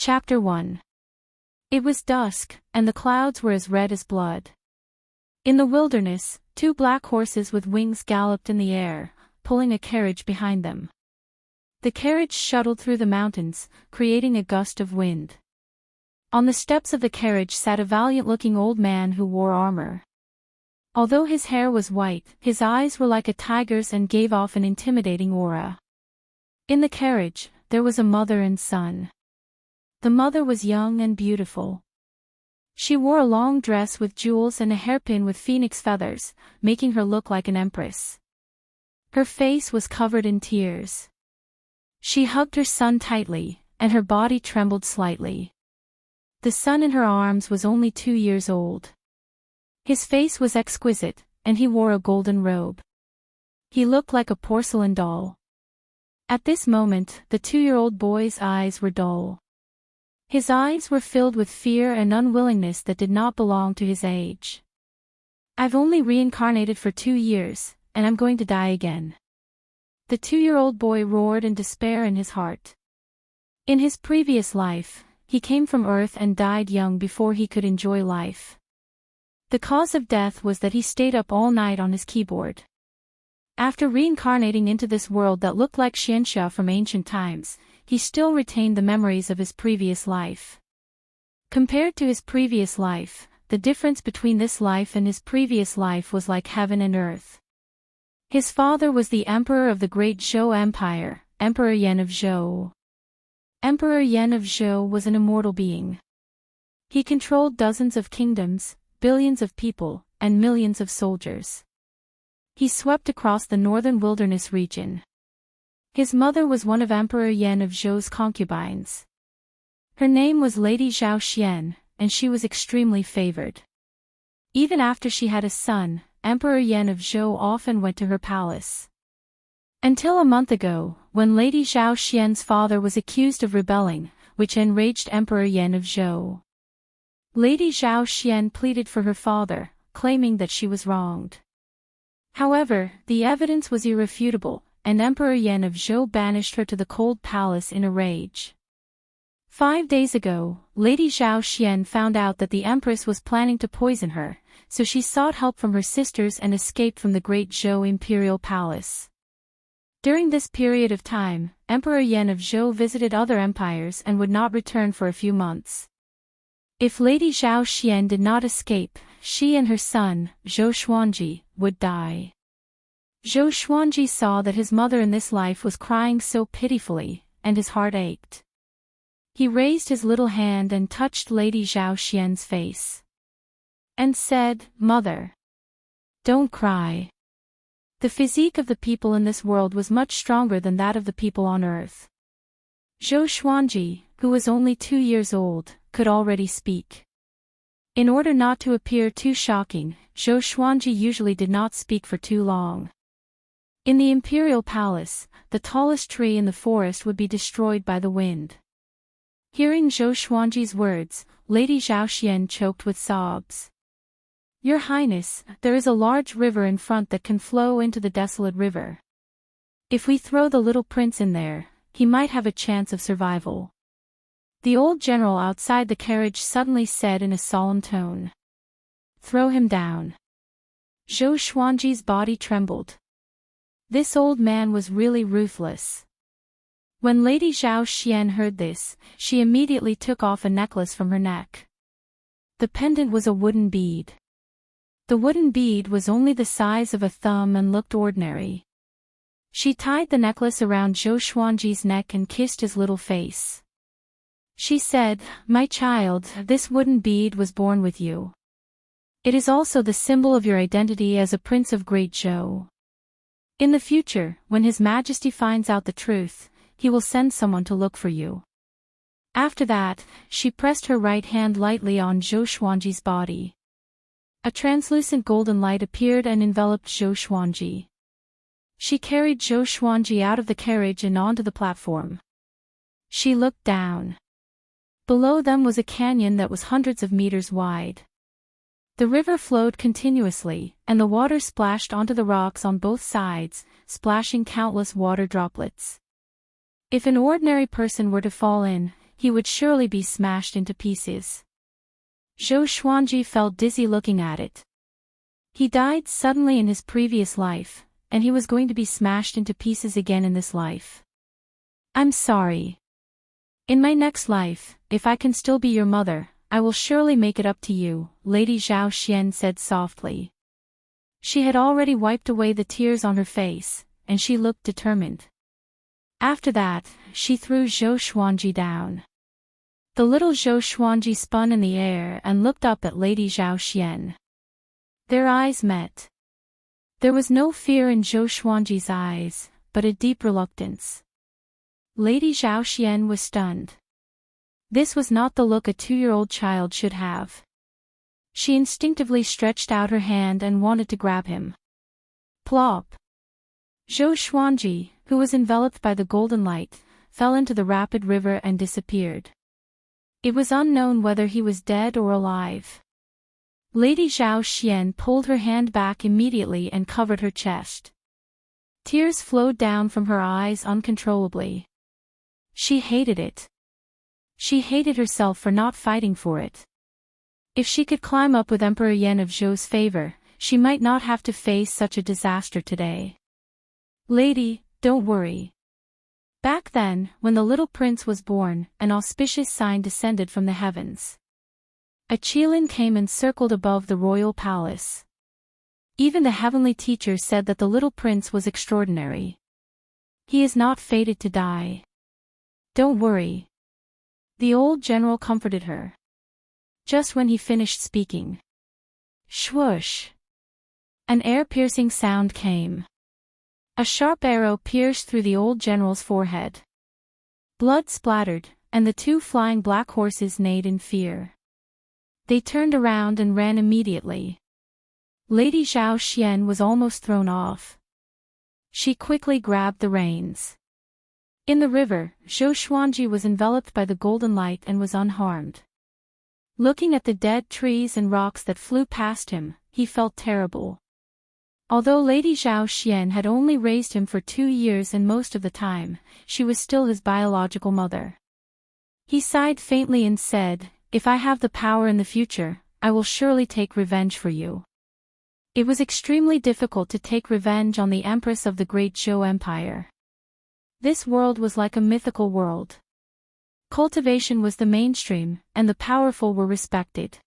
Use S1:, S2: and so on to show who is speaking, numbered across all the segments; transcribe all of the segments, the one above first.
S1: Chapter 1. It was dusk, and the clouds were as red as blood. In the wilderness, two black horses with wings galloped in the air, pulling a carriage behind them. The carriage shuttled through the mountains, creating a gust of wind. On the steps of the carriage sat a valiant-looking old man who wore armor. Although his hair was white, his eyes were like a tiger's and gave off an intimidating aura. In the carriage, there was a mother and son. The mother was young and beautiful. She wore a long dress with jewels and a hairpin with phoenix feathers, making her look like an empress. Her face was covered in tears. She hugged her son tightly, and her body trembled slightly. The son in her arms was only 2 years old. His face was exquisite, and he wore a golden robe. He looked like a porcelain doll. At this moment, the 2-year-old boy's eyes were dull. His eyes were filled with fear and unwillingness that did not belong to his age. "I've only reincarnated for 2 years, and I'm going to die again." The 2-year-old boy roared in despair in his heart. In his previous life, he came from Earth and died young before he could enjoy life. The cause of death was that he stayed up all night on his keyboard. After reincarnating into this world that looked like Xianxia from ancient times, he still retained the memories of his previous life. Compared to his previous life, the difference between this life and his previous life was like heaven and earth. His father was the emperor of the great Zhou Empire, Emperor Yan of Zhou. Emperor Yan of Zhou was an immortal being. He controlled dozens of kingdoms, billions of people, and millions of soldiers. He swept across the northern wilderness region. His mother was one of Emperor Yan of Zhou's concubines. Her name was Lady Zhao Xian, and she was extremely favored. Even after she had a son, Emperor Yan of Zhou often went to her palace. Until a month ago, when Lady Zhao Xian's father was accused of rebelling, which enraged Emperor Yan of Zhou. Lady Zhao Xian pleaded for her father, claiming that she was wronged. However, the evidence was irrefutable, and Emperor Yan of Zhou banished her to the cold palace in a rage. 5 days ago, Lady Zhao Xian found out that the empress was planning to poison her, so she sought help from her sisters and escaped from the great Zhou imperial palace. During this period of time, Emperor Yan of Zhou visited other empires and would not return for a few months. If Lady Zhao Xian did not escape, she and her son, Zhou Xuanji, would die. Zhou Xuanji saw that his mother in this life was crying so pitifully, and his heart ached. He raised his little hand and touched Lady Zhao Xian's face. And said, "Mother, don't cry." The physique of the people in this world was much stronger than that of the people on Earth. Zhou Xuanji, who was only 2 years old, could already speak. In order not to appear too shocking, Zhou Xuanji usually did not speak for too long. In the imperial palace, the tallest tree in the forest would be destroyed by the wind. Hearing Zhou Xuanji's words, Lady Zhao Xian choked with sobs. "Your Highness, there is a large river in front that can flow into the desolate river. If we throw the little prince in there, he might have a chance of survival." The old general outside the carriage suddenly said in a solemn tone. "Throw him down." Zhou Xuanji's body trembled. This old man was really ruthless. When Lady Zhao Xian heard this, she immediately took off a necklace from her neck. The pendant was a wooden bead. The wooden bead was only the size of a thumb and looked ordinary. She tied the necklace around Zhou Xuanji's neck and kissed his little face. She said, "My child, this wooden bead was born with you. It is also the symbol of your identity as a prince of Great Zhou. In the future, when His Majesty finds out the truth, he will send someone to look for you." After that, she pressed her right hand lightly on Zhou Xuanji's body. A translucent golden light appeared and enveloped Zhou Xuanji. She carried Zhou Xuanji out of the carriage and onto the platform. She looked down. Below them was a canyon that was hundreds of meters wide. The river flowed continuously, and the water splashed onto the rocks on both sides, splashing countless water droplets. If an ordinary person were to fall in, he would surely be smashed into pieces. Zhou Xuanji felt dizzy looking at it. He died suddenly in his previous life, and he was going to be smashed into pieces again in this life. I'm sorry. In my next life, if I can still be your mother, I will surely make it up to you, Lady Zhao Xian said softly. She had already wiped away the tears on her face, and she looked determined. After that, she threw Zhou Xuanji down. The little Zhou Xuanji spun in the air and looked up at Lady Zhao Xian. Their eyes met. There was no fear in Zhou Xuanji's eyes, but a deep reluctance. Lady Zhao Xian was stunned. This was not the look a 2-year-old child should have. She instinctively stretched out her hand and wanted to grab him. Plop! Zhou Xuanji, who was enveloped by the golden light, fell into the rapid river and disappeared. It was unknown whether he was dead or alive. Lady Zhao Xian pulled her hand back immediately and covered her chest. Tears flowed down from her eyes uncontrollably. She hated it. She hated herself for not fighting for it. If she could climb up with Emperor Yan of Zhou's favor, she might not have to face such a disaster today. Lady, don't worry. Back then, when the little prince was born, an auspicious sign descended from the heavens. A qilin came and circled above the royal palace. Even the heavenly teacher said that the little prince was extraordinary. He is not fated to die. Don't worry. The old general comforted her. Just when he finished speaking. Swoosh! An air-piercing sound came. A sharp arrow pierced through the old general's forehead. Blood splattered, and the 2 flying black horses neighed in fear. They turned around and ran immediately. Lady Zhao Xian was almost thrown off. She quickly grabbed the reins. In the river, Zhou Xuanji was enveloped by the golden light and was unharmed. Looking at the dead trees and rocks that flew past him, he felt terrible. Although Lady Zhao Xian had only raised him for 2 years and most of the time, she was still his biological mother. He sighed faintly and said, "If I have the power in the future, I will surely take revenge for you." It was extremely difficult to take revenge on the Empress of the Great Zhou Empire. This world was like a mythical world. Cultivation was the mainstream, and the powerful were respected.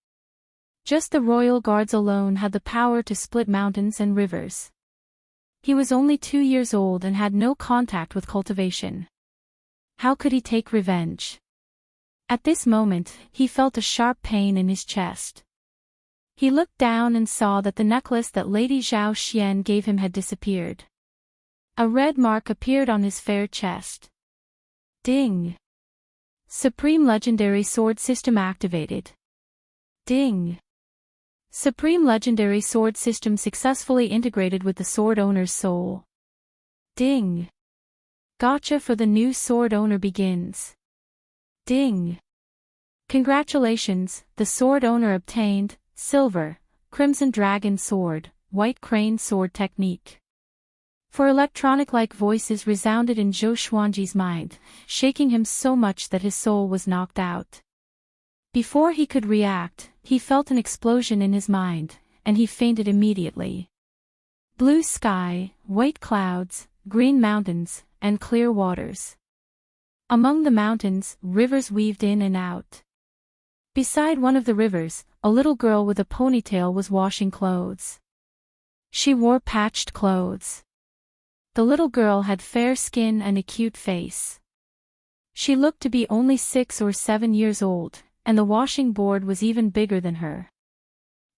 S1: Just the royal guards alone had the power to split mountains and rivers. He was only 2 years old and had no contact with cultivation. How could he take revenge? At this moment, he felt a sharp pain in his chest. He looked down and saw that the necklace that Lady Zhao Xian gave him had disappeared. A red mark appeared on his fair chest. Ding! Supreme Legendary Sword System activated. Ding! Supreme Legendary Sword System successfully integrated with the sword owner's soul. Ding! Gotcha for the new sword owner begins. Ding! Congratulations, the sword owner obtained, Silver, Crimson Dragon Sword, White Crane Sword Technique. For electronic-like voices resounded in Zhou Xuanji's mind, shaking him so much that his soul was knocked out. Before he could react, he felt an explosion in his mind, and he fainted immediately. Blue sky, white clouds, green mountains, and clear waters. Among the mountains, rivers weaved in and out. Beside one of the rivers, a little girl with a ponytail was washing clothes. She wore patched clothes. The little girl had fair skin and a cute face. She looked to be only 6 or 7 years old, and the washing board was even bigger than her.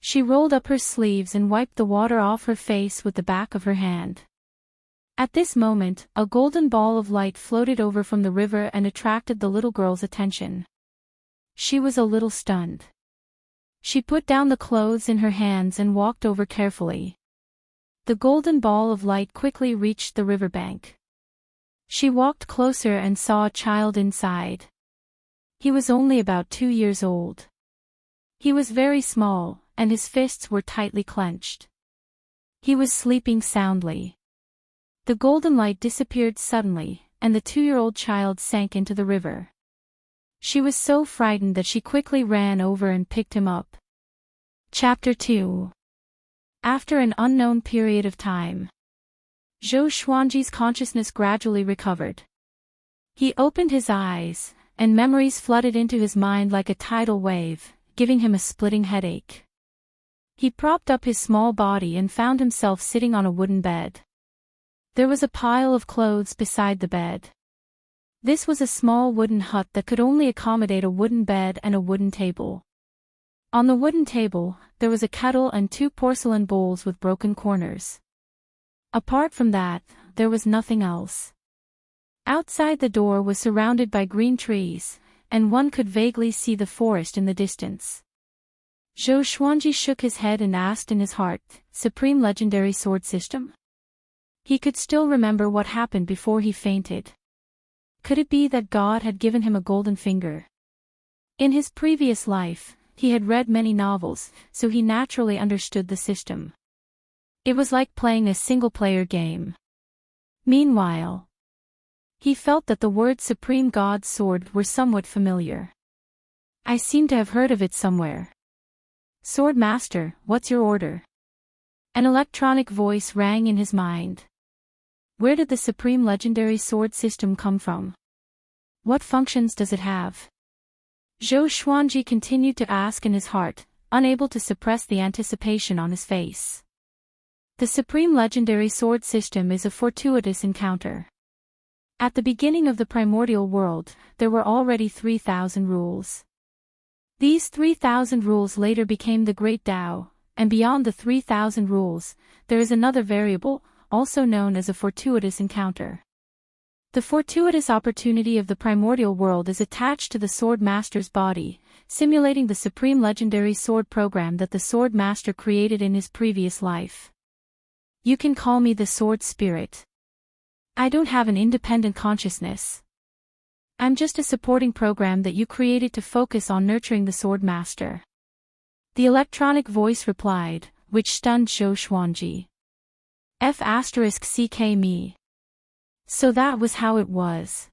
S1: She rolled up her sleeves and wiped the water off her face with the back of her hand. At this moment, a golden ball of light floated over from the river and attracted the little girl's attention. She was a little stunned. She put down the clothes in her hands and walked over carefully. The golden ball of light quickly reached the riverbank. She walked closer and saw a child inside. He was only about 2 years old. He was very small, and his fists were tightly clenched. He was sleeping soundly. The golden light disappeared suddenly, and the 2-year-old child sank into the river. She was so frightened that she quickly ran over and picked him up. Chapter 2. After an unknown period of time, Zhou Xuanji's consciousness gradually recovered. He opened his eyes, and memories flooded into his mind like a tidal wave, giving him a splitting headache. He propped up his small body and found himself sitting on a wooden bed. There was a pile of clothes beside the bed. This was a small wooden hut that could only accommodate a wooden bed and a wooden table. On the wooden table, there was a kettle and 2 porcelain bowls with broken corners. Apart from that, there was nothing else. Outside the door was surrounded by green trees, and one could vaguely see the forest in the distance. Zhou Xuanji shook his head and asked in his heart, "Supreme Legendary Sword System?" He could still remember what happened before he fainted. Could it be that God had given him a golden finger? In his previous life, he had read many novels, so he naturally understood the system. It was like playing a single-player game. Meanwhile, he felt that the words Supreme God's Sword were somewhat familiar. I seem to have heard of it somewhere. Sword Master, what's your order? An electronic voice rang in his mind. Where did the Supreme Legendary Sword System come from? What functions does it have? Zhou Xuanji continued to ask in his heart, unable to suppress the anticipation on his face. The Supreme Legendary Sword System is a fortuitous encounter. At the beginning of the primordial world, there were already 3,000 rules. These 3,000 rules later became the Great Tao, and beyond the 3,000 rules, there is another variable, also known as a fortuitous encounter. The fortuitous opportunity of the primordial world is attached to the Sword Master's body, simulating the Supreme Legendary Sword program that the Sword Master created in his previous life. You can call me the Sword Spirit. I don't have an independent consciousness. I'm just a supporting program that you created to focus on nurturing the Sword Master. The electronic voice replied, which stunned Zhou Xuanji. F***ck me. So that was how it was.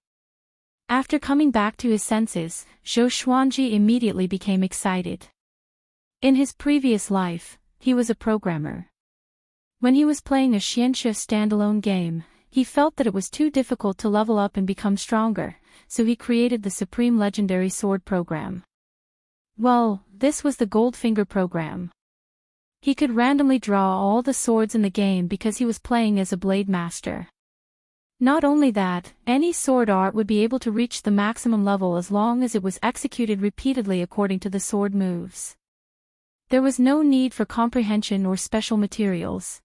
S1: After coming back to his senses, Zhou Xuanji immediately became excited. In his previous life, he was a programmer. When he was playing a Xianxia standalone game, he felt that it was too difficult to level up and become stronger, so he created the Supreme Legendary Sword program. Well, this was the Goldfinger program. He could randomly draw all the swords in the game because he was playing as a blade master. Not only that, any sword art would be able to reach the maximum level as long as it was executed repeatedly according to the sword moves. There was no need for comprehension or special materials.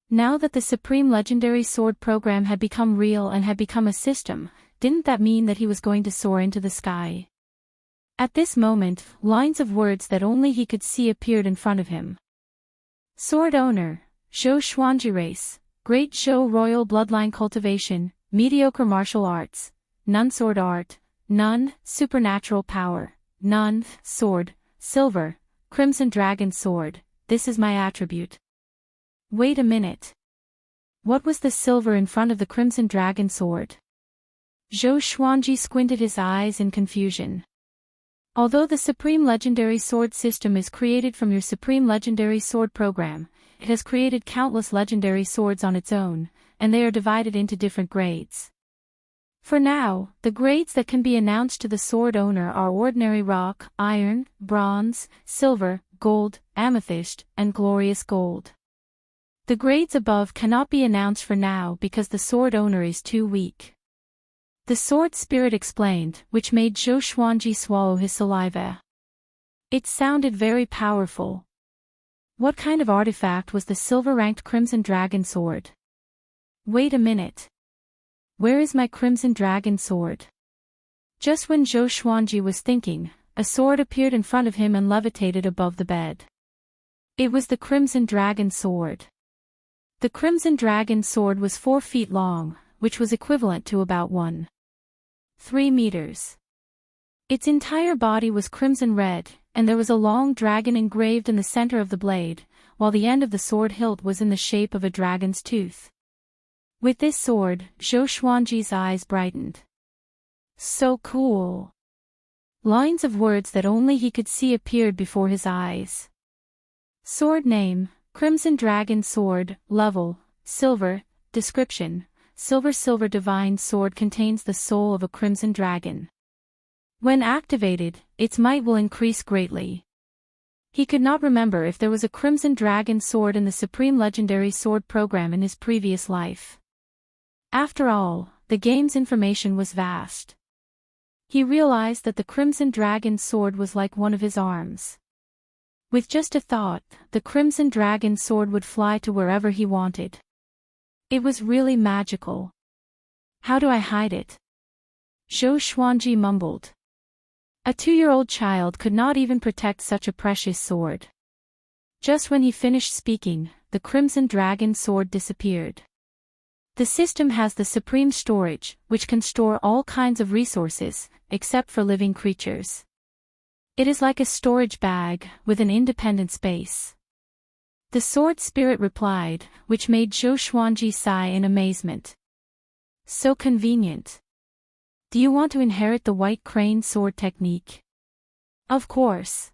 S1: Now that the Supreme Legendary Sword program had become real and had become a system, didn't that mean that he was going to soar into the sky? At this moment, lines of words that only he could see appeared in front of him. Sword Owner, Zhou Xuanji Race, Great Zhou Royal Bloodline Cultivation, Mediocre Martial Arts, None Sword Art, None, Supernatural Power, None, Sword, Silver, Crimson Dragon Sword, this is my attribute. Wait a minute. What was the silver in front of the Crimson Dragon Sword? Zhou Xuanji squinted his eyes in confusion. Although the Supreme Legendary Sword System is created from your Supreme Legendary Sword program, it has created countless legendary swords on its own, and they are divided into different grades. For now, the grades that can be announced to the sword owner are ordinary rock, iron, bronze, silver, gold, amethyst, and glorious gold. The grades above cannot be announced for now because the sword owner is too weak. The sword spirit explained, which made Zhou Xuanji swallow his saliva. It sounded very powerful. What kind of artifact was the silver-ranked Crimson Dragon Sword? Wait a minute. Where is my Crimson Dragon Sword? Just when Zhou Xuanji was thinking, a sword appeared in front of him and levitated above the bed. It was the Crimson Dragon Sword. The Crimson Dragon Sword was 4 feet long, which was equivalent to about 1.3 meters. Its entire body was crimson red, and there was a long dragon engraved in the center of the blade, while the end of the sword hilt was in the shape of a dragon's tooth. With this sword, Zhou Xuanji's eyes brightened. So cool. Lines of words that only he could see appeared before his eyes. Sword name, Crimson Dragon Sword, level, silver, description, silver divine sword contains the soul of a crimson dragon. When activated, its might will increase greatly. He could not remember if there was a crimson dragon sword in the Supreme Legendary Sword program in his previous life. After all, the game's information was vast. He realized that the crimson dragon sword was like one of his arms. With just a thought, the crimson dragon sword would fly to wherever he wanted. It was really magical. How do I hide it? Zhou Xuanji mumbled. A 2-year-old child could not even protect such a precious sword. Just when he finished speaking, the crimson dragon sword disappeared. The system has the supreme storage, which can store all kinds of resources, except for living creatures. It is like a storage bag, with an independent space. The sword spirit replied, which made Zhou Xuanji sigh in amazement. So convenient. Do you want to inherit the white crane sword technique? Of course.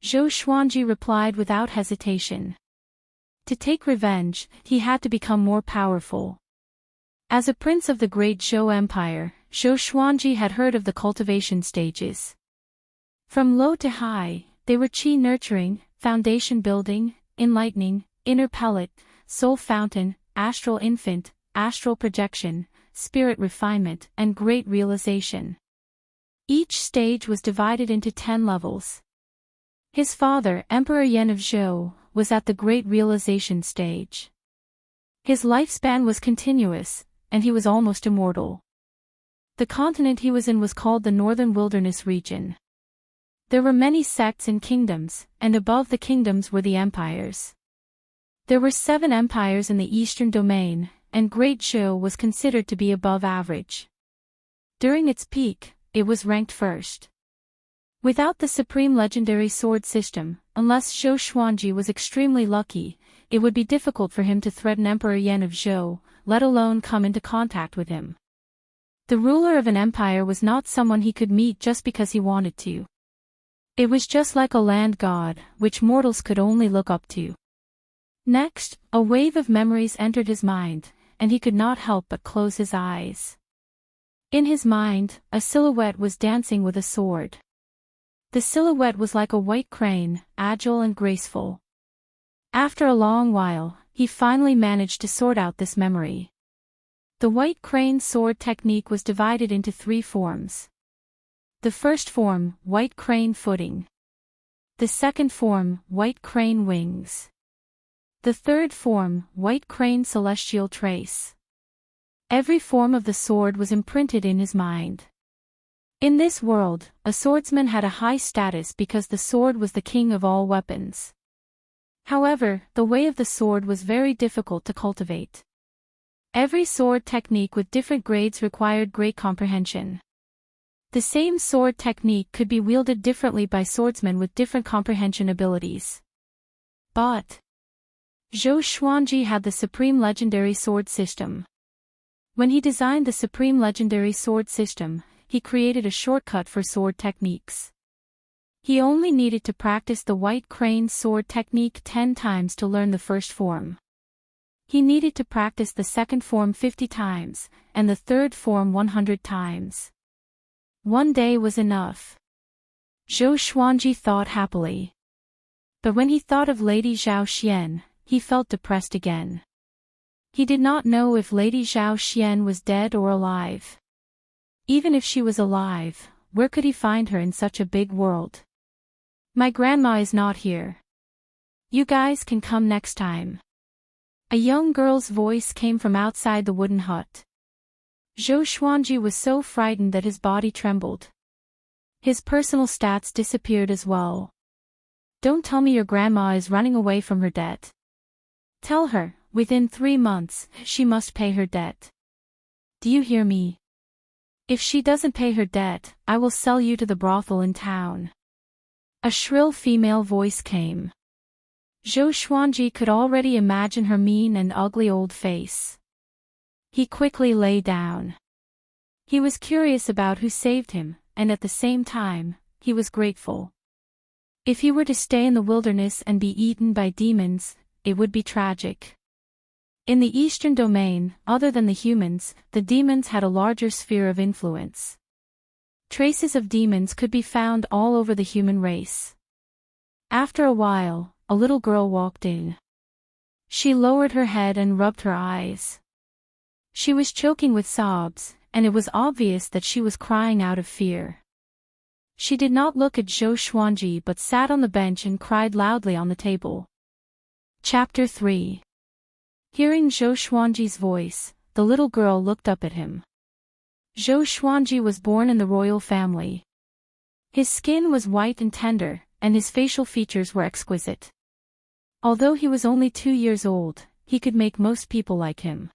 S1: Zhou Xuanji replied without hesitation. To take revenge, he had to become more powerful. As a prince of the great Zhou Empire, Zhou Xuanji had heard of the cultivation stages. From low to high, they were qi nurturing, foundation building, enlightening, inner pellet, soul fountain, astral infant, astral projection, spirit refinement, and great realization. Each stage was divided into 10 levels. His father, Emperor Yan of Zhou, was at the great realization stage. His lifespan was continuous, and he was almost immortal. The continent he was in was called the Northern Wilderness region. There were many sects and kingdoms, and above the kingdoms were the empires. There were 7 empires in the eastern domain, and Great Zhou was considered to be above average. During its peak, it was ranked first. Without the Supreme Legendary Sword system, unless Zhou Xuanji was extremely lucky, it would be difficult for him to threaten Emperor Yan of Zhou, let alone come into contact with him. The ruler of an empire was not someone he could meet just because he wanted to. It was just like a land god, which mortals could only look up to. Next, a wave of memories entered his mind, and he could not help but close his eyes. In his mind, a silhouette was dancing with a sword. The silhouette was like a white crane, agile and graceful. After a long while, he finally managed to sort out this memory. The white crane sword technique was divided into 3 forms. The first form, white crane footing. The second form, white crane wings. The third form, white crane celestial trace. Every form of the sword was imprinted in his mind. In this world, a swordsman had a high status because the sword was the king of all weapons. However, the way of the sword was very difficult to cultivate. Every sword technique with different grades required great comprehension. The same sword technique could be wielded differently by swordsmen with different comprehension abilities. But Zhou Xuanji had the Supreme Legendary Sword system. When he designed the Supreme Legendary Sword system, he created a shortcut for sword techniques. He only needed to practice the white crane sword technique 10 times to learn the first form. He needed to practice the second form 50 times, and the third form 100 times. One day was enough. Zhou Xuanji thought happily. But when he thought of Lady Zhao Xian, he felt depressed again. He did not know if Lady Zhao Xian was dead or alive. Even if she was alive, where could he find her in such a big world? My grandma is not here. You guys can come next time. A young girl's voice came from outside the wooden hut. Zhou Xuanji was so frightened that his body trembled. His personal stats disappeared as well. Don't tell me your grandma is running away from her debt. Tell her, within 3 months, she must pay her debt. Do you hear me? If she doesn't pay her debt, I will sell you to the brothel in town. A shrill female voice came. Zhou Xuanji could already imagine her mean and ugly old face. He quickly lay down. He was curious about who saved him, and at the same time, he was grateful. If he were to stay in the wilderness and be eaten by demons, it would be tragic. In the Eastern domain, other than the humans, the demons had a larger sphere of influence. Traces of demons could be found all over the human race. After a while, a little girl walked in. She lowered her head and rubbed her eyes. She was choking with sobs, and it was obvious that she was crying out of fear. She did not look at Zhou Xuanji but sat on the bench and cried loudly on the table. Chapter 3. Hearing Zhou Xuanji's voice, the little girl looked up at him. Zhou Xuanji was born in the royal family. His skin was white and tender, and his facial features were exquisite. Although he was only 2 years old, he could make most people like him.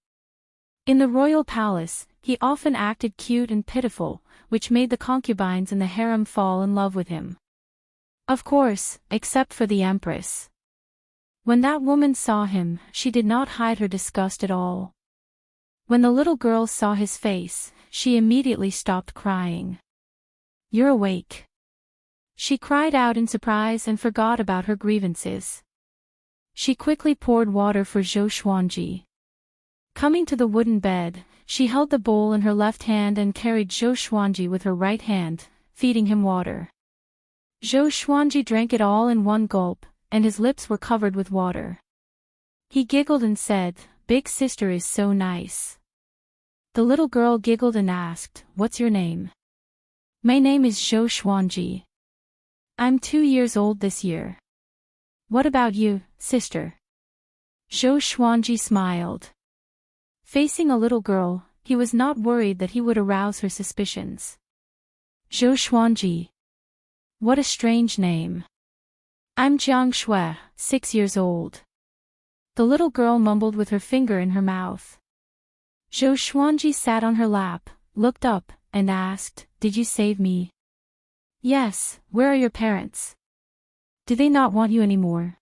S1: In the royal palace, he often acted cute and pitiful, which made the concubines in the harem fall in love with him. Of course, except for the empress. When that woman saw him, she did not hide her disgust at all. When the little girl saw his face, she immediately stopped crying. "You're awake." She cried out in surprise and forgot about her grievances. She quickly poured water for Zhou Xuanji. Coming to the wooden bed, she held the bowl in her left hand and carried Zhou Xuanji with her right hand, feeding him water. Zhou Xuanji drank it all in one gulp, and his lips were covered with water. He giggled and said, "Big sister is so nice." The little girl giggled and asked, "What's your name?" "My name is Zhou Xuanji. I'm 2 years old this year." "What about you, sister?" Zhou Xuanji smiled. Facing a little girl, he was not worried that he would arouse her suspicions. "Zhou Xuanji. What a strange name." "I'm Jiang Shui, 6 years old." The little girl mumbled with her finger in her mouth. Zhou Xuanji sat on her lap, looked up, and asked, "Did you save me?" "Yes, where are your parents? Do they not want you anymore?"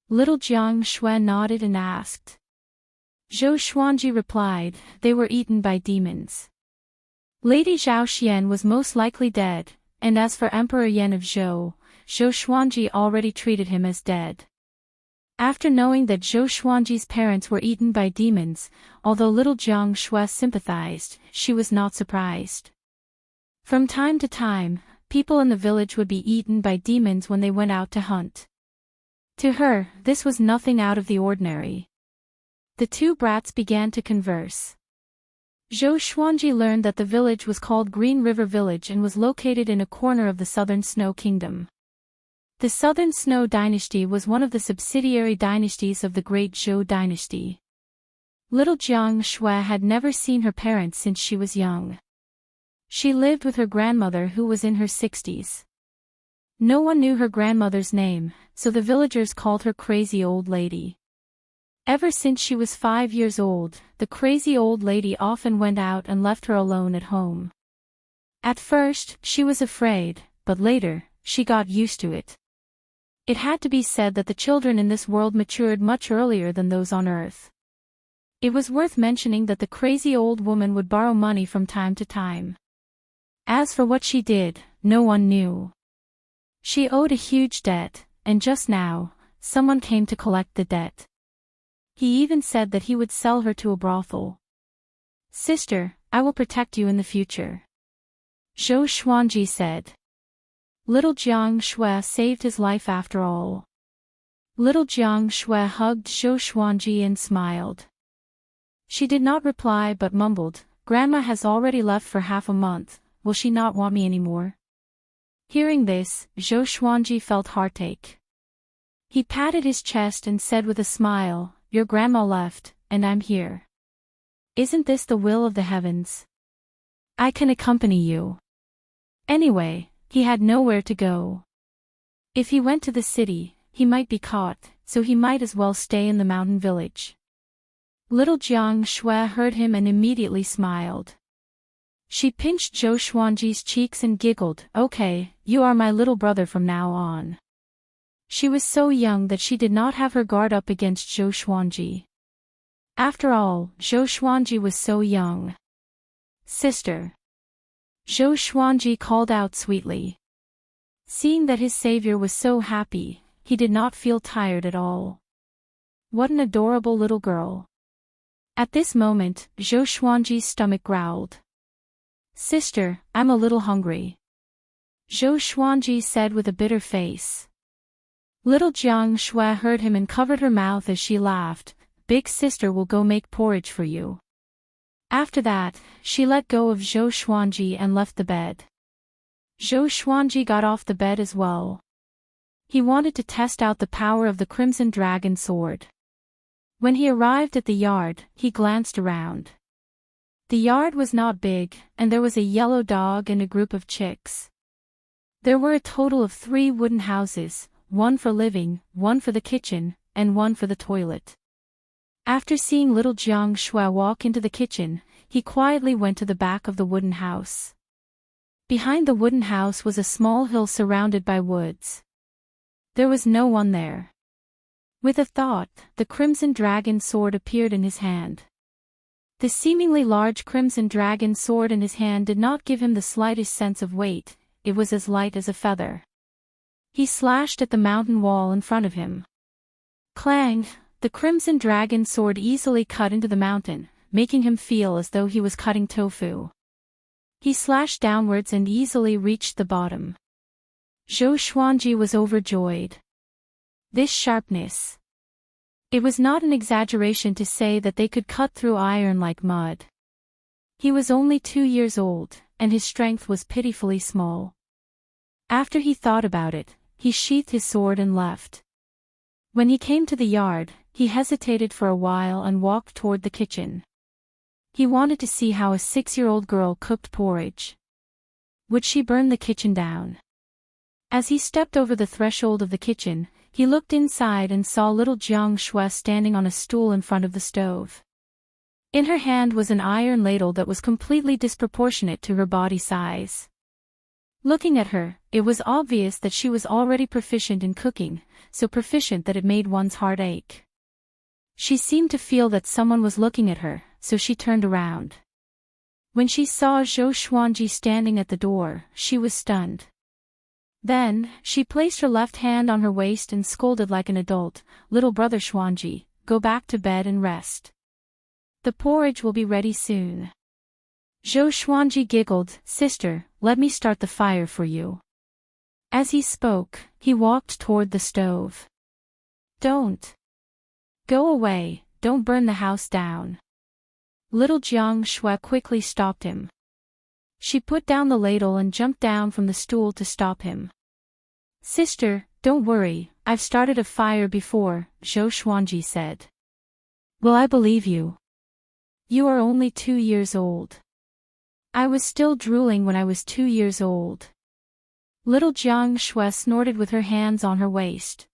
S1: Little Jiang Shui nodded and asked. Zhou Xuanji replied, "They were eaten by demons." Lady Zhao Xian was most likely dead, and as for Emperor Yan of Zhou, Zhou Xuanji already treated him as dead. After knowing that Zhou Xuanji's parents were eaten by demons, although little Jiang Shui sympathized, she was not surprised. From time to time, people in the village would be eaten by demons when they went out to hunt. To her, this was nothing out of the ordinary. The two brats began to converse. Zhou Xuanji learned that the village was called Green River Village and was located in a corner of the Southern Snow Kingdom. The Southern Snow Dynasty was one of the subsidiary dynasties of the Great Zhou Dynasty. Little Jiang Shui had never seen her parents since she was young. She lived with her grandmother who was in her 60s. No one knew her grandmother's name, so the villagers called her Crazy Old Lady. Ever since she was 5 years old, the crazy old lady often went out and left her alone at home. At first, she was afraid, but later, she got used to it. It had to be said that the children in this world matured much earlier than those on Earth. It was worth mentioning that the crazy old woman would borrow money from time to time. As for what she did, no one knew. She owed a huge debt, and just now, someone came to collect the debt. He even said that he would sell her to a brothel. "Sister, I will protect you in the future," Zhou Xuanji said. Little Jiang Shui saved his life after all. Little Jiang Shui hugged Zhou Xuanji and smiled. She did not reply but mumbled, "Grandma has already left for half a month, will she not want me anymore?" Hearing this, Zhou Xuanji felt heartache. He patted his chest and said with a smile, "Your grandma left, and I'm here. Isn't this the will of the heavens? I can accompany you." Anyway, he had nowhere to go. If he went to the city, he might be caught, so he might as well stay in the mountain village. Little Jiang Shui heard him and immediately smiled. She pinched Zhou Xuanji's cheeks and giggled, "Okay, you are my little brother from now on." She was so young that she did not have her guard up against Zhou Xuanji. After all, Zhou Xuanji was so young. "Sister." Zhou Xuanji called out sweetly. Seeing that his savior was so happy, he did not feel tired at all. What an adorable little girl. At this moment, Zhou Xuanji's stomach growled. Sister, I'm a little hungry. Zhou Xuanji said with a bitter face. Little Jiang Shui heard him and covered her mouth as she laughed. Big sister will go make porridge for you. After that, she let go of Zhou Xuanji and left the bed. Zhou Xuanji got off the bed as well. He wanted to test out the power of the Crimson Dragon sword. When he arrived at the yard, he glanced around. The yard was not big, and there was a yellow dog and a group of chicks. There were a total of 3 wooden houses, one for living, one for the kitchen, and one for the toilet. After seeing little Jiang Shui walk into the kitchen, he quietly went to the back of the wooden house. Behind the wooden house was a small hill surrounded by woods. There was no one there. With a thought, the Crimson Dragon sword appeared in his hand. The seemingly large Crimson Dragon sword in his hand did not give him the slightest sense of weight, it was as light as a feather. He slashed at the mountain wall in front of him. Clang! The Crimson Dragon sword easily cut into the mountain, making him feel as though he was cutting tofu. He slashed downwards and easily reached the bottom. Zhou Xuanji was overjoyed. This sharpness. It was not an exaggeration to say that they could cut through iron like mud. He was only 2 years old, and his strength was pitifully small. After he thought about it, he sheathed his sword and left. When he came to the yard, he hesitated for a while and walked toward the kitchen. He wanted to see how a 6-year-old girl cooked porridge. Would she burn the kitchen down? As he stepped over the threshold of the kitchen, he looked inside and saw little Jiang Shui standing on a stool in front of the stove. In her hand was an iron ladle that was completely disproportionate to her body size. Looking at her, it was obvious that she was already proficient in cooking, so proficient that it made one's heart ache. She seemed to feel that someone was looking at her, so she turned around. When she saw Zhou Xuanji standing at the door, she was stunned. Then, she placed her left hand on her waist and scolded like an adult, "Little brother Xuanji, go back to bed and rest. The porridge will be ready soon." Zhou Xuanji giggled, "Sister, let me start the fire for you." As he spoke, he walked toward the stove. "Don't. Go away, don't burn the house down." Little Jiang Shui quickly stopped him. She put down the ladle and jumped down from the stool to stop him. "Sister, don't worry, I've started a fire before," Zhou Xuanji said. "Will I believe you? You are only 2 years old." "I was still drooling when I was 2 years old." Little Jiang Shui snorted with her hands on her waist.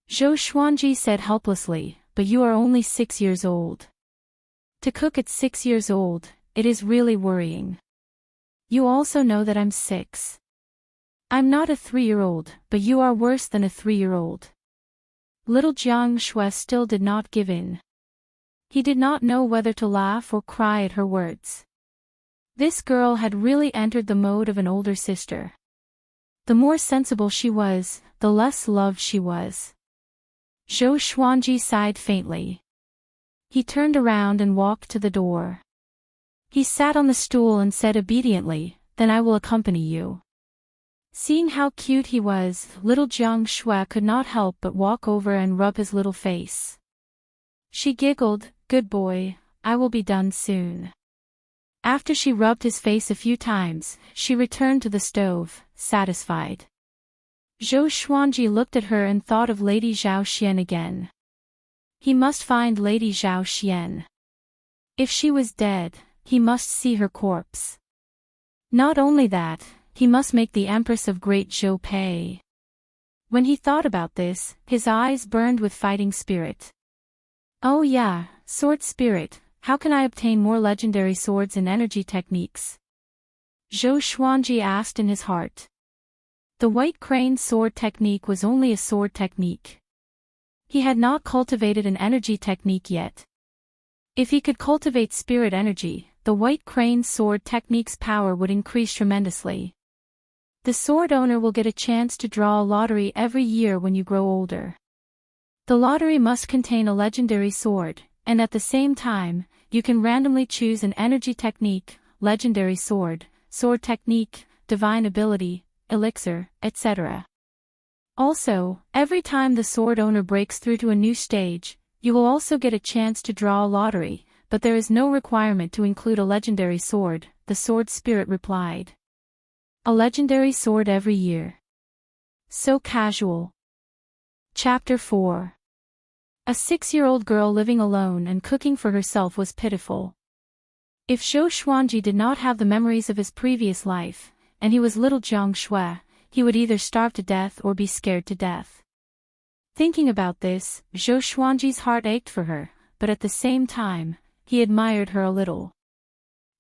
S1: Zhou Xuanji said helplessly, "But you are only 6 years old. To cook at 6 years old, it is really worrying. You also know that I'm 6. I'm not a 3-year-old, but you are worse than a 3-year-old. Little Jiang Shui still did not give in. He did not know whether to laugh or cry at her words. This girl had really entered the mode of an older sister. The more sensible she was, the less loved she was. Zhou Xuanji sighed faintly. He turned around and walked to the door. He sat on the stool and said obediently, "Then I will accompany you." Seeing how cute he was, little Jiang Shui could not help but walk over and rub his little face. She giggled, "Good boy, I will be done soon." After she rubbed his face a few times, she returned to the stove, satisfied. Zhou Xuanji looked at her and thought of Lady Zhao Xian again. He must find Lady Zhao Xian. If she was dead, he must see her corpse. Not only that, he must make the Empress of Great Zhou pay. When he thought about this, his eyes burned with fighting spirit. "Oh yeah, sword spirit, how can I obtain more legendary swords and energy techniques?" Zhou Xuanji asked in his heart. The White Crane sword technique was only a sword technique. He had not cultivated an energy technique yet. If he could cultivate spirit energy, the White Crane's sword technique's power would increase tremendously. The sword owner will get a chance to draw a lottery every year when you grow older. The lottery must contain a legendary sword, and at the same time, you can randomly choose an energy technique, legendary sword, sword technique, divine ability, elixir, etc. Also, every time the sword owner breaks through to a new stage, you will also get a chance to draw a lottery, but there is no requirement to include a legendary sword, the sword spirit replied. A legendary sword every year. So casual. Chapter 4. A 6-year-old girl living alone and cooking for herself was pitiful. If Zhou Xuanji did not have the memories of his previous life, and he was little Jiang Shui, he would either starve to death or be scared to death. Thinking about this, Zhou Xuanji's heart ached for her, but at the same time, he admired her a little.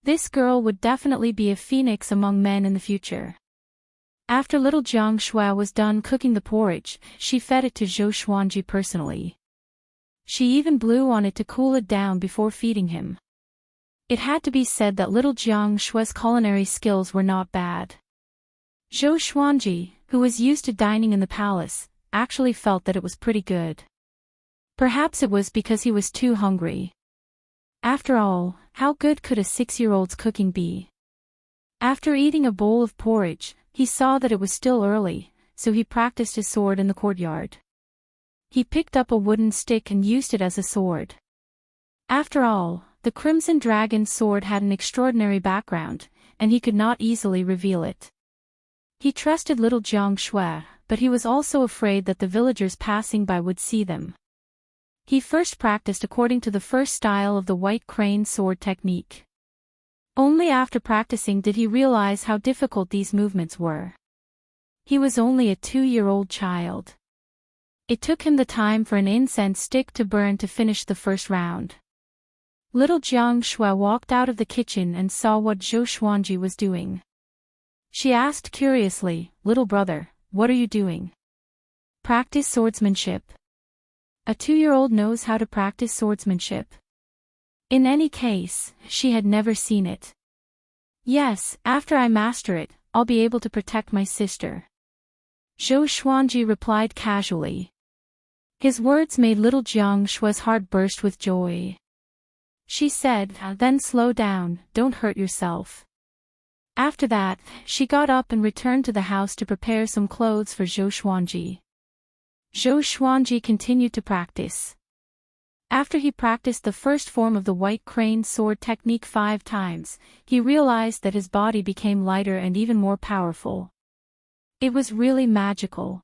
S1: This girl would definitely be a phoenix among men in the future. After little Jiang Shui was done cooking the porridge, she fed it to Zhou Xuanji personally. She even blew on it to cool it down before feeding him. It had to be said that little Jiang Shui's culinary skills were not bad. Zhou Xuanji, who was used to dining in the palace, actually felt that it was pretty good. Perhaps it was because he was too hungry. After all, how good could a 6-year-old's cooking be? After eating a bowl of porridge, he saw that it was still early, so he practiced his sword in the courtyard. He picked up a wooden stick and used it as a sword. After all, the Crimson Dragon's sword had an extraordinary background, and he could not easily reveal it. He trusted little Jiang Shui, but he was also afraid that the villagers passing by would see them. He first practiced according to the first style of the White Crane sword technique. Only after practicing did he realize how difficult these movements were. He was only a 2-year-old child. It took him the time for an incense stick to burn to finish the first round. Little Jiang Shui walked out of the kitchen and saw what Zhou Xuanji was doing. She asked curiously, "Little brother, what are you doing?" "Practice swordsmanship." A 2-year-old knows how to practice swordsmanship. In any case, she had never seen it. "Yes, after I master it, I'll be able to protect my sister," Zhou Xuanji replied casually. His words made little Jiang Shui's heart burst with joy. She said, "Then slow down, don't hurt yourself." After that, she got up and returned to the house to prepare some clothes for Zhou Xuanji. Zhou Xuanji continued to practice. After he practiced the first form of the White Crane sword technique 5 times, he realized that his body became lighter and even more powerful. It was really magical.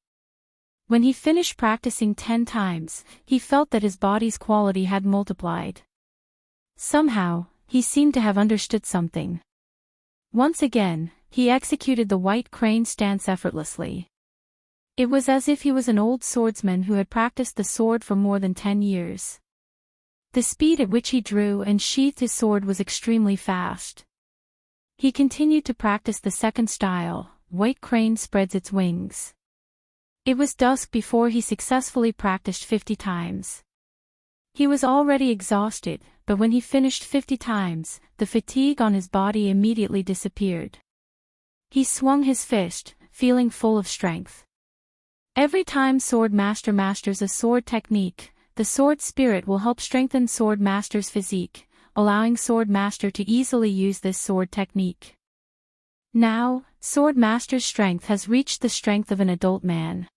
S1: When he finished practicing 10 times, he felt that his body's quality had multiplied. Somehow, he seemed to have understood something. Once again, he executed the White Crane stance effortlessly. It was as if he was an old swordsman who had practiced the sword for more than 10 years. The speed at which he drew and sheathed his sword was extremely fast. He continued to practice the second style, White Crane spreads its wings. It was dusk before he successfully practiced 50 times. He was already exhausted, but when he finished 50 times, the fatigue on his body immediately disappeared. He swung his fist, feeling full of strength. Every time Sword Master masters a sword technique, the sword spirit will help strengthen Sword Master's physique, allowing Sword Master to easily use this sword technique. Now, Sword Master's strength has reached the strength of an adult man.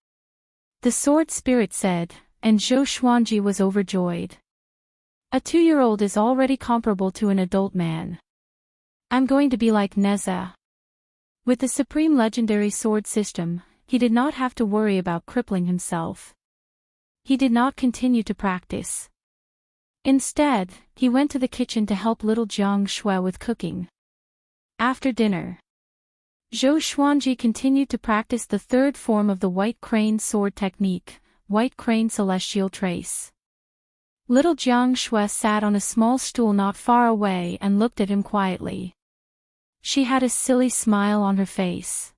S1: The sword spirit said, and Zhou Xuanji was overjoyed. A 2-year-old is already comparable to an adult man. I'm going to be like Neza. With the Supreme Legendary Sword system, he did not have to worry about crippling himself. He did not continue to practice. Instead, he went to the kitchen to help little Jiang Shui with cooking. After dinner, Zhou Xuanji continued to practice the third form of the White Crane sword technique, White Crane Celestial Trace. Little Jiang Shui sat on a small stool not far away and looked at him quietly. She had a silly smile on her face.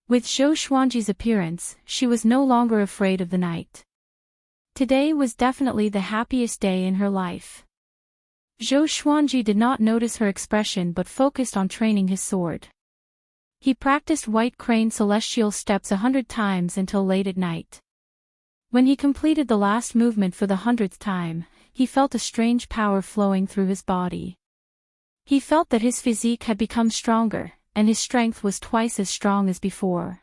S1: With Zhou Xuanji's appearance, she was no longer afraid of the night. Today was definitely the happiest day in her life. Zhou Xuanji did not notice her expression but focused on training his sword. He practiced White Crane celestial steps 100 times until late at night. When he completed the last movement for the 100th time, he felt a strange power flowing through his body. He felt that his physique had become stronger, and his strength was twice as strong as before.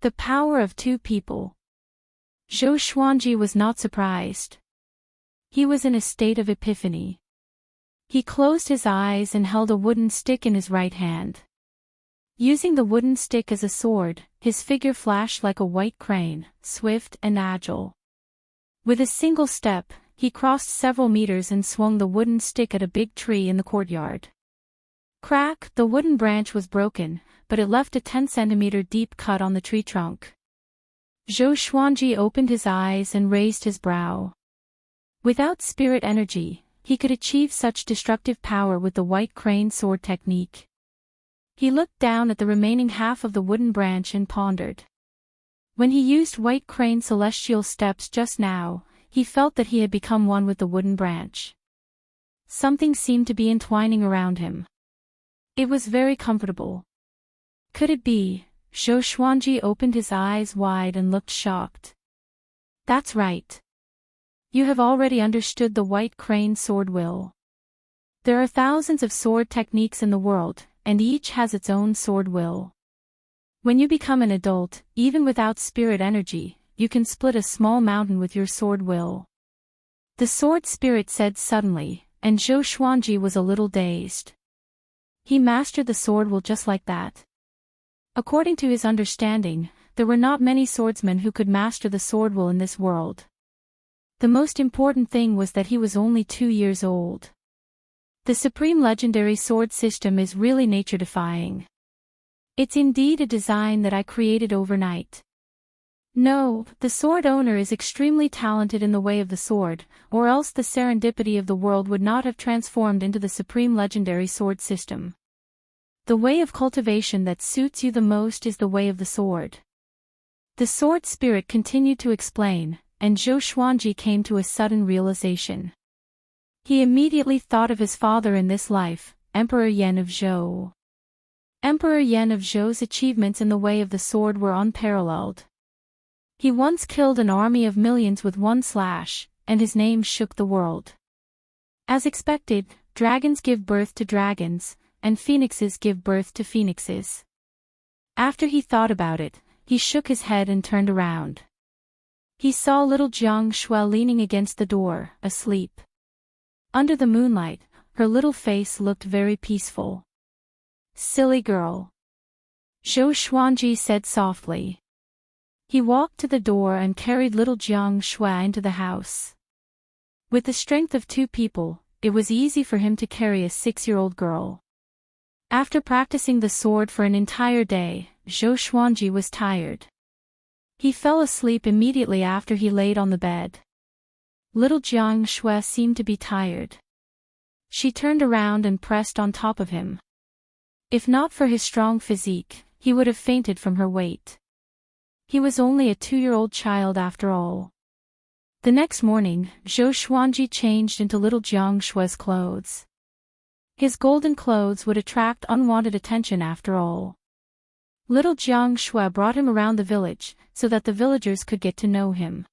S1: The power of two people. Zhou Xuanji was not surprised. He was in a state of epiphany. He closed his eyes and held a wooden stick in his right hand. Using the wooden stick as a sword, his figure flashed like a white crane, swift and agile. With a single step, he crossed several meters and swung the wooden stick at a big tree in the courtyard. Crack, the wooden branch was broken, but it left a 10-centimeter deep cut on the tree trunk. Zhou Xuanji opened his eyes and raised his brow. Without spirit energy, he could achieve such destructive power with the White Crane sword technique. He looked down at the remaining half of the wooden branch and pondered. When he used White Crane celestial steps just now, he felt that he had become one with the wooden branch. Something seemed to be entwining around him. It was very comfortable. Could it be? Zhou Xuanji opened his eyes wide and looked shocked. That's right. You have already understood the White Crane sword will. There are thousands of sword techniques in the world, and each has its own sword will. When you become an adult, even without spirit energy, you can split a small mountain with your sword will. The sword spirit said suddenly, and Zhou Xuanji was a little dazed. He mastered the sword will just like that. According to his understanding, there were not many swordsmen who could master the sword will in this world. The most important thing was that he was only 2 years old. The supreme legendary sword system is really nature-defying. It's indeed a design that I created overnight. No, the sword owner is extremely talented in the way of the sword, or else the serendipity of the world would not have transformed into the supreme legendary sword system. The way of cultivation that suits you the most is the way of the sword. The sword spirit continued to explain, and Zhou Xuanji came to a sudden realization. He immediately thought of his father in this life, Emperor Yan of Zhou. Emperor Yan of Zhou's achievements in the way of the sword were unparalleled. He once killed an army of millions with one slash, and his name shook the world. As expected, dragons give birth to dragons, and phoenixes give birth to phoenixes. After he thought about it, he shook his head and turned around. He saw little Jiang Shui leaning against the door, asleep. Under the moonlight, her little face looked very peaceful. Silly girl. Zhou Xuanji said softly. He walked to the door and carried little Jiang Shui into the house. With the strength of 2 people, it was easy for him to carry a 6-year-old girl. After practicing the sword for an entire day, Zhou Xuanji was tired. He fell asleep immediately after he laid on the bed. Little Jiang Shui seemed to be tired. She turned around and pressed on top of him. If not for his strong physique, he would have fainted from her weight. He was only a 2-year-old child after all. The next morning, Zhou Xuanji changed into little Jiang Shui's clothes. His golden clothes would attract unwanted attention after all. Little Jiang Shui brought him around the village, so that the villagers could get to know him.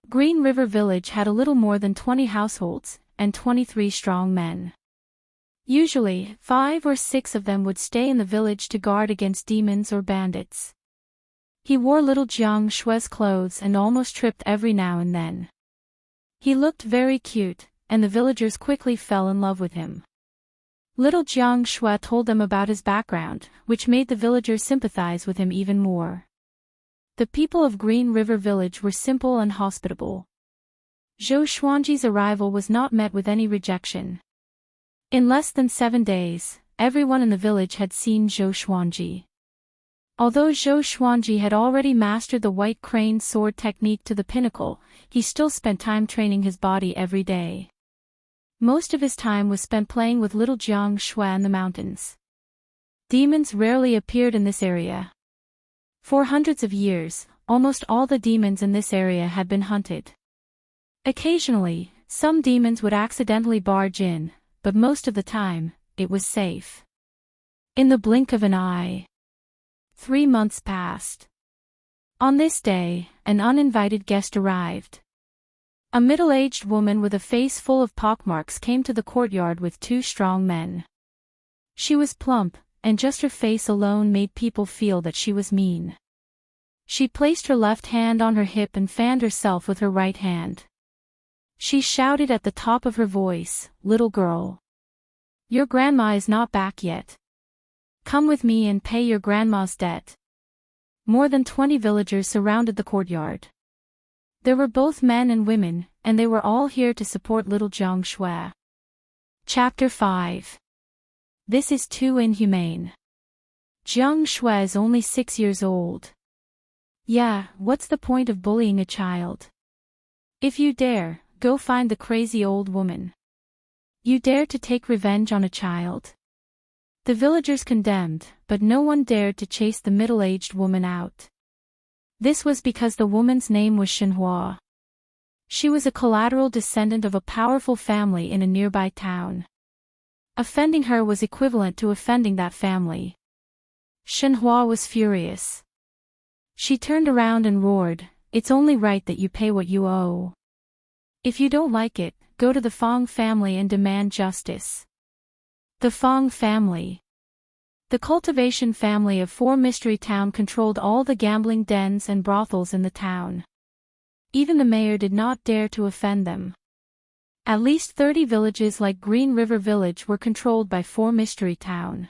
S1: Green River Village had a little more than 20 households, and 23 strong men. Usually, 5 or 6 of them would stay in the village to guard against demons or bandits. He wore little Jiang Shui's clothes and almost tripped every now and then. He looked very cute, and the villagers quickly fell in love with him. Little Jiang Shui told them about his background, which made the villagers sympathize with him even more. The people of Green River Village were simple and hospitable. Zhou Xuanji's arrival was not met with any rejection. In less than 7 days, everyone in the village had seen Zhou Xuanji. Although Zhou Xuanji had already mastered the White Crane sword technique to the pinnacle, he still spent time training his body every day. Most of his time was spent playing with little Jiang Shui in the mountains. Demons rarely appeared in this area. For hundreds of years, almost all the demons in this area had been hunted. Occasionally, Some demons would accidentally barge in, but most of the time, it was safe. In the blink of an eye. 3 months passed. On this day, an uninvited guest arrived. A middle-aged woman with a face full of pockmarks came to the courtyard with 2 strong men. She was plump, and just her face alone made people feel that she was mean. She placed her left hand on her hip and fanned herself with her right hand. She shouted at the top of her voice, "Little girl. Your grandma is not back yet. Come with me and pay your grandma's debt." More than 20 villagers surrounded the courtyard. There were both men and women, and they were all here to support little Jiang Shui. Chapter 5. This is too inhumane. Jiang Shui is only 6 years old. Yeah, what's the point of bullying a child? If you dare, go find the crazy old woman. You dare to take revenge on a child? The villagers condemned, but no one dared to chase the middle-aged woman out. This was because the woman's name was Shenhua. She was a collateral descendant of a powerful family in a nearby town. Offending her was equivalent to offending that family. Shenhua was furious. She turned around and roared, "It's only right that you pay what you owe. If you don't like it, go to the Fong family and demand justice." The Fong family. The Cultivation family of 4 Mystery Town controlled all the gambling dens and brothels in the town. Even the mayor did not dare to offend them. At least 30 villages like Green River Village were controlled by 4 Mystery Town.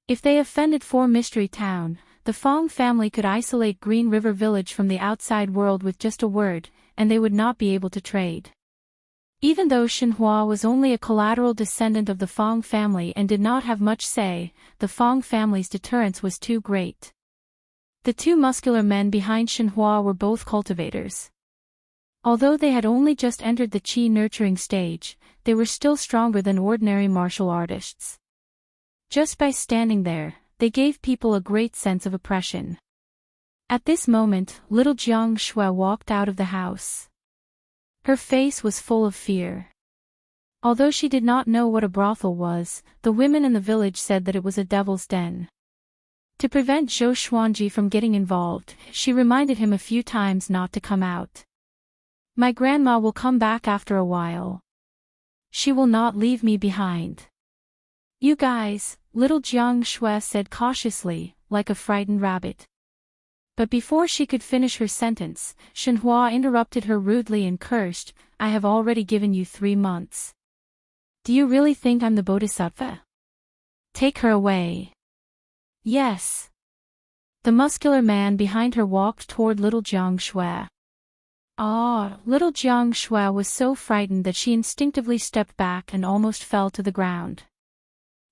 S1: If they offended 4 Mystery Town, the Fong family could isolate Green River Village from the outside world with just a word, and they would not be able to trade. Even though Shenhua was only a collateral descendant of the Fong family and did not have much say, the Fong family's deterrence was too great. The 2 muscular men behind Shenhua were both cultivators. Although they had only just entered the qi nurturing stage, they were still stronger than ordinary martial artists. Just by standing there, they gave people a great sense of oppression. At this moment, little Jiang Shui walked out of the house. Her face was full of fear. Although she did not know what a brothel was, the women in the village said that it was a devil's den. To prevent Zhou Xuanji from getting involved, she reminded him a few times not to come out. "My grandma will come back after a while. She will not leave me behind." "You guys," little Jiang Shui said cautiously, like a frightened rabbit. But before she could finish her sentence, Shenhua interrupted her rudely and cursed, "I have already given you 3 months. Do you really think I'm the Bodhisattva? Take her away." "Yes." The muscular man behind her walked toward little Jiang Shui. Little Jiang Shui was so frightened that she instinctively stepped back and almost fell to the ground.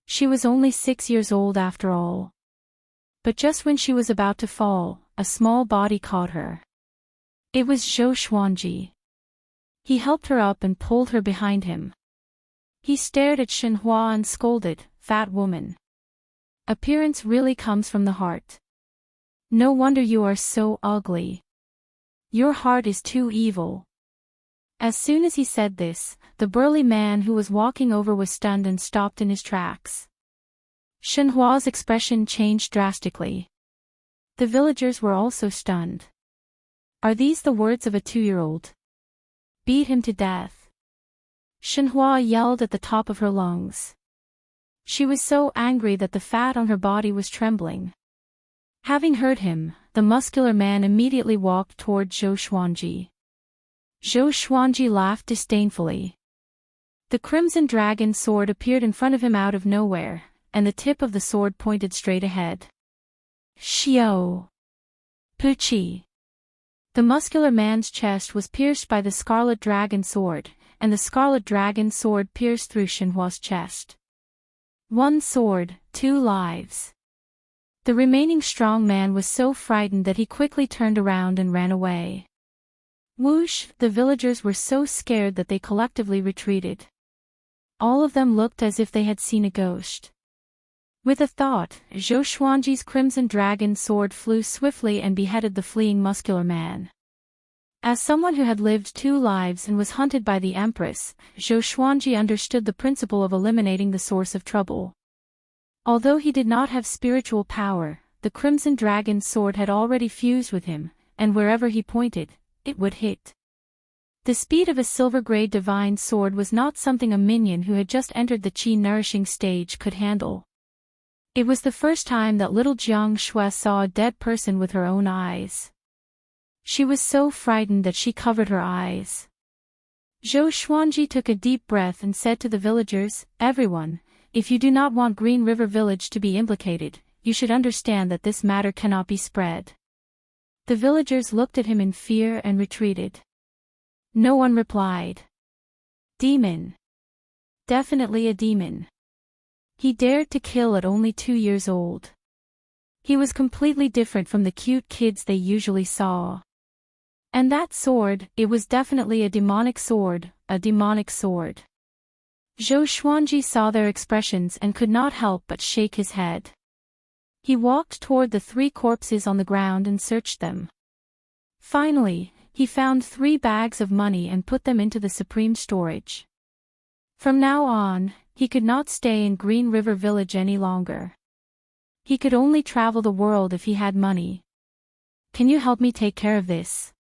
S1: She was only 6 years old after all. But just when she was about to fall, a small body caught her. It was Zhou Xuanji. He helped her up and pulled her behind him. He stared at Shenhua and scolded, "Fat woman. Appearance really comes from the heart. No wonder you are so ugly. Your heart is too evil." As soon as he said this, the burly man who was walking over was stunned and stopped in his tracks. Shenhua's expression changed drastically. The villagers were also stunned. Are these the words of a 2-year-old? Beat him to death. Shenhua yelled at the top of her lungs. She was so angry that the fat on her body was trembling. Having heard him, the muscular man immediately walked toward Zhou Xuanji. Zhou Xuanji laughed disdainfully. The crimson dragon sword appeared in front of him out of nowhere, and the tip of the sword pointed straight ahead. Xiao! Puchi! The muscular man's chest was pierced by the scarlet dragon sword, and the scarlet dragon sword pierced through Shenhua's chest. 1 sword, 2 lives. The remaining strong man was so frightened that he quickly turned around and ran away. Whoosh! The villagers were so scared that they collectively retreated. All of them looked as if they had seen a ghost. With a thought, Zhou Xuanji's crimson dragon sword flew swiftly and beheaded the fleeing muscular man. As someone who had lived 2 lives and was hunted by the Empress, Zhou Xuanji understood the principle of eliminating the source of trouble. Although he did not have spiritual power, the Crimson Dragon's sword had already fused with him, and wherever he pointed, it would hit. The speed of a silver-grade divine sword was not something a minion who had just entered the qi-nourishing stage could handle. It was the first time that little Jiang Shui saw a dead person with her own eyes. She was so frightened that she covered her eyes. Zhou Xuanji took a deep breath and said to the villagers, "Everyone, if you do not want Green River Village to be implicated, you should understand that this matter cannot be spread." The villagers looked at him in fear and retreated. No one replied. Demon. Definitely a demon. He dared to kill at only 2 years old. He was completely different from the cute kids they usually saw. And that sword, it was definitely a demonic sword, a demonic sword. Zhou Xuanji saw their expressions and could not help but shake his head. He walked toward the 3 corpses on the ground and searched them. Finally, he found 3 bags of money and put them into the supreme storage. From now on, he could not stay in Green River Village any longer. He could only travel the world if he had money. "Can you help me take care of this?"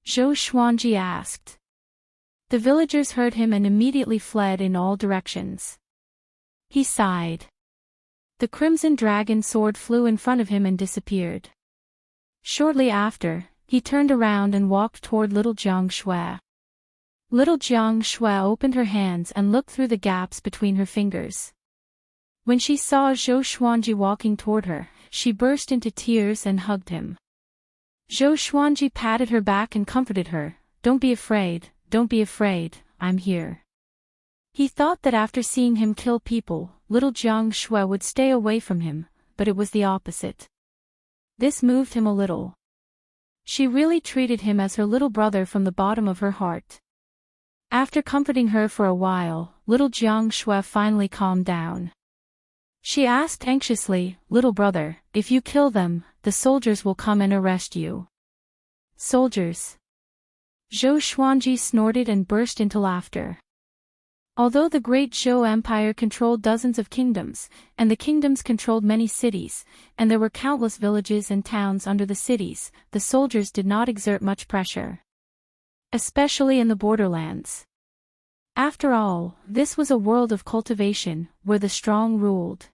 S1: Zhou Xuanji asked. The villagers heard him and immediately fled in all directions. He sighed. The Crimson Dragon sword flew in front of him and disappeared. Shortly after, he turned around and walked toward little Jiang Shui. Little Jiang Shui opened her hands and looked through the gaps between her fingers. When she saw Zhou Xuanji walking toward her, she burst into tears and hugged him. Zhou Xuanji patted her back and comforted her, don't be afraid, I'm here." He thought that after seeing him kill people, little Jiang Shui would stay away from him, but it was the opposite. This moved him a little. She really treated him as her little brother from the bottom of her heart. After comforting her for a while, little Jiang Shui finally calmed down. She asked anxiously, "Little brother, if you kill them, the soldiers will come and arrest you." "Soldiers?" Zhou Xuanji snorted and burst into laughter. Although the great Zhou Empire controlled dozens of kingdoms, and the kingdoms controlled many cities, and there were countless villages and towns under the cities, the soldiers did not exert much pressure. Especially in the borderlands. After all, this was a world of cultivation, where the strong ruled.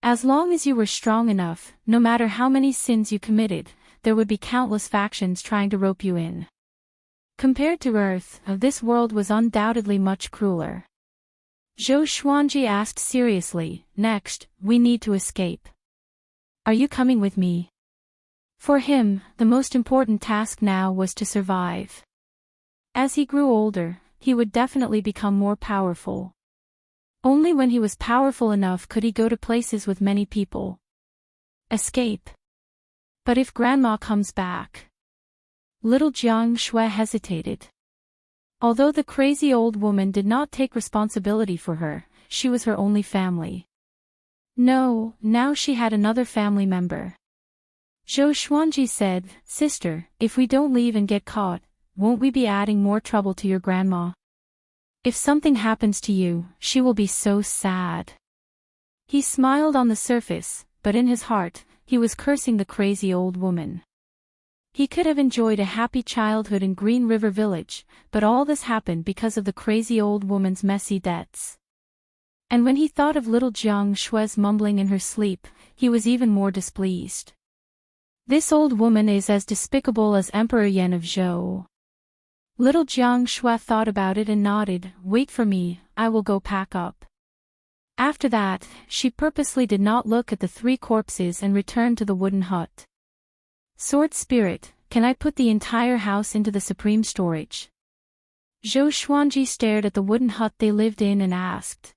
S1: As long as you were strong enough, no matter how many sins you committed, there would be countless factions trying to rope you in. Compared to Earth, this world was undoubtedly much crueler. Zhou Xuanji asked seriously, "Next, we need to escape. Are you coming with me?" For him, the most important task now was to survive. As he grew older, he would definitely become more powerful. Only when he was powerful enough could he go to places with many people. Escape. But if Grandma comes back? Little Jiang Shui hesitated. Although the crazy old woman did not take responsibility for her, she was her only family. No, now she had another family member. Zhou Xuanji said, "Sister, if we don't leave and get caught, won't we be adding more trouble to your grandma? If something happens to you, she will be so sad." He smiled on the surface, but in his heart, he was cursing the crazy old woman. He could have enjoyed a happy childhood in Green River Village, but all this happened because of the crazy old woman's messy debts. And when he thought of little Jiang Shui's mumbling in her sleep, he was even more displeased. This old woman is as despicable as Emperor Yan of Zhou. Little Jiang Shui thought about it and nodded, "Wait for me, I will go pack up." After that, she purposely did not look at the 3 corpses and returned to the wooden hut. "Sword Spirit, can I put the entire house into the supreme storage?" Zhou Xuanji stared at the wooden hut they lived in and asked.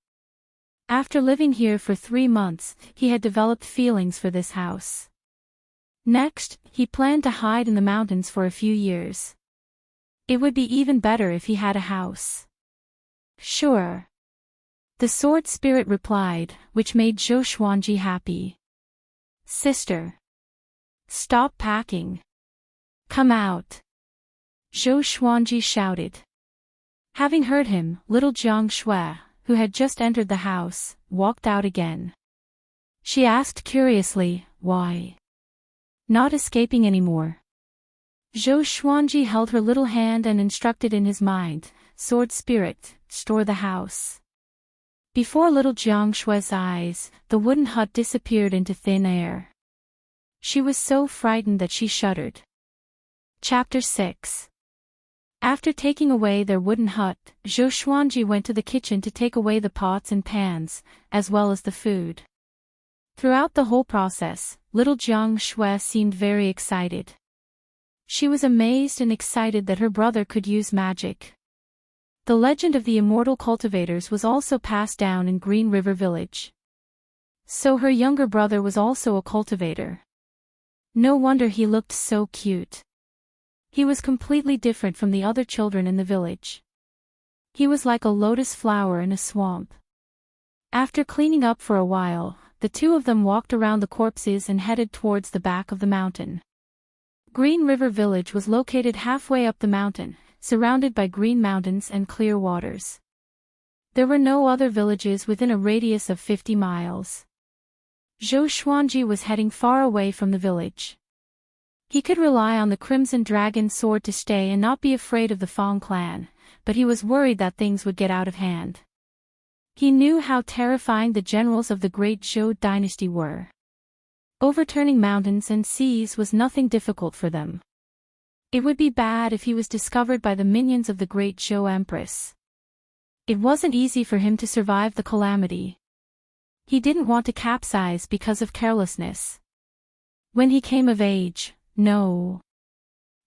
S1: After living here for 3 months, he had developed feelings for this house. Next, he planned to hide in the mountains for a few years. It would be even better if he had a house. "Sure." The Sword Spirit replied, which made Zhou Xuanji happy. "Sister. Stop packing. Come out." Zhou Xuanji shouted. Having heard him, little Jiang Shui, who had just entered the house, walked out again. She asked curiously, why? Not escaping anymore. Zhou Xuanji held her little hand and instructed in his mind, sword spirit, store the house. Before little Jiang Shui's eyes, the wooden hut disappeared into thin air. She was so frightened that she shuddered. Chapter 6. After taking away their wooden hut, Zhou Xuanji went to the kitchen to take away the pots and pans, as well as the food. Throughout the whole process, little Jiang Shui seemed very excited. She was amazed and excited that her brother could use magic. The legend of the immortal cultivators was also passed down in Green River Village. So her younger brother was also a cultivator. No wonder he looked so cute. He was completely different from the other children in the village. He was like a lotus flower in a swamp. After cleaning up for a while, the two of them walked around the corpses and headed towards the back of the mountain. Green River Village was located halfway up the mountain, surrounded by green mountains and clear waters. There were no other villages within a radius of 50 miles. Zhou Xuanji was heading far away from the village. He could rely on the Crimson Dragon sword to stay and not be afraid of the Fang clan, but he was worried that things would get out of hand. He knew how terrifying the generals of the Great Zhou dynasty were. Overturning mountains and seas was nothing difficult for them. It would be bad if he was discovered by the minions of the Great Zhou Empress. It wasn't easy for him to survive the calamity. He didn't want to capsize because of carelessness. When he came of age, no.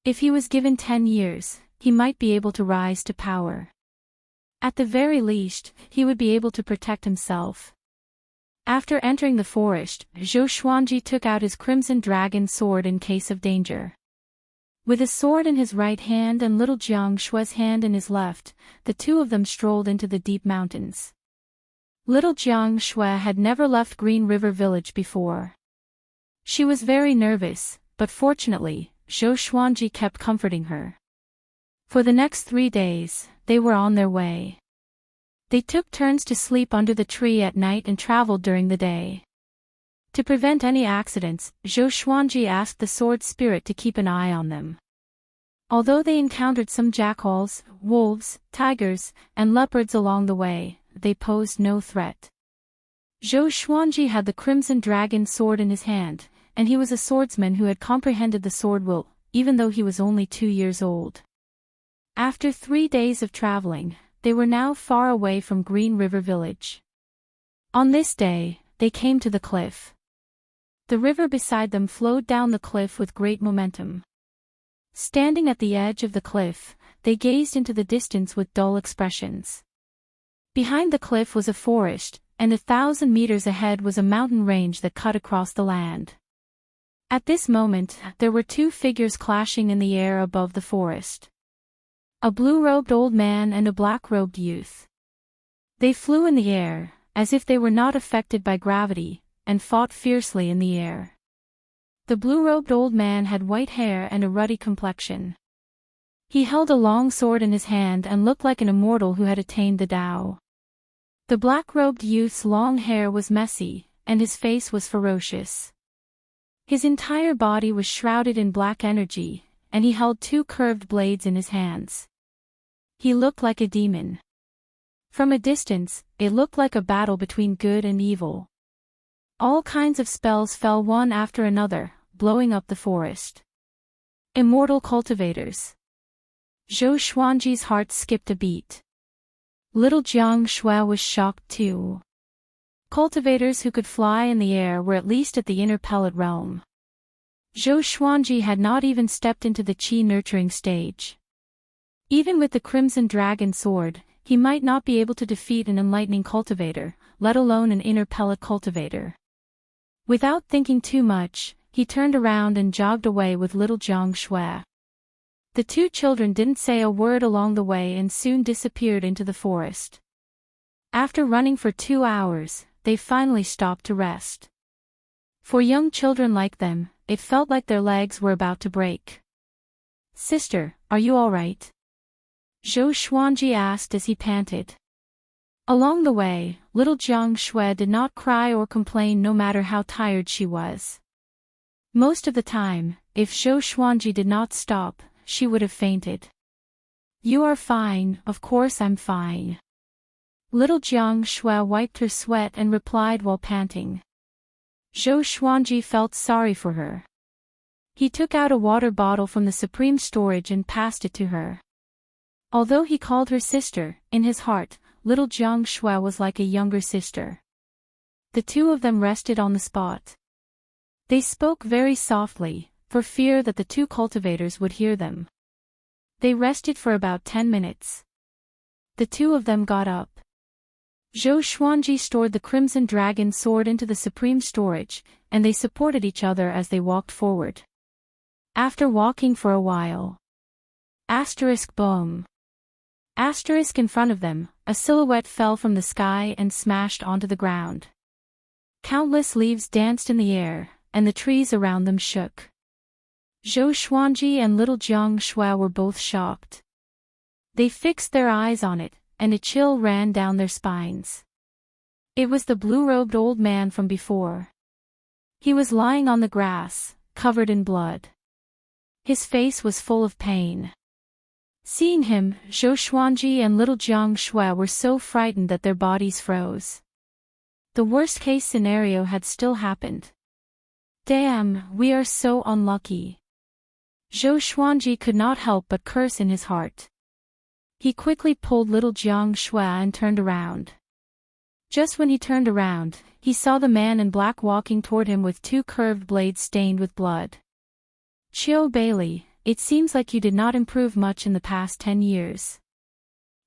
S1: If he was given 10 years, he might be able to rise to power. At the very least, he would be able to protect himself. After entering the forest, Zhou Xuanji took out his Crimson Dragon sword in case of danger. With a sword in his right hand and little Jiang Shui's hand in his left, the two of them strolled into the deep mountains. Little Jiang Shui had never left Green River Village before. She was very nervous, but fortunately, Zhou Xuanji kept comforting her. For the next 3 days, they were on their way. They took turns to sleep under the tree at night and traveled during the day. To prevent any accidents, Zhou Xuanji asked the sword spirit to keep an eye on them. Although they encountered some jackals, wolves, tigers, and leopards along the way, they posed no threat. Zhou Xuanji had the Crimson Dragon sword in his hand, and he was a swordsman who had comprehended the sword will, even though he was only 2 years old. After 3 days of traveling, they were now far away from Green River Village. On this day, they came to the cliff. The river beside them flowed down the cliff with great momentum. Standing at the edge of the cliff, they gazed into the distance with dull expressions. Behind the cliff was a forest, and 1,000 meters ahead was a mountain range that cut across the land. At this moment, there were 2 figures clashing in the air above the forest. A blue-robed old man and a black-robed youth. They flew in the air, as if they were not affected by gravity, and fought fiercely in the air. The blue-robed old man had white hair and a ruddy complexion. He held a long sword in his hand and looked like an immortal who had attained the Tao. The black-robed youth's long hair was messy, and his face was ferocious. His entire body was shrouded in black energy, and he held 2 curved blades in his hands. He looked like a demon. From a distance, it looked like a battle between good and evil. All kinds of spells fell one after another, blowing up the forest. Immortal cultivators. Zhou Xuanji's heart skipped a beat. Little Jiang Shui was shocked too. Cultivators who could fly in the air were at least at the inner pellet realm. Zhou Xuanji had not even stepped into the qi nurturing stage. Even with the Crimson Dragon sword, he might not be able to defeat an enlightening cultivator, let alone an inner pellet cultivator. Without thinking too much, he turned around and jogged away with little Jiang Shui. The 2 children didn't say a word along the way and soon disappeared into the forest. After running for 2 hours, they finally stopped to rest. For young children like them, it felt like their legs were about to break. Sister, are you all right? Zhou Xuanji asked as he panted. Along the way, little Jiang Shui did not cry or complain no matter how tired she was. Most of the time, if Zhou Xuanji did not stop, she would have fainted. You are fine, of course I'm fine. Little Jiang Shui wiped her sweat and replied while panting. Zhou Xuanji felt sorry for her. He took out a water bottle from the supreme storage and passed it to her. Although he called her sister, in his heart, little Jiang Shui was like a younger sister. The two of them rested on the spot. They spoke very softly, for fear that the two cultivators would hear them. They rested for about 10 minutes. The two of them got up. Zhou Xuanji stored the Crimson Dragon sword into the supreme storage, and they supported each other as they walked forward. After walking for a while. Boom. In front of them, a silhouette fell from the sky and smashed onto the ground. Countless leaves danced in the air, and the trees around them shook. Zhou Xuanji and little Jiang Shui were both shocked. They fixed their eyes on it, and a chill ran down their spines. It was the blue-robed old man from before. He was lying on the grass, covered in blood. His face was full of pain. Seeing him, Zhou Xuanji and little Jiang Shui were so frightened that their bodies froze. The worst-case scenario had still happened. Damn, we are so unlucky. Zhou Xuanji could not help but curse in his heart. He quickly pulled little Jiang Shui and turned around. Just when he turned around, he saw the man in black walking toward him with two curved blades stained with blood. Chiu Bailey, it seems like you did not improve much in the past 10 years.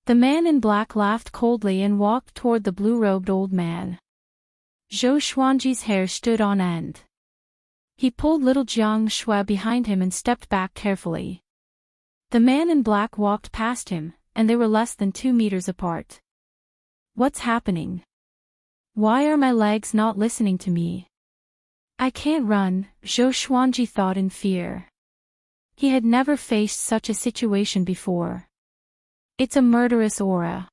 S1: The man in black laughed coldly and walked toward the blue-robed old man. Zhou Xuanji's hair stood on end. He pulled little Jiang Shui behind him and stepped back carefully. The man in black walked past him, and they were less than 2 meters apart. What's happening? Why are my legs not listening to me? I can't run, Zhou Xuanji thought in fear. He had never faced such a situation before. It's a murderous aura.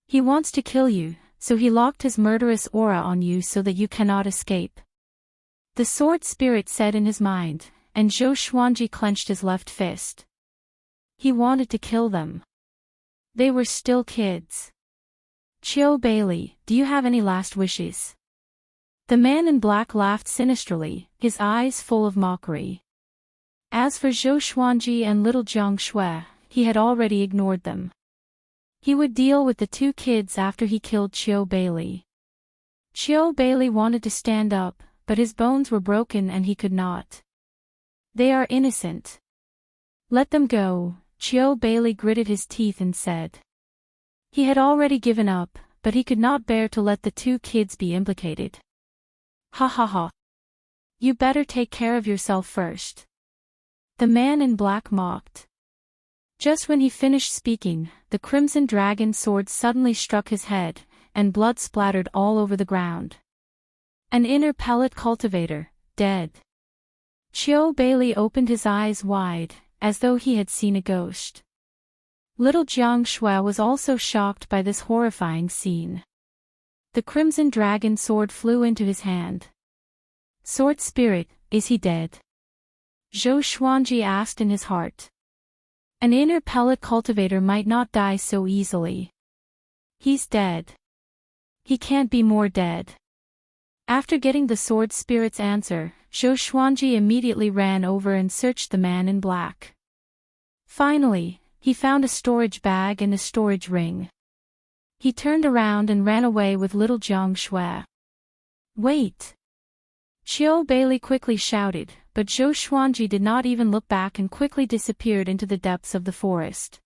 S1: He wants to kill you, so he locked his murderous aura on you so that you cannot escape. The sword spirit said in his mind, and Zhou Xuanji clenched his left fist. He wanted to kill them. They were still kids. Chiu Bailey, do you have any last wishes? The man in black laughed sinisterly, his eyes full of mockery. As for Zhou Xuanji and little Jiang Shui, he had already ignored them. He would deal with the two kids after he killed Chiu Bailey. Chiu Bailey wanted to stand up, but his bones were broken and he could not. They are innocent. Let them go, Chiu Bailey gritted his teeth and said. He had already given up, but he could not bear to let the two kids be implicated. Ha ha ha. You better take care of yourself first. The man in black mocked. Just when he finished speaking, the Crimson Dragon sword suddenly struck his head, and blood splattered all over the ground. An inner pellet cultivator, dead. Chiu Bailey opened his eyes wide, as though he had seen a ghost. Little Jiang Shui was also shocked by this horrifying scene. The Crimson Dragon sword flew into his hand. Sword spirit, is he dead? Zhou Xuanji asked in his heart. An inner pellet cultivator might not die so easily. He's dead. He can't be more dead. After getting the sword spirit's answer, Zhou Xuanji immediately ran over and searched the man in black. Finally, he found a storage bag and a storage ring. He turned around and ran away with little Jiang Shui. Wait! Chiu Bailey quickly shouted, but Zhou Xuanji did not even look back and quickly disappeared into the depths of the forest.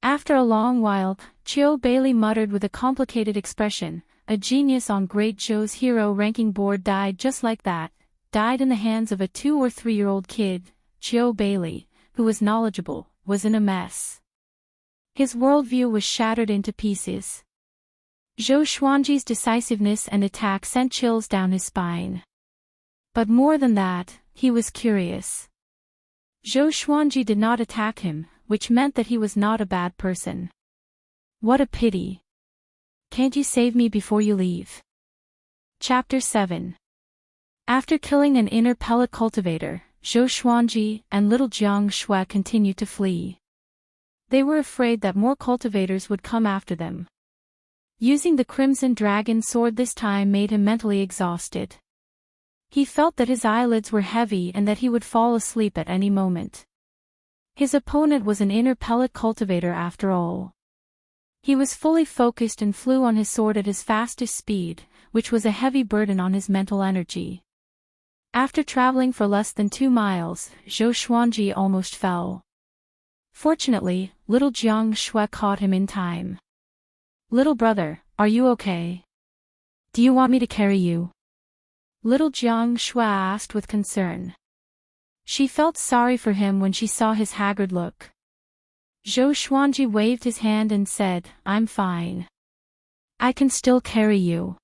S1: After a long while, Chiu Bailey muttered with a complicated expression, a genius on Great Zhou's hero ranking board died just like that, died in the hands of a 2 or 3-year-old kid. Chiu Bailey, who was knowledgeable, was in a mess. His worldview was shattered into pieces. Zhou Xuanji's decisiveness and attack sent chills down his spine. But more than that, he was curious. Zhou Xuanji did not attack him, which meant that he was not a bad person. What a pity. Can't you save me before you leave? Chapter 7. After killing an inner pellet cultivator, Zhou Xuanji and little Jiang Shui continued to flee. They were afraid that more cultivators would come after them. Using the Crimson Dragon sword this time made him mentally exhausted. He felt that his eyelids were heavy and that he would fall asleep at any moment. His opponent was an inner pellet cultivator after all. He was fully focused and flew on his sword at his fastest speed, which was a heavy burden on his mental energy. After traveling for less than 2 miles, Zhou Xuanji almost fell. Fortunately, little Jiang Shui caught him in time. Little brother, are you okay? Do you want me to carry you? Little Jiang Shui asked with concern. She felt sorry for him when she saw his haggard look. Zhou Xuanji waved his hand and said, I'm fine. I can still carry you.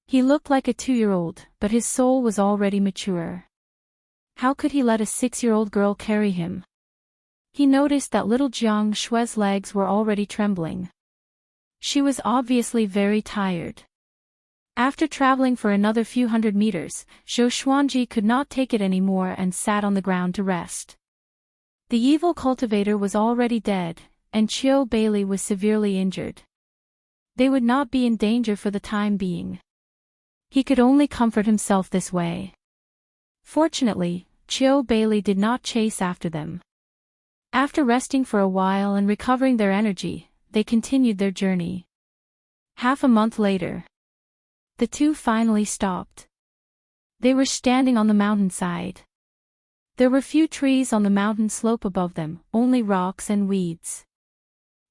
S1: He looked like a 2-year-old, but his soul was already mature. How could he let a 6-year-old girl carry him? He noticed that little Jiang Shui's legs were already trembling. She was obviously very tired. After traveling for another few hundred meters, Zhou Xuanji could not take it anymore and sat on the ground to rest. The evil cultivator was already dead, and Qiu Bailey was severely injured. They would not be in danger for the time being. He could only comfort himself this way. Fortunately, Qiu Bailey did not chase after them. After resting for a while and recovering their energy, they continued their journey. Half a month later, the two finally stopped. They were standing on the mountainside. There were few trees on the mountain slope above them, only rocks and weeds.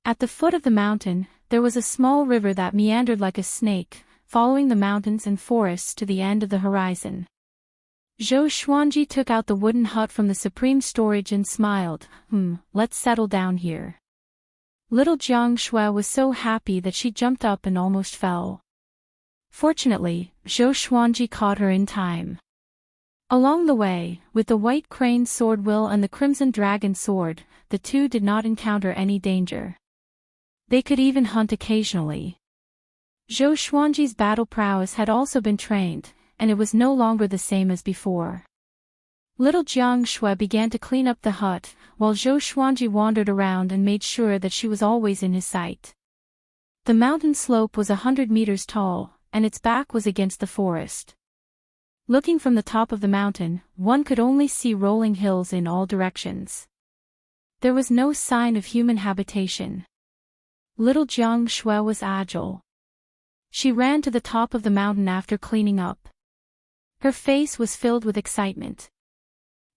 S1: At the foot of the mountain, there was a small river that meandered like a snake, following the mountains and forests to the end of the horizon. Zhou Xuanji took out the wooden hut from the supreme storage and smiled, let's settle down here. Little Jiang Shui was so happy that she jumped up and almost fell. Fortunately, Zhou Xuanji caught her in time. Along the way, with the white crane sword will and the crimson dragon sword, the two did not encounter any danger. They could even hunt occasionally. Zhou Xuanji's battle prowess had also been trained, and it was no longer the same as before. Little Jiang Shui began to clean up the hut, while Zhou Xuanji wandered around and made sure that she was always in his sight. The mountain slope was 100 meters tall, and its back was against the forest. Looking from the top of the mountain, one could only see rolling hills in all directions. There was no sign of human habitation. Little Jiang Shui was agile. She ran to the top of the mountain after cleaning up. Her face was filled with excitement.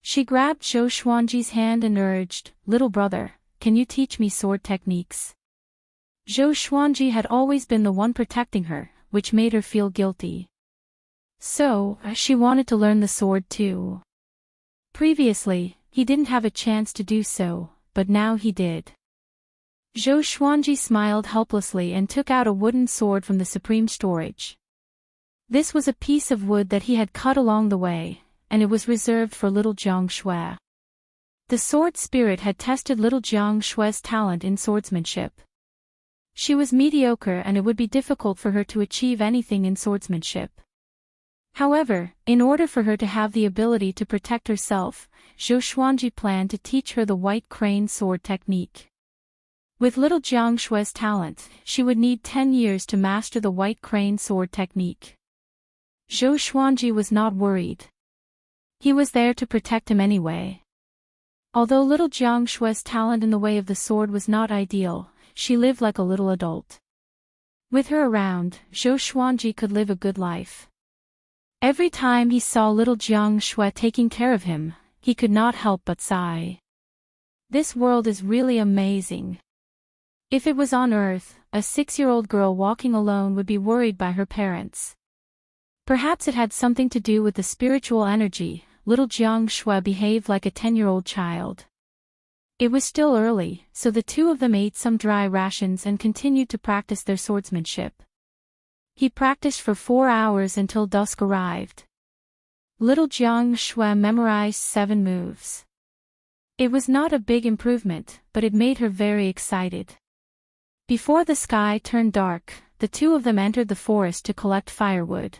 S1: She grabbed Zhou Xuanji's hand and urged, "Little brother, can you teach me sword techniques?" Zhou Xuanji had always been the one protecting her, which made her feel guilty. So, she wanted to learn the sword too. Previously, he didn't have a chance to do so, but now he did. Zhou Xuanji smiled helplessly and took out a wooden sword from the supreme storage. This was a piece of wood that he had cut along the way, and it was reserved for little Jiang Shui. The sword spirit had tested little Jiang Shui's talent in swordsmanship. She was mediocre and it would be difficult for her to achieve anything in swordsmanship. However, in order for her to have the ability to protect herself, Zhou Xuanji planned to teach her the white crane sword technique. With little Jiang Shui's talent, she would need 10 years to master the white crane sword technique. Zhou Xuanji was not worried. He was there to protect him anyway. Although little Jiang Shui's talent in the way of the sword was not ideal, she lived like a little adult. With her around, Zhou Xuanji could live a good life. Every time he saw little Jiang Shui taking care of him, he could not help but sigh. This world is really amazing. If it was on Earth, a 6-year-old girl walking alone would be worried by her parents. Perhaps it had something to do with the spiritual energy. Little Jiang Shui behaved like a 10-year-old child. It was still early, so the two of them ate some dry rations and continued to practice their swordsmanship. He practiced for 4 hours until dusk arrived. Little Jiang Shui memorized 7 moves. It was not a big improvement, but it made her very excited. Before the sky turned dark, the two of them entered the forest to collect firewood.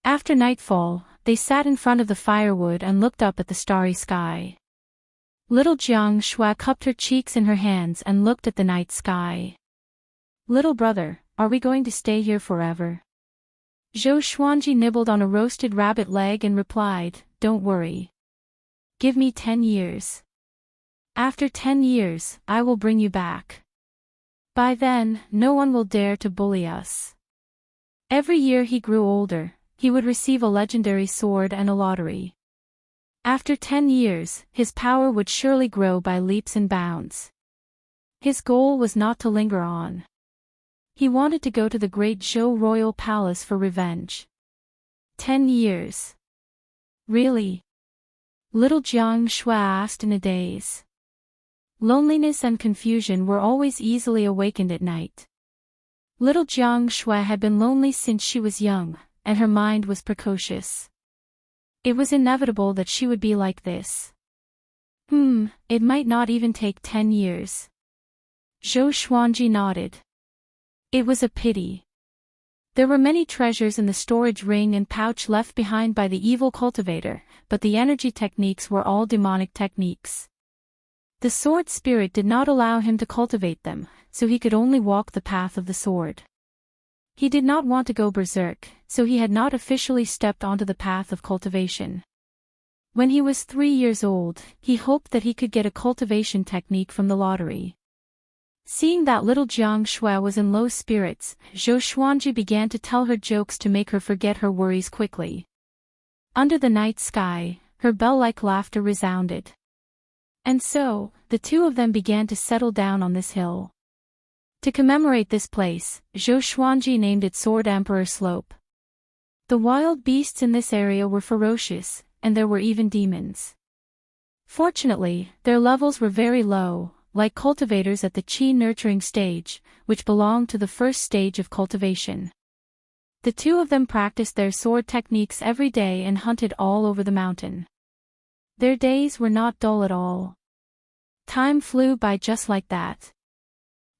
S1: After nightfall, they sat in front of the firewood and looked up at the starry sky. Little Jiang Shui cupped her cheeks in her hands and looked at the night sky. "Little brother, are we going to stay here forever?" Zhou Xuanji nibbled on a roasted rabbit leg and replied, "Don't worry. Give me 10 years. After 10 years, I will bring you back. By then, no one will dare to bully us." Every year he grew older, he would receive a legendary sword and a lottery. After 10 years, his power would surely grow by leaps and bounds. His goal was not to linger on. He wanted to go to the great Zhou royal palace for revenge. 10 years. Really? Little Jiang Shui asked in a daze. Loneliness and confusion were always easily awakened at night. Little Jiang Shui had been lonely since she was young, and her mind was precocious. It was inevitable that she would be like this. It might not even take 10 years. Zhou Xuanji nodded. It was a pity. There were many treasures in the storage ring and pouch left behind by the evil cultivator, but the energy techniques were all demonic techniques. The sword spirit did not allow him to cultivate them, so he could only walk the path of the sword. He did not want to go berserk, so he had not officially stepped onto the path of cultivation. When he was 3 years old, he hoped that he could get a cultivation technique from the lottery. Seeing that little Jiang Shui was in low spirits, Zhou Xuanji began to tell her jokes to make her forget her worries quickly. Under the night sky, her bell-like laughter resounded. And so, the two of them began to settle down on this hill. To commemorate this place, Zhou Xuanji named it Sword Emperor Slope. The wild beasts in this area were ferocious, and there were even demons. Fortunately, their levels were very low, like cultivators at the Qi nurturing stage, which belonged to the first stage of cultivation. The two of them practiced their sword techniques every day and hunted all over the mountain. Their days were not dull at all. Time flew by just like that.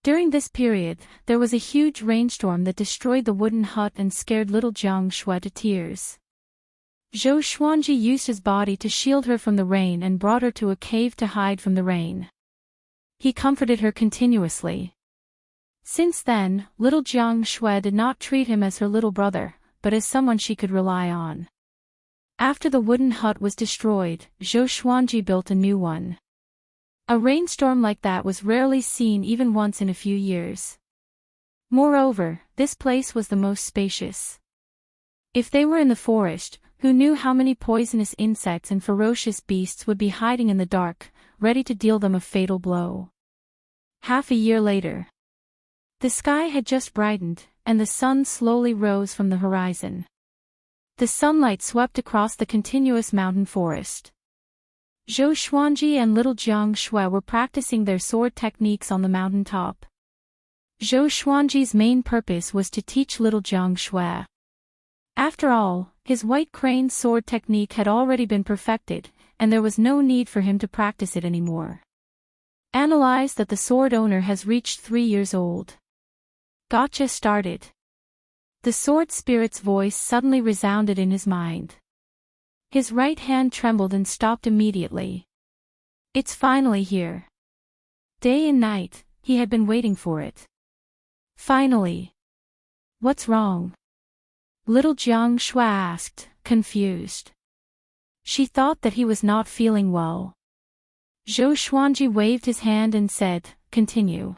S1: During this period, there was a huge rainstorm that destroyed the wooden hut and scared little Jiang Shui to tears. Zhou Xuanji used his body to shield her from the rain and brought her to a cave to hide from the rain. He comforted her continuously. Since then, little Jiang Shui did not treat him as her little brother, but as someone she could rely on. After the wooden hut was destroyed, Zhou Xuanji built a new one. A rainstorm like that was rarely seen even once in a few years. Moreover, this place was the most spacious. If they were in the forest, who knew how many poisonous insects and ferocious beasts would be hiding in the dark, ready to deal them a fatal blow? Half a year later. The sky had just brightened, and the sun slowly rose from the horizon. The sunlight swept across the continuous mountain forest. Zhou Xuanji and little Jiang Shui were practicing their sword techniques on the mountain top. Zhou Xuanji's main purpose was to teach little Jiang Shui. After all, his white crane sword technique had already been perfected, and there was no need for him to practice it anymore. Analyze that the sword owner has reached 3 years old. Gotcha started. The sword spirit's voice suddenly resounded in his mind. His right hand trembled and stopped immediately. It's finally here. Day and night, he had been waiting for it. Finally. What's wrong? Little Jiang Shui asked, confused. She thought that he was not feeling well. Zhou Xuanji waved his hand and said, continue.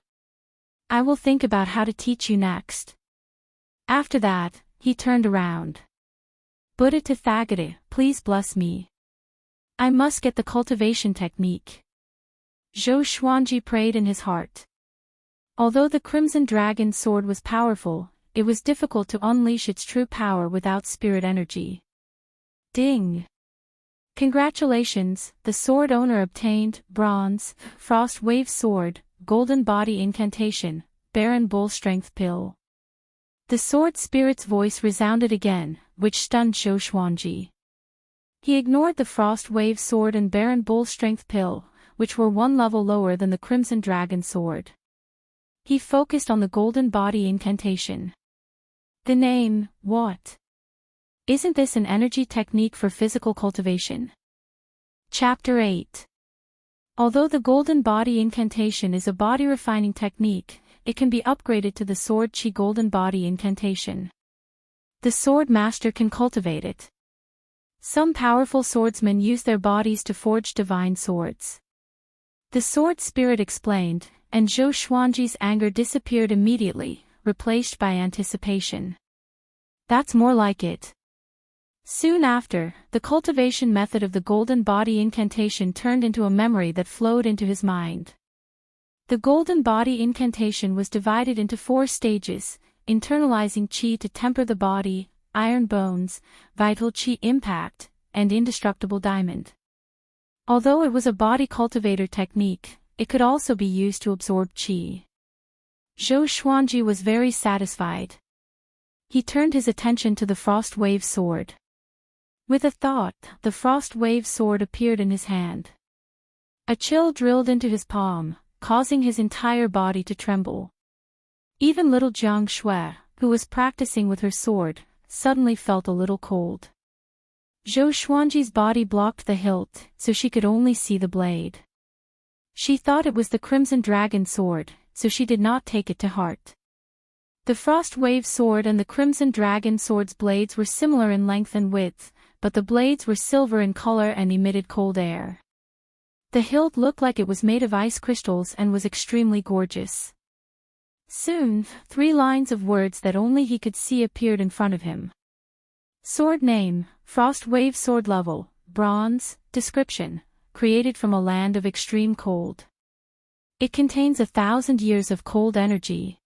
S1: I will think about how to teach you next. After that, he turned around. Buddha Tathagata, please bless me. I must get the cultivation technique. Zhou Xuanji prayed in his heart. Although the Crimson Dragon sword was powerful, it was difficult to unleash its true power without spirit energy. Ding! Congratulations, the sword owner obtained, bronze, frost wave sword, golden body incantation, Baron Bull strength pill. The sword spirit's voice resounded again, which stunned Zhou Xuanji. He ignored the frost wave sword and Baron Bull strength pill, which were one level lower than the Crimson Dragon sword. He focused on the golden body incantation. The name, what? Isn't this an energy technique for physical cultivation? Chapter 8. Although the golden body incantation is a body refining technique, it can be upgraded to the sword chi golden body incantation. The sword master can cultivate it. Some powerful swordsmen use their bodies to forge divine swords. The sword spirit explained, and Zhou Xuanji's anger disappeared immediately, replaced by anticipation. That's more like it. Soon after, the cultivation method of the golden body incantation turned into a memory that flowed into his mind. The golden body incantation was divided into 4 stages: internalizing chi to temper the body, iron bones, vital chi impact, and indestructible diamond. Although it was a body cultivator technique, it could also be used to absorb chi. Zhou Xuanji was very satisfied. He turned his attention to the Frost Wave sword. With a thought, the Frost Wave sword appeared in his hand. A chill drilled into his palm, causing his entire body to tremble. Even little Jiang Shui, who was practicing with her sword, suddenly felt a little cold. Zhou Xuanji's body blocked the hilt, so she could only see the blade. She thought it was the Crimson Dragon sword, so she did not take it to heart. The Frost Wave sword and the Crimson Dragon sword's blades were similar in length and width, but the blades were silver in color and emitted cold air. The hilt looked like it was made of ice crystals and was extremely gorgeous. Soon, 3 lines of words that only he could see appeared in front of him. Sword name, Frost Wave sword level, bronze, description, created from a land of extreme cold. It contains 1,000 years of cold energy.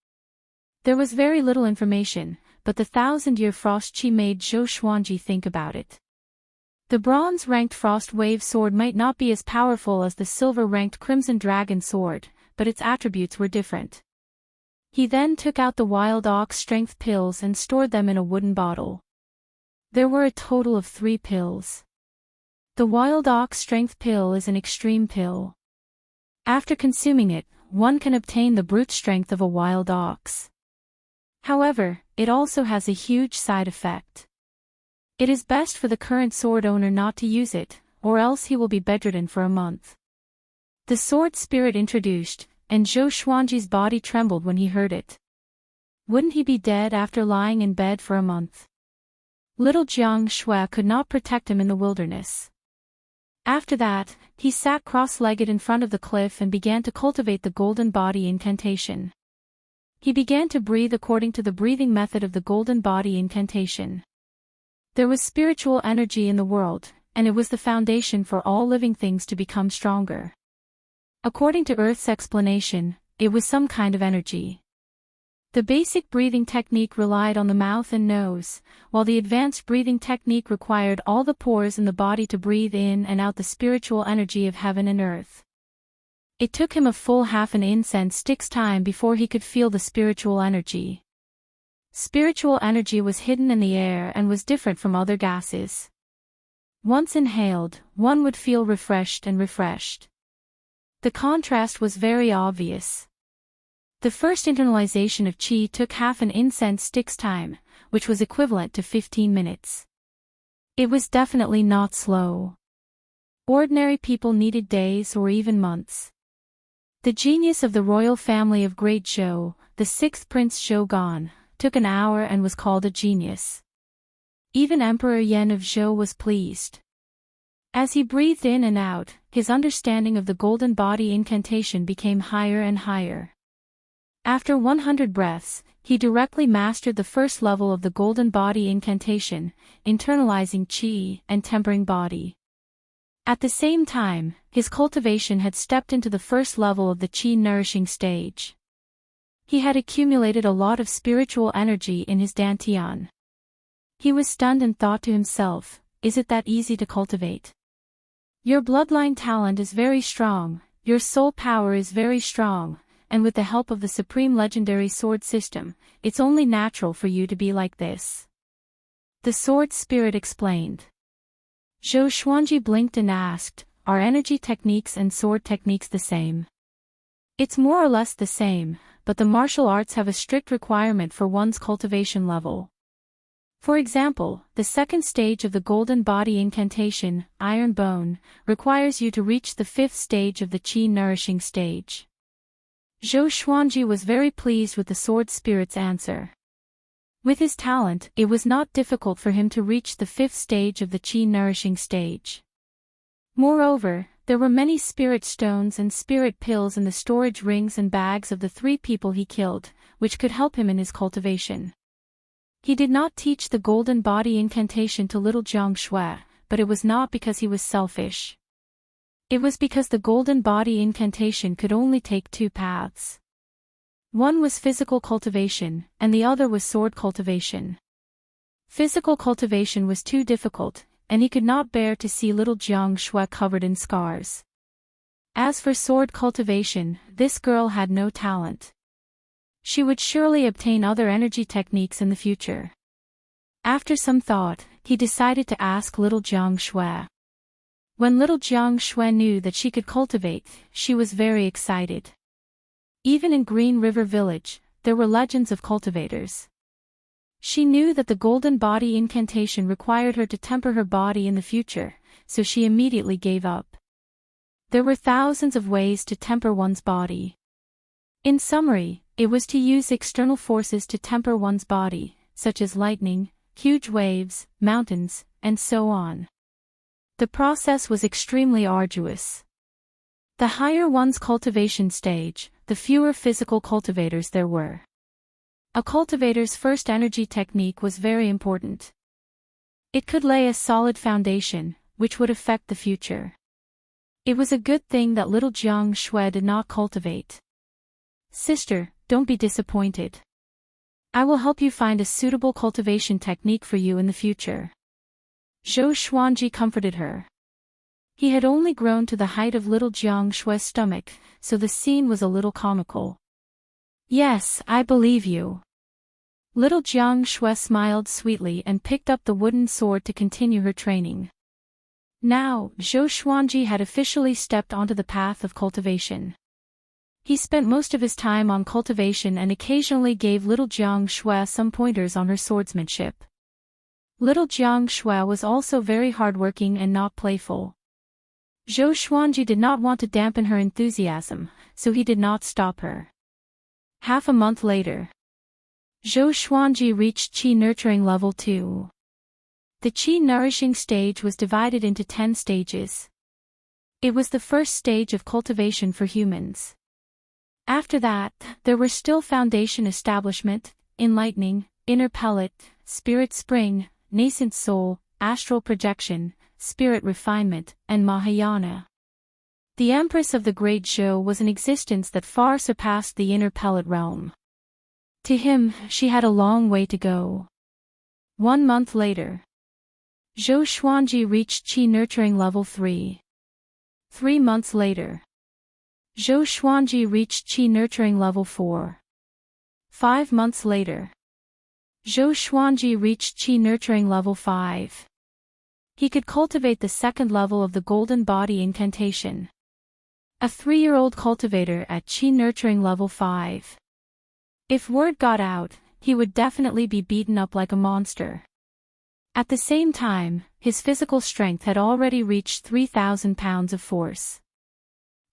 S1: There was very little information, but the 1,000-year frost chi made Zhou Xuanji think about it. The bronze-ranked Frost Wave sword might not be as powerful as the silver-ranked Crimson Dragon sword, but its attributes were different. He then took out the Wild Ox strength pills and stored them in a wooden bottle. There were a total of 3 pills. The Wild Ox strength pill is an extreme pill. After consuming it, one can obtain the brute strength of a wild ox. However, it also has a huge side effect. It is best for the current sword owner not to use it, or else he will be bedridden for a month. The sword spirit introduced, and Zhou Xuanji's body trembled when he heard it. Wouldn't he be dead after lying in bed for a month? Little Jiang Shui could not protect him in the wilderness. After that, he sat cross-legged in front of the cliff and began to cultivate the golden body incantation. He began to breathe according to the breathing method of the golden body incantation. There was spiritual energy in the world, and it was the foundation for all living things to become stronger. According to Earth's explanation, it was some kind of energy. The basic breathing technique relied on the mouth and nose, while the advanced breathing technique required all the pores in the body to breathe in and out the spiritual energy of heaven and earth. It took him a full half an incense stick's time before he could feel the spiritual energy. Spiritual energy was hidden in the air and was different from other gases. Once inhaled, one would feel refreshed and refreshed. The contrast was very obvious. The first internalization of qi took half an incense stick's time, which was equivalent to 15 minutes. It was definitely not slow. Ordinary people needed days or even months. The genius of the royal family of Great Zhou, the 6th Prince Shogun, took an hour and was called a genius. Even Emperor Yan of Zhou was pleased. As he breathed in and out, his understanding of the golden body incantation became higher and higher. After 100 breaths, he directly mastered the first level of the golden body incantation, internalizing qi and tempering body. At the same time, his cultivation had stepped into the first level of the qi nourishing stage. He had accumulated a lot of spiritual energy in his dantian. He was stunned and thought to himself, is it that easy to cultivate? Your bloodline talent is very strong, your soul power is very strong, and with the help of the supreme legendary sword system, it's only natural for you to be like this. The sword spirit explained. Zhou Xuanji blinked and asked, are energy techniques and sword techniques the same? It's more or less the same, but the martial arts have a strict requirement for one's cultivation level. For example, the second stage of the Golden Body Incantation, Iron Bone, requires you to reach the fifth stage of the Qi Nourishing stage. Zhou Xuanji was very pleased with the sword spirit's answer. With his talent, it was not difficult for him to reach the fifth stage of the Qi Nourishing stage. Moreover, there were many spirit stones and spirit pills in the storage rings and bags of the 3 people he killed, which could help him in his cultivation. He did not teach the Golden Body Incantation to little Jiang Shui, but it was not because he was selfish. It was because the Golden Body Incantation could only take 2 paths. One was physical cultivation, and the other was sword cultivation. Physical cultivation was too difficult, and he could not bear to see little Jiang Shui covered in scars. As for sword cultivation, this girl had no talent. She would surely obtain other energy techniques in the future. After some thought, he decided to ask little Jiang Shui. When little Jiang Shui knew that she could cultivate, she was very excited. Even in Green River Village, there were legends of cultivators. She knew that the Golden Body Incantation required her to temper her body in the future, so she immediately gave up. There were thousands of ways to temper one's body. In summary, it was to use external forces to temper one's body, such as lightning, huge waves, mountains, and so on. The process was extremely arduous. The higher one's cultivation stage, the fewer physical cultivators there were. A cultivator's first energy technique was very important. It could lay a solid foundation, which would affect the future. It was a good thing that little Jiang Shui did not cultivate. Sister, don't be disappointed. I will help you find a suitable cultivation technique for you in the future. Zhou Xuanji comforted her. He had only grown to the height of little Jiang Shui's stomach, so the scene was a little comical. Yes, I believe you. Little Jiang Shui smiled sweetly and picked up the wooden sword to continue her training. Now, Zhou Xuanji had officially stepped onto the path of cultivation. He spent most of his time on cultivation and occasionally gave little Jiang Shui some pointers on her swordsmanship. Little Jiang Shui was also very hardworking and not playful. Zhou Xuanji did not want to dampen her enthusiasm, so he did not stop her. Half a month later, Zhou Xuanji reached Qi Nurturing Level 2. The Qi Nourishing stage was divided into 10 stages. It was the first stage of cultivation for humans. After that, there were still Foundation Establishment, Enlightening, Inner Pellet, Spirit Spring, Nascent Soul, Astral Projection, Spirit Refinement, and Mahayana. The Empress of the Great Zhou was an existence that far surpassed the Inner Pellet realm. To him, she had a long way to go. 1 month later, Zhou Xuanji reached Qi Nurturing Level 3. 3 months later, Zhou Xuanji reached Qi Nurturing Level 4. 5 months later, Zhou Xuanji reached Qi Nurturing Level 5. He could cultivate the second level of the Golden Body Incantation. A 3-year-old cultivator at Qi Nurturing Level 5. If word got out, he would definitely be beaten up like a monster. At the same time, his physical strength had already reached 3,000 pounds of force.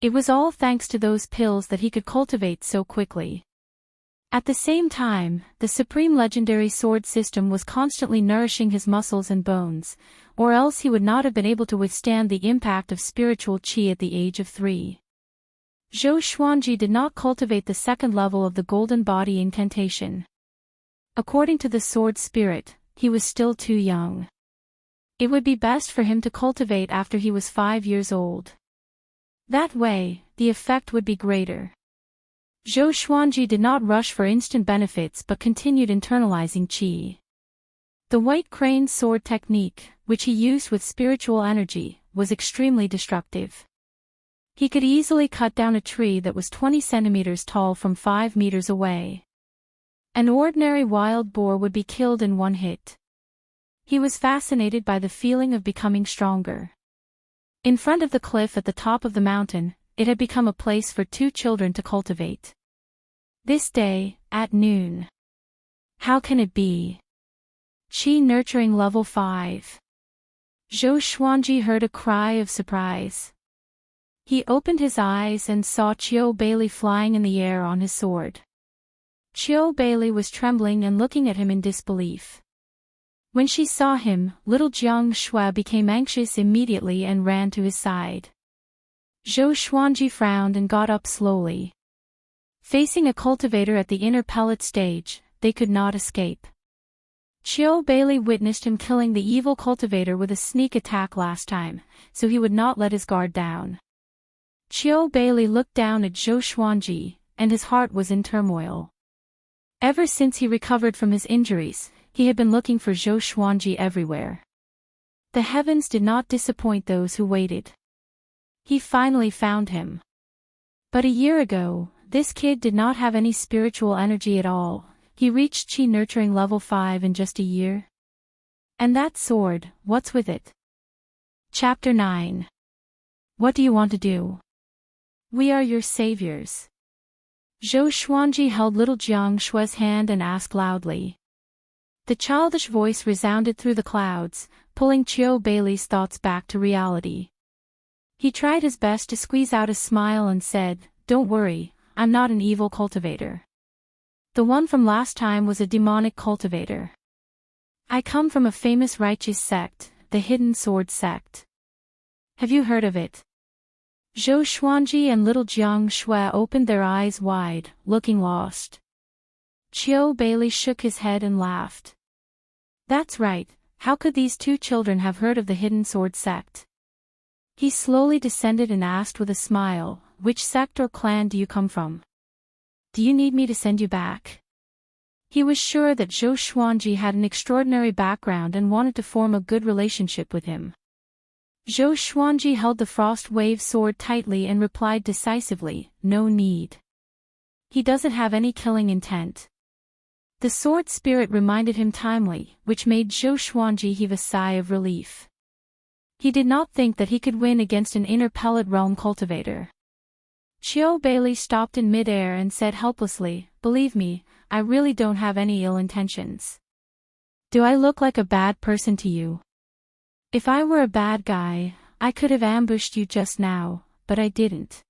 S1: It was all thanks to those pills that he could cultivate so quickly. At the same time, the Supreme Legendary Sword system was constantly nourishing his muscles and bones, or else he would not have been able to withstand the impact of spiritual qi at the age of 3. Zhou Xuanji did not cultivate the second level of the Golden Body Incantation. According to the Sword Spirit, he was still too young. It would be best for him to cultivate after he was 5 years old. That way, the effect would be greater. Zhou Xuanji did not rush for instant benefits but continued internalizing qi. The White Crane sword technique, which he used with spiritual energy, was extremely destructive. He could easily cut down a tree that was 20 centimeters tall from 5 meters away. An ordinary wild boar would be killed in 1 hit. He was fascinated by the feeling of becoming stronger. In front of the cliff at the top of the mountain, it had become a place for two children to cultivate. This day, at noon. How can it be? Qi nurturing level 5. Zhou Xuanji heard a cry of surprise. He opened his eyes and saw Qiu Bailey flying in the air on his sword. Qiu Bailey was trembling and looking at him in disbelief. When she saw him, little Jiang Shui became anxious immediately and ran to his side. Zhou Xuanji frowned and got up slowly. Facing a cultivator at the inner pellet stage, they could not escape. Qiu Bailey witnessed him killing the evil cultivator with a sneak attack last time, so he would not let his guard down. Qiu Bailey looked down at Zhou Xuanji, and his heart was in turmoil. Ever since he recovered from his injuries, he had been looking for Zhou Xuanji everywhere. The heavens did not disappoint those who waited. He finally found him. But a year ago, this kid did not have any spiritual energy at all. He reached Qi nurturing level 5 in just a year. And that sword, what's with it? Chapter 9. What do you want to do? We are your saviors. Zhou Xuanji held little Jiang Shui's hand and asked loudly. The childish voice resounded through the clouds, pulling Qiu Bailey's thoughts back to reality. He tried his best to squeeze out a smile and said, "Don't worry, I'm not an evil cultivator. The one from last time was a demonic cultivator. I come from a famous righteous sect, the Hidden Sword sect. Have you heard of it?" Zhou Xuanji and little Jiang Shui opened their eyes wide, looking lost. Qiu Bailey shook his head and laughed. That's right, how could these two children have heard of the Hidden Sword sect? He slowly descended and asked with a smile, "Which sect or clan do you come from? Do you need me to send you back?" He was sure that Zhou Xuanji had an extraordinary background and wanted to form a good relationship with him. Zhou Xuanji held the frost wave sword tightly and replied decisively, "No need. He doesn't have any killing intent." The sword spirit reminded him timely, which made Zhou Xuanji heave a sigh of relief. He did not think that he could win against an inner pellet realm cultivator. Qiu Bailey stopped in mid-air and said helplessly, "Believe me, I really don't have any ill intentions. Do I look like a bad person to you? If I were a bad guy, I could have ambushed you just now, but I didn't."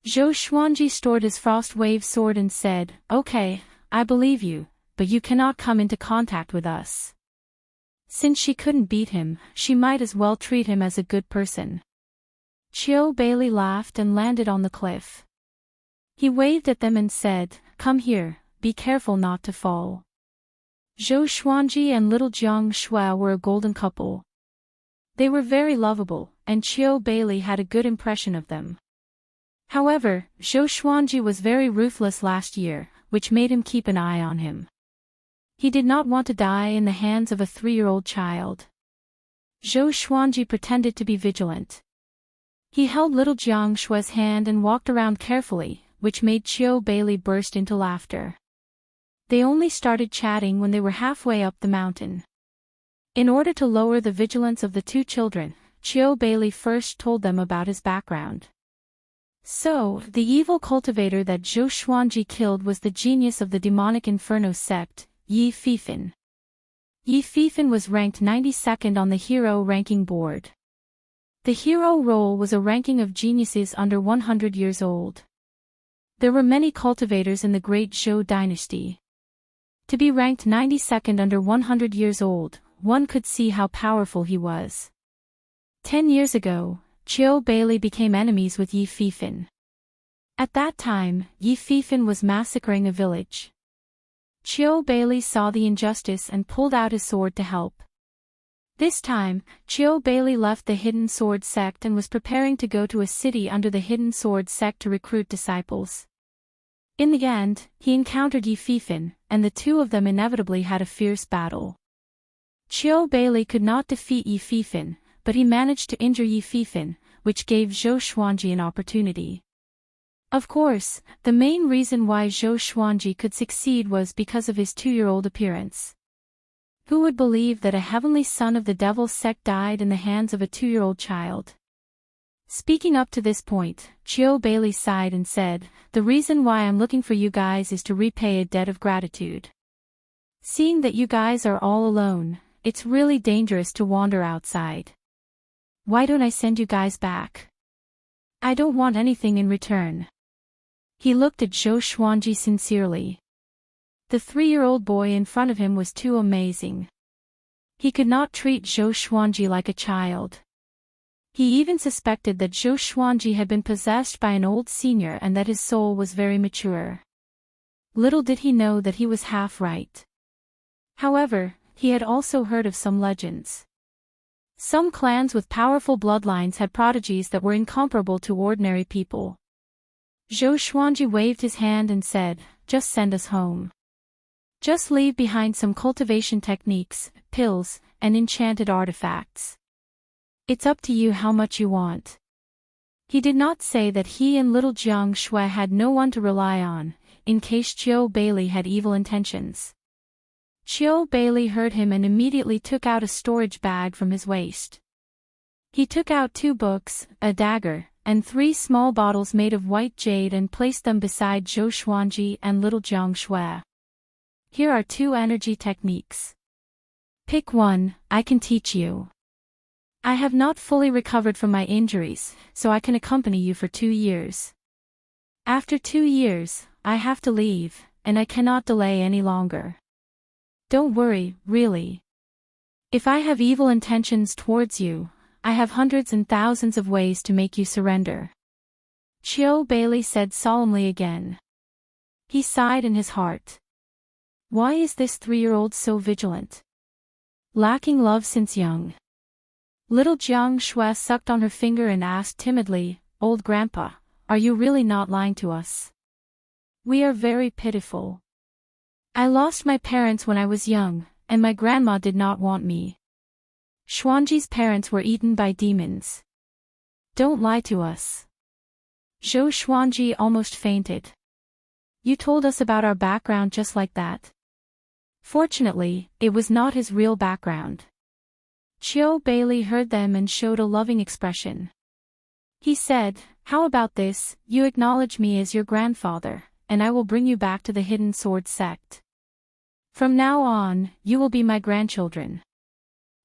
S1: Zhou Xuanji stored his frost wave sword and said, "Okay, I believe you, but you cannot come into contact with us." Since she couldn't beat him, she might as well treat him as a good person. Qiu Bailey laughed and landed on the cliff. He waved at them and said, "Come here, be careful not to fall." Zhou Xuanji and little Jiang Shui were a golden couple. They were very lovable, and Qiu Bailey had a good impression of them. However, Zhou Xuanji was very ruthless last year, which made him keep an eye on him. He did not want to die in the hands of a 3-year-old child. Zhou Xuanji pretended to be vigilant. He held little Jiang Shui's hand and walked around carefully, which made Qiu Bailey burst into laughter. They only started chatting when they were halfway up the mountain. In order to lower the vigilance of the two children, Qiu Bailey first told them about his background. So, the evil cultivator that Zhou Xuanji killed was the genius of the demonic Inferno sect, Yi Fifan. Yi Fifan was ranked 92nd on the hero ranking board. The hero role was a ranking of geniuses under 100 years old. There were many cultivators in the Great Zhou dynasty. To be ranked 92nd under 100 years old, one could see how powerful he was. 10 years ago, Qiu Bailey became enemies with Yi Fifan. At that time, Yi Fifan was massacring a village. Qiu Bailey saw the injustice and pulled out his sword to help. This time, Qiu Bailey left the Hidden Sword sect and was preparing to go to a city under the Hidden Sword sect to recruit disciples. In the end, he encountered Yi Fifan, and the two of them inevitably had a fierce battle. Qiu Bailey could not defeat Yi Fifan, but he managed to injure Yi Fifan, which gave Zhou Xuanji an opportunity. Of course, the main reason why Zhou Xuanji could succeed was because of his 2-year-old appearance. Who would believe that a heavenly son of the devil's sect died in the hands of a 2-year-old child? Speaking up to this point, Chiu Bailey sighed and said, "The reason why I'm looking for you guys is to repay a debt of gratitude. Seeing that you guys are all alone, it's really dangerous to wander outside. Why don't I send you guys back? I don't want anything in return." He looked at Zhou Xuanji sincerely. The 3-year-old boy in front of him was too amazing. He could not treat Zhou Xuanji like a child. He even suspected that Zhou Xuanji had been possessed by an old senior and that his soul was very mature. Little did he know that he was half right. However, he had also heard of some legends. Some clans with powerful bloodlines had prodigies that were incomparable to ordinary people. Zhou Xuanji waved his hand and said, "Just send us home. Just leave behind some cultivation techniques, pills, and enchanted artifacts. It's up to you how much you want." He did not say that he and little Jiang Shui had no one to rely on, in case Chiu Bailey had evil intentions. Chiu Bailey heard him and immediately took out a storage bag from his waist. He took out 2 books, a dagger, and 3 small bottles made of white jade and placed them beside Zhou Xuanji and little Jiang Shui. "Here are 2 energy techniques. Pick one, I can teach you. I have not fully recovered from my injuries, so I can accompany you for 2 years. After 2 years, I have to leave, and I cannot delay any longer. Don't worry, really. If I have evil intentions towards you, I have hundreds and thousands of ways to make you surrender." Chiu Bailey said solemnly again. He sighed in his heart. Why is this 3-year-old so vigilant? Lacking love since young. Little Jiang Shui sucked on her finger and asked timidly, "Old Grandpa, are you really not lying to us? We are very pitiful. I lost my parents when I was young, and my grandma did not want me. Xuanji's parents were eaten by demons. Don't lie to us." Zhou Xuanji almost fainted. "You told us about our background just like that." Fortunately, it was not his real background. Chiu Bailey heard them and showed a loving expression. He said, "How about this, you acknowledge me as your grandfather, and I will bring you back to the Hidden Sword sect. From now on, you will be my grandchildren."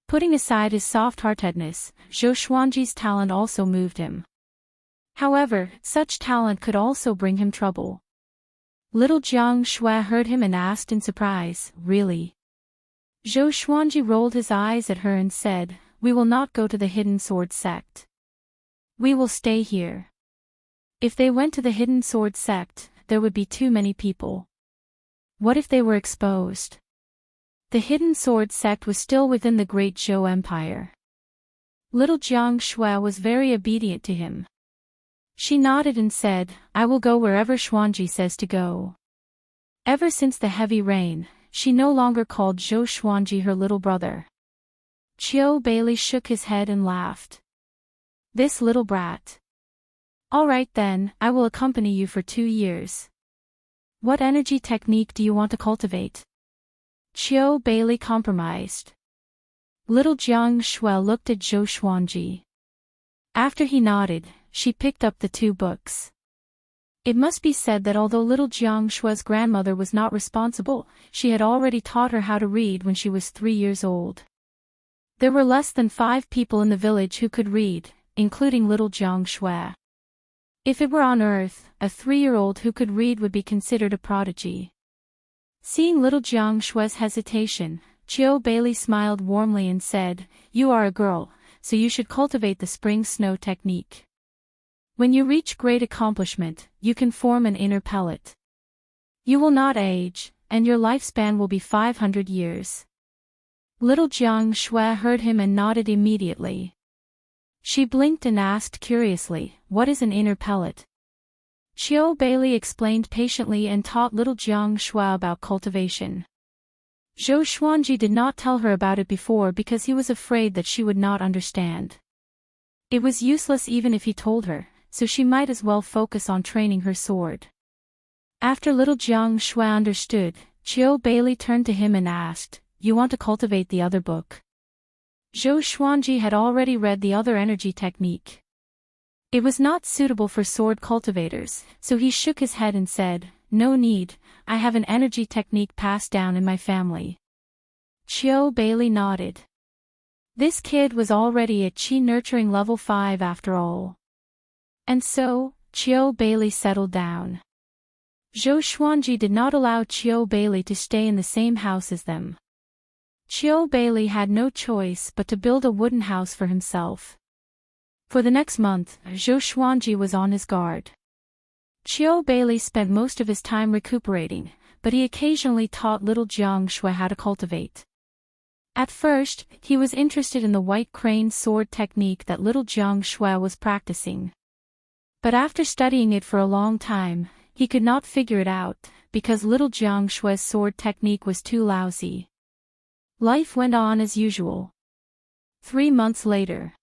S1: Putting aside his soft-heartedness, Zhou Xuanji's talent also moved him. However, such talent could also bring him trouble. Little Jiang Shui heard him and asked in surprise, "Really?" Zhou Xuanji rolled his eyes at her and said, "We will not go to the Hidden Sword sect. We will stay here." If they went to the Hidden Sword sect, there would be too many people. What if they were exposed? The Hidden Sword sect was still within the Great Zhou Empire. Little Jiang Shui was very obedient to him. She nodded and said, "I will go wherever Xuanji says to go." Ever since the heavy rain, she no longer called Zhou Xuanji her little brother. Chiu Bailey shook his head and laughed. "This little brat. All right then, I will accompany you for 2 years. What energy technique do you want to cultivate?" Chiu Bailey compromised. Little Jiang Shui looked at Zhou Xuanji. After he nodded, she picked up the 2 books. It must be said that although little Jiang Shui's grandmother was not responsible, she had already taught her how to read when she was 3 years old. There were less than 5 people in the village who could read, including little Jiang Shui. If it were on Earth, a 3-year-old who could read would be considered a prodigy. Seeing little Jiang Shui's hesitation, Chiu Bailey smiled warmly and said, "You are a girl, so you should cultivate the spring snow technique. When you reach great accomplishment, you can form an inner pellet. You will not age, and your lifespan will be 500 years." Little Jiang Shui heard him and nodded immediately. She blinked and asked curiously, "What is an inner pellet?" Chiu Bailey explained patiently and taught little Jiang Shui about cultivation. Zhou Xuanji did not tell her about it before because he was afraid that she would not understand. It was useless even if he told her, so she might as well focus on training her sword. After little Jiang Shui understood, Chiu Bailey turned to him and asked, "You want to cultivate the other book?" Zhou Xuanji had already read the other energy technique. It was not suitable for sword cultivators, so he shook his head and said, "No need, I have an energy technique passed down in my family." Chiu Bailey nodded. This kid was already at Qi nurturing level 5 after all. And so, Chiu Bailey settled down. Zhou Xuanji did not allow Chiu Bailey to stay in the same house as them. Chiu Bailey had no choice but to build a wooden house for himself. For the next month, Zhou Xuanji was on his guard. Chiu Bailey spent most of his time recuperating, but he occasionally taught little Jiang Shui how to cultivate. At first, he was interested in the white crane sword technique that little Jiang Shui was practicing. But after studying it for a long time, he could not figure it out, because little Jiang Shui's sword technique was too lousy. Life went on as usual. 3 months later.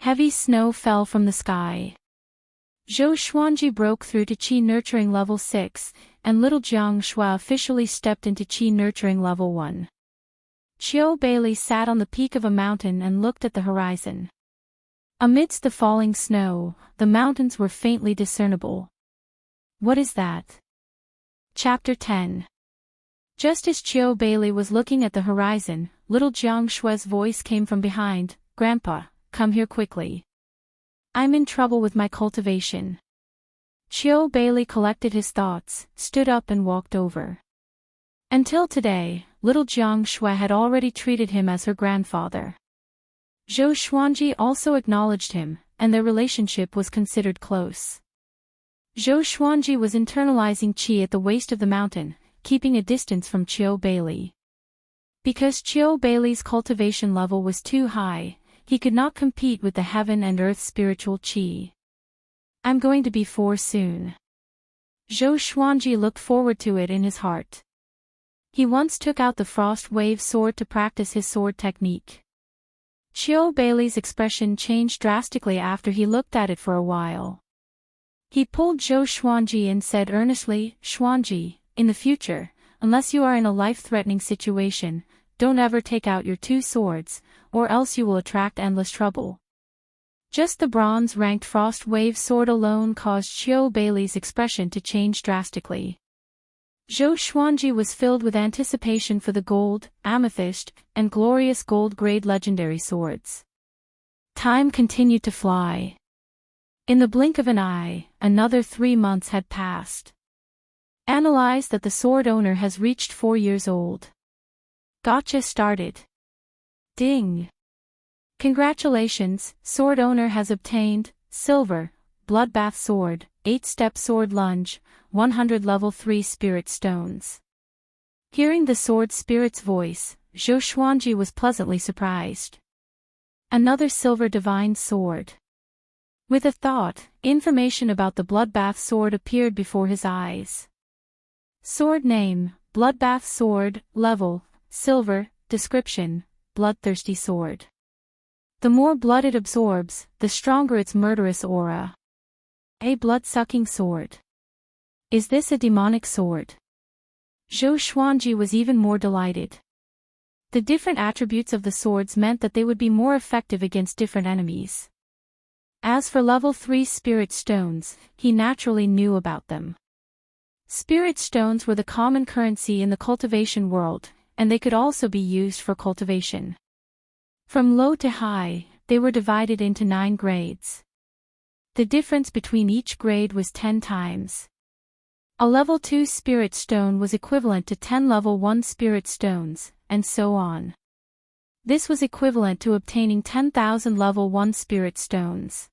S1: Heavy snow fell from the sky. Zhou Xuanji broke through to Qi nurturing level 6, and little Jiang Shui officially stepped into Qi nurturing level 1. Chiu Bailey sat on the peak of a mountain and looked at the horizon. Amidst the falling snow, the mountains were faintly discernible. What is that? Chapter 10. Just as Chiu Bailey was looking at the horizon, little Jiang Shui's voice came from behind, "Grandpa, come here quickly. I'm in trouble with my cultivation." Chiu Bailey collected his thoughts, stood up and walked over. Until today, little Jiang Shui had already treated him as her grandfather. Zhou Xuanji also acknowledged him, and their relationship was considered close. Zhou Xuanji was internalizing qi at the waist of the mountain, keeping a distance from Chiu Bailey. Because Chiu Bailey's cultivation level was too high, he could not compete with the heaven and earth spiritual qi. "I'm going to be 4 soon." Zhou Xuanji looked forward to it in his heart. He once took out the frost wave sword to practice his sword technique. Chiu Bailey's expression changed drastically after he looked at it for a while. He pulled Zhou Xuanji and said earnestly, "Xuanji, in the future, unless you are in a life-threatening situation, don't ever take out your 2 swords, or else you will attract endless trouble." Just the bronze-ranked frost wave sword alone caused Chiu Bailey's expression to change drastically. Zhou Xuanji was filled with anticipation for the gold, amethyst, and glorious gold-grade legendary swords. Time continued to fly. In the blink of an eye, another 3 months had passed. Analyze that the sword owner has reached 4 years old. Gotcha started. Ding. Congratulations, sword owner has obtained, silver, bloodbath sword, 8-step sword lunge, 100 level 3 spirit stones. Hearing the sword spirit's voice, Zhou Xuanji was pleasantly surprised. Another silver divine sword. With a thought, information about the bloodbath sword appeared before his eyes. Sword name, bloodbath sword, level, silver, description, bloodthirsty sword. The more blood it absorbs, the stronger its murderous aura. A blood-sucking sword. Is this a demonic sword? Zhou Xuanji was even more delighted. The different attributes of the swords meant that they would be more effective against different enemies. As for level 3 spirit stones, he naturally knew about them. Spirit stones were the common currency in the cultivation world, and they could also be used for cultivation. From low to high, they were divided into 9 grades. The difference between each grade was 10 times. A level 2 spirit stone was equivalent to 10 level 1 spirit stones, and so on. This was equivalent to obtaining 10,000 level 1 spirit stones.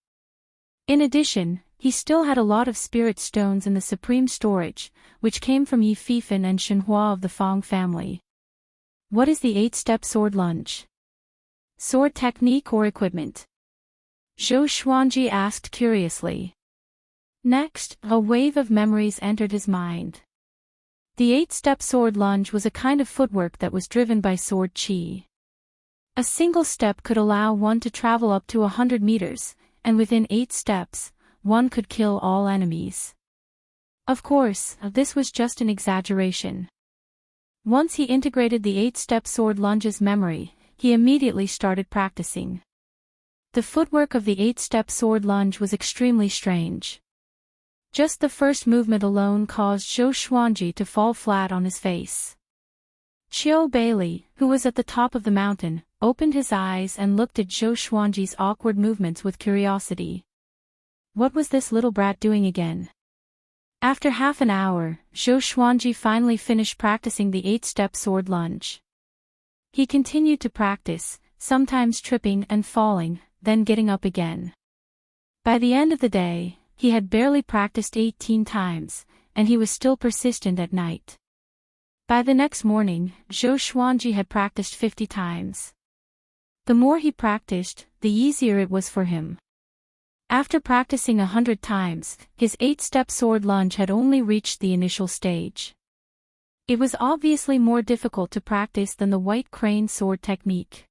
S1: In addition, he still had a lot of spirit stones in the supreme storage, which came from Yi Fifan and Shenhua of the Fong family. What is the 8-step sword lunge? Sword technique or equipment? Zhou Xuanji asked curiously. Next, a wave of memories entered his mind. The 8-step sword lunge was a kind of footwork that was driven by sword qi. A single step could allow one to travel up to 100 meters, and within 8 steps, one could kill all enemies. Of course, this was just an exaggeration. Once he integrated the 8-step sword lunge's memory, he immediately started practicing. The footwork of the 8-step sword lunge was extremely strange. Just the first movement alone caused Zhou Xuanji to fall flat on his face. Qiu Bailey, who was at the top of the mountain, opened his eyes and looked at Zhou Xuanji's awkward movements with curiosity. What was this little brat doing again? After half an hour, Zhou Xuanji finally finished practicing the 8-step sword lunge. He continued to practice, sometimes tripping and falling, then getting up again. By the end of the day, he had barely practiced 18 times, and he was still persistent at night. By the next morning, Zhou Xuanji had practiced 50 times. The more he practiced, the easier it was for him. After practicing 100 times, his 8-step sword lunge had only reached the initial stage. It was obviously more difficult to practice than the white crane sword technique.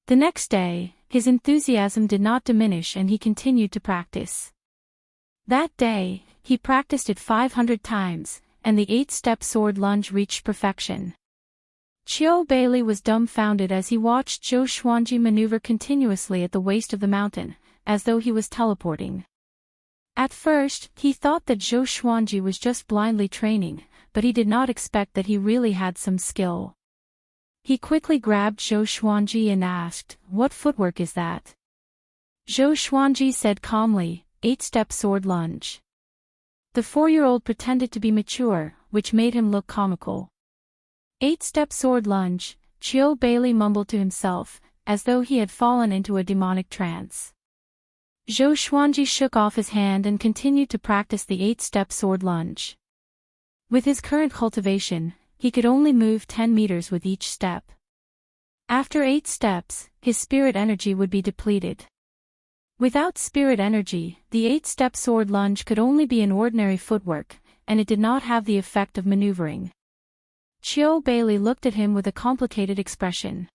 S1: The next day, his enthusiasm did not diminish and he continued to practice. That day, he practiced it 500 times, and the 8-step sword lunge reached perfection. Qiu Bailey was dumbfounded as he watched Zhou Xuanji maneuver continuously at the waist of the mountain, as though he was teleporting. At first, he thought that Zhou Xuanji was just blindly training, but he did not expect that he really had some skill. He quickly grabbed Zhou Xuanji and asked, "What footwork is that?" Zhou Xuanji said calmly, 8-step sword lunge. The 4-year-old pretended to be mature, which made him look comical. 8-step sword lunge, Qiu Bailey mumbled to himself, as though he had fallen into a demonic trance. Zhou Xuanji shook off his hand and continued to practice the 8-step sword lunge. With his current cultivation, he could only move 10 meters with each step. After 8 steps, his spirit energy would be depleted. Without spirit energy, the 8-step sword lunge could only be an ordinary footwork, and it did not have the effect of maneuvering. Qiu Bailey looked at him with a complicated expression.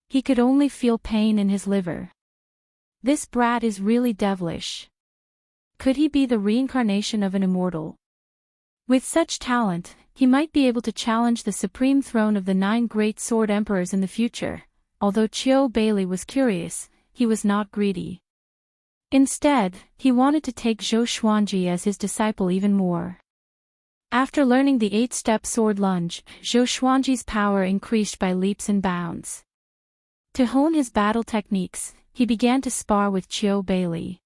S1: He could only feel pain in his liver. This brat is really devilish. Could he be the reincarnation of an immortal? With such talent, he might be able to challenge the supreme throne of the 9 great sword emperors in the future. Although Qiu Bailey was curious, he was not greedy. Instead, he wanted to take Zhou Xuanji as his disciple even more. After learning the 8-step sword lunge, Zhou Xuanji's power increased by leaps and bounds. To hone his battle techniques, he began to spar with Qiu Bailey.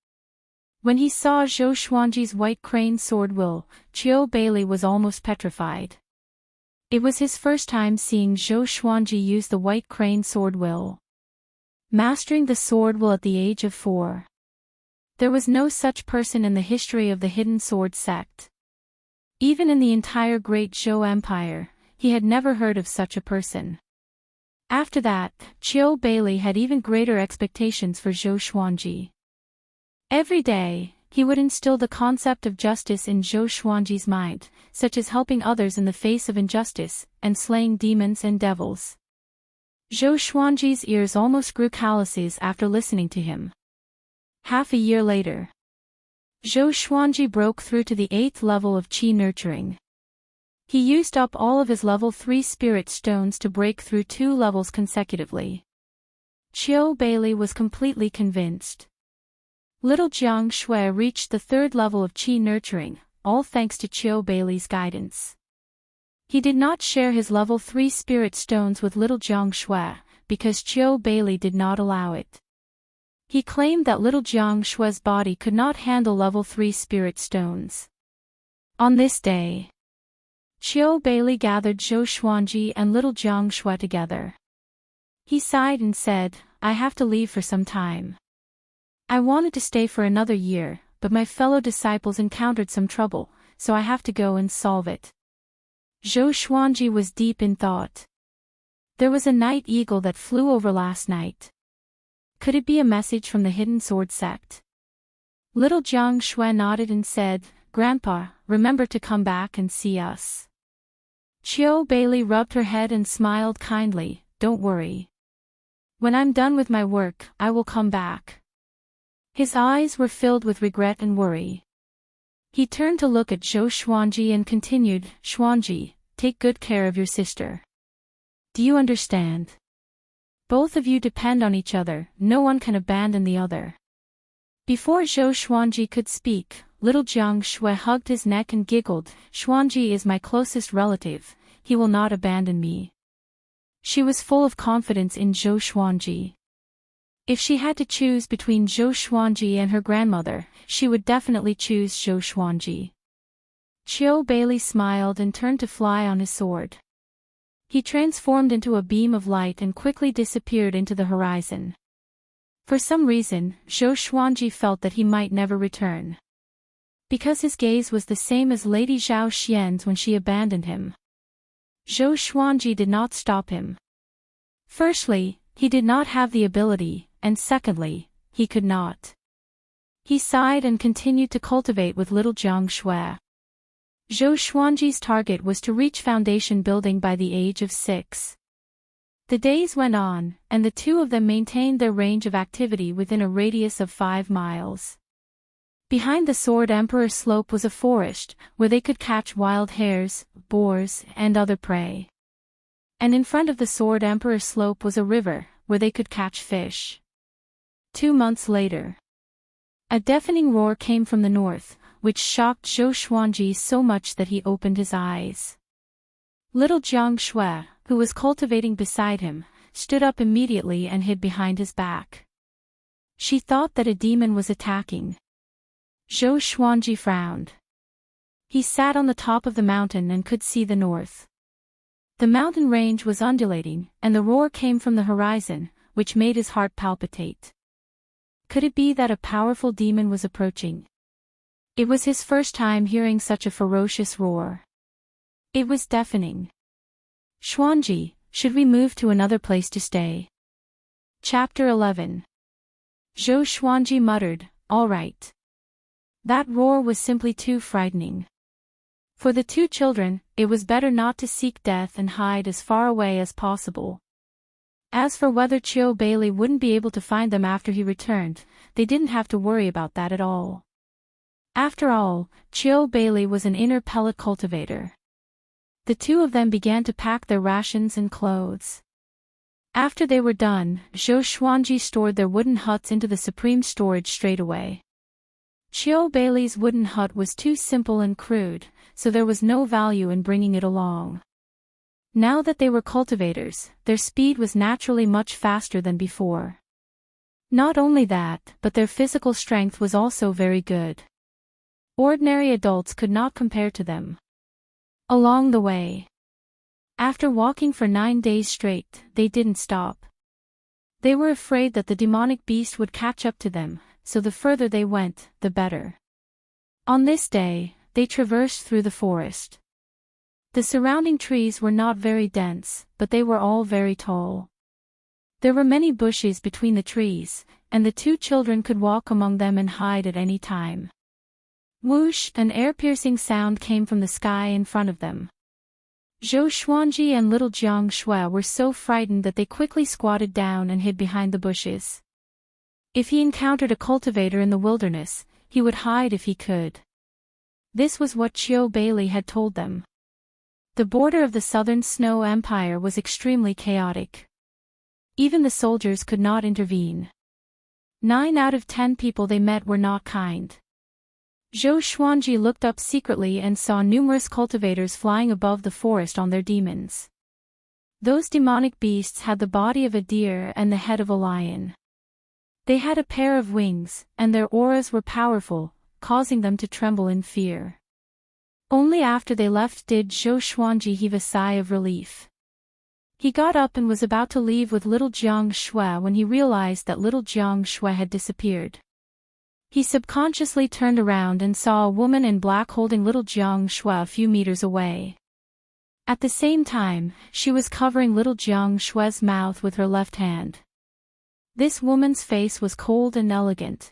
S1: When he saw Zhou Xuanji's white crane sword will, Qiu Bailey was almost petrified. It was his first time seeing Zhou Xuanji use the white crane sword will. Mastering the sword will at the age of 4. There was no such person in the history of the hidden sword sect. Even in the entire Great Zhou Empire, he had never heard of such a person. After that, Qiu Bailey had even greater expectations for Zhou Xuanji. Every day, he would instill the concept of justice in Zhou Xuanji's mind, such as helping others in the face of injustice, and slaying demons and devils. Zhou Xuanji's ears almost grew calluses after listening to him. Half a year later, Zhou Xuanji broke through to the 8th level of Qi nurturing. He used up all of his level 3 spirit stones to break through 2 levels consecutively. Qiu Bailey was completely convinced. Little Jiang Shui reached the 3rd level of Qi nurturing, all thanks to Qiu Bailey's guidance. He did not share his level 3 spirit stones with little Jiang Shui, because Qiu Bailey did not allow it. He claimed that little Jiang Shui's body could not handle level 3 spirit stones. On this day, Qiu Bailey gathered Zhou Xuanji and little Jiang Shui together. He sighed and said, "I have to leave for some time. I wanted to stay for another year, but my fellow disciples encountered some trouble, so I have to go and solve it." Zhou Xuanji was deep in thought. There was a night eagle that flew over last night. Could it be a message from the hidden sword sect? Little Jiang Shui nodded and said, "Grandpa, remember to come back and see us." Qiu Bailey rubbed her head and smiled kindly, "Don't worry. When I'm done with my work, I will come back." His eyes were filled with regret and worry. He turned to look at Zhou Xuanji and continued, "Xuanji, take good care of your sister. Do you understand?" Both of you depend on each other, no one can abandon the other. Before Zhou Xuanji could speak, little Jiang Shui hugged his neck and giggled. Xuanji is my closest relative, he will not abandon me. She was full of confidence in Zhou Xuanji. If she had to choose between Zhou Xuanji and her grandmother, she would definitely choose Zhou Xuanji. Qiu Bailey smiled and turned to fly on his sword. He transformed into a beam of light and quickly disappeared into the horizon. For some reason, Zhou Xuanji felt that he might never return. Because his gaze was the same as Lady Zhao Xian's when she abandoned him. Zhou Xuanji did not stop him. Firstly, he did not have the ability, and secondly, he could not. He sighed and continued to cultivate with little Jiang Shui. Zhou Xuanji's target was to reach foundation building by the age of 6. The days went on, and the two of them maintained their range of activity within a radius of 5 miles. Behind the Sword Emperor slope was a forest, where they could catch wild hares, boars, and other prey. And in front of the Sword Emperor slope was a river, where they could catch fish. 2 months later, a deafening roar came from the north, which shocked Zhou Xuanji so much that he opened his eyes. Little Jiang Shui, who was cultivating beside him, stood up immediately and hid behind his back. She thought that a demon was attacking. Zhou Xuanji frowned. He sat on the top of the mountain and could see the north. The mountain range was undulating, and the roar came from the horizon, which made his heart palpitate. Could it be that a powerful demon was approaching? It was his first time hearing such a ferocious roar. It was deafening. Xuanji, should we move to another place to stay? Chapter 11. Zhou Xuanji muttered, all right. That roar was simply too frightening. For the two children, it was better not to seek death and hide as far away as possible. As for whether Qiu Bailey wouldn't be able to find them after he returned, they didn't have to worry about that at all. After all, Qiu Bailey was an inner pellet cultivator. The two of them began to pack their rations and clothes. After they were done, Zhou Xuanji stored their wooden huts into the supreme storage straight away. Qiu Bailey's wooden hut was too simple and crude, so there was no value in bringing it along. Now that they were cultivators, their speed was naturally much faster than before. Not only that, but their physical strength was also very good. Ordinary adults could not compare to them. Along the way, after walking for 9 days straight, they didn't stop. They were afraid that the demonic beast would catch up to them, so the further they went, the better. On this day, they traversed through the forest. The surrounding trees were not very dense, but they were all very tall. There were many bushes between the trees, and the two children could walk among them and hide at any time. Whoosh! An air-piercing sound came from the sky in front of them. Zhou Xuanji and little Jiang Shui were so frightened that they quickly squatted down and hid behind the bushes. If he encountered a cultivator in the wilderness, he would hide if he could. This was what Qiu Bailey had told them. The border of the southern Snow Empire was extremely chaotic. Even the soldiers could not intervene. 9 out of 10 people they met were not kind. Zhou Xuanji looked up secretly and saw numerous cultivators flying above the forest on their demons. Those demonic beasts had the body of a deer and the head of a lion. They had a pair of wings, and their auras were powerful, causing them to tremble in fear. Only after they left did Zhou Xuanji heave a sigh of relief. He got up and was about to leave with little Jiang Shui when he realized that little Jiang Shui had disappeared. He subconsciously turned around and saw a woman in black holding little Jiang Shui a few meters away. At the same time, she was covering little Jiang Shui's mouth with her left hand. This woman's face was cold and elegant.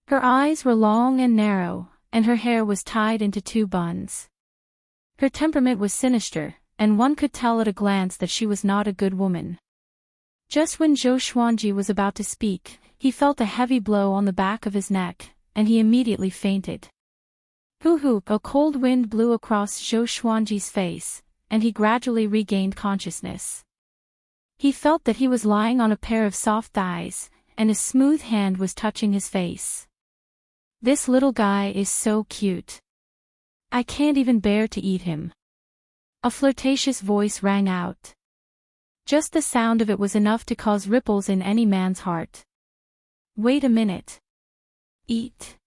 S1: Her eyes were long and narrow, and her hair was tied into 2 buns. Her temperament was sinister, and one could tell at a glance that she was not a good woman. Just when Zhou Xuanji was about to speak, he felt a heavy blow on the back of his neck, and he immediately fainted. Hoo-hoo! A cold wind blew across Zhou Xuanji's face, and he gradually regained consciousness. He felt that he was lying on a pair of soft thighs, and a smooth hand was touching his face. This little guy is so cute. I can't even bear to eat him. A flirtatious voice rang out. Just the sound of it was enough to cause ripples in any man's heart. Wait a minute. Eat.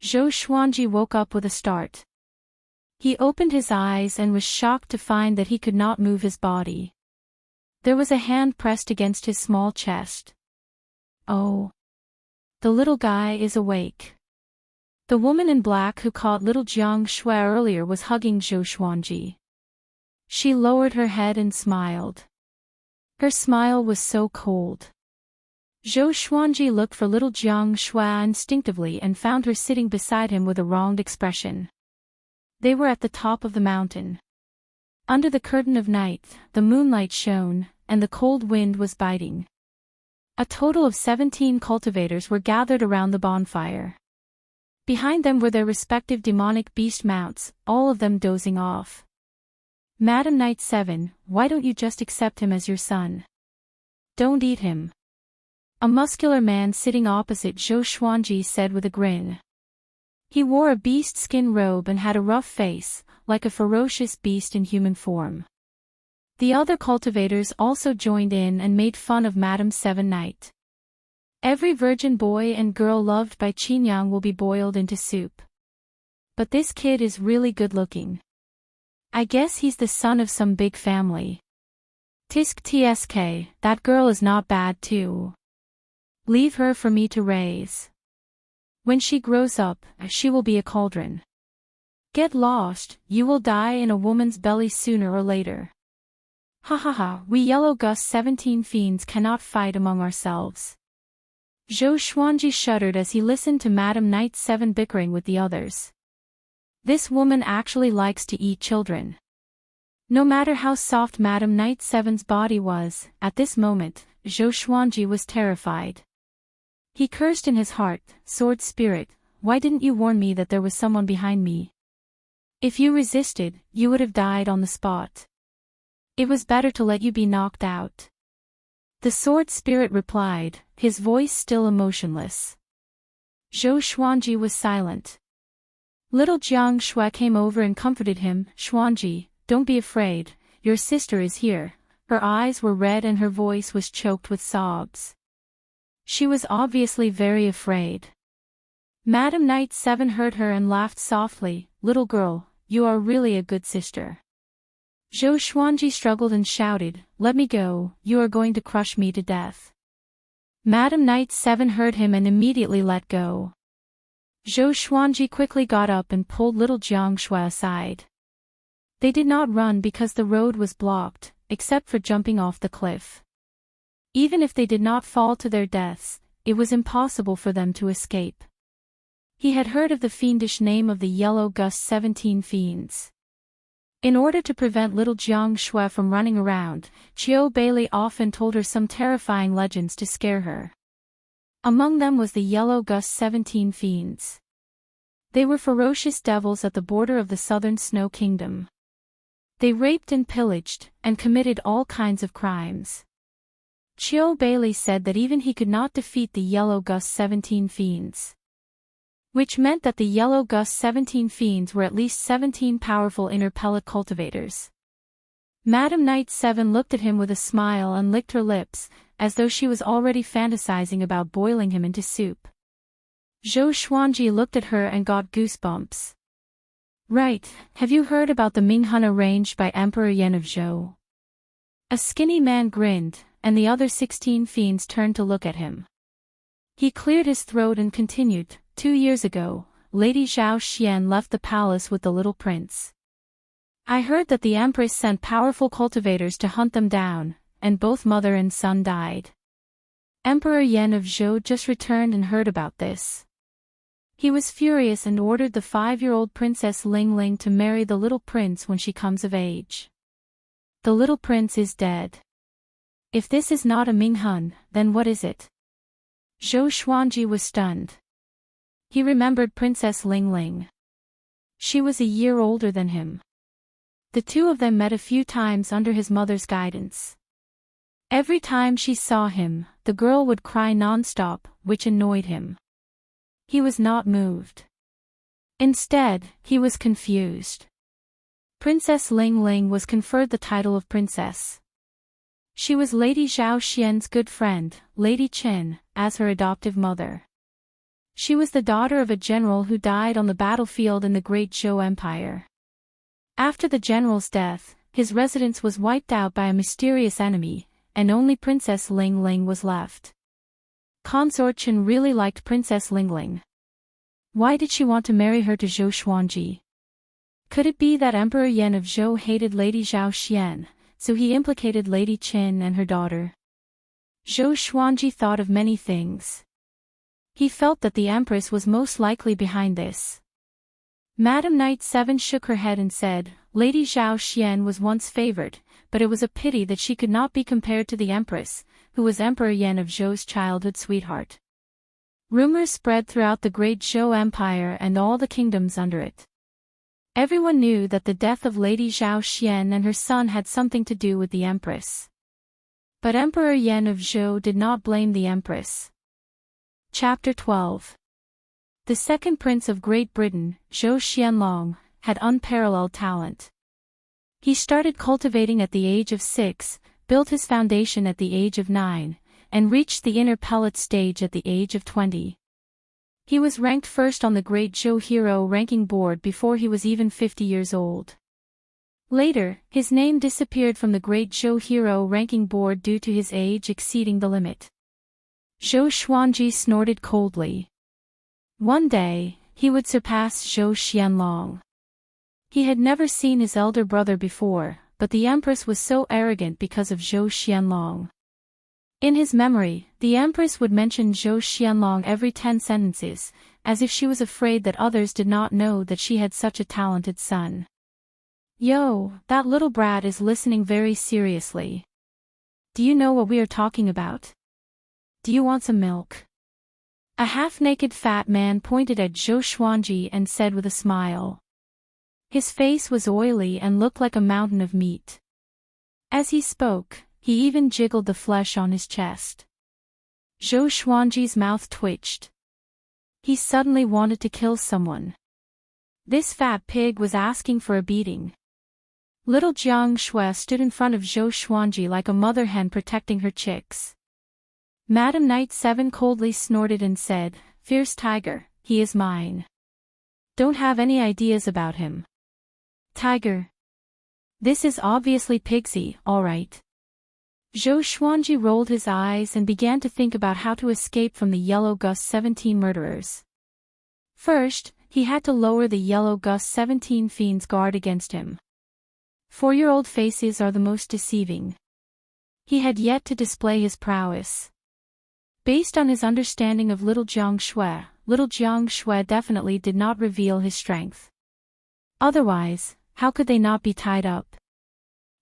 S1: Zhou Xuanji woke up with a start. He opened his eyes and was shocked to find that he could not move his body. There was a hand pressed against his small chest. Oh. The little guy is awake. The woman in black who caught little Jiang Shui earlier was hugging Zhou Xuanji. She lowered her head and smiled. Her smile was so cold. Zhou Xuanji looked for little Jiang Shui instinctively and found her sitting beside him with a wronged expression. They were at the top of the mountain. Under the curtain of night, the moonlight shone, and the cold wind was biting. A total of 17 cultivators were gathered around the bonfire. Behind them were their respective demonic beast mounts, all of them dozing off. Madam Knight 7, why don't you just accept him as your son? Don't eat him. A muscular man sitting opposite Zhou Xuanji said with a grin. He wore a beast skin robe and had a rough face, like a ferocious beast in human form. The other cultivators also joined in and made fun of Madam 7 Knight. Every virgin boy and girl loved by Qinyang will be boiled into soup. But this kid is really good looking. I guess he's the son of some big family. Tisk tsk, that girl is not bad too. Leave her for me to raise. When she grows up, she will be a cauldron. Get lost, you will die in a woman's belly sooner or later. Ha ha ha, we Yellow Gus 17 fiends cannot fight among ourselves. Zhou Xuanji shuddered as he listened to Madam Knight 7 bickering with the others. This woman actually likes to eat children. No matter how soft Madam Knight 7's body was, at this moment, Zhou Xuanji was terrified. He cursed in his heart, sword spirit, why didn't you warn me that there was someone behind me? If you resisted, you would have died on the spot. It was better to let you be knocked out. The sword spirit replied, his voice still emotionless. Zhou Xuanji was silent. Little Jiang Shui came over and comforted him. Xuanji, don't be afraid, your sister is here. Her eyes were red and her voice was choked with sobs. She was obviously very afraid. Madam Knight 7 heard her and laughed softly. Little girl, you are really a good sister. Zhou Xuanji struggled and shouted, let me go, you are going to crush me to death. Madam Knight 7 heard him and immediately let go. Zhou Xuanji quickly got up and pulled little Jiang Shui aside. They did not run because the road was blocked, except for jumping off the cliff. Even if they did not fall to their deaths, it was impossible for them to escape. He had heard of the fiendish name of the Yellow Gus 17 fiends. In order to prevent little Jiang Shui from running around, Qiu Bailey often told her some terrifying legends to scare her. Among them was the Yellow Gus 17 fiends. They were ferocious devils at the border of the southern Snow Kingdom. They raped and pillaged, and committed all kinds of crimes. Qiu Bailey said that even he could not defeat the Yellow Gus 17 fiends. Which meant that the Yellow Gus 17 fiends were at least 17 powerful inner pellet cultivators. Madam Knight 7 looked at him with a smile and licked her lips, as though she was already fantasizing about boiling him into soup. Zhou Xuanji looked at her and got goosebumps. Right, have you heard about the Minghun arranged by Emperor Yan of Zhou? A skinny man grinned, and the other 16 fiends turned to look at him. He cleared his throat and continued, 2 years ago, Lady Zhao Xian left the palace with the little prince. I heard that the Empress sent powerful cultivators to hunt them down, and both mother and son died. Emperor Yan of Zhou just returned and heard about this. He was furious and ordered the 5-year-old Princess Ling Ling to marry the little prince when she comes of age. The little prince is dead. If this is not a Minghun, then what is it? Zhou Xuanji was stunned. He remembered Princess Ling Ling. She was a year older than him. The two of them met a few times under his mother's guidance. Every time she saw him, the girl would cry non-stop, which annoyed him. He was not moved. Instead, he was confused. Princess Ling Ling was conferred the title of princess. She was Lady Zhao Xian's good friend, Lady Qin, as her adoptive mother. She was the daughter of a general who died on the battlefield in the Great Zhou Empire. After the general's death, his residence was wiped out by a mysterious enemy, and only Princess Ling Ling was left. Consort Qin really liked Princess Ling Ling. Why did she want to marry her to Zhou Xuanji? Could it be that Emperor Yan of Zhou hated Lady Zhao Xian, so he implicated Lady Qin and her daughter? Zhou Xuanji thought of many things. He felt that the Empress was most likely behind this. Madame Knight 7 shook her head and said, Lady Zhao Xian was once favored, but it was a pity that she could not be compared to the Empress, who was Emperor Yan of Zhou's childhood sweetheart. Rumors spread throughout the Great Zhou Empire and all the kingdoms under it. Everyone knew that the death of Lady Zhao Xian and her son had something to do with the Empress. But Emperor Yan of Zhou did not blame the Empress. Chapter 12. The second prince of Great Britain, Zhou Xianlong, had unparalleled talent. He started cultivating at the age of 6, built his foundation at the age of 9, and reached the inner pellet stage at the age of 20. He was ranked first on the Great Zhou Hero ranking board before he was even 50 years old. Later, his name disappeared from the Great Zhou Hero ranking board due to his age exceeding the limit. Zhou Xuanji snorted coldly. One day, he would surpass Zhou Xianlong. He had never seen his elder brother before, but the Empress was so arrogant because of Zhou Xianlong. In his memory, the Empress would mention Zhou Xianlong every 10 sentences, as if she was afraid that others did not know that she had such a talented son. Yo, that little brat is listening very seriously. Do you know what we are talking about? Do you want some milk? A half-naked fat man pointed at Zhou Xuanji and said with a smile. His face was oily and looked like a mountain of meat. As he spoke, he even jiggled the flesh on his chest. Zhou Xuanji's mouth twitched. He suddenly wanted to kill someone. This fat pig was asking for a beating. Little Jiang Shui stood in front of Zhou Xuanji like a mother hen protecting her chicks. Madame Knight 7 coldly snorted and said, Fierce tiger, he is mine. Don't have any ideas about him. Tiger. This is obviously Pigsy, alright. Zhou Xuanji rolled his eyes and began to think about how to escape from the Yellow Gus 17 murderers. First, he had to lower the Yellow Gus 17 fiends' guard against him. 4-year-old faces are the most deceiving. He had yet to display his prowess. Based on his understanding of Little Jiang Shui definitely did not reveal his strength. Otherwise, how could they not be tied up?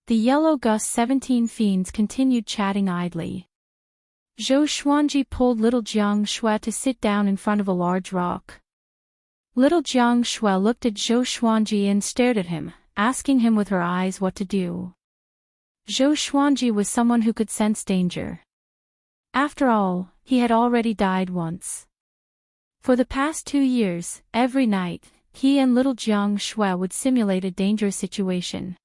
S1: The Yellow Gus 17 fiends continued chatting idly. Zhou Xuanji pulled Little Jiang Shui to sit down in front of a large rock. Little Jiang Shui looked at Zhou Xuanji and stared at him, asking him with her eyes what to do. Zhou Xuanji was someone who could sense danger. After all, he had already died once. For the past 2 years, every night, he and Little Jiang Shui would simulate a dangerous situation.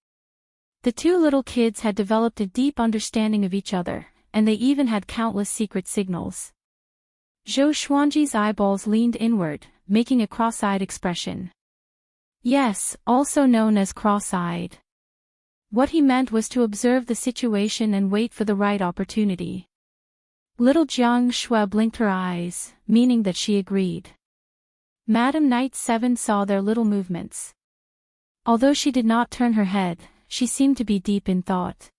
S1: The two little kids had developed a deep understanding of each other, and they even had countless secret signals. Zhou Xuanji's eyeballs leaned inward, making a cross-eyed expression. Yes, also known as cross-eyed. What he meant was to observe the situation and wait for the right opportunity. Little Jiang Shui blinked her eyes, meaning that she agreed. Madame Knight 7 saw their little movements. Although she did not turn her head, she seemed to be deep in thought.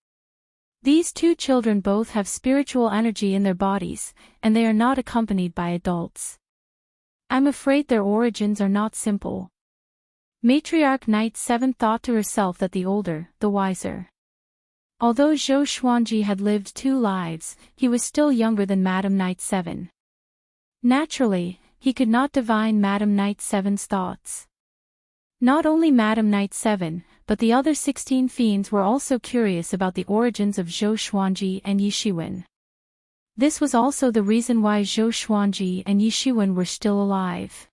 S1: These two children both have spiritual energy in their bodies, and they are not accompanied by adults. I'm afraid their origins are not simple. Matriarch Knight 7 thought to herself that the older, the wiser. Although Zhou Xuanji had lived 2 lives, he was still younger than Madame Knight 7. Naturally, he could not divine Madame Knight 7's thoughts. Not only Madame Knight 7, but the other 16 fiends were also curious about the origins of Zhou Xuanji and Yi Shiwen. This was also the reason why Zhou Xuanji and Yi Shiwen were still alive.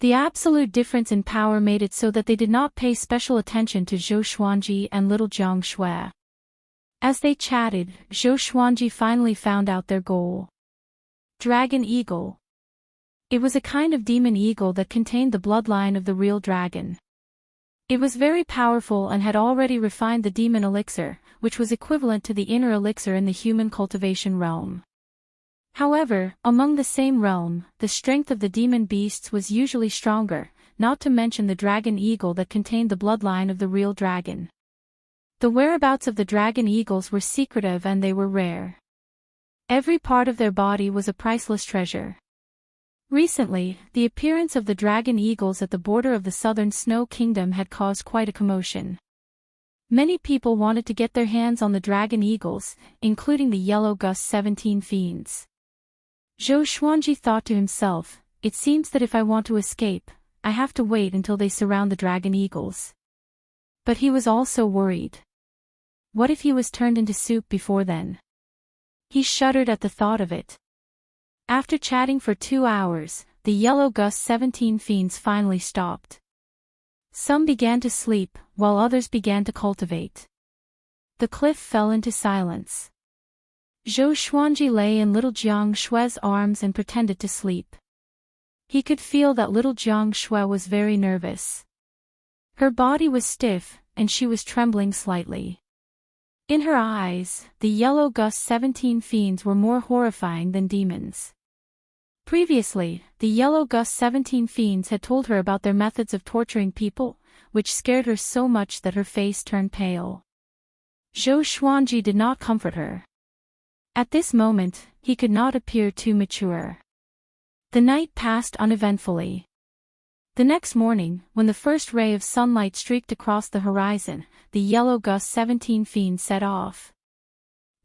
S1: The absolute difference in power made it so that they did not pay special attention to Zhou Xuanji and little Jiang Shui. As they chatted, Zhou Xuanji finally found out their goal. Dragon Eagle. It was a kind of demon eagle that contained the bloodline of the real dragon. It was very powerful and had already refined the demon elixir, which was equivalent to the inner elixir in the human cultivation realm. However, among the same realm, the strength of the demon beasts was usually stronger, not to mention the dragon eagle that contained the bloodline of the real dragon. The whereabouts of the dragon eagles were secretive and they were rare. Every part of their body was a priceless treasure. Recently, the appearance of the dragon eagles at the border of the southern Snow Kingdom had caused quite a commotion. Many people wanted to get their hands on the dragon eagles, including the yellow Gus 17 fiends. Zhou Xuanji thought to himself, it seems that if I want to escape, I have to wait until they surround the dragon eagles. But he was also worried. What if he was turned into soup before then? He shuddered at the thought of it. After chatting for 2 hours, the yellow Gus 17 fiends finally stopped. Some began to sleep, while others began to cultivate. The cliff fell into silence. Zhou Xuanji lay in little Jiang Shui's arms and pretended to sleep. He could feel that little Jiang Shui was very nervous. Her body was stiff, and she was trembling slightly. In her eyes, the yellow Gus 17 fiends were more horrifying than demons. Previously, the yellow Gus 17 fiends had told her about their methods of torturing people, which scared her so much that her face turned pale. Zhou Xuanji did not comfort her. At this moment, he could not appear too mature. The night passed uneventfully. The next morning, when the first ray of sunlight streaked across the horizon, the yellow Gus 17 fiends set off.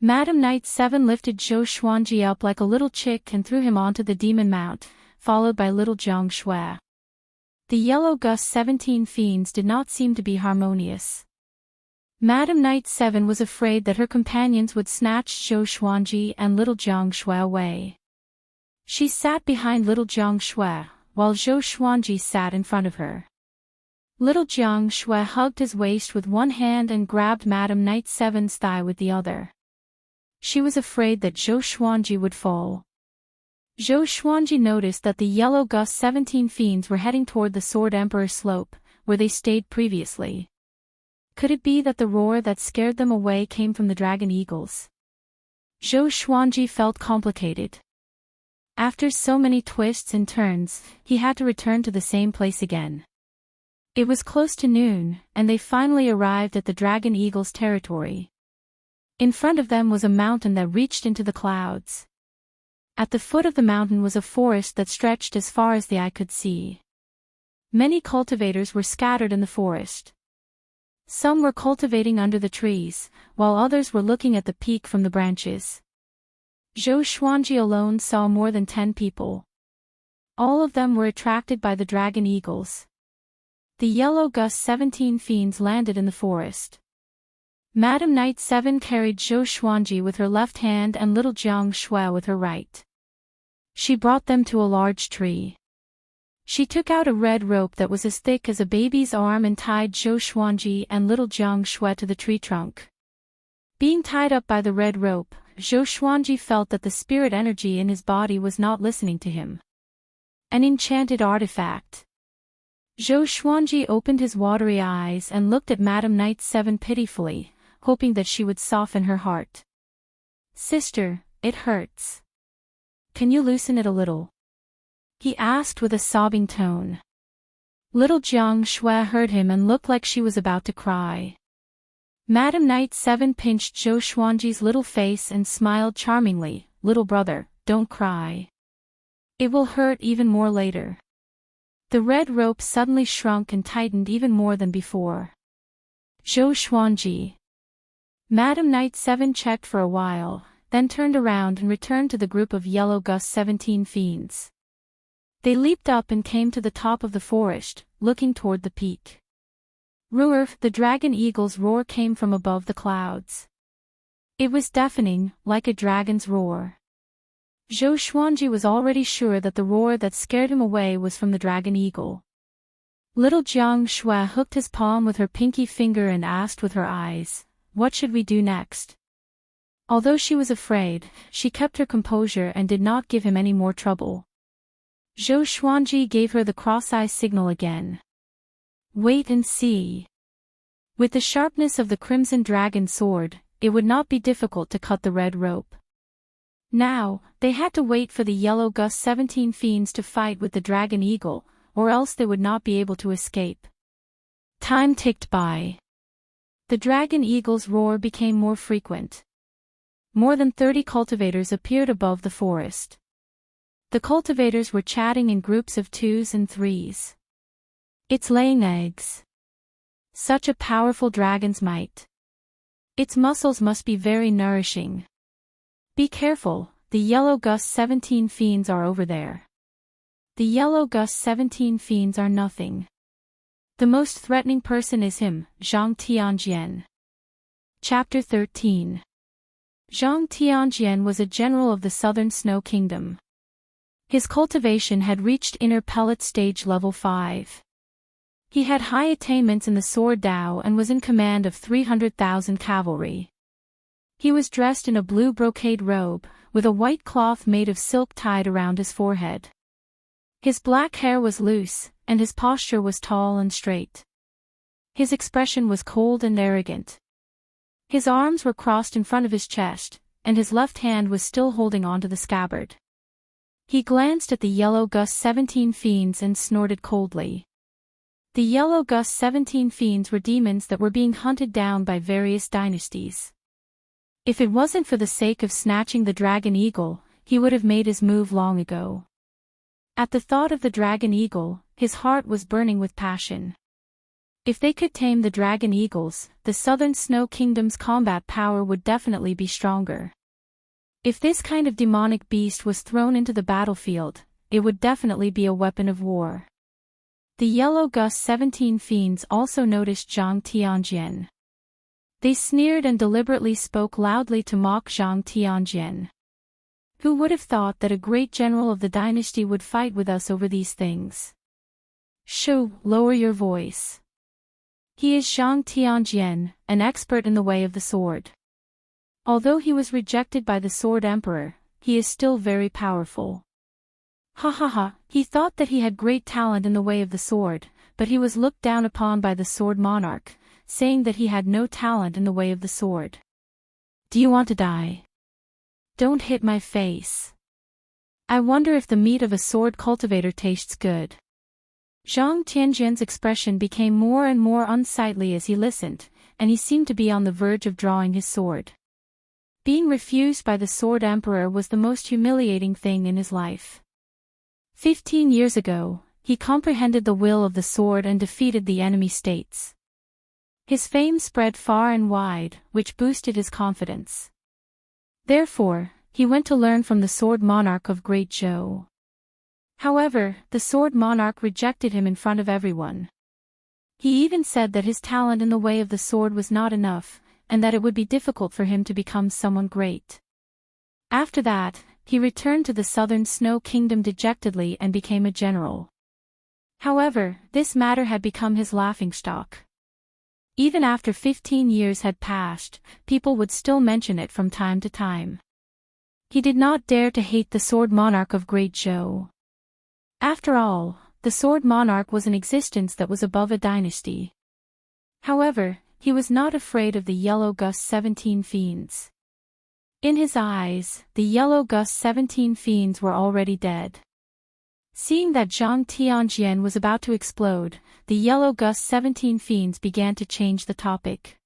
S1: Madam Knight 7 lifted Zhou Xuanji up like a little chick and threw him onto the demon mount, followed by little Jiang Shui. The yellow Gus 17 fiends did not seem to be harmonious. Madam Knight 7 was afraid that her companions would snatch Zhou Xuanji and little Jiang Shui away. She sat behind little Jiang Shui, while Zhou Xuanji sat in front of her. Little Jiang Shui hugged his waist with one hand and grabbed Madam Knight 7's thigh with the other. She was afraid that Zhou Xuanji would fall. Zhou Xuanji noticed that the yellow Gus 17 fiends were heading toward the Sword Emperor slope, where they stayed previously. Could it be that the roar that scared them away came from the dragon eagles? Zhou Xuanji felt complicated. After so many twists and turns, he had to return to the same place again. It was close to noon, and they finally arrived at the dragon eagles' territory. In front of them was a mountain that reached into the clouds. At the foot of the mountain was a forest that stretched as far as the eye could see. Many cultivators were scattered in the forest. Some were cultivating under the trees, while others were looking at the peak from the branches. Zhou Xuanji alone saw more than 10 people. All of them were attracted by the dragon eagles. The yellow Gus 17 fiends landed in the forest. Madam Knight 7 carried Zhou Xuanji with her left hand and little Jiang Shui with her right. She brought them to a large tree. She took out a red rope that was as thick as a baby's arm and tied Zhou Xuanji and little Jiang Shui to the tree trunk. Being tied up by the red rope, Zhou Xuanji felt that the spirit energy in his body was not listening to him. An enchanted artifact. Zhou Xuanji opened his watery eyes and looked at Madam Knight 7 pitifully, hoping that she would soften her heart. "Sister, it hurts. Can you loosen it a little?" he asked with a sobbing tone. Little Jiang Shui heard him and looked like she was about to cry. Madam Knight 7 pinched Zhou Xuanji's little face and smiled charmingly. "Little brother, don't cry. It will hurt even more later." The red rope suddenly shrunk and tightened even more than before. Zhou Xuanji. Madam Knight 7 checked for a while, then turned around and returned to the group of yellow Gus 17 fiends. They leaped up and came to the top of the forest, looking toward the peak. Roar, the dragon eagle's roar came from above the clouds. It was deafening, like a dragon's roar. Zhou Xuanji was already sure that the roar that scared him away was from the dragon eagle. Little Jiang Shui hooked his palm with her pinky finger and asked with her eyes, "What should we do next?" Although she was afraid, she kept her composure and did not give him any more trouble. Zhou Xuanji gave her the cross-eye signal again. Wait and see. With the sharpness of the crimson dragon sword, it would not be difficult to cut the red rope. Now, they had to wait for the yellow Gus 17 fiends to fight with the dragon eagle, or else they would not be able to escape. Time ticked by. The dragon eagle's roar became more frequent. More than 30 cultivators appeared above the forest. The cultivators were chatting in groups of 2s and 3s. It's laying eggs. Such a powerful dragon's might. Its muscles must be very nourishing. Be careful, the yellow Gus 17 fiends are over there. The yellow Gus 17 fiends are nothing. The most threatening person is him, Zhang Tianjian. Chapter 13. Zhang Tianjian was a general of the Southern Snow Kingdom. His cultivation had reached inner pellet stage level 5. He had high attainments in the sword Dao and was in command of 300,000 cavalry. He was dressed in a blue brocade robe, with a white cloth made of silk tied around his forehead. His black hair was loose, and his posture was tall and straight. His expression was cold and arrogant. His arms were crossed in front of his chest, and his left hand was still holding onto the scabbard. He glanced at the yellow Gus 17 fiends and snorted coldly. The yellow Gus 17 fiends were demons that were being hunted down by various dynasties. If it wasn't for the sake of snatching the dragon eagle, he would have made his move long ago. At the thought of the dragon eagle, his heart was burning with passion. If they could tame the dragon eagles, the Southern Snow Kingdom's combat power would definitely be stronger. If this kind of demonic beast was thrown into the battlefield, it would definitely be a weapon of war. The yellow Gus 17 fiends also noticed Zhang Tianjian. They sneered and deliberately spoke loudly to mock Zhang Tianjian. Who would have thought that a great general of the dynasty would fight with us over these things? Shoo, lower your voice. He is Zhang Tianjian, an expert in the way of the sword. Although he was rejected by the Sword Emperor, he is still very powerful. Ha ha ha, he thought that he had great talent in the way of the sword, but he was looked down upon by the Sword Monarch, saying that he had no talent in the way of the sword. Do you want to die? Don't hit my face. I wonder if the meat of a sword cultivator tastes good. Zhang Tianjian's expression became more and more unsightly as he listened, and he seemed to be on the verge of drawing his sword. Being refused by the Sword Emperor was the most humiliating thing in his life. 15 years ago, he comprehended the will of the sword and defeated the enemy states. His fame spread far and wide, which boosted his confidence. Therefore, he went to learn from the Sword Monarch of Great Zhou. However, the Sword Monarch rejected him in front of everyone. He even said that his talent in the way of the sword was not enough, and that it would be difficult for him to become someone great. After that, he returned to the Southern Snow Kingdom dejectedly and became a general. However, this matter had become his laughingstock. Even after 15 years had passed, people would still mention it from time to time. He did not dare to hate the Sword Monarch of Great Zhou. After all, the Sword Monarch was an existence that was above a dynasty. However, he was not afraid of the yellow Gus 17 fiends. In his eyes, the yellow Gus 17 fiends were already dead. Seeing that Zhang Tianjian was about to explode, the yellow Gus 17 fiends began to change the topic.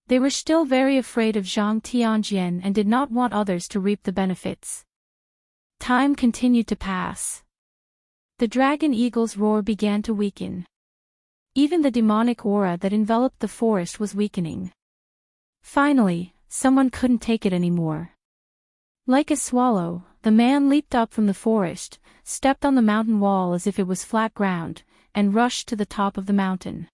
S1: They were still very afraid of Zhang Tianjian and did not want others to reap the benefits. Time continued to pass. The dragon eagle's roar began to weaken. Even the demonic aura that enveloped the forest was weakening. Finally, someone couldn't take it anymore. Like a swallow, the man leaped up from the forest, stepped on the mountain wall as if it was flat ground, and rushed to the top of the mountain.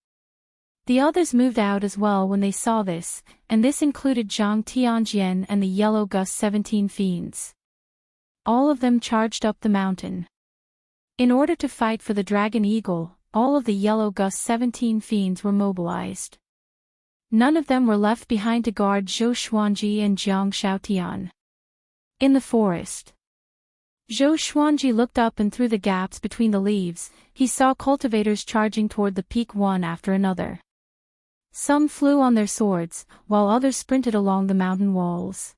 S1: The others moved out as well when they saw this, and this included Zhang Tianjian and the Yellow Gus 17 fiends. All of them charged up the mountain. In order to fight for the Dragon Eagle, all of the Yellow Gus 17 fiends were mobilized. None of them were left behind to guard Zhou Xuanji and Jiang Shaotian. In the forest, Zhou Xuanji looked up, and through the gaps between the leaves, he saw cultivators charging toward the peak one after another. Some flew on their swords, while others sprinted along the mountain walls.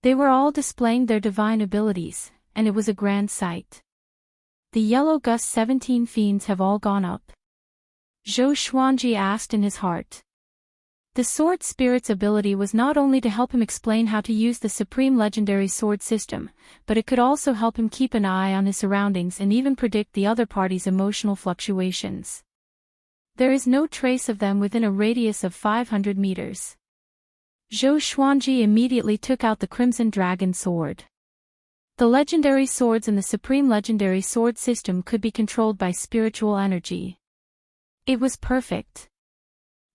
S1: They were all displaying their divine abilities, and it was a grand sight. The Yellow Gus 17 fiends have all gone up? Zhou Xuanji asked in his heart. The sword spirit's ability was not only to help him explain how to use the supreme legendary sword system, but it could also help him keep an eye on his surroundings and even predict the other party's emotional fluctuations. There is no trace of them within a radius of 500 meters. Zhou Xuanji immediately took out the Crimson Dragon sword. The legendary swords in the supreme legendary sword system could be controlled by spiritual energy. It was perfect.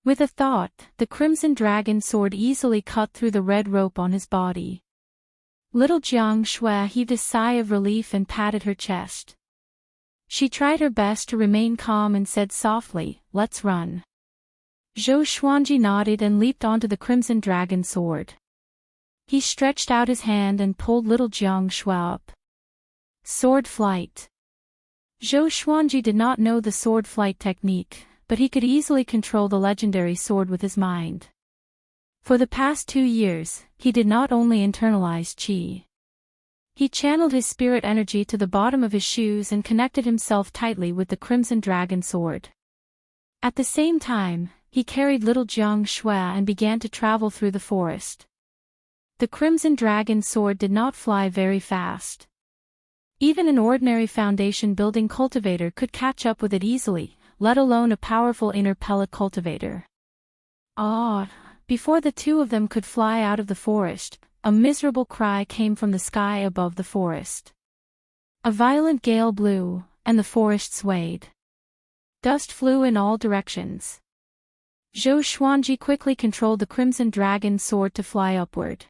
S1: With a thought, the Crimson Dragon sword easily cut through the red rope on his body. Little Jiang Shui heaved a sigh of relief and patted her chest. She tried her best to remain calm and said softly, "Let's run." Zhou Xuanji nodded and leaped onto the Crimson Dragon sword. He stretched out his hand and pulled little Jiang Shui up. Sword flight. Zhou Xuanji did not know the sword flight technique, but he could easily control the legendary sword with his mind. For the past 2 years, he did not only internalize qi. He channeled his spirit energy to the bottom of his shoes and connected himself tightly with the Crimson Dragon sword. At the same time, he carried little Jiang Shui and began to travel through the forest. The Crimson Dragon sword did not fly very fast. Even an ordinary foundation-building cultivator could catch up with it easily, let alone a powerful inner pellet cultivator. Before the two of them could fly out of the forest, a miserable cry came from the sky above the forest. A violent gale blew, and the forest swayed. Dust flew in all directions. Zhou Xuanji quickly controlled the Crimson Dragon sword to fly upward.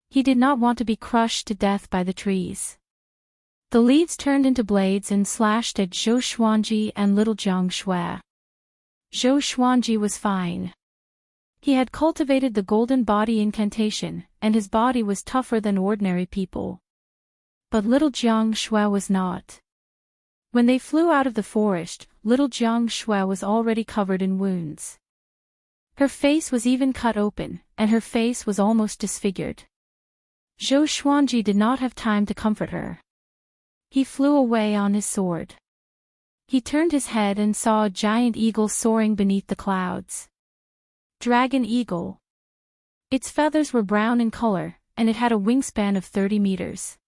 S1: He did not want to be crushed to death by the trees. The leaves turned into blades and slashed at Zhou Xuanji and little Jiang Shui. Zhou Xuanji was fine. He had cultivated the golden body incantation, and his body was tougher than ordinary people. But little Jiang Shui was not. When they flew out of the forest, little Jiang Shui was already covered in wounds. Her face was even cut open, and her face was almost disfigured. Zhou Xuanji did not have time to comfort her. He flew away on his sword. He turned his head and saw a giant eagle soaring beneath the clouds. Dragon Eagle. Its feathers were brown in color, and it had a wingspan of 30 meters.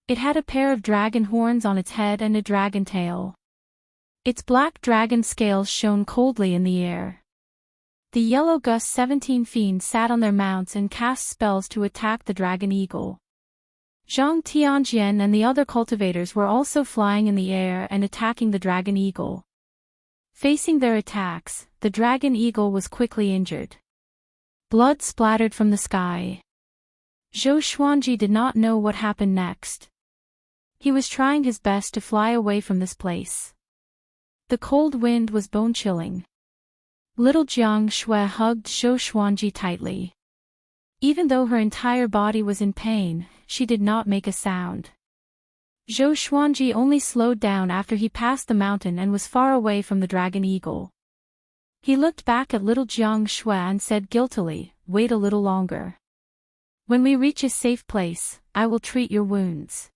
S1: It had a pair of dragon horns on its head and a dragon tail. Its black dragon scales shone coldly in the air. The Yellow Gus 17 fiends sat on their mounts and cast spells to attack the Dragon Eagle. Zhang Tianjian and the other cultivators were also flying in the air and attacking the Dragon Eagle. Facing their attacks, the Dragon Eagle was quickly injured. Blood splattered from the sky. Zhou Xuanji did not know what happened next. He was trying his best to fly away from this place. The cold wind was bone-chilling. Little Jiang Shui hugged Zhou Xuanji tightly. Even though her entire body was in pain, she did not make a sound. Zhou Xuanji only slowed down after he passed the mountain and was far away from the Dragon Eagle. He looked back at little Jiang Shui and said guiltily, "Wait a little longer. When we reach a safe place, I will treat your wounds."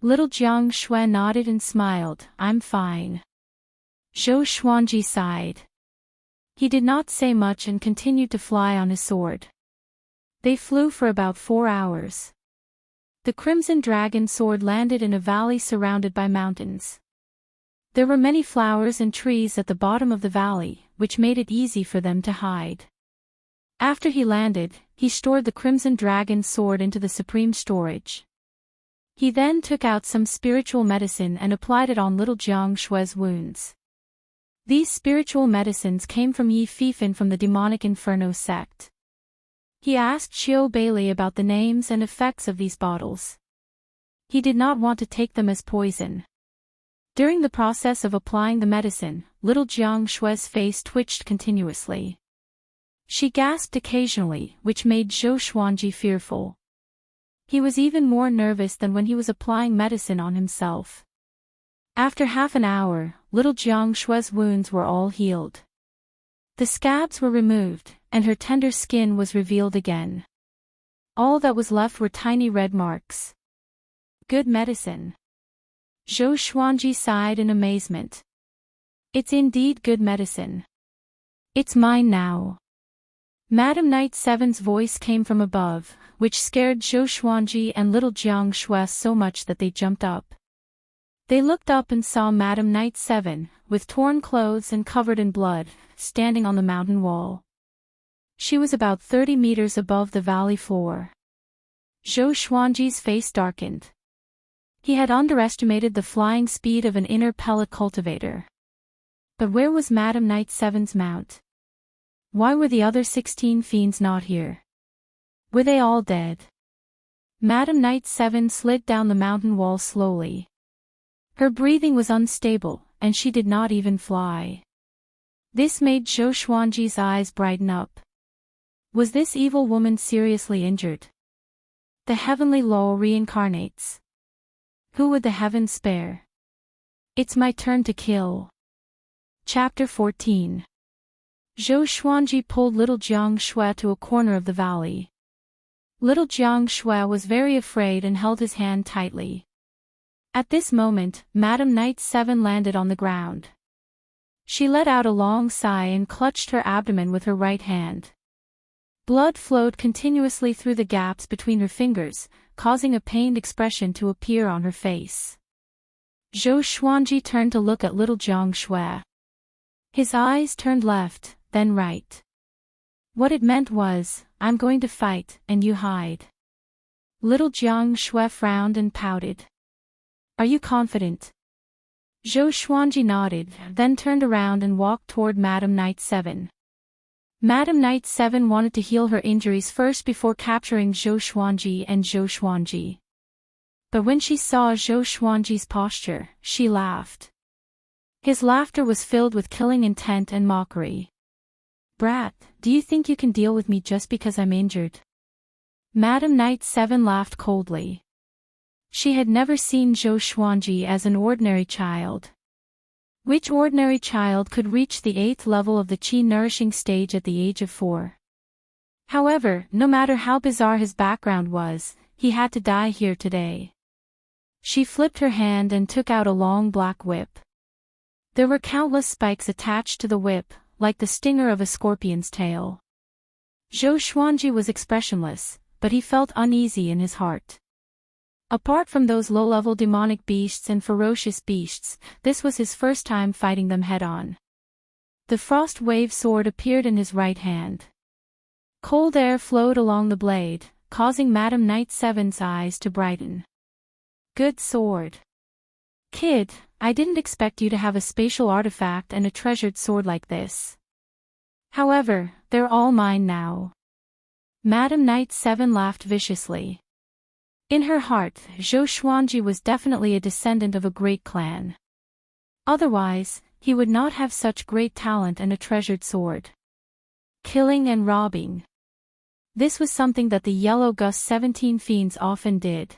S1: Little Jiang Shui nodded and smiled, "I'm fine." Zhou Xuanji sighed. He did not say much and continued to fly on his sword. They flew for about 4 hours. The Crimson Dragon sword landed in a valley surrounded by mountains. There were many flowers and trees at the bottom of the valley, which made it easy for them to hide. After he landed, he stored the Crimson Dragon sword into the supreme storage. He then took out some spiritual medicine and applied it on little Jiang Shui's wounds. These spiritual medicines came from Yi Fifan from the demonic Inferno sect. He asked Xiao Bailey about the names and effects of these bottles. He did not want to take them as poison. During the process of applying the medicine, little Jiang Shue's face twitched continuously. She gasped occasionally, which made Zhou Xuanji fearful. He was even more nervous than when he was applying medicine on himself. After half an hour, little Jiang Shue's wounds were all healed. The scabs were removed, and her tender skin was revealed again. All that was left were tiny red marks. Good medicine. Zhou Xuanji sighed in amazement. It's indeed good medicine. It's mine now. Madam Knight Seven's voice came from above, which scared Zhou Xuanji and little Jiang Shui so much that they jumped up. They looked up and saw Madam Knight Seven, with torn clothes and covered in blood, standing on the mountain wall. She was about 30 meters above the valley floor. Zhou Xuanji's face darkened. He had underestimated the flying speed of an inner pellet cultivator. But where was Madam Knight Seven's mount? Why were the other 16 fiends not here? Were they all dead? Madam Knight Seven slid down the mountain wall slowly. Her breathing was unstable, and she did not even fly. This made Zhou Xuanji's eyes brighten up. Was this evil woman seriously injured? The heavenly law reincarnates. Who would the heavens spare? It's my turn to kill. Chapter 14. Zhou Xuanji pulled little Jiang Shui to a corner of the valley. Little Jiang Shui was very afraid and held his hand tightly. At this moment, Madam Knight Seven landed on the ground. She let out a long sigh and clutched her abdomen with her right hand. Blood flowed continuously through the gaps between her fingers, causing a pained expression to appear on her face. Zhou Xuanji turned to look at little Jiang Shui. His eyes turned left, then right. What it meant was, I'm going to fight, and you hide. Little Jiang Shui frowned and pouted. Are you confident? Zhou Xuanji nodded, then turned around and walked toward Madam Knight Seven. Madam Knight Seven wanted to heal her injuries first before capturing Zhou Xuanji and Zhou Xuanji. But when she saw Zhou Xuanji's posture, she laughed. His laughter was filled with killing intent and mockery. Brat, do you think you can deal with me just because I'm injured? Madam Knight Seven laughed coldly. She had never seen Zhou Xuanji as an ordinary child. Which ordinary child could reach the 8th level of the qi-nourishing stage at the age of 4? However, no matter how bizarre his background was, he had to die here today. She flipped her hand and took out a long black whip. There were countless spikes attached to the whip, like the stinger of a scorpion's tail. Zhou Xuanji was expressionless, but he felt uneasy in his heart. Apart from those low-level demonic beasts and ferocious beasts, this was his first time fighting them head-on. The frost wave sword appeared in his right hand. Cold air flowed along the blade, causing Madam Knight Seven's eyes to brighten. Good sword. Kid, I didn't expect you to have a spatial artifact and a treasured sword like this. However, they're all mine now. Madam Knight Seven laughed viciously. In her heart, Zhou Xuanji was definitely a descendant of a great clan. Otherwise, he would not have such great talent and a treasured sword. Killing and robbing. This was something that the Yellow Gus 17 fiends often did.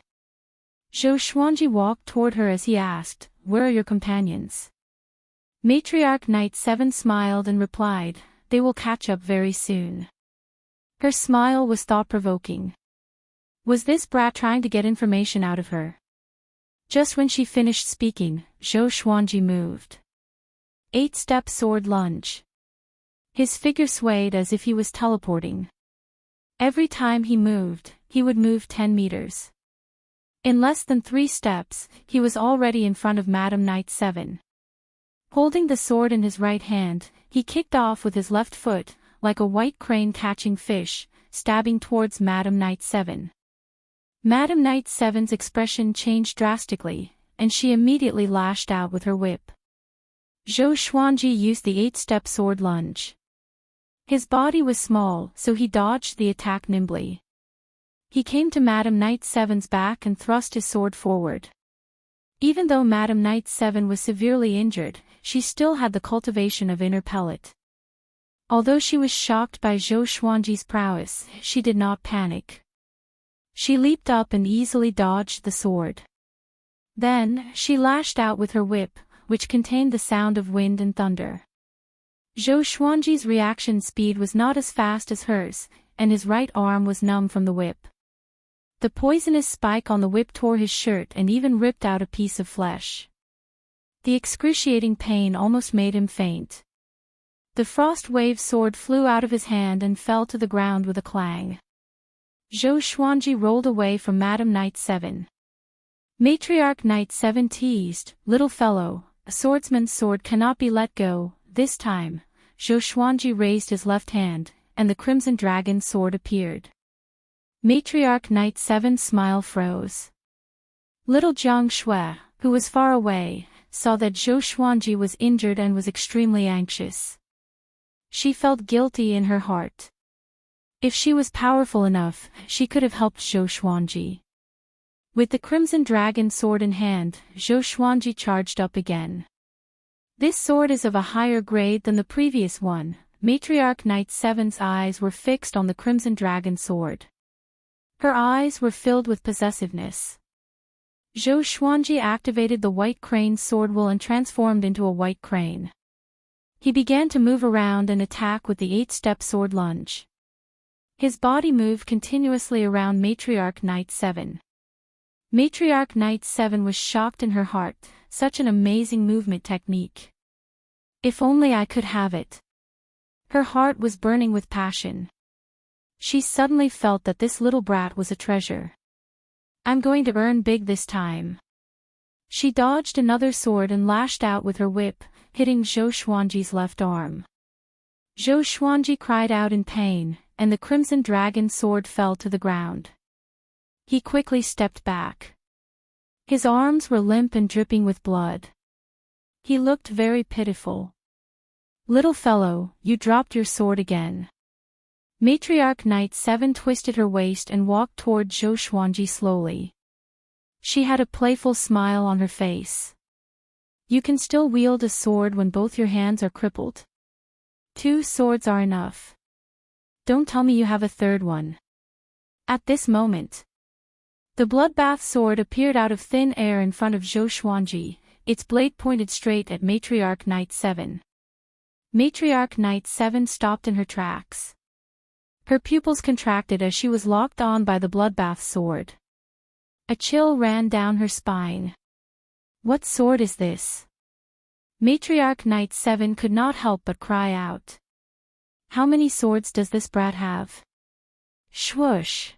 S1: Zhou Xuanji walked toward her as he asked, "Where are your companions?" Matriarch Knight Seven smiled and replied, "They will catch up very soon." Her smile was thought-provoking. Was this brat trying to get information out of her? Just when she finished speaking, Zhou Xuanji moved. 8-step sword lunge. His figure swayed as if he was teleporting. Every time he moved, he would move 10 meters. In less than 3 steps, he was already in front of Madam Knight Seven. Holding the sword in his right hand, he kicked off with his left foot, like a white crane catching fish, stabbing towards Madam Knight Seven. Madam Knight Seven's expression changed drastically, and she immediately lashed out with her whip. Zhou Xuanji used the 8-step sword lunge. His body was small, so he dodged the attack nimbly. He came to Madam Knight 7's back and thrust his sword forward. Even though Madam Knight 7 was severely injured, she still had the cultivation of inner pellet. Although she was shocked by Zhou Xuanji's prowess, she did not panic. She leaped up and easily dodged the sword. Then, she lashed out with her whip, which contained the sound of wind and thunder. Zhou Xuanji's reaction speed was not as fast as hers, and his right arm was numb from the whip. The poisonous spike on the whip tore his shirt and even ripped out a piece of flesh. The excruciating pain almost made him faint. The frost wave sword flew out of his hand and fell to the ground with a clang. Zhou Xuanji rolled away from Madam Knight 7. Matriarch Knight 7 teased, "Little fellow, a swordsman's sword cannot be let go." This time, Zhou Xuanji raised his left hand, and the Crimson Dragon's sword appeared. Matriarch Knight 7's smile froze. Little Jiang Shui, who was far away, saw that Zhou Xuanji was injured and was extremely anxious. She felt guilty in her heart. If she was powerful enough, she could have helped Zhou Xuanji. With the Crimson Dragon sword in hand, Zhou Xuanji charged up again. This sword is of a higher grade than the previous one. Matriarch Knight 7's eyes were fixed on the Crimson Dragon sword. Her eyes were filled with possessiveness. Zhou Xuanji activated the White Crane's sword will and transformed into a white crane. He began to move around and attack with the 8-step sword lunge. His body moved continuously around Matriarch Knight 7. Matriarch Knight 7 was shocked in her heart, such an amazing movement technique. If only I could have it. Her heart was burning with passion. She suddenly felt that this little brat was a treasure. I'm going to earn big this time. She dodged another sword and lashed out with her whip, hitting Zhou Xuanji's left arm. Zhou Xuanji cried out in pain, and the Crimson Dragon sword fell to the ground. He quickly stepped back. His arms were limp and dripping with blood. He looked very pitiful. Little fellow, you dropped your sword again. Matriarch Knight 7 twisted her waist and walked toward Zhou Xuanji slowly. She had a playful smile on her face. You can still wield a sword when both your hands are crippled. 2 swords are enough. Don't tell me you have a third one. At this moment, the bloodbath sword appeared out of thin air in front of Zhou Xuanji, its blade pointed straight at Matriarch Knight 7. Matriarch Knight 7 stopped in her tracks. Her pupils contracted as she was locked on by the bloodbath sword. A chill ran down her spine. What sword is this? Matriarch Knight 7 could not help but cry out. How many swords does this brat have? Swoosh!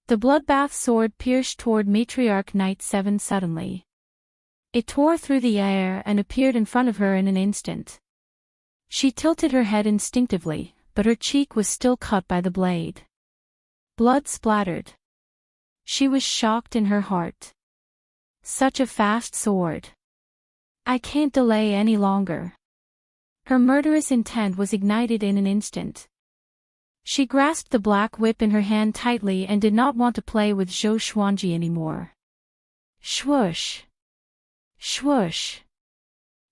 S1: The bloodbath sword pierced toward Matriarch Knight 7 suddenly. It tore through the air and appeared in front of her in an instant. She tilted her head instinctively, but her cheek was still cut by the blade. Blood splattered. She was shocked in her heart. Such a fast sword. I can't delay any longer. Her murderous intent was ignited in an instant. She grasped the black whip in her hand tightly and did not want to play with Zhou Xuanji anymore. Swoosh! Swoosh!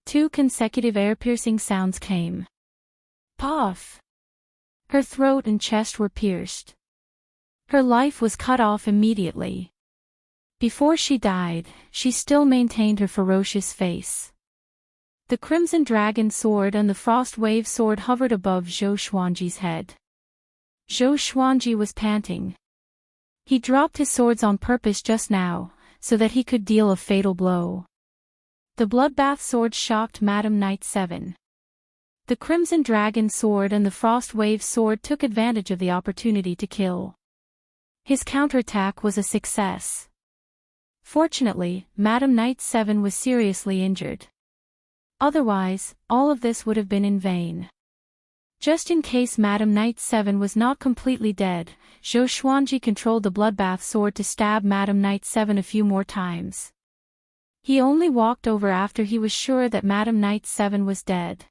S1: 2 consecutive air-piercing sounds came. Puff! Her throat and chest were pierced. Her life was cut off immediately. Before she died, she still maintained her ferocious face. The Crimson Dragon sword and the Frost Wave sword hovered above Zhou Xuanji's head. Zhou Xuanji was panting. He dropped his swords on purpose just now, so that he could deal a fatal blow. The bloodbath sword shocked Madam Knight 7. The Crimson Dragon sword and the Frost Wave sword took advantage of the opportunity to kill. His counterattack was a success. Fortunately, Madam Knight 7 was seriously injured. Otherwise, all of this would have been in vain. Just in case Madam Knight 7 was not completely dead, Zhou Xuanji controlled the bloodbath sword to stab Madam Knight 7 a few more times. He only walked over after he was sure that Madam Knight 7 was dead.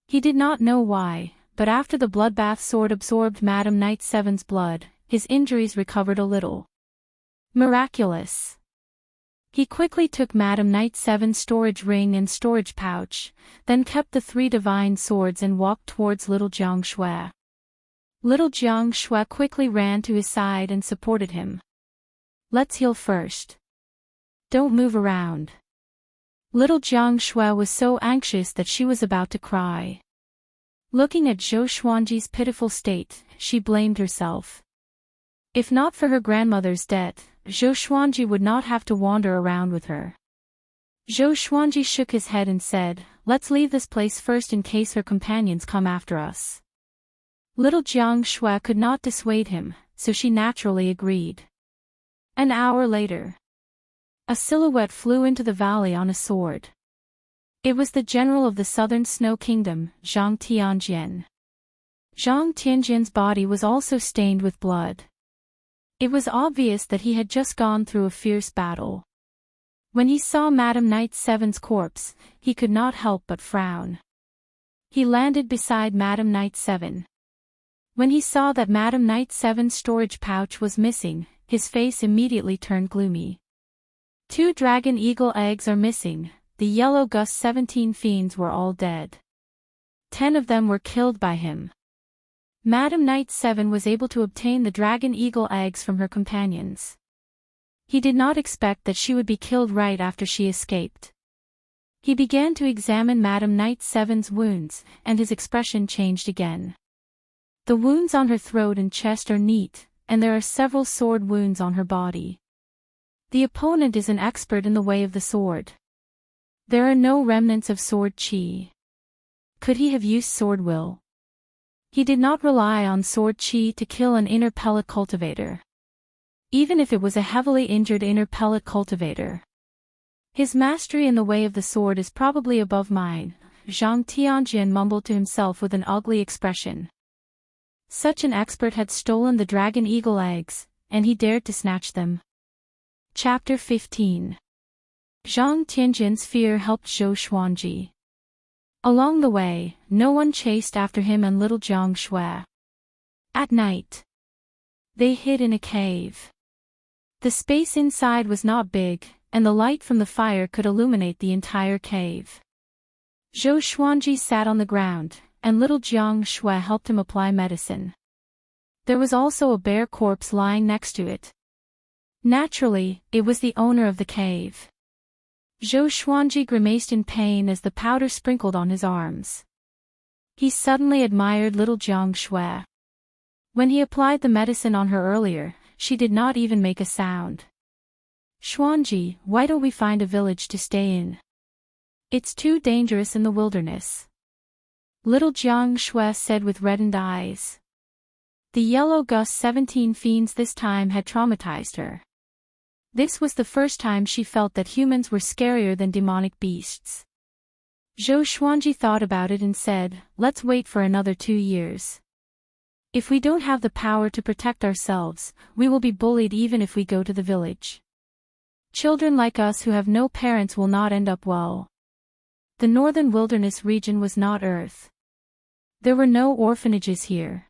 S1: He did not know why, but after the bloodbath sword absorbed Madam Knight 7's blood, his injuries recovered a little. Miraculous. He quickly took Madam Knight 7's storage ring and storage pouch, then kept the 3 divine swords and walked towards little Jiang Shui. Little Jiang Shui quickly ran to his side and supported him. Let's heal first. Don't move around. Little Jiang Shui was so anxious that she was about to cry. Looking at Zhou Xuanji's pitiful state, she blamed herself. If not for her grandmother's death, Zhou Xuanji would not have to wander around with her. Zhou Xuanji shook his head and said, let's leave this place first in case her companions come after us. Little Jiang Shui could not dissuade him, so she naturally agreed. An hour later, a silhouette flew into the valley on a sword. It was the general of the southern Snow Kingdom, Zhang Tianjian. Zhang Tianjian's body was also stained with blood. It was obvious that he had just gone through a fierce battle. When he saw Madam Knight 7's corpse, he could not help but frown. He landed beside Madam Knight 7. When he saw that Madam Knight 7's storage pouch was missing, his face immediately turned gloomy. 2 dragon eagle eggs are missing, the yellow Gus 17 fiends were all dead. 10 of them were killed by him. Madam Knight 7 was able to obtain the dragon eagle eggs from her companions. He did not expect that she would be killed right after she escaped. He began to examine Madam Knight 7's wounds, and his expression changed again. The wounds on her throat and chest are neat, and there are several sword wounds on her body. The opponent is an expert in the way of the sword. There are no remnants of sword chi. Could he have used sword will? He did not rely on sword chi to kill an inner pellet cultivator. Even if it was a heavily injured inner pellet cultivator. His mastery in the way of the sword is probably above mine, Zhang Tianjian mumbled to himself with an ugly expression. Such an expert had stolen the dragon eagle eggs, and he dared to snatch them. Chapter 15. Zhang Tianjian's fear helped Zhou Xuanji. Along the way, no one chased after him and little Jiang Shui. At night, they hid in a cave. The space inside was not big, and the light from the fire could illuminate the entire cave. Zhou Xuanji sat on the ground, and little Jiang Shui helped him apply medicine. There was also a bear corpse lying next to it. Naturally, it was the owner of the cave. Zhou Xuanji grimaced in pain as the powder sprinkled on his arms. He suddenly admired little Jiang Shui. When he applied the medicine on her earlier, she did not even make a sound. Xuanji, why don't we find a village to stay in? It's too dangerous in the wilderness. Little Jiang Shui said with reddened eyes. The yellow Gus 17 fiends this time had traumatized her. This was the first time she felt that humans were scarier than demonic beasts. Zhou Xuanji thought about it and said, let's wait for another 2 years. If we don't have the power to protect ourselves, we will be bullied even if we go to the village. Children like us who have no parents will not end up well. The northern wilderness region was not Earth. There were no orphanages here.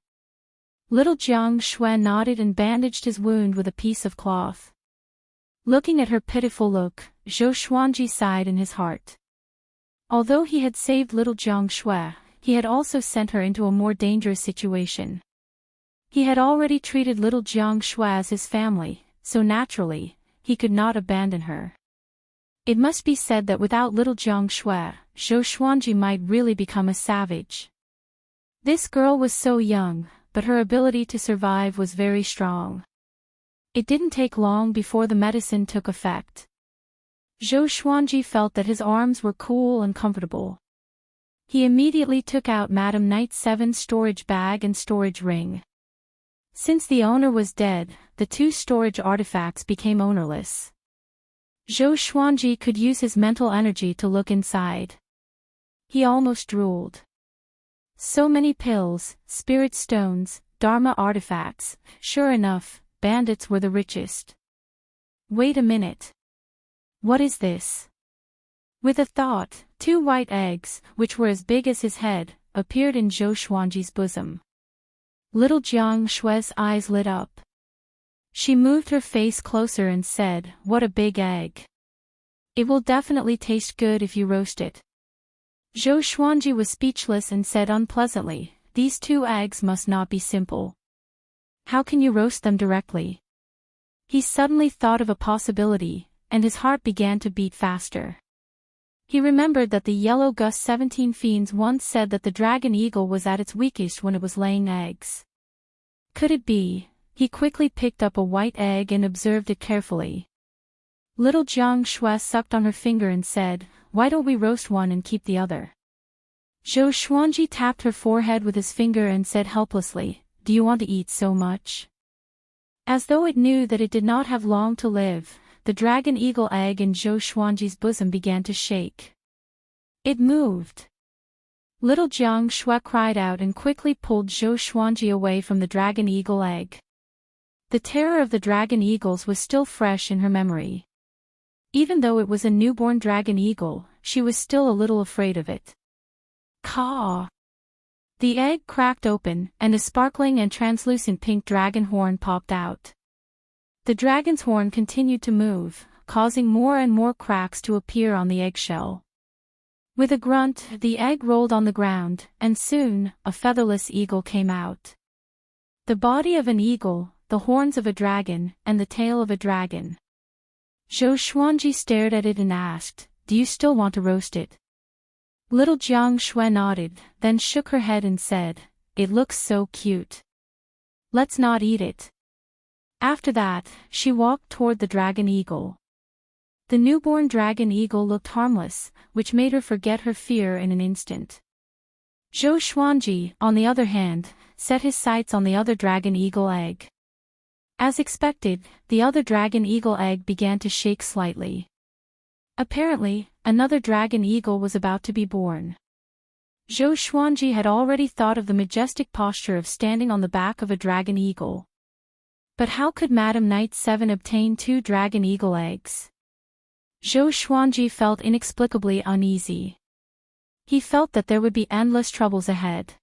S1: Little Jiang Shui nodded and bandaged his wound with a piece of cloth. Looking at her pitiful look, Zhou Xuanji sighed in his heart. Although he had saved little Jiang Shui, he had also sent her into a more dangerous situation. He had already treated little Jiang Shui as his family, so naturally, he could not abandon her. It must be said that without little Jiang Shui, Zhou Xuanji might really become a savage. This girl was so young, but her ability to survive was very strong. It didn't take long before the medicine took effect. Zhou Xuanji felt that his arms were cool and comfortable. He immediately took out Madam Knight 7's storage bag and storage ring. Since the owner was dead, the 2 storage artifacts became ownerless. Zhou Xuanji could use his mental energy to look inside. He almost drooled. So many pills, spirit stones, Dharma artifacts, sure enough, bandits were the richest. Wait a minute. What is this? With a thought, 2 white eggs, which were as big as his head, appeared in Zhou Xuanji's bosom. Little Jiang Shui's eyes lit up. She moved her face closer and said, "What a big egg. It will definitely taste good if you roast it." Zhou Xuanji was speechless and said unpleasantly, "These 2 eggs must not be simple. How can you roast them directly?" He suddenly thought of a possibility, and his heart began to beat faster. He remembered that the yellow Gus 17 fiends once said that the dragon eagle was at its weakest when it was laying eggs. Could it be? He quickly picked up a white egg and observed it carefully. Little Jiang Shui sucked on her finger and said, "Why don't we roast one and keep the other?" Zhou Xuanji tapped her forehead with his finger and said helplessly, "Do you want to eat so much?" As though it knew that it did not have long to live, the dragon eagle egg in Zhou Xuanji's bosom began to shake. It moved. Little Jiang Shui cried out and quickly pulled Zhou Xuanji away from the dragon eagle egg. The terror of the dragon eagles was still fresh in her memory. Even though it was a newborn dragon eagle, she was still a little afraid of it. Caw! The egg cracked open, and a sparkling and translucent pink dragon horn popped out. The dragon's horn continued to move, causing more and more cracks to appear on the eggshell. With a grunt, the egg rolled on the ground, and soon, a featherless eagle came out. The body of an eagle, the horns of a dragon, and the tail of a dragon. Zhou Xuanji stared at it and asked, "Do you still want to roast it?" Little Jiang Shui nodded, then shook her head and said, "It looks so cute. Let's not eat it." After that, she walked toward the dragon eagle. The newborn dragon eagle looked harmless, which made her forget her fear in an instant. Zhou Xuanji, on the other hand, set his sights on the other dragon eagle egg. As expected, the other dragon eagle egg began to shake slightly. Apparently, another dragon eagle was about to be born. Zhou Xuanji had already thought of the majestic posture of standing on the back of a dragon eagle. But how could Madam Knight 7 obtain 2 dragon eagle eggs? Zhou Xuanji felt inexplicably uneasy. He felt that there would be endless troubles ahead.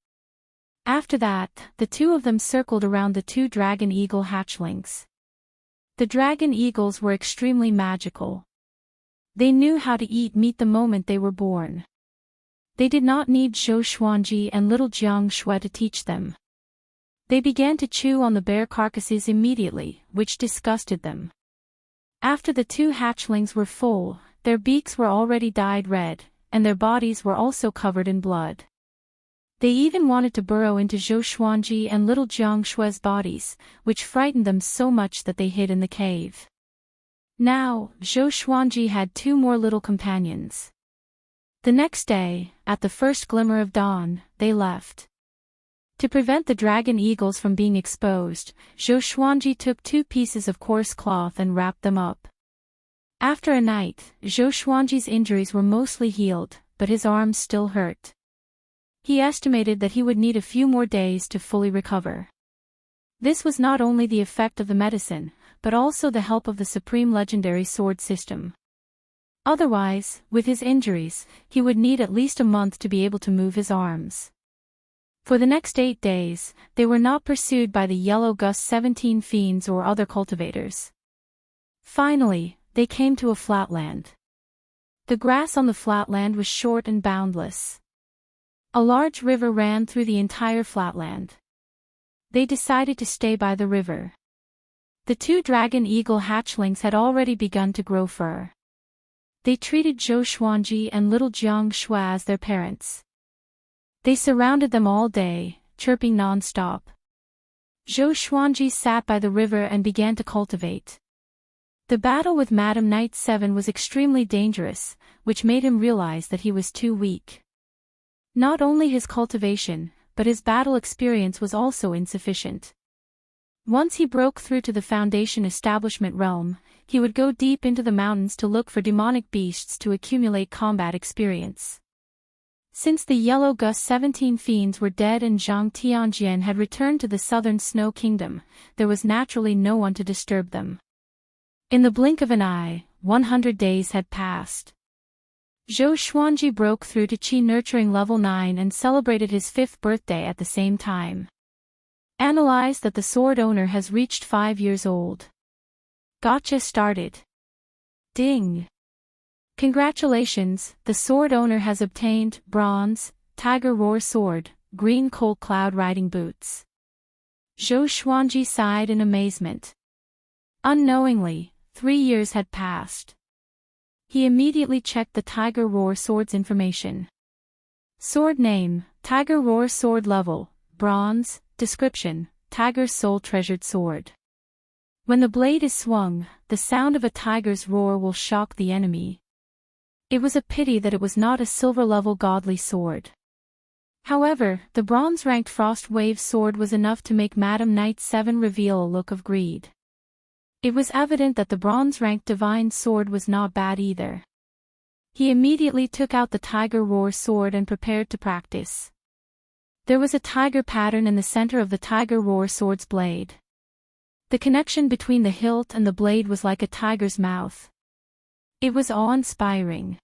S1: After that, the 2 of them circled around the 2 dragon eagle hatchlings. The dragon eagles were extremely magical. They knew how to eat meat the moment they were born. They did not need Zhou Xuanji and little Jiang Shui to teach them. They began to chew on the bear carcasses immediately, which disgusted them. After the 2 hatchlings were full, their beaks were already dyed red, and their bodies were also covered in blood. They even wanted to burrow into Zhou Xuanji and little Jiang Shui's bodies, which frightened them so much that they hid in the cave. Now, Zhou Xuanji had 2 more little companions. The next day, at the first glimmer of dawn, they left. To prevent the dragon eagles from being exposed, Zhou Xuanji took 2 pieces of coarse cloth and wrapped them up. After a night, Zhou Xuanji's injuries were mostly healed, but his arms still hurt. He estimated that he would need a few more days to fully recover. This was not only the effect of the medicine, but also the help of the supreme legendary sword system. Otherwise, with his injuries, he would need at least a month to be able to move his arms. For the next 8 days, they were not pursued by the yellow Gus 17 fiends or other cultivators. Finally, they came to a flatland. The grass on the flatland was short and boundless. A large river ran through the entire flatland. They decided to stay by the river. The 2 dragon eagle hatchlings had already begun to grow fur. They treated Zhou Xuanji and little Jiang Shui as their parents. They surrounded them all day, chirping non-stop. Zhou Xuanji sat by the river and began to cultivate. The battle with Madam Knight 7 was extremely dangerous, which made him realize that he was too weak. Not only his cultivation, but his battle experience was also insufficient. Once he broke through to the Foundation establishment realm, he would go deep into the mountains to look for demonic beasts to accumulate combat experience. Since the yellow Gus 17 fiends were dead and Zhang Tianjian had returned to the southern Snow Kingdom, there was naturally no one to disturb them. In the blink of an eye, 100 days had passed. Zhou Xuanji broke through to Qi Nurturing level 9 and celebrated his 5th birthday at the same time. Analyze that the sword owner has reached 5 years old. Gotcha started. Ding. Congratulations, the sword owner has obtained bronze, tiger roar sword, green cold cloud riding boots. Zhou Xuanji sighed in amazement. Unknowingly, 3 years had passed. He immediately checked the tiger roar sword's information. Sword name, tiger roar sword level, bronze, description, tiger's soul treasured sword. When the blade is swung, the sound of a tiger's roar will shock the enemy. It was a pity that it was not a silver-level godly sword. However, the bronze-ranked Frost Wave sword was enough to make Madam Knight 7 reveal a look of greed. It was evident that the bronze-ranked divine sword was not bad either. He immediately took out the tiger roar sword and prepared to practice. There was a tiger pattern in the center of the tiger roar sword's blade. The connection between the hilt and the blade was like a tiger's mouth. It was awe-inspiring.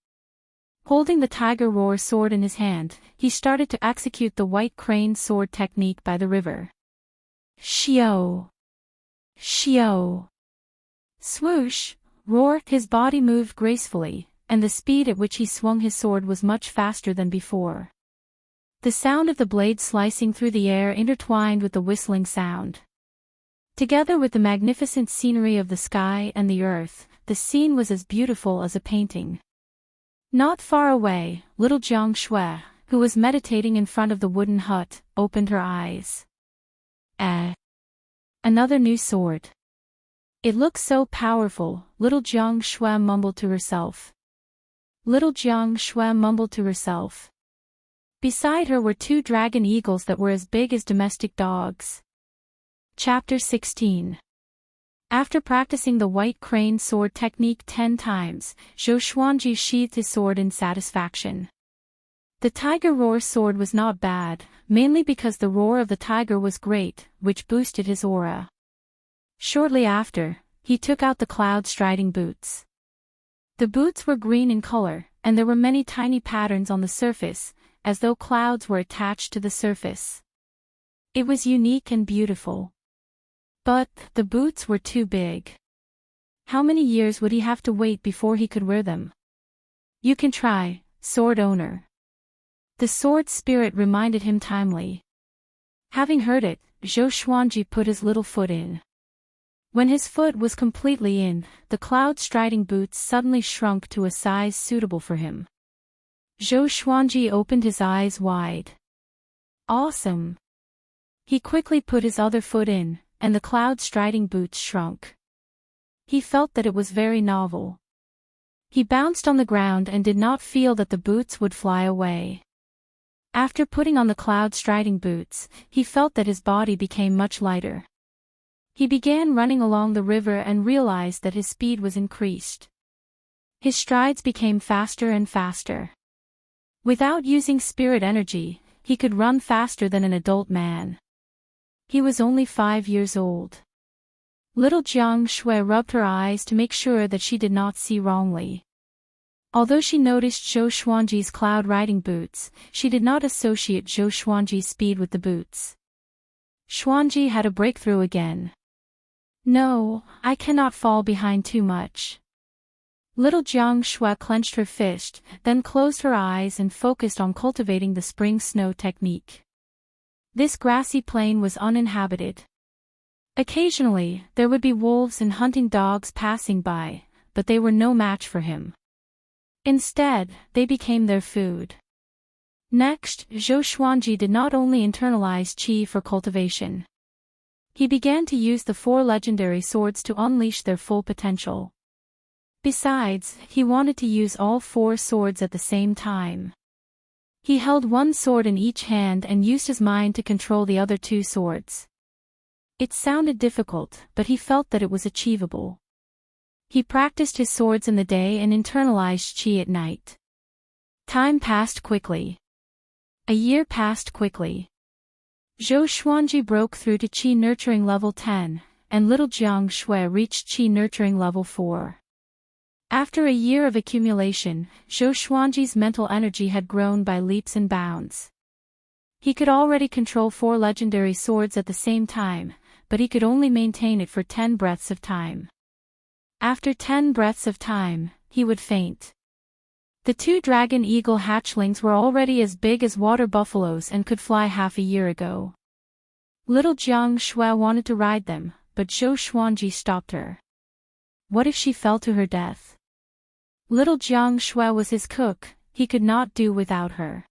S1: Holding the tiger roar sword in his hand, he started to execute the white crane sword technique by the river. Xiao! Xiao! Swoosh! Roar! His body moved gracefully, and the speed at which he swung his sword was much faster than before. The sound of the blade slicing through the air intertwined with the whistling sound. Together with the magnificent scenery of the sky and the earth, the scene was as beautiful as a painting. Not far away, little Jiang Shui, who was meditating in front of the wooden hut, opened her eyes. Another new sword. It looks so powerful, little Jiang Shui mumbled to herself. Little Jiang Shui mumbled to herself. Beside her were 2 dragon eagles that were as big as domestic dogs. Chapter 16. After practicing the white crane sword technique 10 times, Zhou Xuanji sheathed his sword in satisfaction. The tiger roar sword was not bad, mainly because the roar of the tiger was great, which boosted his aura. Shortly after, he took out the cloud striding boots. The boots were green in color, and there were many tiny patterns on the surface, as though clouds were attached to the surface. It was unique and beautiful. But, the boots were too big. How many years would he have to wait before he could wear them? You can try, sword owner. The sword spirit reminded him timely. Having heard it, Zhou Xuanji put his little foot in. When his foot was completely in, the cloud striding boots suddenly shrunk to a size suitable for him. Zhou Xuanji opened his eyes wide. Awesome! He quickly put his other foot in, and the cloud striding boots shrunk. He felt that it was very novel. He bounced on the ground and did not feel that the boots would fly away. After putting on the cloud striding boots, he felt that his body became much lighter. He began running along the river and realized that his speed was increased. His strides became faster and faster. Without using spirit energy, he could run faster than an adult man. He was only 5 years old. Little Jiang Shui rubbed her eyes to make sure that she did not see wrongly. Although she noticed Zhou Xuanji's cloud riding boots, she did not associate Zhou Xuanji's speed with the boots. Xuanji had a breakthrough again. No, I cannot fall behind too much. Little Jiang Shui clenched her fist, then closed her eyes and focused on cultivating the spring snow technique. This grassy plain was uninhabited. Occasionally, there would be wolves and hunting dogs passing by, but they were no match for him. Instead, they became their food. Next, Zhou Xuanji did not only internalize qi for cultivation. He began to use the 4 legendary swords to unleash their full potential. Besides, he wanted to use all 4 swords at the same time. He held 1 sword in each hand and used his mind to control the other 2 swords. It sounded difficult, but he felt that it was achievable. He practiced his swords in the day and internalized qi at night. Time passed quickly. A year passed quickly. Zhou Xuanji broke through to qi nurturing level 10, and little Jiang Shui reached Qi nurturing level 4. After a year of accumulation, Zhou Xuanji's mental energy had grown by leaps and bounds. He could already control 4 legendary swords at the same time, but he could only maintain it for 10 breaths of time. After 10 breaths of time, he would faint. The 2 dragon eagle hatchlings were already as big as water buffaloes and could fly half a year ago. Little Jiang Shui wanted to ride them, but Zhou Xuanji stopped her. What if she fell to her death? Little Jiang Shui was his cook, he could not do without her.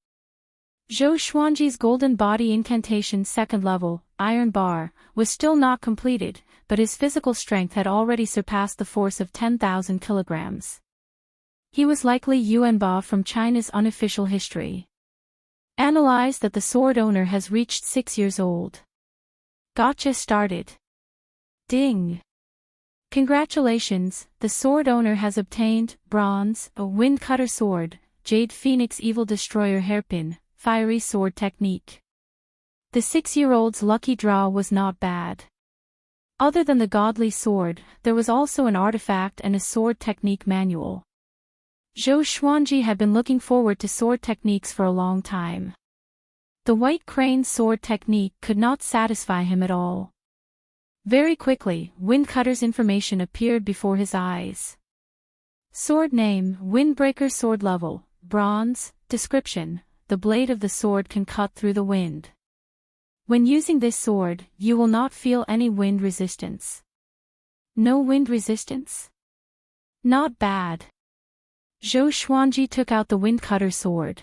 S1: Zhou Xuanji's golden body incantation 2nd level, Iron Bar, was still not completed, but his physical strength had already surpassed the force of 10,000 kilograms. He was likely Yuan Ba from China's unofficial history. Analyze that the sword owner has reached 6 years old. Gotcha started. Ding! Congratulations, the sword owner has obtained, bronze, a wind cutter sword, Jade Phoenix Evil Destroyer hairpin, fiery sword technique. The 6-year-old's lucky draw was not bad. Other than the godly sword, there was also an artifact and a sword technique manual. Zhou Xuanji had been looking forward to sword techniques for a long time. The white crane sword technique could not satisfy him at all. Very quickly, Windcutter's information appeared before his eyes. Sword name, Windbreaker sword level, bronze, description, the blade of the sword can cut through the wind. When using this sword, you will not feel any wind resistance. No wind resistance? Not bad. Zhou Xuanji took out the Windcutter sword.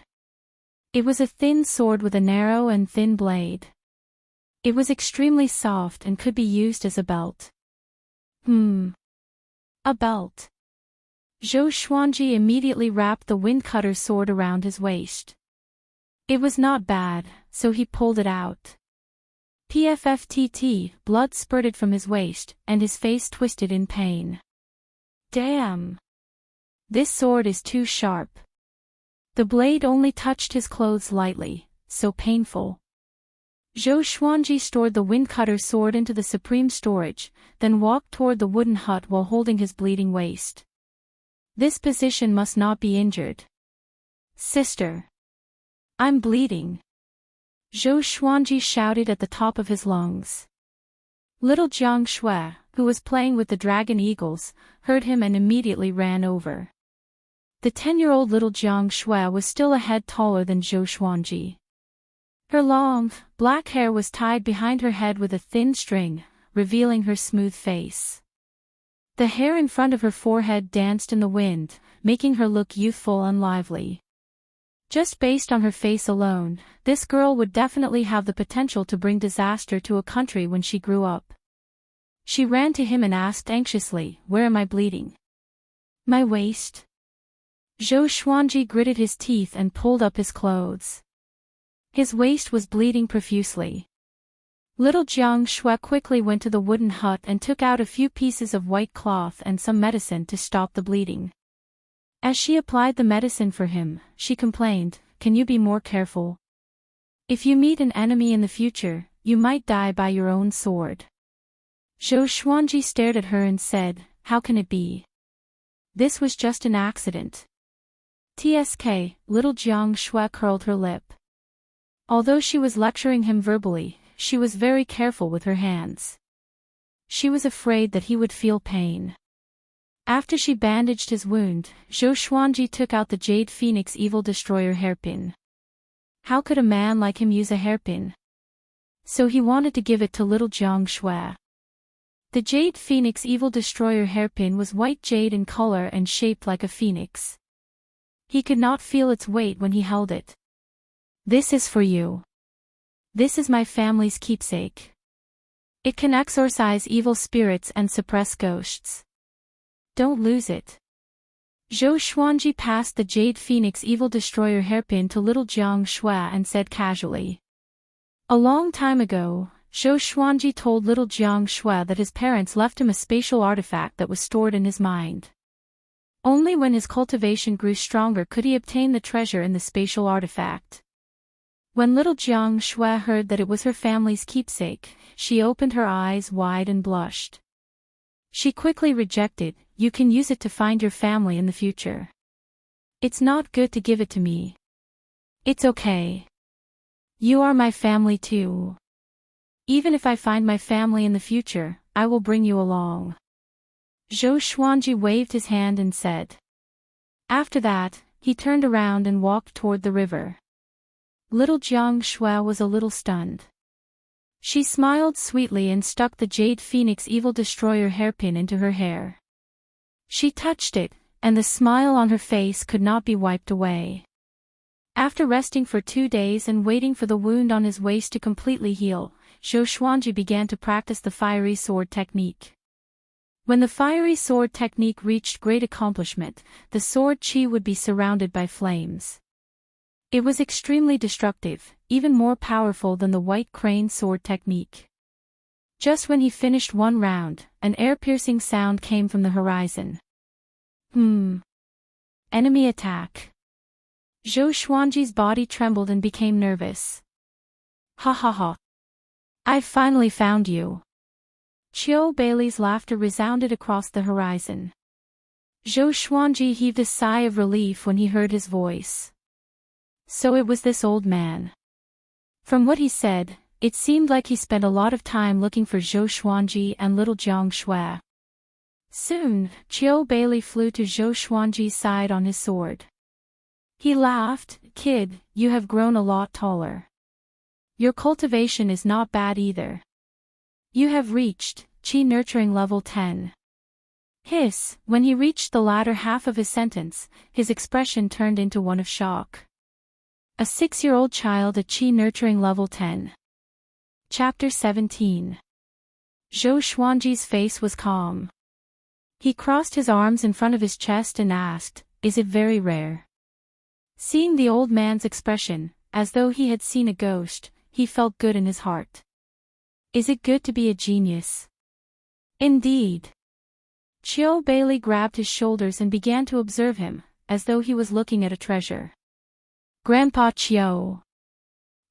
S1: It was a thin sword with a narrow and thin blade. It was extremely soft and could be used as a belt. A belt. Zhou Xuanji immediately wrapped the Windcutter sword around his waist. It was not bad, so he pulled it out. PFFTT, blood spurted from his waist, and his face twisted in pain. Damn! This sword is too sharp. The blade only touched his clothes lightly, so painful. Zhou Xuanji stored the Windcutter sword into the supreme storage, then walked toward the wooden hut while holding his bleeding waist. This position must not be injured. Sister! I'm bleeding. Zhou Xuanji shouted at the top of his lungs. Little Jiang Shui, who was playing with the dragon eagles, heard him and immediately ran over. The 10-year-old little Jiang Shui was still a head taller than Zhou Xuanji. Her long, black hair was tied behind her head with a thin string, revealing her smooth face. The hair in front of her forehead danced in the wind, making her look youthful and lively. Just based on her face alone, this girl would definitely have the potential to bring disaster to a country when she grew up. She ran to him and asked anxiously, "Where am I bleeding?" "My waist." Zhou Xuanji gritted his teeth and pulled up his clothes. His waist was bleeding profusely. Little Jiang Shui quickly went to the wooden hut and took out a few pieces of white cloth and some medicine to stop the bleeding. As she applied the medicine for him, she complained, "Can you be more careful? If you meet an enemy in the future, you might die by your own sword." Zhou Xuanji stared at her and said, "How can it be? This was just an accident." TSK, little Jiang Shui curled her lip. Although she was lecturing him verbally, she was very careful with her hands. She was afraid that he would feel pain. After she bandaged his wound, Zhou Xuanji took out the Jade Phoenix Evil Destroyer hairpin. How could a man like him use a hairpin? So he wanted to give it to little Jiang Shui. The Jade Phoenix Evil Destroyer hairpin was white jade in color and shaped like a phoenix. He could not feel its weight when he held it. "This is for you. This is my family's keepsake. It can exorcise evil spirits and suppress ghosts. Don't lose it." Zhou Xuanji passed the Jade Phoenix Evil Destroyer hairpin to little Jiang Shui and said casually. A long time ago, Zhou Xuanji told little Jiang Shui that his parents left him a spatial artifact that was stored in his mind. Only when his cultivation grew stronger could he obtain the treasure in the spatial artifact. When little Jiang Shui heard that it was her family's keepsake, she opened her eyes wide and blushed. She quickly rejected, "You can use it to find your family in the future. It's not good to give it to me. It's okay. You are my family too. Even if I find my family in the future, I will bring you along." Zhou Xuanji waved his hand and said. After that, he turned around and walked toward the river. Little Jiang Shui was a little stunned. She smiled sweetly and stuck the Jade Phoenix Evil Destroyer hairpin into her hair. She touched it, and the smile on her face could not be wiped away. After resting for 2 days and waiting for the wound on his waist to completely heal, Zhou Xuanji began to practice the fiery sword technique. When the fiery sword technique reached great accomplishment, the sword chi would be surrounded by flames. It was extremely destructive, even more powerful than the white crane sword technique. Just when he finished one round, an air-piercing sound came from the horizon. Enemy attack. Zhou Xuanji's body trembled and became nervous. Ha ha ha. I finally found you. Qiu Beilei's laughter resounded across the horizon. Zhou Xuanji heaved a sigh of relief when he heard his voice. So it was this old man. From what he said, it seemed like he spent a lot of time looking for Zhou Xuanji and little Jiang Shui. Soon, Qiu Beilei flew to Zhou Xuanji's side on his sword. He laughed, "Kid, you have grown a lot taller. Your cultivation is not bad either. You have reached Qi Nurturing level 10. Hiss, when he reached the latter half of his sentence, his expression turned into one of shock. A 6-year-old child at Qi Nurturing level 10. Chapter 17. Zhou Xuanji's face was calm. He crossed his arms in front of his chest and asked, "Is it very rare?" Seeing the old man's expression, as though he had seen a ghost, he felt good in his heart. Is it good to be a genius? Indeed. Qiu Beilei grabbed his shoulders and began to observe him, as though he was looking at a treasure. Grandpa Qiu.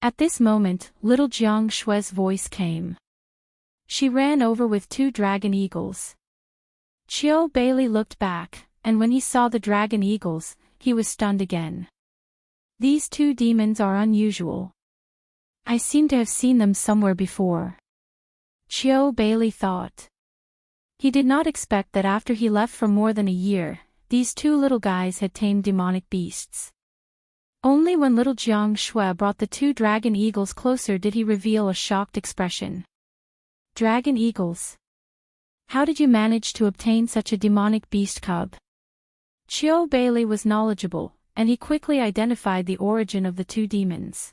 S1: At this moment, little Jiang Shui's voice came. She ran over with 2 dragon eagles. Qiu Beilei looked back, and when he saw the dragon eagles, he was stunned again. These 2 demons are unusual. I seem to have seen them somewhere before. Qiu Beilei thought. He did not expect that after he left for more than a year, these 2 little guys had tamed demonic beasts. Only when little Jiang Shui brought the 2 dragon eagles closer did he reveal a shocked expression. Dragon eagles? How did you manage to obtain such a demonic beast cub? Qiu Beilei was knowledgeable, and he quickly identified the origin of the 2 demons.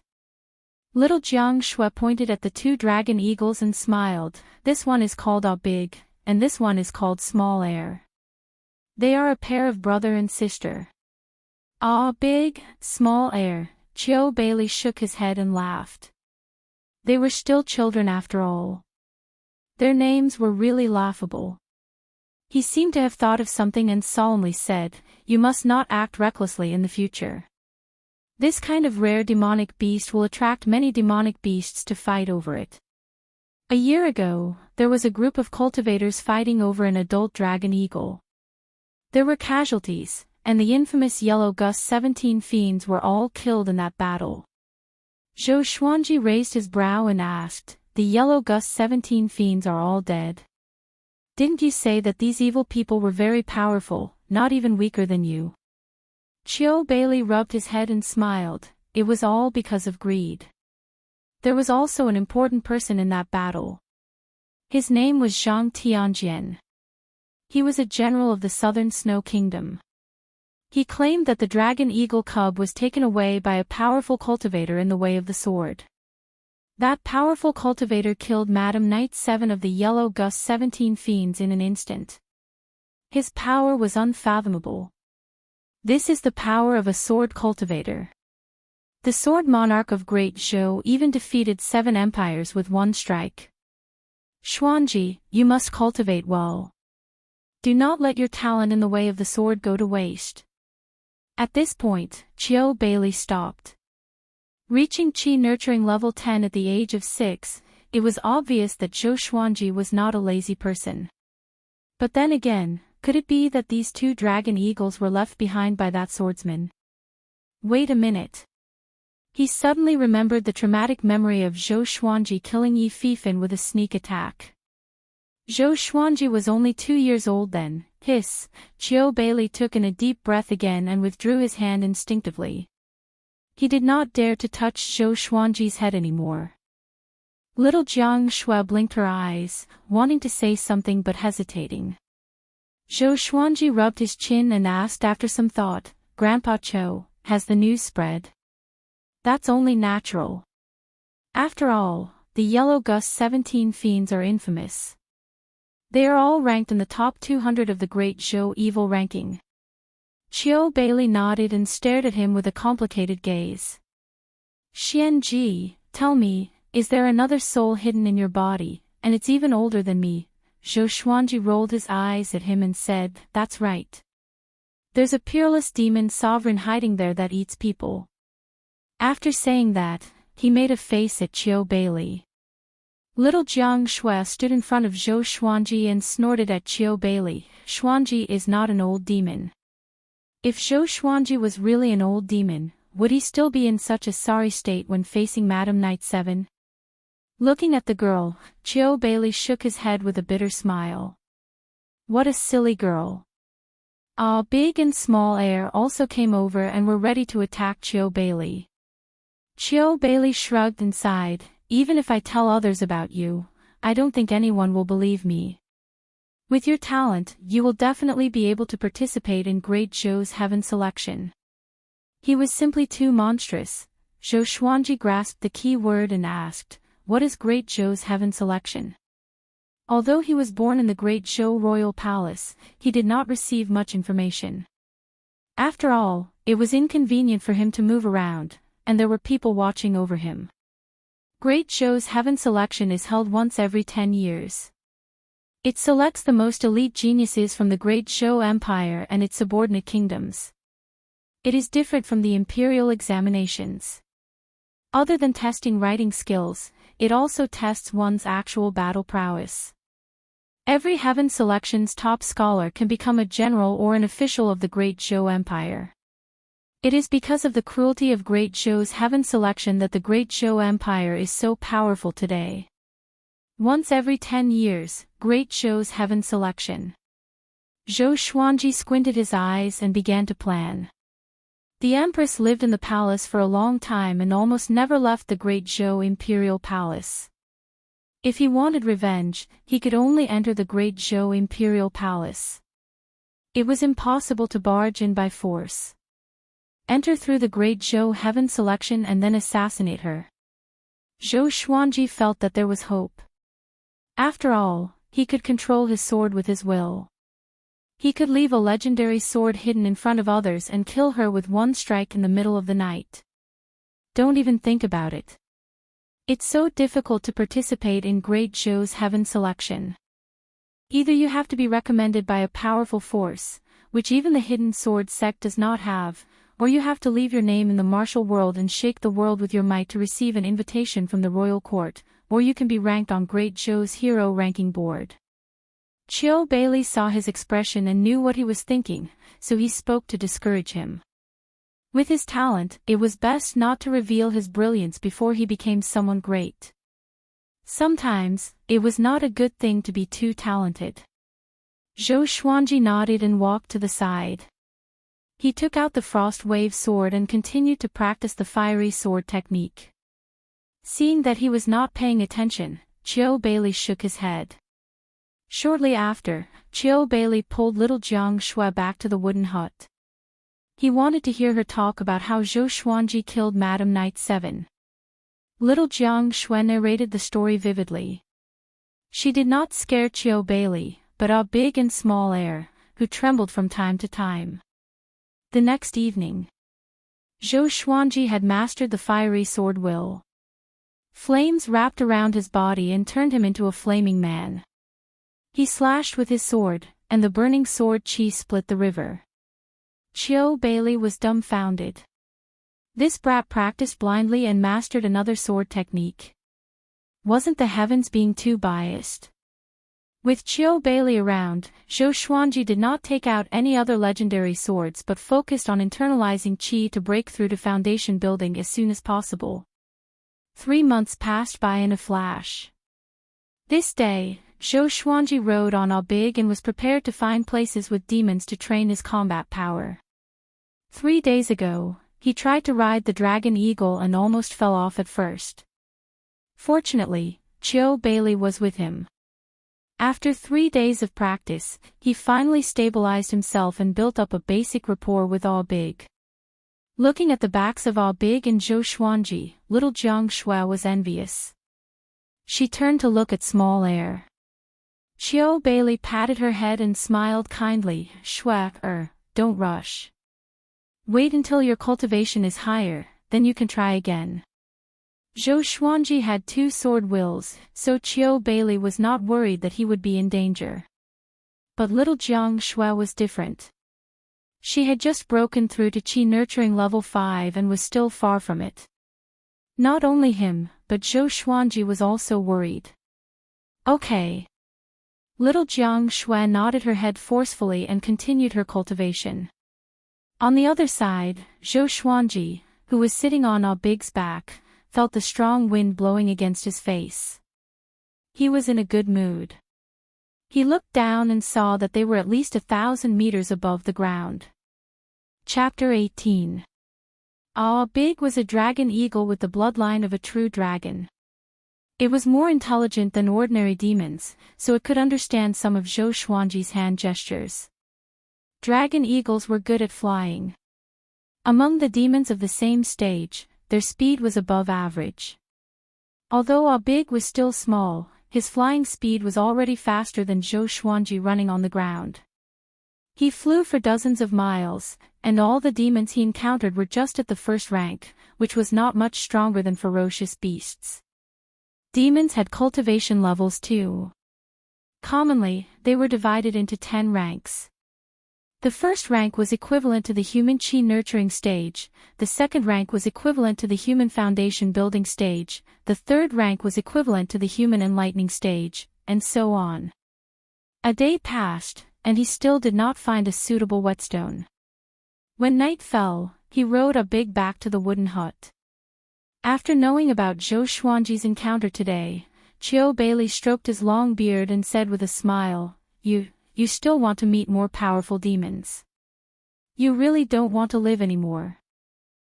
S1: Little Jiang Shui pointed at the 2 dragon eagles and smiled. This one is called Big, and this one is called Small Air. They are a pair of brother and sister. Big, Small Air. Qiu Beilei shook his head and laughed. They were still children after all. Their names were really laughable. He seemed to have thought of something and solemnly said, "You must not act recklessly in the future. This kind of rare demonic beast will attract many demonic beasts to fight over it." A year ago, there was a group of cultivators fighting over an adult dragon eagle. There were casualties, and the infamous Yellow Gus 17 fiends were all killed in that battle. Zhou Xuanji raised his brow and asked, "The Yellow Gus 17 fiends are all dead? Didn't you say that these evil people were very powerful, not even weaker than you?" Qiu Beilei rubbed his head and smiled. It was all because of greed. There was also an important person in that battle. His name was Zhang Tianjian. He was a general of the Southern Snow Kingdom. He claimed that the dragon eagle cub was taken away by a powerful cultivator in the way of the sword. That powerful cultivator killed Madam Knight 7 of the Yellow Gus 17 fiends in an instant. His power was unfathomable. This is the power of a sword cultivator. The sword monarch of Great Zhou even defeated 7 empires with one strike. Xuanji, you must cultivate well. Do not let your talent in the way of the sword go to waste. At this point, Qiu Beilei stopped. Reaching Qi nurturing level 10 at the age of 6, it was obvious that Zhou Xuanji was not a lazy person. But then again, could it be that these two dragon eagles were left behind by that swordsman? Wait a minute. He suddenly remembered the traumatic memory of Zhou Xuanji killing Yi Fifan with a sneak attack. Zhou Xuanji was only 2 years old then. Hiss, Qiu Beili took in a deep breath again and withdrew his hand instinctively. He did not dare to touch Zhou Xuanji's head anymore. Little Jiang Shui blinked her eyes, wanting to say something but hesitating. Zhou Xuanji rubbed his chin and asked after some thought, "Grandpa Zhou, has the news spread?" "That's only natural. After all, the Yellow Gus 17 fiends are infamous. They are all ranked in the top 200 of the Great Zhou Evil ranking." Qiu Beili nodded and stared at him with a complicated gaze. "Xian Ji, tell me, is there another soul hidden in your body, and it's even older than me?" Zhou Xuanji rolled his eyes at him and said, "That's right. There's a peerless demon sovereign hiding there that eats people." After saying that, he made a face at Qiu Beili. Little Jiang Shui stood in front of Zhou Xuanji and snorted at Qiu Beili. "Xuanji is not an old demon. If Zhou Xuanji was really an old demon, would he still be in such a sorry state when facing Madam Knight 7? Looking at the girl, Qiu Beili shook his head with a bitter smile. What a silly girl. Big and Small Air also came over and were ready to attack Qiu Beili. Qiu Beili shrugged and sighed, "Even if I tell others about you, I don't think anyone will believe me. With your talent, you will definitely be able to participate in Great Zhou's heaven selection." He was simply too monstrous. Zhou Xuanji grasped the key word and asked, "What is Great Zhou's heaven selection?" Although he was born in the Great Zhou royal palace, he did not receive much information. After all, it was inconvenient for him to move around, and there were people watching over him. Great Zhou's heaven selection is held once every 10 years. It selects the most elite geniuses from the Great Zhou Empire and its subordinate kingdoms. It is different from the imperial examinations. Other than testing writing skills, it also tests one's actual battle prowess. Every heaven selection's top scholar can become a general or an official of the Great Zhou Empire. It is because of the cruelty of Great Zhou's heaven selection that the Great Zhou Empire is so powerful today. Once every 10 years, Great Zhou's heaven selection. Zhou Xuanji squinted his eyes and began to plan. The Empress lived in the palace for a long time and almost never left the Great Zhou Imperial Palace. If he wanted revenge, he could only enter the Great Zhou Imperial Palace. It was impossible to barge in by force. Enter through the Great Zhou heaven selection and then assassinate her. Zhou Xuanji felt that there was hope. After all, he could control his sword with his will. He could leave a legendary sword hidden in front of others and kill her with one strike in the middle of the night. Don't even think about it. It's so difficult to participate in Great Zhou's heaven selection. Either you have to be recommended by a powerful force, which even the hidden sword sect does not have, or you have to leave your name in the martial world and shake the world with your might to receive an invitation from the royal court, or you can be ranked on Great Zhou's hero ranking board. Qiu Beili saw his expression and knew what he was thinking, so he spoke to discourage him. With his talent, it was best not to reveal his brilliance before he became someone great. Sometimes, it was not a good thing to be too talented. Zhou Xuanji nodded and walked to the side. He took out the Frost Wave sword and continued to practice the fiery sword technique. Seeing that he was not paying attention, Qiu Beili shook his head. Shortly after, Qiu Beili pulled little Jiang Shui back to the wooden hut. He wanted to hear her talk about how Zhou Xuanji killed Madam Knight 7. Little Jiang Shui narrated the story vividly. She did not scare Qiu Beili, but a Big and Small Air, who trembled from time to time. The next evening, Zhou Xuanji had mastered the fiery sword will. Flames wrapped around his body and turned him into a flaming man. He slashed with his sword, and the burning sword Qi split the river. Qiu Beili was dumbfounded. This brat practiced blindly and mastered another sword technique. Wasn't the heavens being too biased? With Qiu Bailey around, Zhou Xuanji did not take out any other legendary swords but focused on internalizing qi to break through to foundation building as soon as possible. 3 months passed by in a flash. This day, Zhou Xuanji rode on Audiobook and was prepared to find places with demons to train his combat power. 3 days ago, he tried to ride the dragon eagle and almost fell off at first. Fortunately, Qiu Bailey was with him. After 3 days of practice, he finally stabilized himself and built up a basic rapport with Audiobook. Looking at the backs of Audiobook and Zhou Xuanji, little Jiang Shui was envious. She turned to look at small heir. Qiu Bailey patted her head and smiled kindly. Shui, don't rush. Wait until your cultivation is higher, then you can try again. Zhou Xuanji had 2 sword wills, so Qiu Bailey was not worried that he would be in danger. But little Jiang Shui was different. She had just broken through to qi nurturing level 5 and was still far from it. Not only him, but Zhou Xuanji was also worried. Okay. Little Jiang Shui nodded her head forcefully and continued her cultivation. On the other side, Zhou Xuanji, who was sitting on Audiobook's back, felt the strong wind blowing against his face. He was in a good mood. He looked down and saw that they were at least 1,000 meters above the ground. Chapter 18. Audiobook was a dragon eagle with the bloodline of a true dragon. It was more intelligent than ordinary demons, so it could understand some of Zhou Xuanji's hand gestures. Dragon eagles were good at flying. Among the demons of the same stage, their speed was above average. Although Audiobook was still small, his flying speed was already faster than Zhou Xuanji running on the ground. He flew for dozens of miles, and all the demons he encountered were just at the first rank, which was not much stronger than ferocious beasts. Demons had cultivation levels too. Commonly, they were divided into 10 ranks. The first rank was equivalent to the human qi nurturing stage, the second rank was equivalent to the human foundation building stage, the third rank was equivalent to the human enlightening stage, and so on. A day passed, and he still did not find a suitable whetstone. When night fell, he rode Audiobook back to the wooden hut. After knowing about Zhou Xuanji's encounter today, Qiu Bailey stroked his long beard and said with a smile, You still want to meet more powerful demons. You really don't want to live anymore.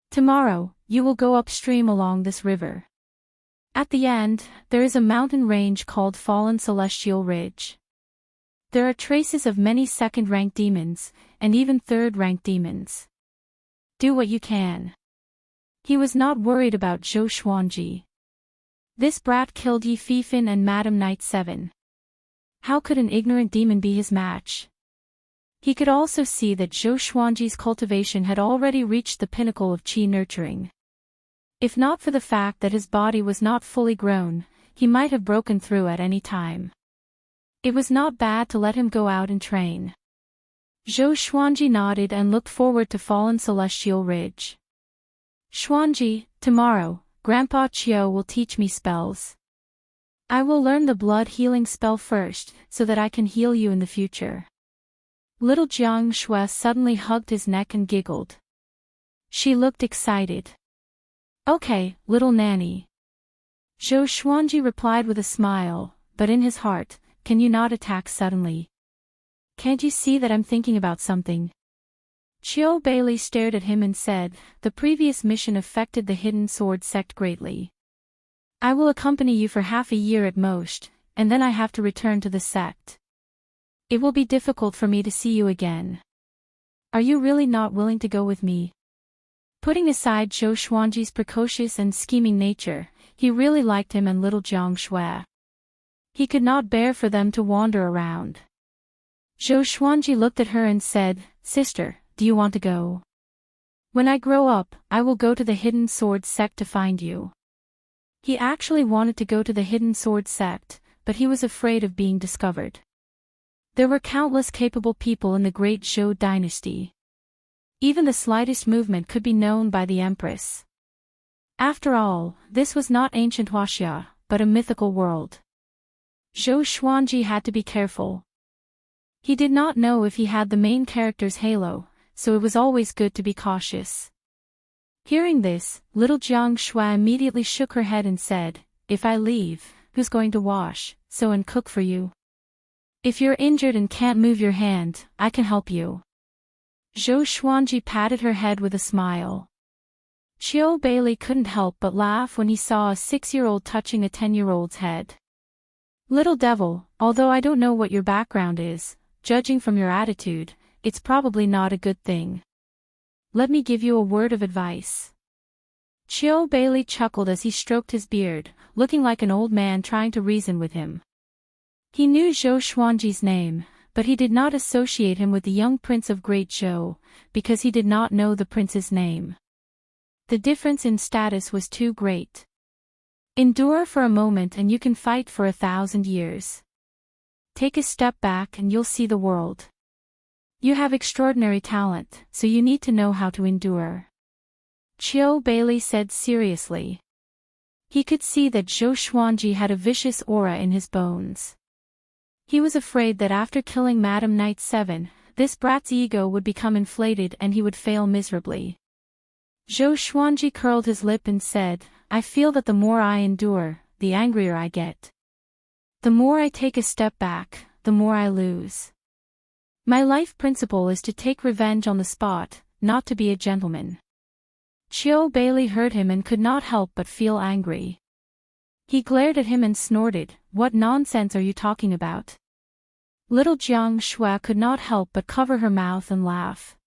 S1: Tomorrow, you will go upstream along this river. At the end, there is a mountain range called Fallen Celestial Ridge. There are traces of many second-rank demons, and even third-rank demons. Do what you can. He was not worried about Zhou Xuanji. This brat killed Yi Fifin and Madam Knight 7. How could an ignorant demon be his match? He could also see that Zhou Xuanji's cultivation had already reached the pinnacle of qi nurturing. If not for the fact that his body was not fully grown, he might have broken through at any time. It was not bad to let him go out and train. Zhou Xuanji nodded and looked forward to Fallen Celestial Ridge. Xuanji, tomorrow, Grandpa Qiu will teach me spells. I will learn the blood healing spell first, so that I can heal you in the future. Little Jiang Shui suddenly hugged his neck and giggled. She looked excited. Okay, little nanny. Zhou Xuanji replied with a smile, but in his heart, can you not attack suddenly? Can't you see that I'm thinking about something? Qiu Bailey stared at him and said, the previous mission affected the Hidden Sword sect greatly. I will accompany you for half a year at most, and then I have to return to the sect. It will be difficult for me to see you again. Are you really not willing to go with me? Putting aside Zhou Xuanji's precocious and scheming nature, he really liked him and little Jiang Shui. He could not bear for them to wander around. Zhou Xuanji looked at her and said, Sister, do you want to go? When I grow up, I will go to the Hidden Sword sect to find you. He actually wanted to go to the Hidden Sword sect, but he was afraid of being discovered. There were countless capable people in the great Zhou dynasty. Even the slightest movement could be known by the Empress. After all, this was not ancient Wuxia, but a mythical world. Zhou Xuanji had to be careful. He did not know if he had the main character's halo, so it was always good to be cautious. Hearing this, little Jiang Shui immediately shook her head and said, "If I leave, who's going to wash, sew and cook for you? If you're injured and can't move your hand, I can help you." Zhou Xuanji patted her head with a smile. Qiu Bailey couldn't help but laugh when he saw a 6-year-old touching a 10-year-old's head. "Little devil, although I don't know what your background is, judging from your attitude, it's probably not a good thing. Let me give you a word of advice." Qiu Bailey chuckled as he stroked his beard, looking like an old man trying to reason with him. He knew Zhou Xuanji's name, but he did not associate him with the young prince of Great Zhou, because he did not know the prince's name. The difference in status was too great. Endure for a moment and you can fight for 1,000 years. Take a step back and you'll see the world. You have extraordinary talent, so you need to know how to endure. Qiu Bailey said seriously. He could see that Zhou Xuanji had a vicious aura in his bones. He was afraid that after killing Madam Knight 7, this brat's ego would become inflated and he would fail miserably. Zhou Xuanji curled his lip and said, "I feel that the more I endure, the angrier I get. The more I take a step back, the more I lose. My life principle is to take revenge on the spot, not to be a gentleman." Qiu Bailey heard him and could not help but feel angry. He glared at him and snorted, "What nonsense are you talking about?" Little Jiang Shui could not help but cover her mouth and laugh.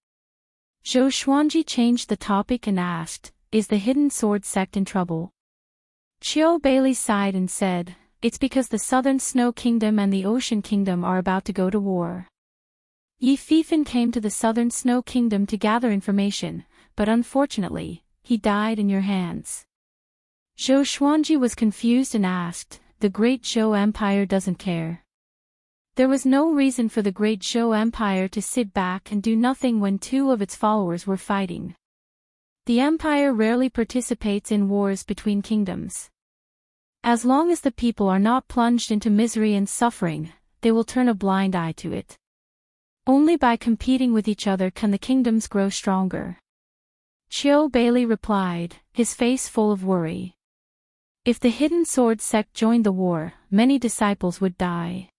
S1: Zhou Xuanji changed the topic and asked, "Is the Hidden Sword sect in trouble?" Qiu Bailey sighed and said, "It's because the Southern Snow Kingdom and the Ocean Kingdom are about to go to war. Yi Fifan came to the Southern Snow Kingdom to gather information, but unfortunately, he died in your hands." Zhou Xuanji was confused and asked, "The Great Zhou Empire doesn't care?" There was no reason for the Great Zhou Empire to sit back and do nothing when two of its followers were fighting. The empire rarely participates in wars between kingdoms. As long as the people are not plunged into misery and suffering, they will turn a blind eye to it. Only by competing with each other can the kingdoms grow stronger. Qiu Bailey replied, his face full of worry. If the Hidden Sword sect joined the war, many disciples would die.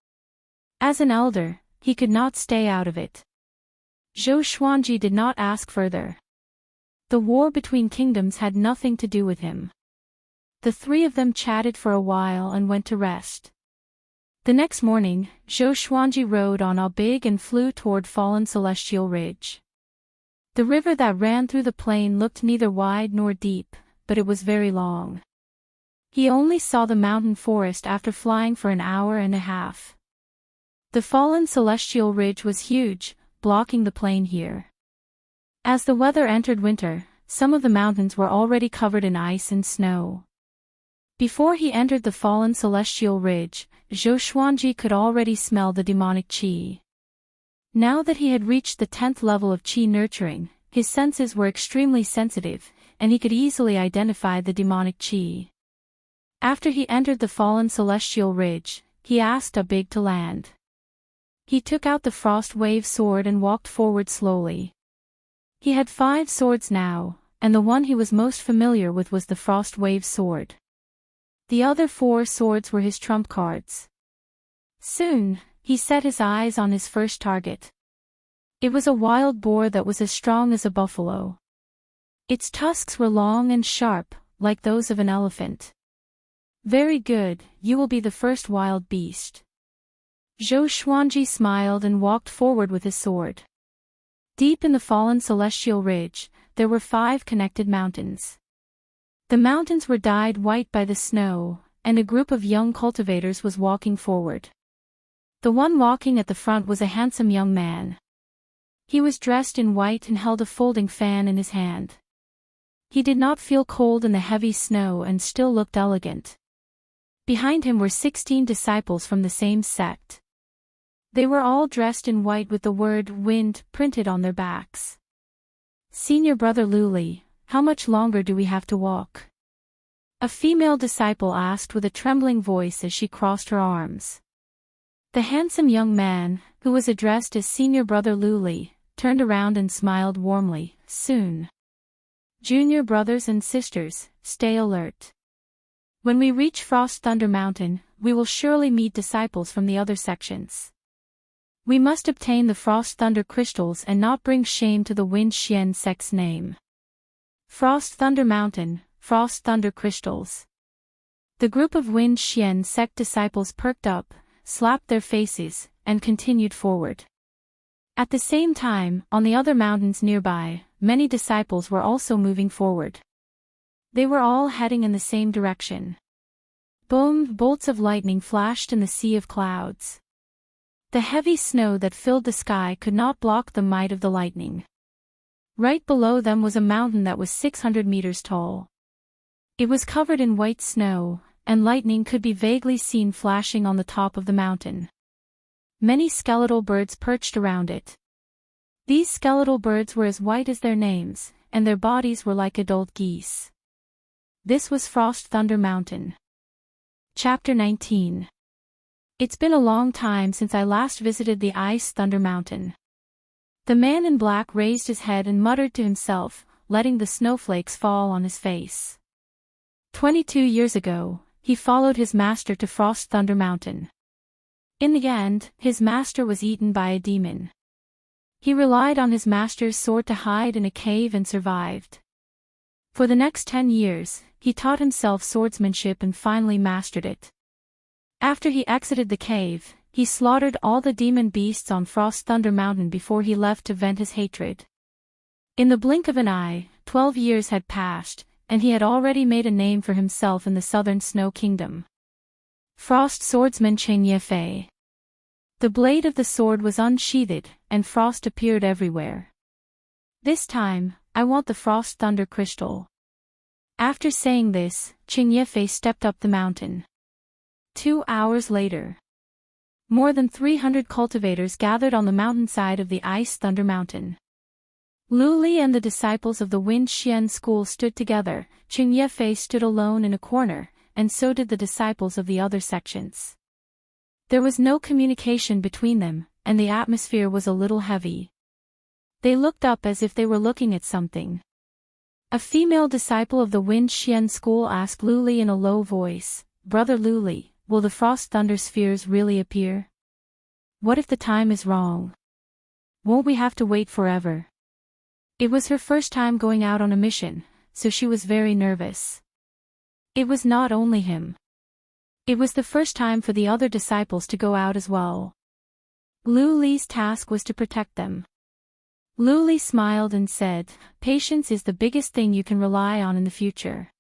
S1: As an elder, he could not stay out of it. Zhou Xuanji did not ask further. The war between kingdoms had nothing to do with him. The three of them chatted for a while and went to rest. The next morning, Zhou Xuanji rode on a big and flew toward Fallen Celestial Ridge. The river that ran through the plain looked neither wide nor deep, but it was very long. He only saw the mountain forest after flying for an hour and a half. The Fallen Celestial Ridge was huge, blocking the plain here. As the weather entered winter, some of the mountains were already covered in ice and snow. Before he entered the Fallen Celestial Ridge, Zhou Xuanji could already smell the demonic qi. Now that he had reached the 10th level of qi nurturing, his senses were extremely sensitive, and he could easily identify the demonic qi. After he entered the Fallen Celestial Ridge, he asked a big to land. He took out the Frost Wave sword and walked forward slowly. He had 5 swords now, and the one he was most familiar with was the Frost Wave sword. The other 4 swords were his trump cards. Soon, he set his eyes on his first target. It was a wild boar that was as strong as a buffalo. Its tusks were long and sharp, like those of an elephant. "Very good, you will be the first wild beast." Zhou Xuanji smiled and walked forward with his sword. Deep in the Fallen Celestial Ridge, there were 5 connected mountains. The mountains were dyed white by the snow, and a group of young cultivators was walking forward. The one walking at the front was a handsome young man. He was dressed in white and held a folding fan in his hand. He did not feel cold in the heavy snow and still looked elegant. Behind him were 16 disciples from the same sect. They were all dressed in white with the word "wind" printed on their backs. Senior brother Luli, how much longer do we have to walk? A female disciple asked with a trembling voice as she crossed her arms. The handsome young man, who was addressed as Senior brother Luli, turned around and smiled warmly. Soon. Junior brothers and sisters, stay alert. When we reach Frost Thunder Mountain, we will surely meet disciples from the other sections. We must obtain the Frost Thunder crystals and not bring shame to the Wind Xian sect's name. Frost Thunder Mountain, Frost Thunder crystals. The group of Wind Xian sect disciples perked up, slapped their faces, and continued forward. At the same time, on the other mountains nearby, many disciples were also moving forward. They were all heading in the same direction. Boom! Bolts of lightning flashed in the sea of clouds. The heavy snow that filled the sky could not block the might of the lightning. Right below them was a mountain that was 600 meters tall. It was covered in white snow, and lightning could be vaguely seen flashing on the top of the mountain. Many skeletal birds perched around it. These skeletal birds were as white as their names, and their bodies were like adult geese. This was Frost Thunder Mountain. Chapter 19. It's been a long time since I last visited the Ice Thunder Mountain. The man in black raised his head and muttered to himself, letting the snowflakes fall on his face. 22 years ago, he followed his master to Frost Thunder Mountain. In the end, his master was eaten by a demon. He relied on his master's sword to hide in a cave and survived. For the next 10 years, he taught himself swordsmanship and finally mastered it. After he exited the cave, he slaughtered all the demon beasts on Frost Thunder Mountain before he left to vent his hatred. In the blink of an eye, 12 years had passed, and he had already made a name for himself in the southern Snow Kingdom. Frost Swordsman Cheng Yefei. The blade of the sword was unsheathed, and frost appeared everywhere. This time, I want the Frost Thunder crystal. After saying this, Cheng Yefei stepped up the mountain. 2 hours later. More than 300 cultivators gathered on the mountainside of the Ice Thunder Mountain. Luli and the disciples of the Wind Xian school stood together, Cheng Yefei stood alone in a corner, and so did the disciples of the other sections. There was no communication between them, and the atmosphere was a little heavy. They looked up as if they were looking at something. A female disciple of the Wind Xian school asked Luli in a low voice, "Brother Luli, will the Frost Thunder spheres really appear? What if the time is wrong? Won't we have to wait forever?" It was her first time going out on a mission, so she was very nervous. It was not only him. It was the first time for the other disciples to go out as well. Luli's task was to protect them. Luli smiled and said, "Patience is the biggest thing you can rely on in the future.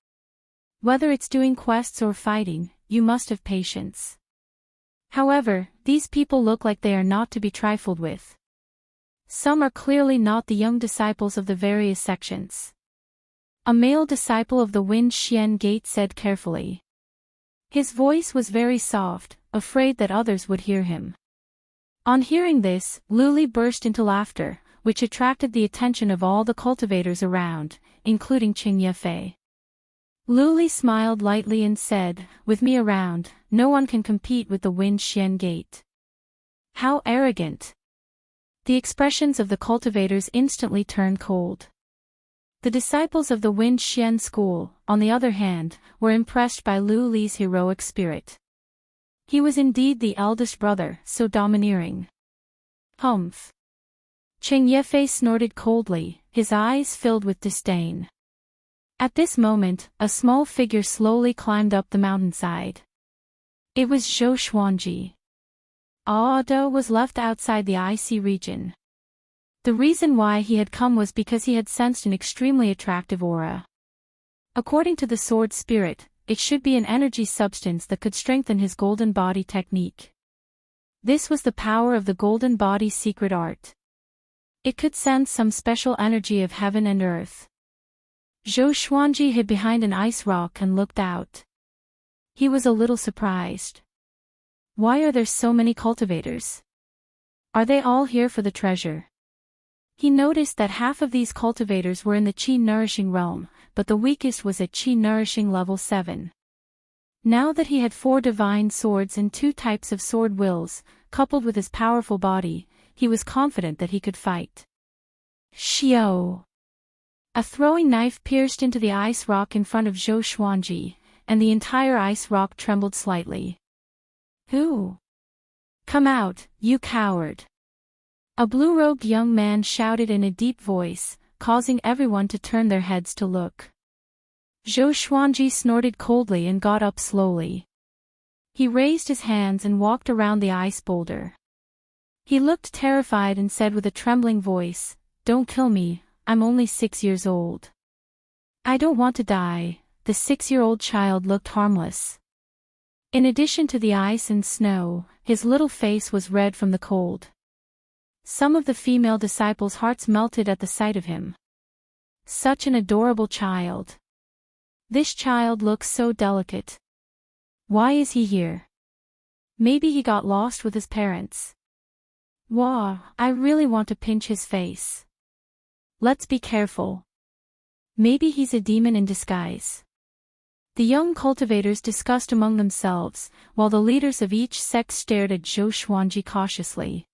S1: Whether it's doing quests or fighting, you must have patience. However, these people look like they are not to be trifled with. Some are clearly not the young disciples of the various sections." A male disciple of the Wind Xian Gate said carefully. His voice was very soft, afraid that others would hear him. On hearing this, Luli burst into laughter, which attracted the attention of all the cultivators around, including Cheng Yefei. Luli smiled lightly and said, "With me around, no one can compete with the Wind Xian Gate." How arrogant! The expressions of the cultivators instantly turned cold. The disciples of the Wind Xian school, on the other hand, were impressed by Luli's heroic spirit. He was indeed the eldest brother, so domineering. Humph! Cheng Yefei snorted coldly, his eyes filled with disdain. At this moment, a small figure slowly climbed up the mountainside. It was Zhou Xuanji. Aodo was left outside the icy region. The reason why he had come was because he had sensed an extremely attractive aura. According to the sword spirit, it should be an energy substance that could strengthen his golden body technique. This was the power of the golden body's secret art. It could sense some special energy of heaven and earth. Zhou Xuanji hid behind an ice rock and looked out. He was a little surprised. Why are there so many cultivators? Are they all here for the treasure? He noticed that half of these cultivators were in the Qi-nourishing realm, but the weakest was at Qi-nourishing level 7. Now that he had 4 divine swords and 2 types of sword wills, coupled with his powerful body, he was confident that he could fight. Xiao! A throwing knife pierced into the ice rock in front of Zhou Xuanji, and the entire ice rock trembled slightly. Who? Come out, you coward! A blue-robed young man shouted in a deep voice, causing everyone to turn their heads to look. Zhou Xuanji snorted coldly and got up slowly. He raised his hands and walked around the ice boulder. He looked terrified and said with a trembling voice, "Don't kill me, I'm only 6 years old." "I don't want to die." The 6-year-old child looked harmless. In addition to the ice and snow, his little face was red from the cold. Some of the female disciples' hearts melted at the sight of him. Such an adorable child. This child looks so delicate. Why is he here? Maybe he got lost with his parents. Wow, I really want to pinch his face. Let's be careful. Maybe he's a demon in disguise. The young cultivators discussed among themselves, while the leaders of each sect stared at Zhou Xuanji cautiously.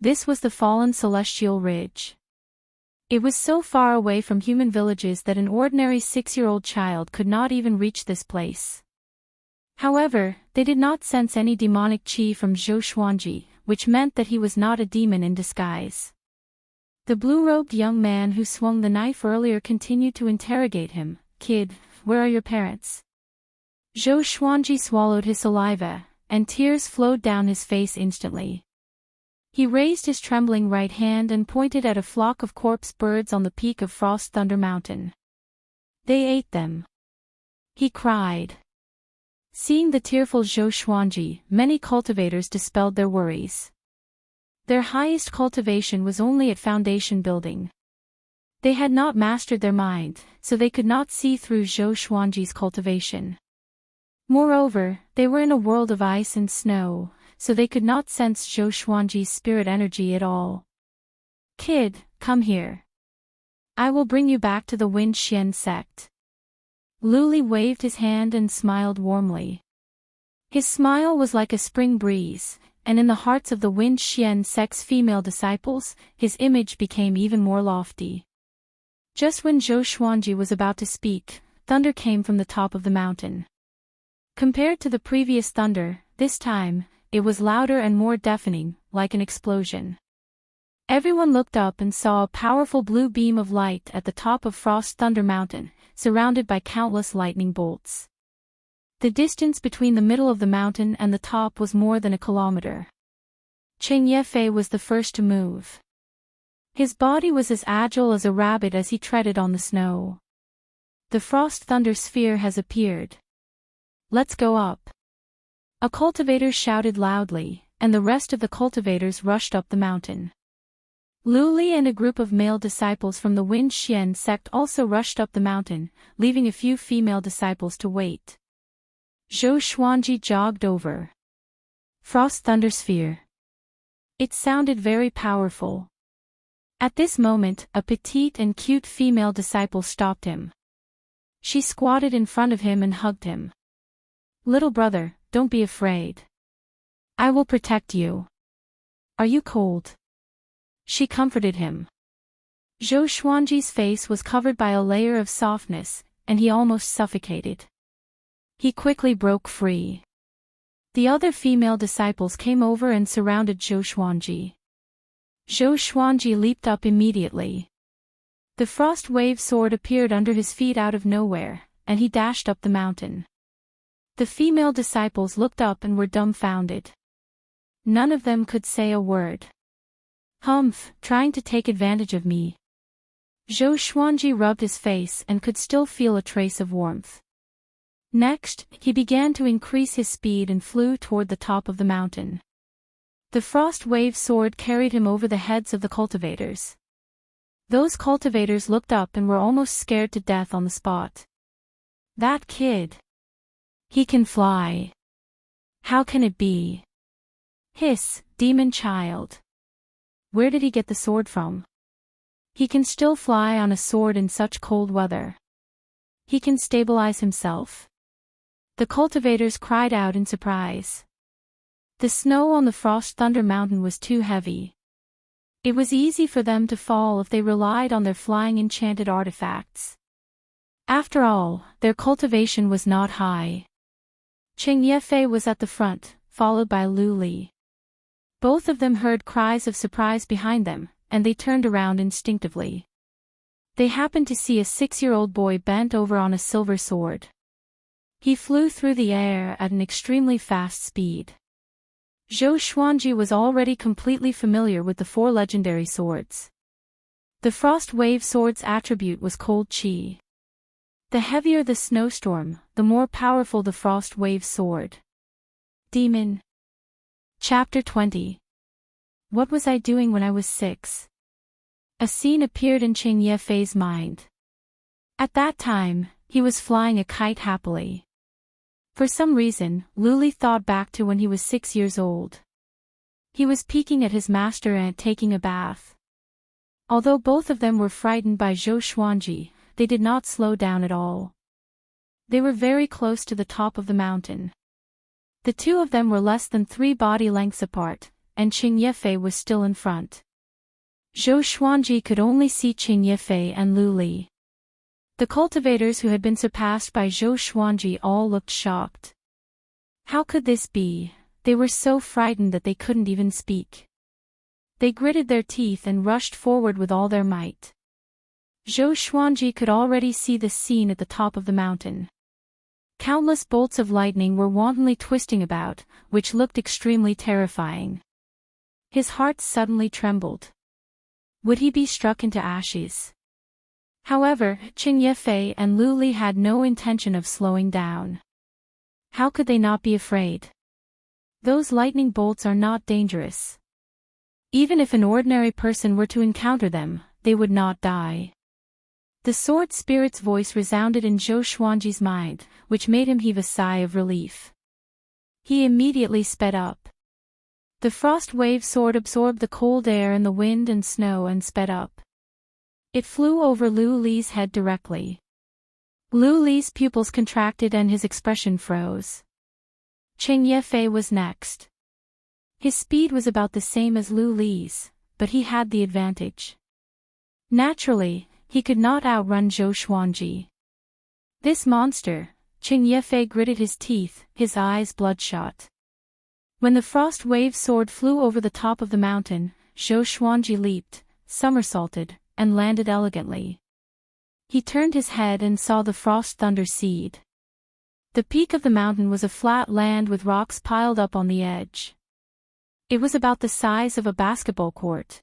S1: This was the fallen celestial ridge. It was so far away from human villages that an ordinary 6-year-old child could not even reach this place. However, they did not sense any demonic qi from Zhou Xuanji, which meant that he was not a demon in disguise. The blue-robed young man who swung the knife earlier continued to interrogate him. "Kid, where are your parents?" Zhou Xuanji swallowed his saliva, and tears flowed down his face instantly. He raised his trembling right hand and pointed at a flock of corpse birds on the peak of Frost Thunder Mountain. "They ate them," he cried. Seeing the tearful Zhou Xuanji, many cultivators dispelled their worries. Their highest cultivation was only at foundation building. They had not mastered their mind, so they could not see through Zhou Xuanji's cultivation. Moreover, they were in a world of ice and snow, so they could not sense Zhou Xuanji's spirit energy at all. "Kid, come here. I will bring you back to the Wind Xian sect." Luli waved his hand and smiled warmly. His smile was like a spring breeze, and in the hearts of the Wind Xian sect's female disciples, his image became even more lofty. Just when Zhou Xuanji was about to speak, thunder came from the top of the mountain. Compared to the previous thunder, this time, it was louder and more deafening, like an explosion. Everyone looked up and saw a powerful blue beam of light at the top of Frost Thunder Mountain, surrounded by countless lightning bolts. The distance between the middle of the mountain and the top was more than a kilometer. Cheng Yefei was the first to move. His body was as agile as a rabbit as he treaded on the snow. "The Frost Thunder Sphere has appeared. Let's go up." A cultivator shouted loudly, and the rest of the cultivators rushed up the mountain. Luli and a group of male disciples from the Wind Xian sect also rushed up the mountain, leaving a few female disciples to wait. Zhou Xuanji jogged over. Frost Thunder Sphere. It sounded very powerful. At this moment, a petite and cute female disciple stopped him. She squatted in front of him and hugged him. "Little brother, don't be afraid. I will protect you. Are you cold?" She comforted him. Zhou Xuanji's face was covered by a layer of softness, and he almost suffocated. He quickly broke free. The other female disciples came over and surrounded Zhou Xuanji. Zhou Xuanji leaped up immediately. The frost wave sword appeared under his feet out of nowhere, and he dashed up the mountain. The female disciples looked up and were dumbfounded. None of them could say a word. "Humph, trying to take advantage of me." Zhou Xuanji rubbed his face and could still feel a trace of warmth. Next, he began to increase his speed and flew toward the top of the mountain. The frost wave sword carried him over the heads of the cultivators. Those cultivators looked up and were almost scared to death on the spot. "That kid. He can fly. How can it be? Hiss, demon child. Where did he get the sword from?" He can still fly on a sword in such cold weather. He can stabilize himself. The cultivators cried out in surprise. The snow on the Frost Thunder Mountain was too heavy. It was easy for them to fall if they relied on their flying enchanted artifacts. After all, their cultivation was not high. Cheng Yefei was at the front, followed by Lu Li. Both of them heard cries of surprise behind them, and they turned around instinctively. They happened to see a 6-year-old boy bent over on a silver sword. He flew through the air at an extremely fast speed. Zhou Xuanji was already completely familiar with the 4 legendary swords. The Frost Wave Sword's attribute was Cold Qi. The heavier the snowstorm, the more powerful the Frost Wave Sword. Demon. Chapter 20. What was I doing when I was 6? A scene appeared in Cheng Yefei's mind. At that time, he was flying a kite happily. For some reason, Lu Li thought back to when he was 6 years old. He was peeking at his master and taking a bath. Although both of them were frightened by Zhou Xuanji, they did not slow down at all. They were very close to the top of the mountain. The two of them were less than 3 body lengths apart, and Cheng Yefei was still in front. Zhou Xuanji could only see Cheng Yefei and Lu Li. The cultivators who had been surpassed by Zhou Xuanji all looked shocked. How could this be? They were so frightened that they couldn't even speak. They gritted their teeth and rushed forward with all their might. Zhou Xuanji could already see the scene at the top of the mountain. Countless bolts of lightning were wantonly twisting about, which looked extremely terrifying. His heart suddenly trembled. Would he be struck into ashes? However, Cheng Yefei and Lu Li had no intention of slowing down. How could they not be afraid? Those lightning bolts are not dangerous. Even if an ordinary person were to encounter them, they would not die. The sword spirit's voice resounded in Zhou Xuanji's mind, which made him heave a sigh of relief. He immediately sped up. The Frost Wave Sword absorbed the cold air and the wind and snow and sped up. It flew over Lu Li's head directly. Lu Li's pupils contracted and his expression froze. Cheng Yefei was next. His speed was about the same as Lu Li's, but he had the advantage. Naturally, he could not outrun Zhou Xuanji. This monster, Cheng Yefei gritted his teeth, his eyes bloodshot. When the Frost Wave Sword flew over the top of the mountain, Zhou Xuanji leaped, somersaulted, and landed elegantly. He turned his head and saw the Frost Thunder Seed. The peak of the mountain was a flat land with rocks piled up on the edge. It was about the size of a basketball court.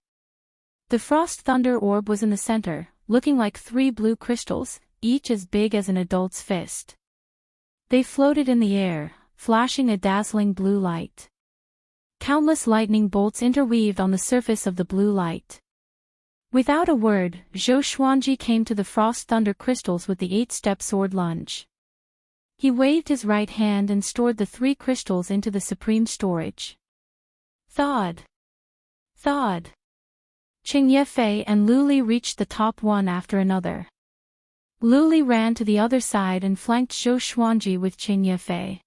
S1: The Frost Thunder Orb was in the center, looking like 3 blue crystals, each as big as an adult's fist. They floated in the air, flashing a dazzling blue light. Countless lightning bolts interweaved on the surface of the blue light. Without a word, Zhou Xuanji came to the Frost Thunder crystals with the 8-step sword lunge. He waved his right hand and stored the 3 crystals into the supreme storage. Thawed. Thawed. Cheng Yefei and Lu Li reached the top one after another. Lu Li ran to the other side and flanked Zhou Xuanji with Cheng Yefei.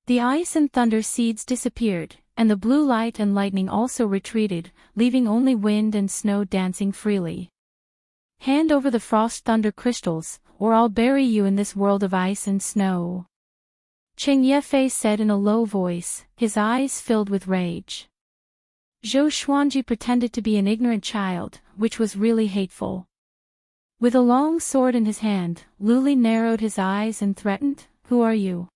S1: The ice and thunder seeds disappeared, and the blue light and lightning also retreated, leaving only wind and snow dancing freely. Hand over the Frost Thunder crystals, or I'll bury you in this world of ice and snow. Cheng Yefei said in a low voice, his eyes filled with rage. Zhou Xuanji pretended to be an ignorant child, which was really hateful. With a long sword in his hand, Lu Li narrowed his eyes and threatened, "Who are you?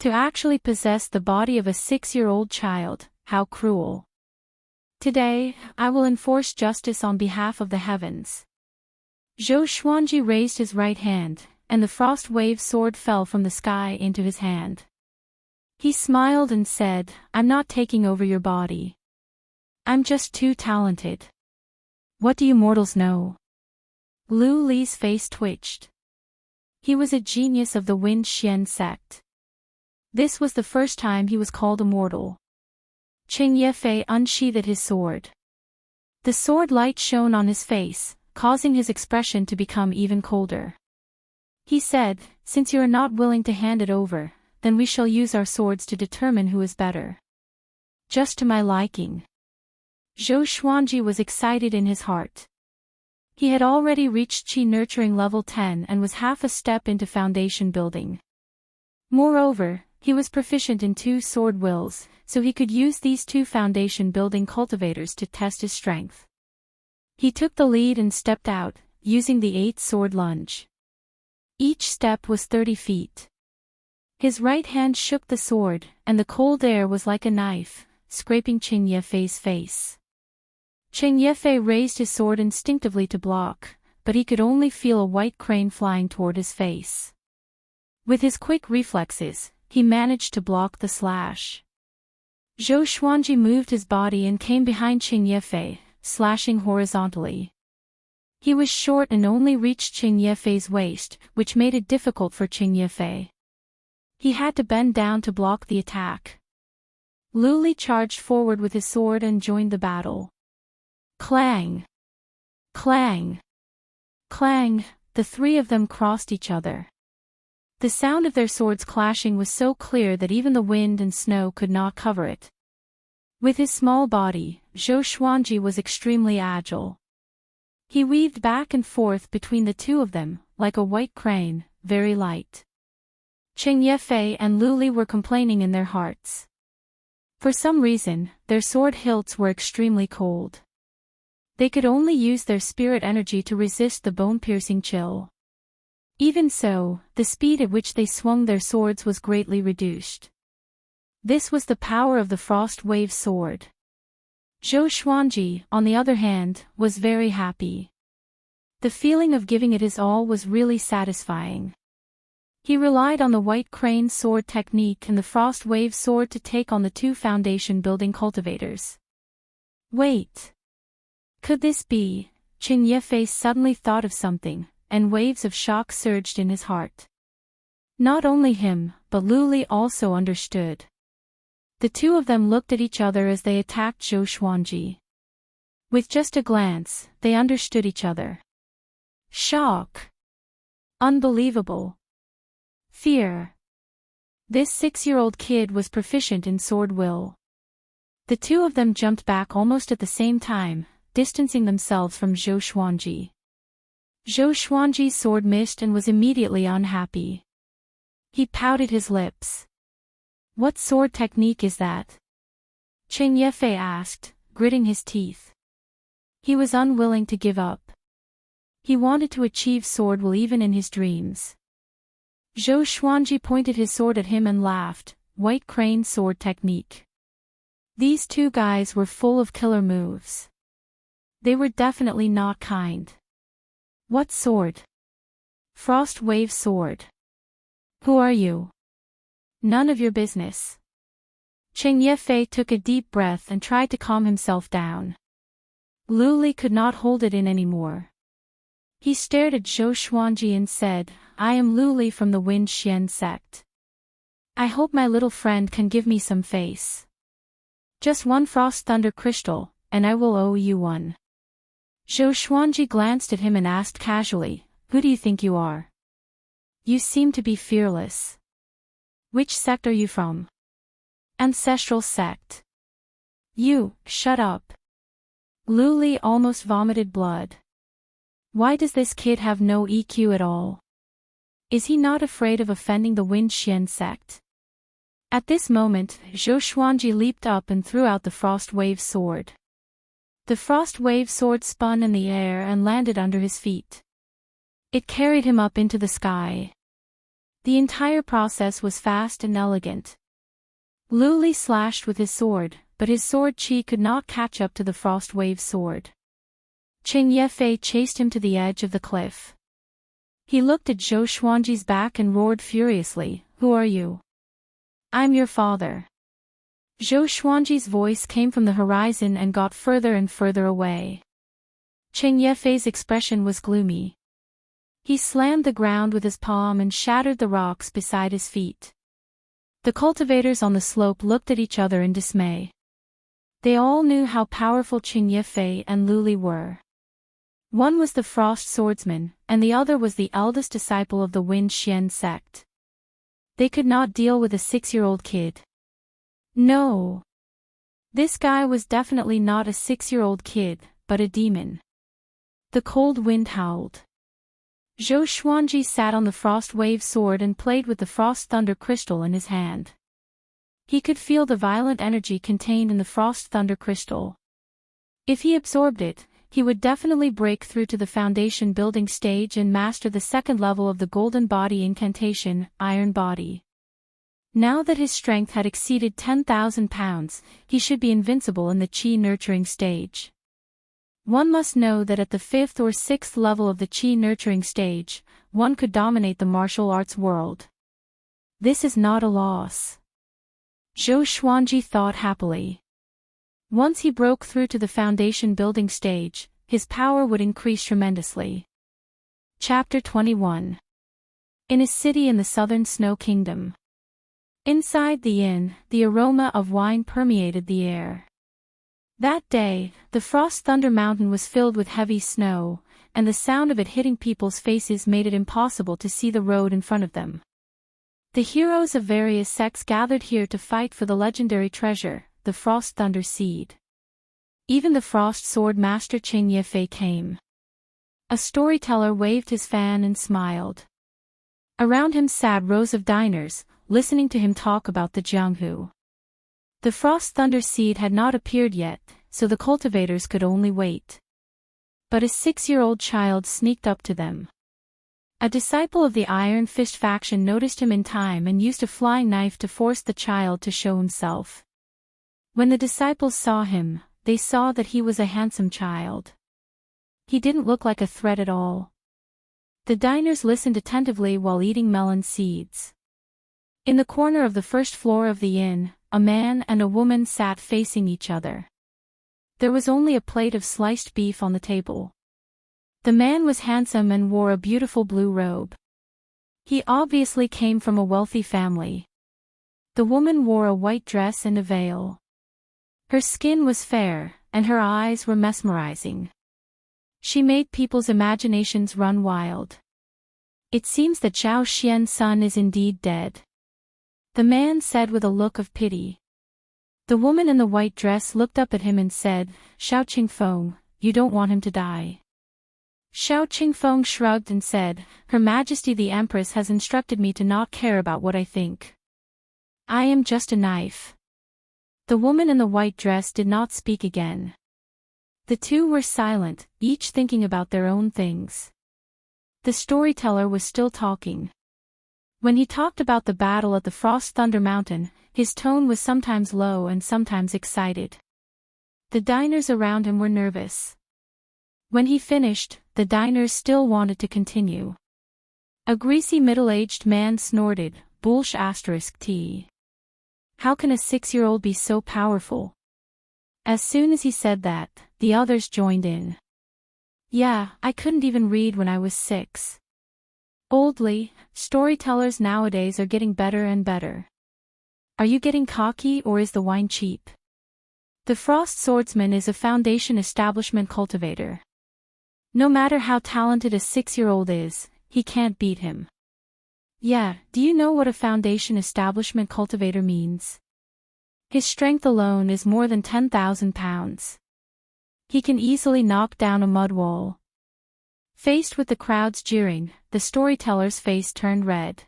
S1: To actually possess the body of a 6-year-old child, how cruel. Today, I will enforce justice on behalf of the heavens." Zhou Xuanji raised his right hand, and the Frost Wave Sword fell from the sky into his hand. He smiled and said, "I'm not taking over your body. I'm just too talented. What do you mortals know?" Lu Li's face twitched. He was a genius of the Wind Xian sect. This was the first time he was called immortal. Cheng Yefei unsheathed his sword. The sword light shone on his face, causing his expression to become even colder. He said, "Since you are not willing to hand it over, then we shall use our swords to determine who is better." Just to my liking. Zhou Xuanji was excited in his heart. He had already reached Qi nurturing level 10 and was half a step into foundation building. Moreover, he was proficient in 2 sword wills, so he could use these 2 foundation building cultivators to test his strength. He took the lead and stepped out, using the 8 sword lunge. Each step was 30 feet. His right hand shook the sword, and the cold air was like a knife, scraping Qin Yefei's face. Qin Yefei raised his sword instinctively to block, but he could only feel a white crane flying toward his face. With his quick reflexes, he managed to block the slash. Zhou Xuanji moved his body and came behind Qin Yefei, slashing horizontally. He was short and only reached Qin Yefei's waist, which made it difficult for Qin Yefei. He had to bend down to block the attack. Lu Li charged forward with his sword and joined the battle. Clang! Clang! Clang! The 3 of them crossed each other. The sound of their swords clashing was so clear that even the wind and snow could not cover it. With his small body, Zhou Xuanji was extremely agile. He weaved back and forth between the 2 of them, like a white crane, very light. Qin Yefei and Lu Li were complaining in their hearts. For some reason, their sword hilts were extremely cold. They could only use their spirit energy to resist the bone-piercing chill. Even so, the speed at which they swung their swords was greatly reduced. This was the power of the Frost Wave sword. Zhou Xuanji, on the other hand, was very happy. The feeling of giving it his all was really satisfying. He relied on the White Crane sword technique and the Frost Wave sword to take on the 2 foundation building cultivators. Wait! Could this be? Qin Yefei suddenly thought of something, and waves of shock surged in his heart. Not only him, but Lu Li also understood. The 2 of them looked at each other as they attacked Zhou Xuanji. With just a glance, they understood each other. Shock. Unbelievable. Fear. This 6-year-old kid was proficient in sword will. The 2 of them jumped back almost at the same time, distancing themselves from Zhou Xuanji. Zhou Xuanji's sword missed and was immediately unhappy. He pouted his lips. What sword technique is that? Qin Yefei asked, gritting his teeth. He was unwilling to give up. He wanted to achieve sword will even in his dreams. Zhou Xuanji pointed his sword at him and laughed, White Crane sword technique. These 2 guys were full of killer moves. They were definitely not kind. What sword? Frost Wave sword. Who are you? None of your business. Qin Yefei took a deep breath and tried to calm himself down. Lu Li could not hold it in anymore. He stared at Zhou Xuanji and said, I am Lu Li from the Wind Xian sect. I hope my little friend can give me some face. Just 1 Frost Thunder crystal, and I will owe you 1. Zhou Xuanji glanced at him and asked casually, Who do you think you are? You seem to be fearless. Which sect are you from? Ancestral sect. You, shut up. Lu Li almost vomited blood. Why does this kid have no EQ at all? Is he not afraid of offending the Wind Xian sect? At this moment, Zhou Xuanji leaped up and threw out the Frost Wave sword. The Frost Wave sword spun in the air and landed under his feet. It carried him up into the sky. The entire process was fast and elegant. Lu Li slashed with his sword, but his sword chi could not catch up to the Frost Wave sword. Qin Yefei chased him to the edge of the cliff. He looked at Zhou Xuanji's back and roared furiously, Who are you? I'm your father. Zhou Xuanji's voice came from the horizon and got further and further away. Qin Yefei's expression was gloomy. He slammed the ground with his palm and shattered the rocks beside his feet. The cultivators on the slope looked at each other in dismay. They all knew how powerful Qing Yifei and Luli were. One was the Frost Swordsman, and the other was the eldest disciple of the Wind Xian sect. They could not deal with a 6-year-old kid. No. This guy was definitely not a 6-year-old kid, but a demon. The cold wind howled. Zhou Xuanji sat on the Frost Wave sword and played with the Frost Thunder crystal in his hand. He could feel the violent energy contained in the Frost Thunder crystal. If he absorbed it, he would definitely break through to the foundation building stage and master the second level of the Golden Body incantation, Iron Body. Now that his strength had exceeded 10,000 pounds, he should be invincible in the Qi nurturing stage. One must know that at the 5th or 6th level of the Qi nurturing stage, one could dominate the martial arts world. This is not a loss. Zhou Xuanji thought happily. Once he broke through to the foundation building stage, his power would increase tremendously. Chapter 21. In a city in the southern Snow Kingdom. Inside the inn, the aroma of wine permeated the air. That day, the Frost Thunder Mountain was filled with heavy snow, and the sound of it hitting people's faces made it impossible to see the road in front of them. The heroes of various sects gathered here to fight for the legendary treasure, the Frost Thunder Seed. Even the Frost Sword Master Qing Yifei came. A storyteller waved his fan and smiled. Around him sat rows of diners, listening to him talk about the Jianghu. The Frost Thunder Seed had not appeared yet, so the cultivators could only wait. But a 6-year-old child sneaked up to them. A disciple of the Iron Fist faction noticed him in time and used a flying knife to force the child to show himself. When the disciples saw him, they saw that he was a handsome child. He didn't look like a threat at all. The diners listened attentively while eating melon seeds. In the corner of the first floor of the inn, a man and a woman sat facing each other. There was only a plate of sliced beef on the table. The man was handsome and wore a beautiful blue robe. He obviously came from a wealthy family. The woman wore a white dress and a veil. Her skin was fair, and her eyes were mesmerizing. She made people's imaginations run wild. It seems that Zhao Xian's son is indeed dead. The man said with a look of pity. The woman in the white dress looked up at him and said, "Xiao Qingfeng, you don't want him to die." Xiao Qingfeng shrugged and said, "Her Majesty the Empress has instructed me to not care about what I think. I am just a knife." The woman in the white dress did not speak again. The two were silent, each thinking about their own things. The storyteller was still talking. When he talked about the battle at the Frost Thunder Mountain, his tone was sometimes low and sometimes excited. The diners around him were nervous. When he finished, the diners still wanted to continue. A greasy middle-aged man snorted, "Bullsh**t. How can a 6-year-old be so powerful?" As soon as he said that, the others joined in. "Yeah, I couldn't even read when I was 6. Oldly, storytellers nowadays are getting better and better. Are you getting cocky or is the wine cheap?" The Frost Swordsman is a foundation establishment cultivator. No matter how talented a 6-year-old is, he can't beat him. Yeah, do you know what a foundation establishment cultivator means? His strength alone is more than 10,000 pounds. He can easily knock down a mud wall. Faced with the crowd's jeering, the storyteller's face turned red.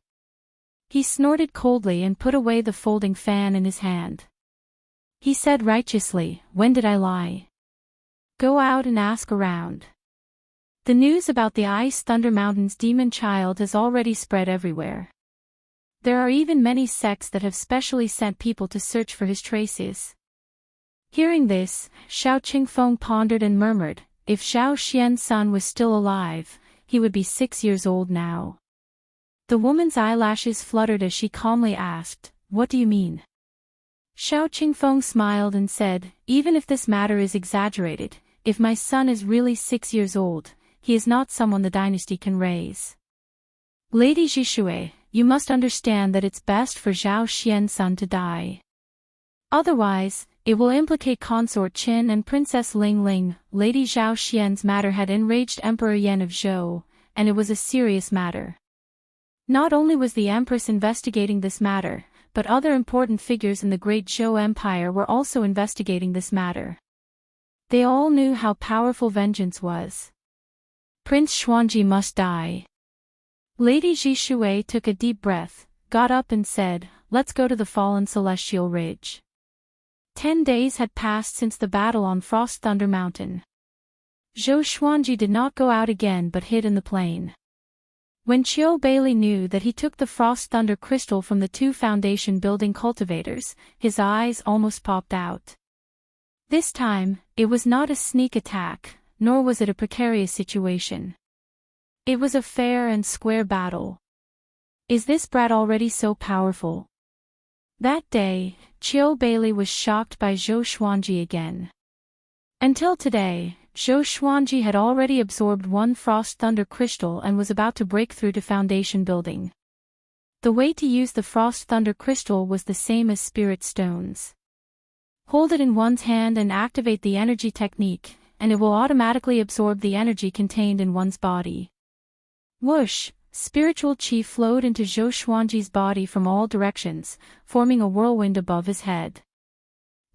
S1: He snorted coldly and put away the folding fan in his hand. He said righteously, "When did I lie? Go out and ask around." The news about the Ice Thunder Mountain's demon child has already spread everywhere. There are even many sects that have specially sent people to search for his traces. Hearing this, Xiao Qingfeng pondered and murmured, if Zhao Xian's son was still alive, he would be 6 years old now. The woman's eyelashes fluttered as she calmly asked, "What do you mean?" Xiao Qingfeng smiled and said, "Even if this matter is exaggerated, if my son is really 6 years old, he is not someone the dynasty can raise. Lady Zhishui, you must understand that it's best for Zhao Xian's son to die. Otherwise, It will implicate Consort Qin and Princess Ling Ling. Lady Zhao Xian's matter had enraged Emperor Yan of Zhou, and it was a serious matter. Not only was the Empress investigating this matter, but other important figures in the Great Zhou Empire were also investigating this matter. They all knew how powerful vengeance was. Prince Xuanji must die. Lady Zhishui took a deep breath, got up and said, "Let's go to the fallen celestial ridge." 10 days had passed since the battle on Frost Thunder Mountain. Zhou Xuanji did not go out again but hid in the plain. When Qiu Bailey knew that he took the Frost Thunder crystal from the 2 foundation building cultivators, his eyes almost popped out. This time, it was not a sneak attack, nor was it a precarious situation. It was a fair and square battle. Is this brat already so powerful? That day, Qiu Bailey was shocked by Zhou Xuanji again. Until today, Zhou Xuanji had already absorbed 1 Frost Thunder crystal and was about to break through to foundation building. The way to use the Frost Thunder crystal was the same as spirit stones. Hold it in one's hand and activate the energy technique, and it will automatically absorb the energy contained in one's body. Whoosh! Spiritual chi flowed into Zhou Xuanji's body from all directions, forming a whirlwind above his head.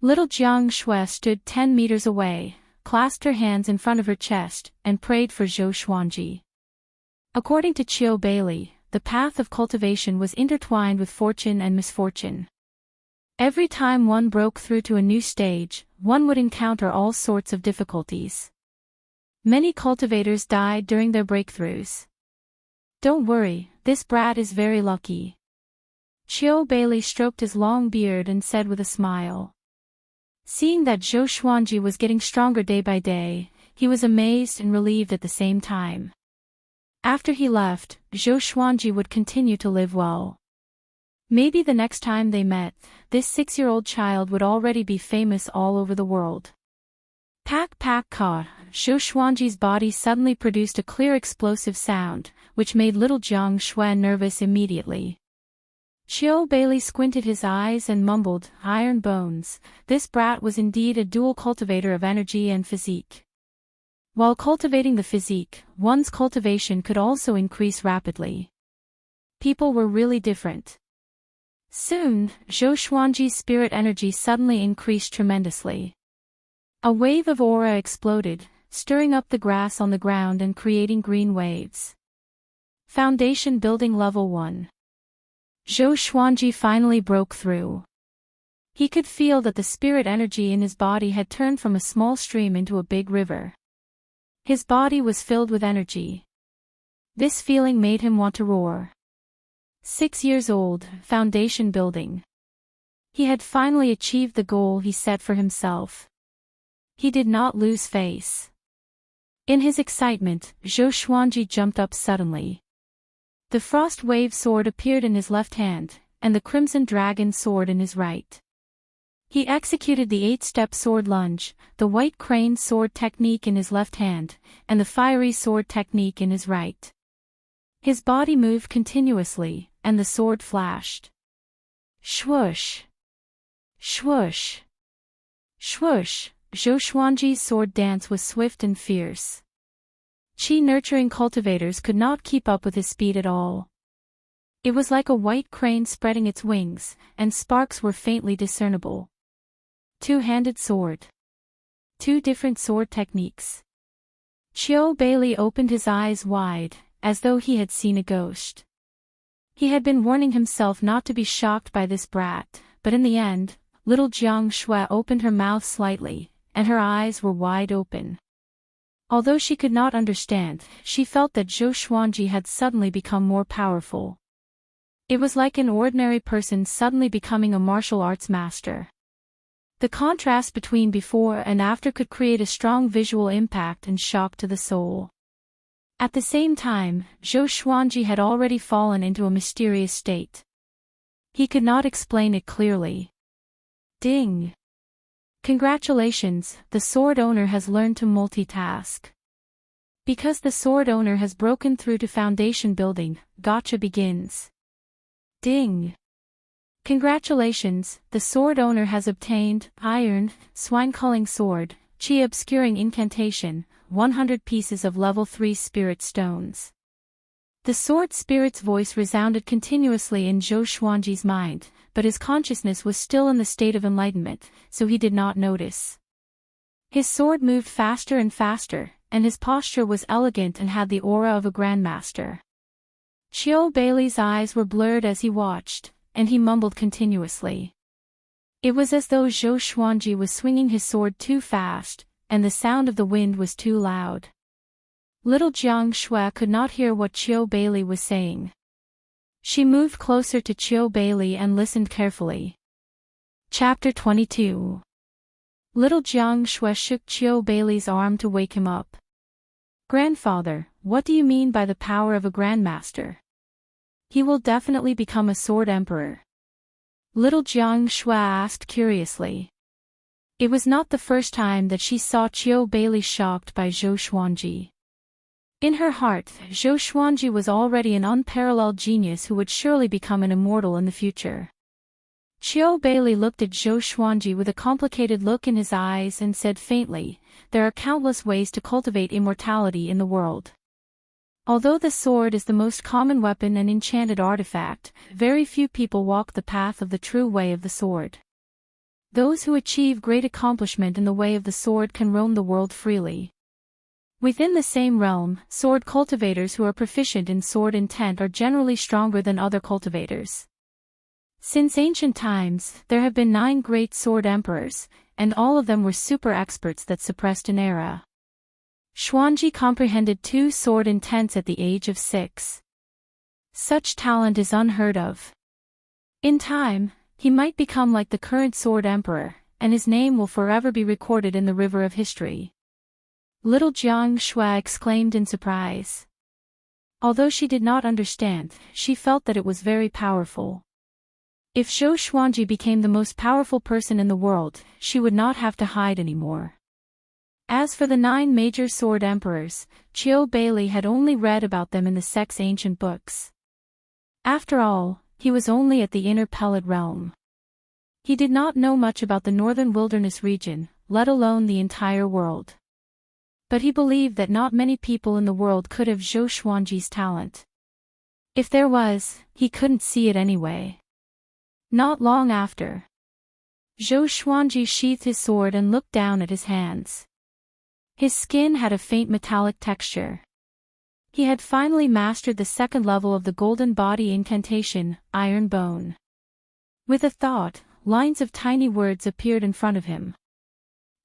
S1: Little Jiang Shui stood 10 meters away, clasped her hands in front of her chest, and prayed for Zhou Xuanji. According to Qiu Bailey, the path of cultivation was intertwined with fortune and misfortune. Every time one broke through to a new stage, one would encounter all sorts of difficulties. Many cultivators died during their breakthroughs. Don't worry, this brat is very lucky. Qiu Bailey stroked his long beard and said with a smile. Seeing that Zhou Xuanji was getting stronger day by day, he was amazed and relieved at the same time. After he left, Zhou Xuanji would continue to live well. Maybe the next time they met, this 6-year-old child would already be famous all over the world. Pak pak ka, Zhou Xuanji's body suddenly produced a clear explosive sound, which made little Jiang Shui nervous immediately. Qiu Bailey squinted his eyes and mumbled, "Iron bones." This brat was indeed a dual cultivator of energy and physique. While cultivating the physique, one's cultivation could also increase rapidly. People were really different. Soon, Zhou Xuanji's spirit energy suddenly increased tremendously. A wave of aura exploded, stirring up the grass on the ground and creating green waves. Foundation building level 1. Zhou Xuanji finally broke through. He could feel that the spirit energy in his body had turned from a small stream into a big river. His body was filled with energy. This feeling made him want to roar. 6 years old, foundation building. He had finally achieved the goal he set for himself. He did not lose face. In his excitement, Zhou Xuanji jumped up suddenly. The frost wave sword appeared in his left hand, and the crimson dragon sword in his right. He executed the 8-step sword lunge, the white crane sword technique in his left hand, and the fiery sword technique in his right. His body moved continuously, and the sword flashed. Swoosh! Swoosh! Swoosh! Zhou Xuanji's sword dance was swift and fierce. Qi-nurturing cultivators could not keep up with his speed at all. It was like a white crane spreading its wings, and sparks were faintly discernible. Two-handed sword. 2 different sword techniques. Qiu Bailey opened his eyes wide, as though he had seen a ghost. He had been warning himself not to be shocked by this brat, but in the end, little Jiang Shui opened her mouth slightly, and her eyes were wide open. Although she could not understand, she felt that Zhou Xuanji had suddenly become more powerful. It was like an ordinary person suddenly becoming a martial arts master. The contrast between before and after could create a strong visual impact and shock to the soul. At the same time, Zhou Xuanji had already fallen into a mysterious state. He could not explain it clearly. Ding! Congratulations, the sword owner has learned to multitask. Because the sword owner has broken through to foundation building, gacha begins. Ding! Congratulations, the sword owner has obtained Iron, Swine-Culling Sword, Chi Obscuring Incantation, 100 pieces of level 3 spirit stones. The sword spirit's voice resounded continuously in Zhou Xuanji's mind, but his consciousness was still in the state of enlightenment, so he did not notice. His sword moved faster and faster, and his posture was elegant and had the aura of a grandmaster. Qiu Beilei's eyes were blurred as he watched, and he mumbled continuously. It was as though Zhou Xuanji was swinging his sword too fast, and the sound of the wind was too loud. Little Jiang Shui could not hear what Qiu Beilei was saying. She moved closer to Qiu Beilei and listened carefully. Chapter 22. Little Jiang Shui shook Qiu Beilei's arm to wake him up. Grandfather, what do you mean by the power of a grandmaster? He will definitely become a sword emperor. Little Jiang Shui asked curiously. It was not the first time that she saw Qiu Beilei shocked by Zhou Xuanji. In her heart, Zhou Xuanji was already an unparalleled genius who would surely become an immortal in the future. Qiu Beilei looked at Zhou Xuanji with a complicated look in his eyes and said faintly, "There are countless ways to cultivate immortality in the world. Although the sword is the most common weapon and enchanted artifact, very few people walk the path of the true way of the sword. Those who achieve great accomplishment in the way of the sword can roam the world freely. Within the same realm, sword cultivators who are proficient in sword intent are generally stronger than other cultivators. Since ancient times, there have been 9 great sword emperors, and all of them were super experts that suppressed an era. Xuanji comprehended 2 sword intents at the age of 6. Such talent is unheard of. In time, he might become like the current sword emperor, and his name will forever be recorded in the river of history." Little Jiang Shui exclaimed in surprise. Although she did not understand, she felt that it was very powerful. If Zhou Xuanji became the most powerful person in the world, she would not have to hide anymore. As for the 9 major sword emperors, Qiu Beilei had only read about them in the sect's ancient books. After all, he was only at the inner pellet realm. He did not know much about the northern wilderness region, let alone the entire world. But he believed that not many people in the world could have Zhou Xuanji's talent. If there was, he couldn't see it anyway. Not long after, Zhou Xuanji sheathed his sword and looked down at his hands. His skin had a faint metallic texture. He had finally mastered the 2nd level of the golden body incantation, Iron Bone. With a thought, lines of tiny words appeared in front of him.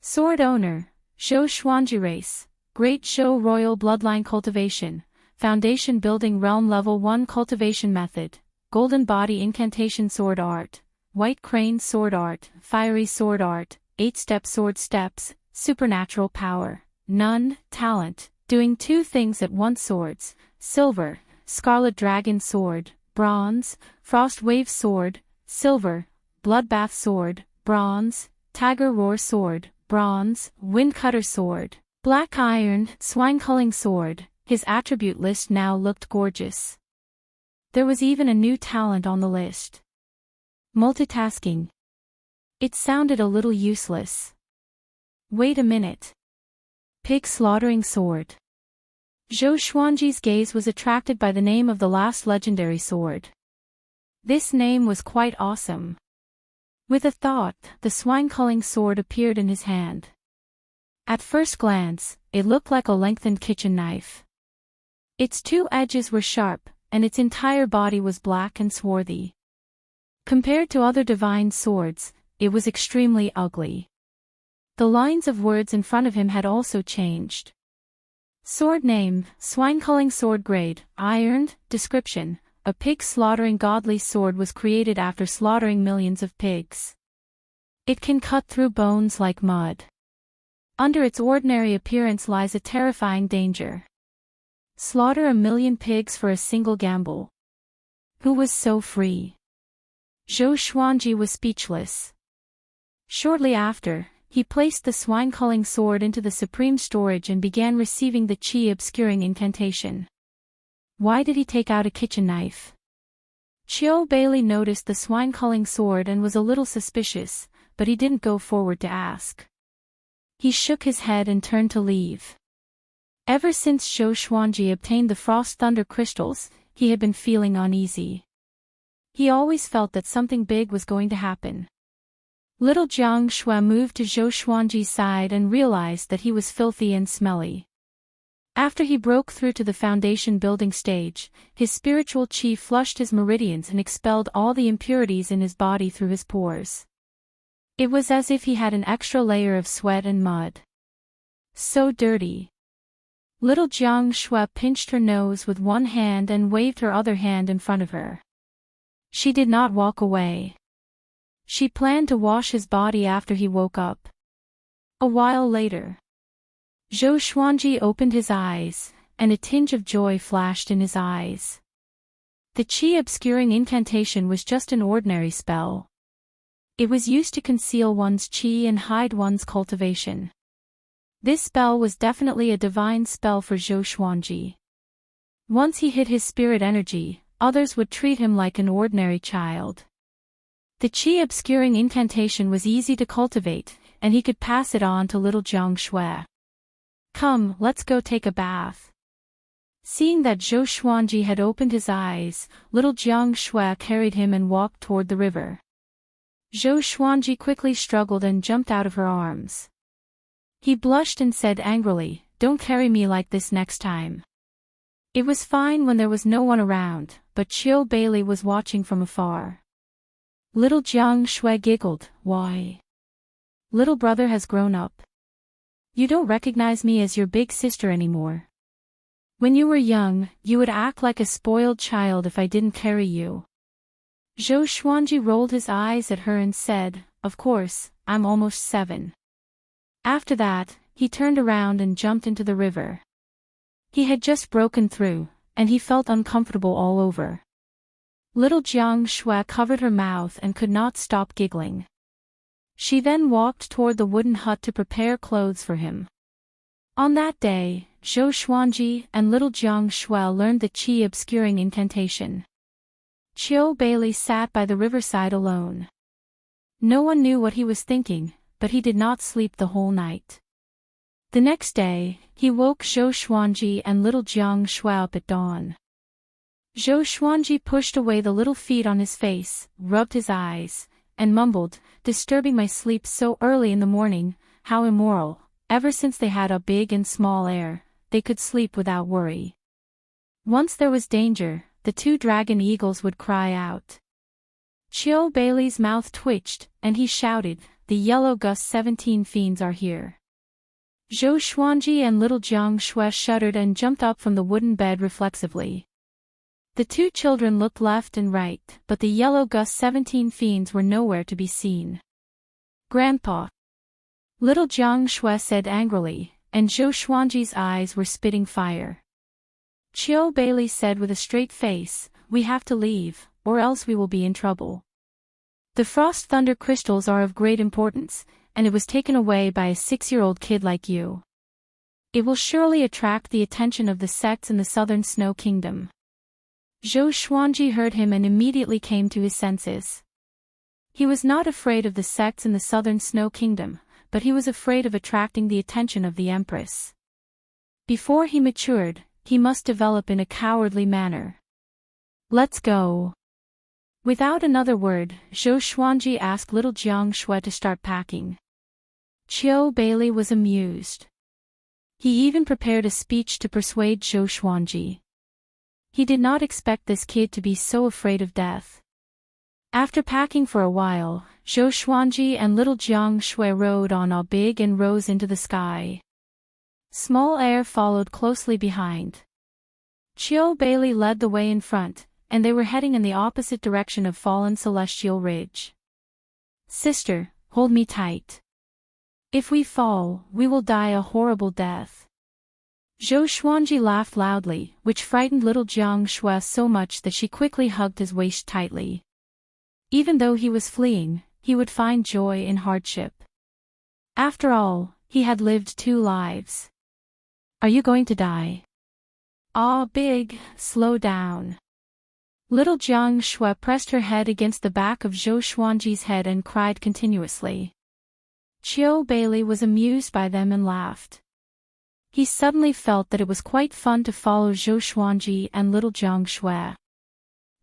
S1: Sword owner, Zhou Xuanji race, Great Zhou royal bloodline cultivation, foundation building realm level 1 cultivation method, golden body incantation sword art, white crane sword art, fiery sword art, 8-step sword steps, supernatural power, none, talent, doing 2 things at once swords, silver, scarlet dragon sword, bronze, frost wave sword, silver, bloodbath sword, bronze, tiger roar sword, bronze, windcutter sword, black iron, swine-culling sword. His attribute list now looked gorgeous. There was even a new talent on the list. Multitasking. It sounded a little useless. Wait a minute. Pig slaughtering sword. Zhou Xuanji's gaze was attracted by the name of the last legendary sword. This name was quite awesome. With a thought, the swine-culling sword appeared in his hand. At first glance, it looked like a lengthened kitchen knife. Its 2 edges were sharp, and its entire body was black and swarthy. Compared to other divine swords, it was extremely ugly. The lines of words in front of him had also changed. Sword name, swine-culling sword grade, iron, description. A pig slaughtering godly sword was created after slaughtering millions of pigs. It can cut through bones like mud. Under its ordinary appearance lies a terrifying danger. Slaughter 1,000,000 pigs for a single gamble. Who was so free? Zhou Xuanji was speechless. Shortly after, he placed the swine-culling sword into the supreme storage and began receiving the Chi obscuring incantation. Why did he take out a kitchen knife? Chiu Bailey noticed the swine-culling sword and was a little suspicious, but he didn't go forward to ask. He shook his head and turned to leave. Ever since Zhou Xuanji obtained the Frost Thunder crystals, he had been feeling uneasy. He always felt that something big was going to happen. Little Jiang Shui moved to Zhou Xuanji's side and realized that he was filthy and smelly. After he broke through to the foundation building stage, his spiritual chi flushed his meridians and expelled all the impurities in his body through his pores. It was as if he had an extra layer of sweat and mud. So dirty. Little Jiang Shui pinched her nose with one hand and waved her other hand in front of her. She did not walk away. She planned to wash his body after he woke up. A while later, Zhou Xuanji opened his eyes, and a tinge of joy flashed in his eyes. The Qi obscuring incantation was just an ordinary spell. It was used to conceal one's Qi and hide one's cultivation. This spell was definitely a divine spell for Zhou Xuanji. Once he hit his spirit energy, others would treat him like an ordinary child. The Qi obscuring incantation was easy to cultivate, and he could pass it on to little Jiang Shui. Come, let's go take a bath. Seeing that Zhou Xuanji had opened his eyes, little Jiang Shui carried him and walked toward the river. Zhou Xuanji quickly struggled and jumped out of her arms. He blushed and said angrily, "Don't carry me like this next time." It was fine when there was no one around, but Chiu Bailey was watching from afar. Little Jiang Shui giggled, "Why? Little brother has grown up. You don't recognize me as your big sister anymore. When you were young, you would act like a spoiled child if I didn't carry you." Zhou Xuanji rolled his eyes at her and said, "Of course, I'm almost 7. After that, he turned around and jumped into the river. He had just broken through, and he felt uncomfortable all over. Little Jiang Shui covered her mouth and could not stop giggling. She then walked toward the wooden hut to prepare clothes for him. On that day, Zhou Xuanji and little Jiang Shui learned the Qi obscuring incantation. Chiu Bailey sat by the riverside alone. No one knew what he was thinking, but he did not sleep the whole night. The next day, he woke Zhou Xuanji and little Jiang Shui up at dawn. Zhou Xuanji pushed away the little feet on his face, rubbed his eyes, and mumbled, "Disturbing my sleep so early in the morning, how immoral." Ever since they had a big and small heir, they could sleep without worry. Once there was danger, the 2 dragon eagles would cry out. Chiu Bailey's mouth twitched, and he shouted, "The yellow gust 17 fiends are here." Zhou Xuanji and little Jiang Shui shuddered and jumped up from the wooden bed reflexively. The 2 children looked left and right, but the yellow gust 17 fiends were nowhere to be seen. "Grandpa!" Little Jiang Shui said angrily, and Zhou Xuanji's eyes were spitting fire. Chiu Bailey said with a straight face, "We have to leave, or else we will be in trouble. The Frost Thunder crystals are of great importance, and it was taken away by a 6-year-old kid like you. It will surely attract the attention of the sects in the Southern Snow Kingdom." Zhou Xuanji heard him and immediately came to his senses. He was not afraid of the sects in the Southern Snow Kingdom, but he was afraid of attracting the attention of the Empress. Before he matured, he must develop in a cowardly manner. "Let's go." Without another word, Zhou Xuanji asked little Jiang Shui to start packing. Chiu Bailey was amused. He even prepared a speech to persuade Zhou Xuanji. He did not expect this kid to be so afraid of death. After packing for a while, Zhou Xuanji and little Jiang Shui rode on a big and rose into the sky. Small air followed closely behind. Chiu Bailey led the way in front, and they were heading in the opposite direction of fallen Celestial Ridge. "Sister, hold me tight. If we fall, we will die a horrible death." Zhou Xuanji laughed loudly, which frightened little Jiang Shui so much that she quickly hugged his waist tightly. Even though he was fleeing, he would find joy in hardship. After all, he had lived 2 lives. "Are you going to die?" "Ah, big, slow down. Little Jiang Shui pressed her head against the back of Zhou Xuanji's head and cried continuously. Qiu Bailey was amused by them and laughed. He suddenly felt that it was quite fun to follow Zhou Xuanji and little Jiang Shui.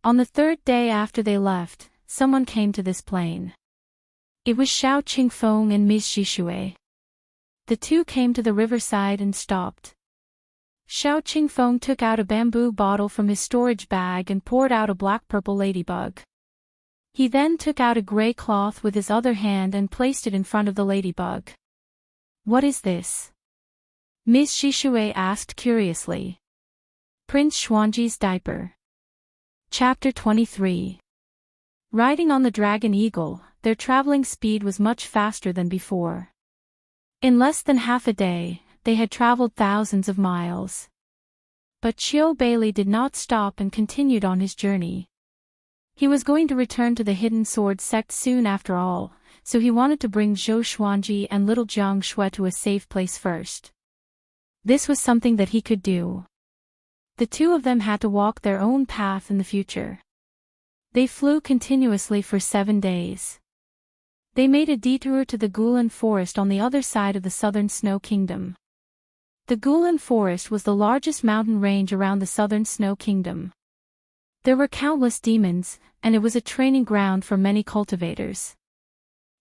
S1: On the third day after they left, someone came to this plain. It was Xiao Qingfeng and Ms. Xishui. The two came to the riverside and stopped. Xiao Qingfeng took out a bamboo bottle from his storage bag and poured out a black-purple ladybug. He then took out a gray cloth with his other hand and placed it in front of the ladybug. "What is this?" Ms. Xishui asked curiously. Prince Xuanji's diaper. Chapter 23. Riding on the dragon eagle, their traveling speed was much faster than before. In less than half a day, they had traveled thousands of miles. But Qiu Bailey did not stop and continued on his journey. He was going to return to the Hidden Sword sect soon after all, so he wanted to bring Zhou Xuanji and little Jiang Shui to a safe place first. This was something that he could do. The two of them had to walk their own path in the future. They flew continuously for 7 days. They made a detour to the Gulan Forest on the other side of the southern Snow Kingdom. The Gulan Forest was the largest mountain range around the southern Snow Kingdom. There were countless demons, and it was a training ground for many cultivators.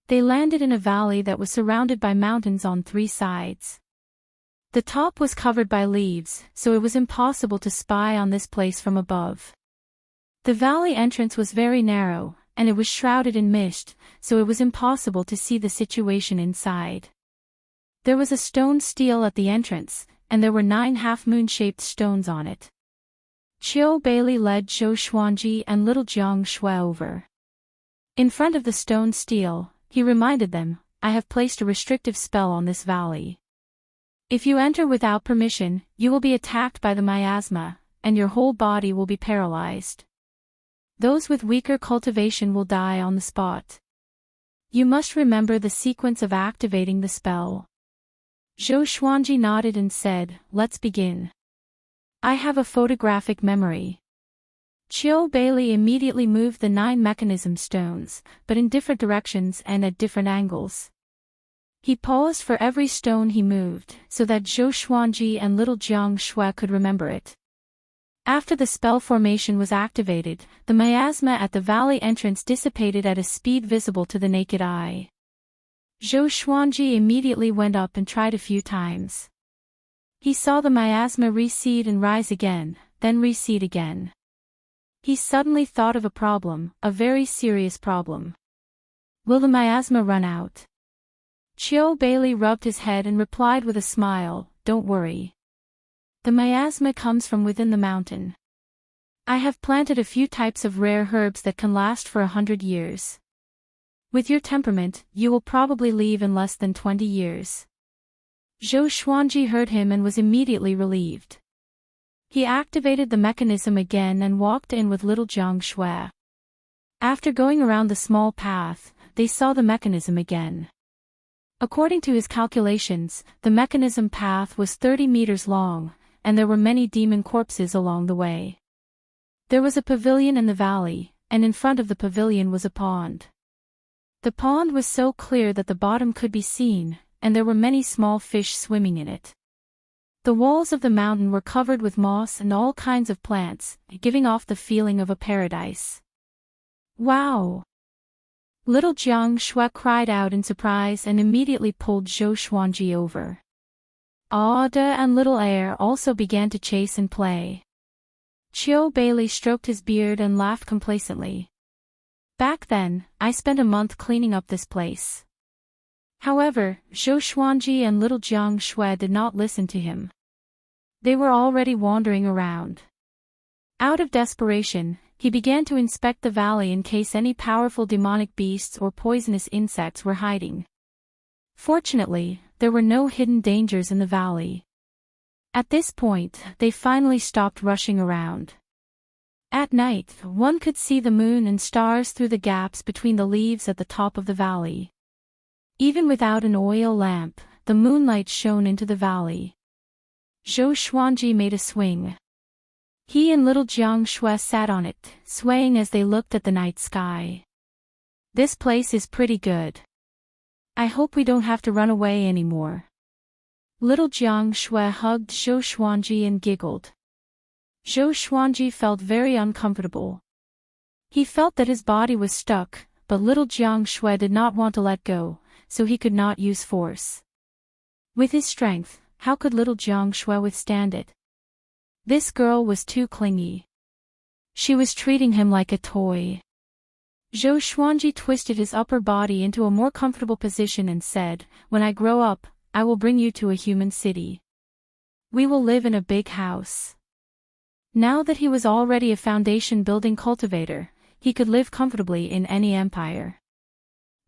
S1: They landed in a valley that was surrounded by mountains on 3 sides. The top was covered by leaves, so it was impossible to spy on this place from above. The valley entrance was very narrow, and it was shrouded in mist, so it was impossible to see the situation inside. There was a stone stele at the entrance, and there were 9 half-moon-shaped stones on it. Qiu Bailey led Zhou Xuanji and little Jiang Shui over. In front of the stone stele, he reminded them, "I have placed a restrictive spell on this valley. If you enter without permission, you will be attacked by the miasma, and your whole body will be paralyzed. Those with weaker cultivation will die on the spot. You must remember the sequence of activating the spell." Zhou Xuanji nodded and said, "Let's begin. I have a photographic memory." Qiu Bailey immediately moved the 9 mechanism stones, but in different directions and at different angles. He paused for every stone he moved, so that Zhou Xuanji and little Jiang Shui could remember it. After the spell formation was activated, the miasma at the valley entrance dissipated at a speed visible to the naked eye. Zhou Xuanji immediately went up and tried a few times. He saw the miasma recede and rise again, then recede again. He suddenly thought of a problem, a very serious problem. Will the miasma run out? Qiu Bailey rubbed his head and replied with a smile, "Don't worry. The miasma comes from within the mountain. I have planted a few types of rare herbs that can last for 100 years. With your temperament, you will probably leave in less than 20 years. Zhou Xuanji heard him and was immediately relieved. He activated the mechanism again and walked in with little Jiang Shui. After going around the small path, they saw the mechanism again. According to his calculations, the mechanism path was 30 meters long, and there were many demon corpses along the way. There was a pavilion in the valley, and in front of the pavilion was a pond. The pond was so clear that the bottom could be seen, and there were many small fish swimming in it. The walls of the mountain were covered with moss and all kinds of plants, giving off the feeling of a paradise. "Wow!" Little Jiang Shui cried out in surprise and immediately pulled Zhou Xuanji over. Ada and little Air also began to chase and play. Qiu Bailey stroked his beard and laughed complacently. "Back then, I spent a month cleaning up this place." However, Zhou Xuanji and little Jiang Shui did not listen to him. They were already wandering around. Out of desperation, he began to inspect the valley in case any powerful demonic beasts or poisonous insects were hiding. Fortunately, there were no hidden dangers in the valley. At this point, they finally stopped rushing around. At night, one could see the moon and stars through the gaps between the leaves at the top of the valley. Even without an oil lamp, the moonlight shone into the valley. Zhou Xuanji made a swing. He and little Jiang Shui sat on it, swaying as they looked at the night sky. This place is pretty good. I hope we don't have to run away anymore. Little Jiang Shui hugged Zhou Xuanji and giggled. Zhou Xuanji felt very uncomfortable. He felt that his body was stuck, but little Jiang Shui did not want to let go, so he could not use force. With his strength, how could little Jiang Shui withstand it? This girl was too clingy. She was treating him like a toy. Zhou Xuanji twisted his upper body into a more comfortable position and said, "When I grow up, I will bring you to a human city. We will live in a big house." Now that he was already a foundation-building cultivator, he could live comfortably in any empire.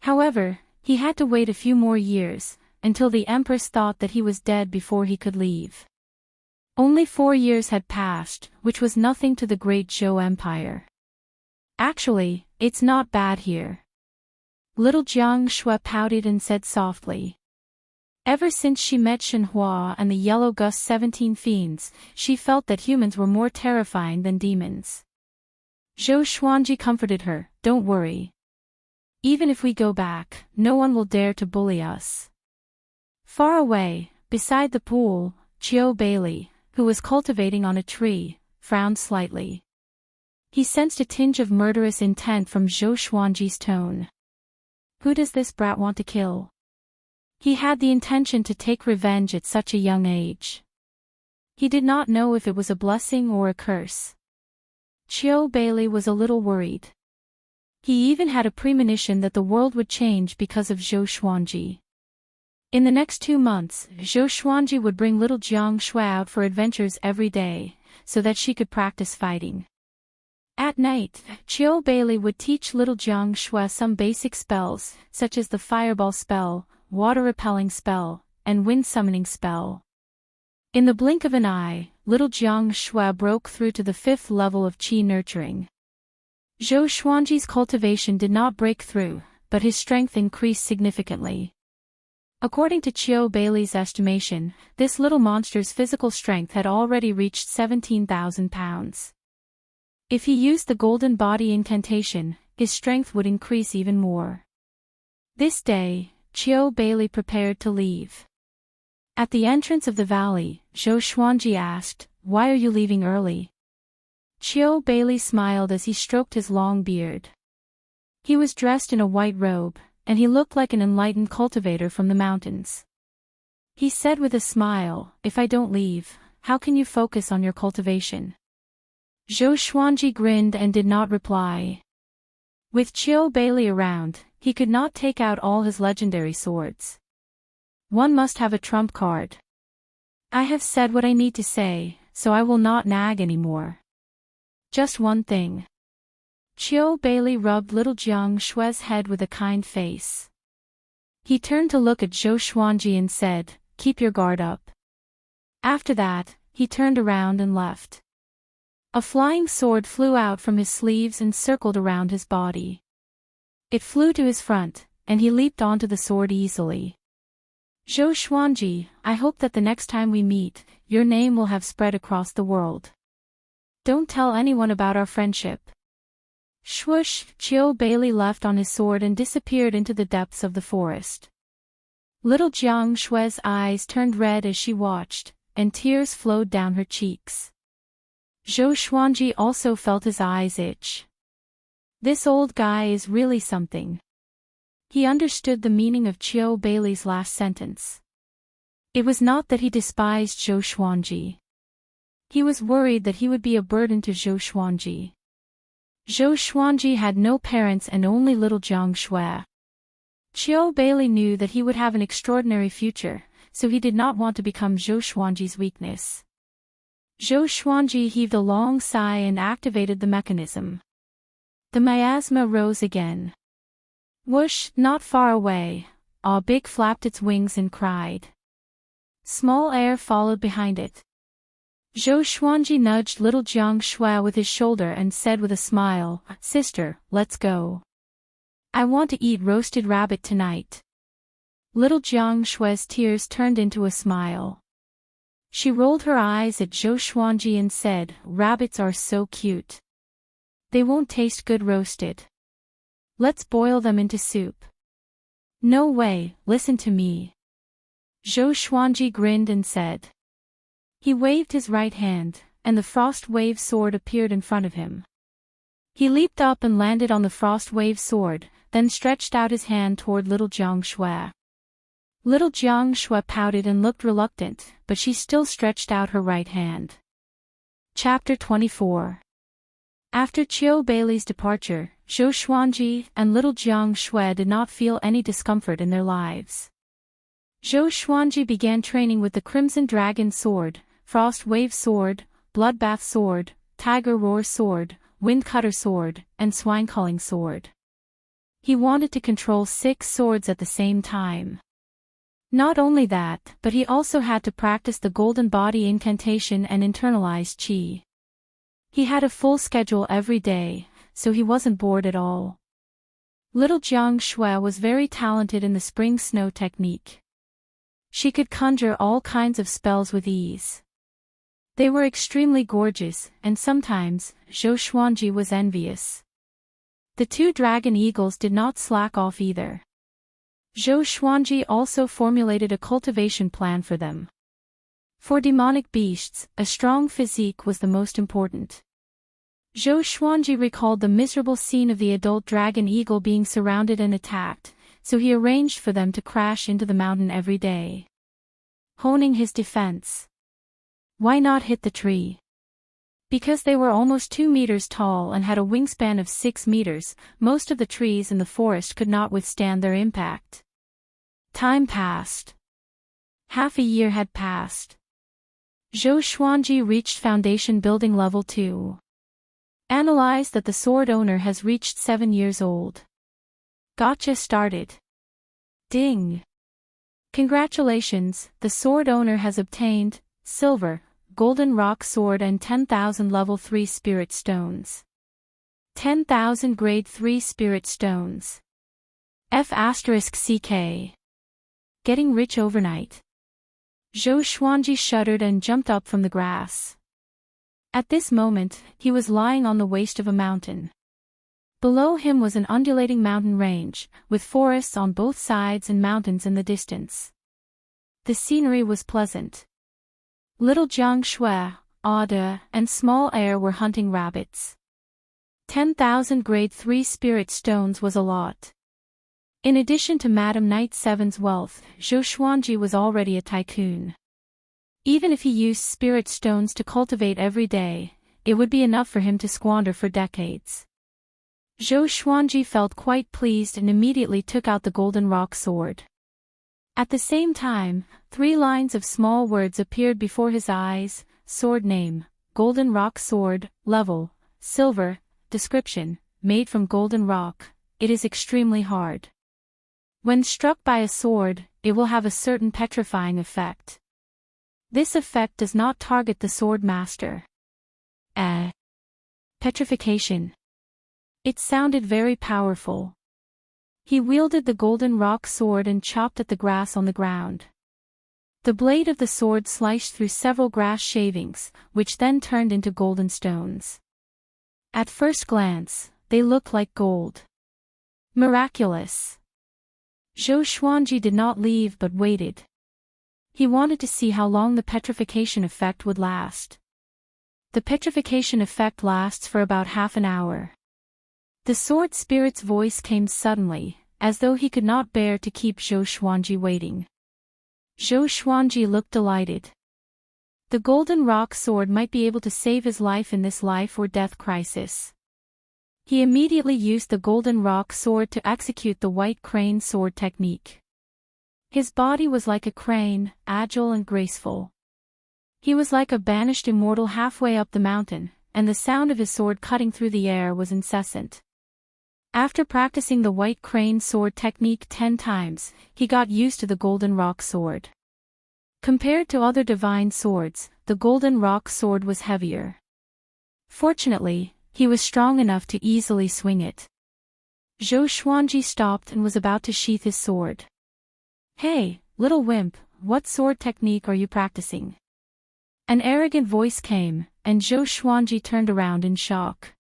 S1: However, he had to wait a few more years, until the empress thought that he was dead before he could leave. Only 4 years had passed, which was nothing to the great Zhou Empire. "Actually, it's not bad here." Little Jiang Shui pouted and said softly. Ever since she met Shenhua and the Yellow Gust 17 fiends, she felt that humans were more terrifying than demons. Zhou Xuanji comforted her, "Don't worry. Even if we go back, no one will dare to bully us." Far away, beside the pool, Qiu Bailey, who was cultivating on a tree, frowned slightly. He sensed a tinge of murderous intent from Zhou Xuanji's tone. Who does this brat want to kill? He had the intention to take revenge at such a young age. He did not know if it was a blessing or a curse. Qiu Bailey was a little worried. He even had a premonition that the world would change because of Zhou Xuanji. In the next 2 months, Zhou Xuanji would bring little Jiang Shui out for adventures every day, so that she could practice fighting. At night, Qiu Bailey would teach little Jiang Shui some basic spells, such as the fireball spell, water repelling spell, and wind summoning spell. In the blink of an eye, little Jiang Shui broke through to the 5th level of qi nurturing. Zhou Xuanji's cultivation did not break through, but his strength increased significantly. According to Qiu Bailey's estimation, this little monster's physical strength had already reached 17,000 pounds. If he used the golden body incantation, his strength would increase even more. This day, Qiu Bailey prepared to leave. At the entrance of the valley, Zhou Xuanji asked, "Why are you leaving early?" Qiu Bailey smiled as he stroked his long beard. He was dressed in a white robe, and he looked like an enlightened cultivator from the mountains. He said with a smile, "If I don't leave, how can you focus on your cultivation?" Zhou Xuanji grinned and did not reply. With Qiu Bailey around, he could not take out all his legendary swords. One must have a trump card. I have said what I need to say, so I will not nag anymore. Just one thing. Qiu Bailey rubbed little Jiang Shui's head with a kind face. He turned to look at Zhou Xuanji and said, "Keep your guard up." After that, he turned around and left. A flying sword flew out from his sleeves and circled around his body. It flew to his front, and he leaped onto the sword easily. "Zhou Xuanji, I hope that the next time we meet, your name will have spread across the world. Don't tell anyone about our friendship." Swoosh! Qiu Bailey left on his sword and disappeared into the depths of the forest. Little Jiang Shui's eyes turned red as she watched, and tears flowed down her cheeks. Zhou Xuanji also felt his eyes itch. This old guy is really something. He understood the meaning of Qiu Bailey's last sentence. It was not that he despised Zhou Xuanji. He was worried that he would be a burden to Zhou Xuanji. Zhou Xuanji had no parents and only little Jiang Shui. Qiu Bailey knew that he would have an extraordinary future, so he did not want to become Zhou Xuanji's weakness. Zhou Xuanji heaved a long sigh and activated the mechanism. The miasma rose again. Whoosh! Not far away, a big flapped its wings and cried. Small air followed behind it. Zhou Xuanji nudged little Jiang Shui with his shoulder and said with a smile, "Sister, let's go. I want to eat roasted rabbit tonight." Little Jiang Shui's tears turned into a smile. She rolled her eyes at Zhou Xuanji and said, "Rabbits are so cute. They won't taste good roasted. Let's boil them into soup." "No way, listen to me." Zhou Xuanji grinned and said. He waved his right hand, and the frost wave sword appeared in front of him. He leaped up and landed on the frost wave sword, then stretched out his hand toward little Jiang Shui. Little Jiang Shui pouted and looked reluctant, but she still stretched out her right hand. Chapter 24. After Qiu Beilei's departure, Zhou Xuanji and little Jiang Shui did not feel any discomfort in their lives. Zhou Xuanji began training with the Crimson Dragon Sword, Frost Wave Sword, Bloodbath Sword, Tiger Roar Sword, Wind Cutter Sword, and Swine Culling Sword. He wanted to control 6 swords at the same time. Not only that, but he also had to practice the Golden Body incantation and internalize qi. He had a full schedule every day, so he wasn't bored at all. Little Jiang Shui was very talented in the spring snow technique. She could conjure all kinds of spells with ease. They were extremely gorgeous, and sometimes, Zhou Xuanji was envious. The 2 dragon eagles did not slack off either. Zhou Xuanji also formulated a cultivation plan for them. For demonic beasts, a strong physique was the most important. Zhou Xuanji recalled the miserable scene of the adult dragon eagle being surrounded and attacked, so he arranged for them to crash into the mountain every day. Honing his defense. Why not hit the tree? Because they were almost 2 meters tall and had a wingspan of 6 meters, most of the trees in the forest could not withstand their impact. Time passed. Half a year had passed. Zhou Xuanji reached foundation building level 2. Analyze that the sword owner has reached 7 years old. Gotcha started. Ding. Congratulations, the sword owner has obtained silver, golden rock sword and 10,000 level 3 spirit stones. 10,000 grade 3 spirit stones. F***CK. Getting rich overnight. Zhou Xuanji shuddered and jumped up from the grass. At this moment, he was lying on the waist of a mountain. Below him was an undulating mountain range, with forests on both sides and mountains in the distance. The scenery was pleasant. Little Jiang Shui, Ada, and Small Air were hunting rabbits. 10,000 grade 3 spirit stones was a lot. In addition to Madame Knight Seven's wealth, Zhou Xuanji was already a tycoon. Even if he used spirit stones to cultivate every day, it would be enough for him to squander for decades. Zhou Xuanji felt quite pleased and immediately took out the golden rock sword. At the same time, 3 lines of small words appeared before his eyes: sword name, golden rock sword, level, silver, description, made from golden rock, it is extremely hard. When struck by a sword, it will have a certain petrifying effect. This effect does not target the sword master. Petrification. It sounded very powerful. He wielded the golden rock sword and chopped at the grass on the ground. The blade of the sword sliced through several grass shavings, which then turned into golden stones. At first glance, they looked like gold. Miraculous. Zhou Xuanji did not leave but waited. He wanted to see how long the petrification effect would last. The petrification effect lasts for about half an hour. The sword spirit's voice came suddenly, as though he could not bear to keep Zhou Xuanji waiting. Zhou Xuanji looked delighted. The golden rock sword might be able to save his life in this life or death crisis. He immediately used the golden rock sword to execute the white crane sword technique. His body was like a crane, agile and graceful. He was like a banished immortal halfway up the mountain, and the sound of his sword cutting through the air was incessant. After practicing the white crane sword technique 10 times, he got used to the golden rock sword. Compared to other divine swords, the golden rock sword was heavier. Fortunately, he was strong enough to easily swing it. Zhou Xuanji stopped and was about to sheath his sword. "Hey, little wimp, what sword technique are you practicing?" An arrogant voice came, and Zhou Xuanji turned around in shock.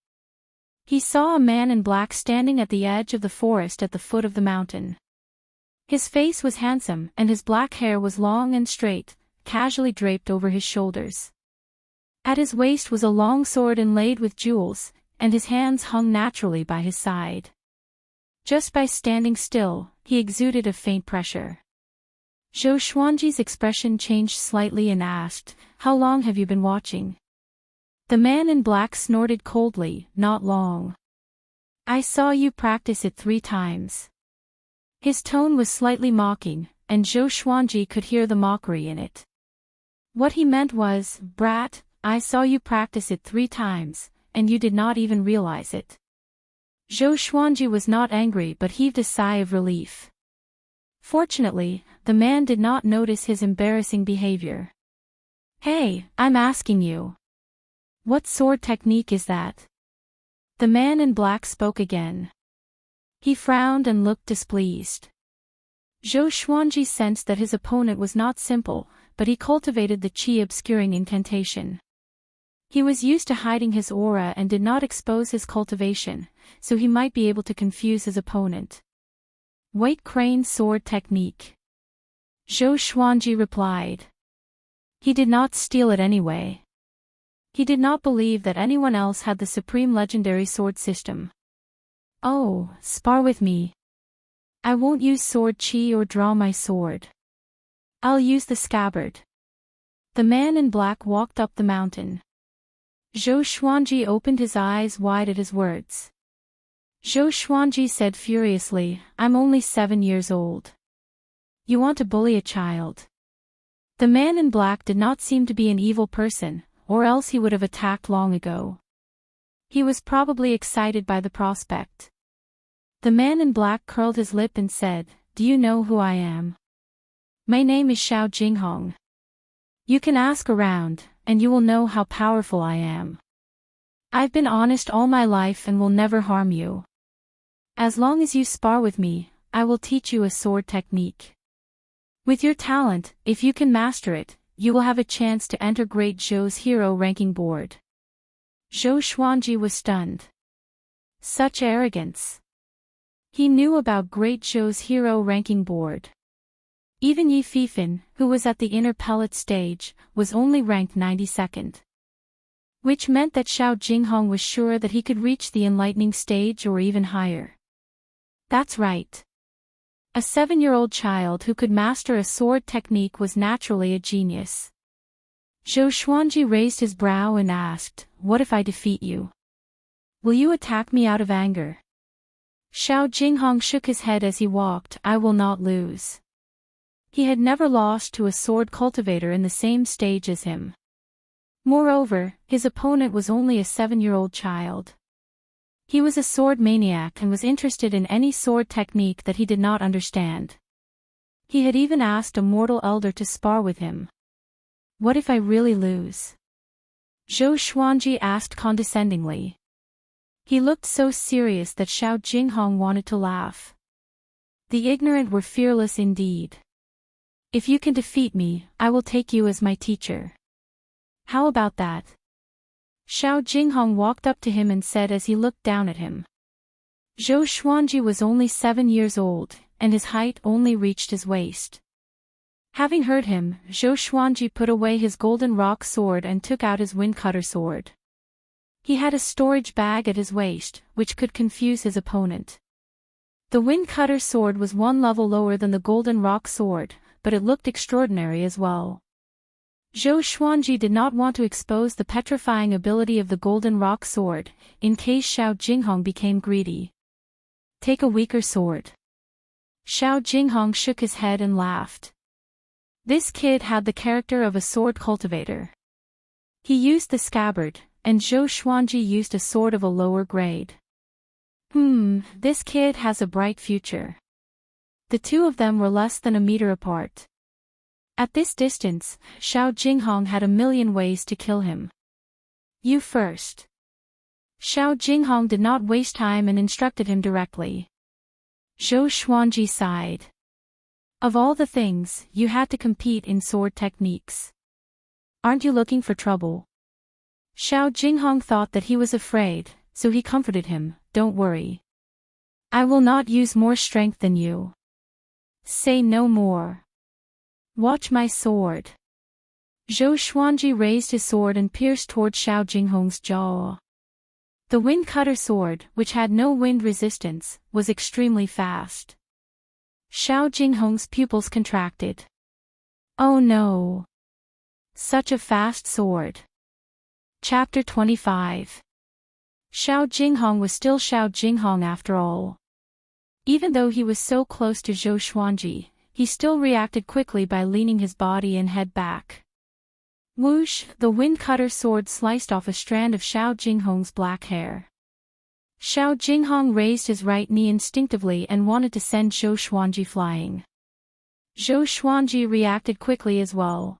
S1: He saw a man in black standing at the edge of the forest at the foot of the mountain. His face was handsome and his black hair was long and straight, casually draped over his shoulders. At his waist was a long sword inlaid with jewels, and his hands hung naturally by his side. Just by standing still, he exuded a faint pressure. Zhou Xuanji's expression changed slightly and asked, "How long have you been watching?" The man in black snorted coldly, "Not long. I saw you practice it 3 times. His tone was slightly mocking, and Zhou Xuanji could hear the mockery in it. What he meant was, "Brat, I saw you practice it 3 times, and you did not even realize it." Zhou Xuanji was not angry but heaved a sigh of relief. Fortunately, the man did not notice his embarrassing behavior. "Hey, I'm asking you. What sword technique is that?" The man in black spoke again. He frowned and looked displeased. Zhou Xuanji sensed that his opponent was not simple, but he cultivated the qi obscuring incantation. He was used to hiding his aura and did not expose his cultivation, so he might be able to confuse his opponent. "White crane sword technique," Zhou Xuanji replied. He did not steal it anyway. He did not believe that anyone else had the supreme legendary sword system. "Oh, spar with me. I won't use sword qi or draw my sword. I'll use the scabbard." The man in black walked up the mountain. Zhou Xuanji opened his eyes wide at his words. Zhou Xuanji said furiously, "I'm only 7 years old. You want to bully a child?" The man in black did not seem to be an evil person, or else he would have attacked long ago. He was probably excited by the prospect. The man in black curled his lip and said, "Do you know who I am? My name is Xiao Jinghong. You can ask around, and you will know how powerful I am. I've been honest all my life and will never harm you. As long as you spar with me, I will teach you a sword technique. With your talent, if you can master it, you will have a chance to enter Great Zhou's hero ranking board." Zhou Xuanji was stunned. Such arrogance. He knew about Great Zhou's hero ranking board. Even Yi Fifan, who was at the inner pellet stage, was only ranked 92nd. Which meant that Xiao Jinghong was sure that he could reach the enlightening stage or even higher. That's right. A 7-year-old child who could master a sword technique was naturally a genius. Zhou Xuanji raised his brow and asked, "What if I defeat you? Will you attack me out of anger?" Xiao Jinghong shook his head as he walked. "I will not lose." He had never lost to a sword cultivator in the same stage as him. Moreover, his opponent was only a 7-year-old child. He was a sword maniac and was interested in any sword technique that he did not understand. He had even asked a mortal elder to spar with him. "What if I really lose?" Zhou Xuanji asked condescendingly. He looked so serious that Xiao Jinghong wanted to laugh. The ignorant were fearless indeed. "If you can defeat me, I will take you as my teacher. How about that?" Xiao Jinghong walked up to him and said as he looked down at him. Zhou Xuanji was only 7 years old, and his height only reached his waist. Having heard him, Zhou Xuanji put away his golden rock sword and took out his windcutter sword. He had a storage bag at his waist, which could confuse his opponent. The windcutter sword was 1 level lower than the golden rock sword, but it looked extraordinary as well. Zhou Xuanji did not want to expose the petrifying ability of the golden rock sword, in case Xiao Jinghong became greedy. "Take a weaker sword." Xiao Jinghong shook his head and laughed. This kid had the character of a sword cultivator. He used the scabbard, and Zhou Xuanji used a sword of a lower grade. This kid has a bright future. The two of them were less than a meter apart. At this distance, Xiao Jinghong had a million ways to kill him. "You first." Xiao Jinghong did not waste time and instructed him directly. Zhou Xuanji sighed. Of all the things, you had to compete in sword techniques. Aren't you looking for trouble? Xiao Jinghong thought that he was afraid, so he comforted him, don't worry. I will not use more strength than you. Say no more. Watch my sword. Zhou Xuanji raised his sword and pierced toward Xiao Jinghong's jaw. The wind cutter sword, which had no wind resistance, was extremely fast. Xiao Jinghong's pupils contracted. Oh no! Such a fast sword. Chapter 25. Xiao Jinghong was still Xiao Jinghong after all. Even though he was so close to Zhou Xuanji, he still reacted quickly by leaning his body and head back. Whoosh! The wind cutter sword sliced off a strand of Xiao Jinghong's black hair. Xiao Jinghong raised his right knee instinctively and wanted to send Zhou Xuanji flying. Zhou Xuanji reacted quickly as well.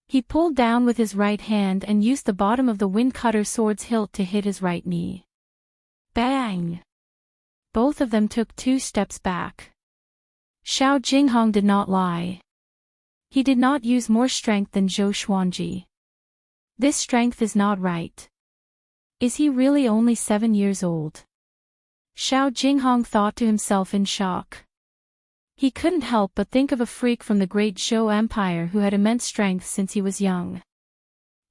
S1: He pulled down with his right hand and used the bottom of the wind cutter sword's hilt to hit his right knee. Bang! Both of them took 2 steps back. Xiao Jinghong did not lie. He did not use more strength than Zhou Xuanji. This strength is not right. Is he really only 7 years old? Xiao Jinghong thought to himself in shock. He couldn't help but think of a freak from the great Zhou Empire who had immense strength since he was young.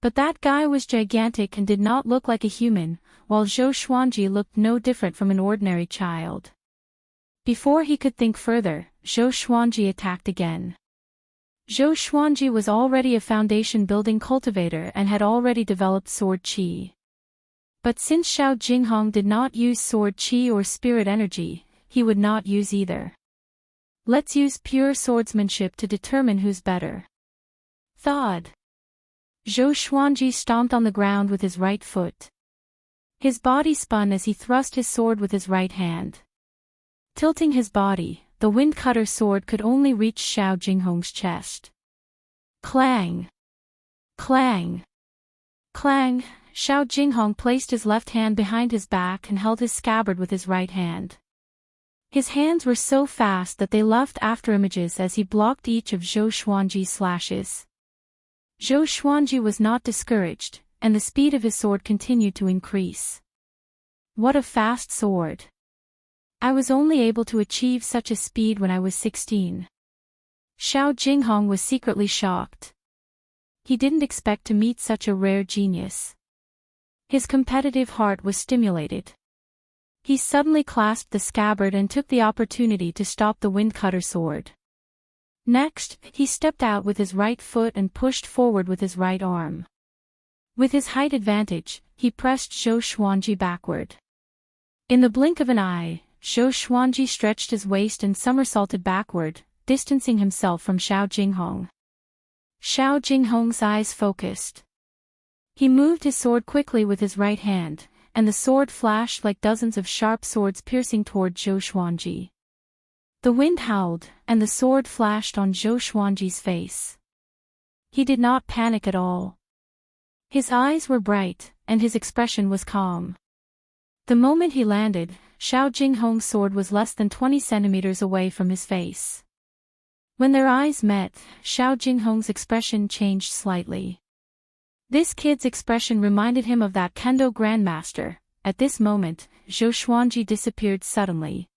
S1: But that guy was gigantic and did not look like a human, while Zhou Xuanji looked no different from an ordinary child. Before he could think further, Zhou Xuanji attacked again. Zhou Xuanji was already a foundation-building cultivator and had already developed sword qi. But since Xiao Jinghong did not use sword qi or spirit energy, he would not use either. Let's use pure swordsmanship to determine who's better. Thud. Zhou Xuanji stomped on the ground with his right foot. His body spun as he thrust his sword with his right hand. Tilting his body, the wind cutter sword could only reach Xiao Jinghong's chest. Clang! Clang! Clang! Xiao Jinghong placed his left hand behind his back and held his scabbard with his right hand. His hands were so fast that they left afterimages as he blocked each of Zhou Xuanji's slashes. Zhou Xuanji was not discouraged, and the speed of his sword continued to increase. What a fast sword! I was only able to achieve such a speed when I was 16. Xiao Jinghong was secretly shocked. He didn't expect to meet such a rare genius. His competitive heart was stimulated. He suddenly clasped the scabbard and took the opportunity to stop the wind cutter sword. Next, he stepped out with his right foot and pushed forward with his right arm. With his height advantage, he pressed Zhou Xuanji backward. In the blink of an eye, Zhou Xuanji stretched his waist and somersaulted backward, distancing himself from Xiao Jinghong. Xiao Jinghong's eyes focused. He moved his sword quickly with his right hand, and the sword flashed like dozens of sharp swords piercing toward Zhou Xuanji. The wind howled, and the sword flashed on Zhou Xuanji's face. He did not panic at all. His eyes were bright, and his expression was calm. The moment he landed, Xiao Jinghong's sword was less than 20 centimeters away from his face. When their eyes met, Xiao Jinghong's expression changed slightly. This kid's expression reminded him of that Kendo grandmaster. At this moment, Zhou Xuanji disappeared suddenly.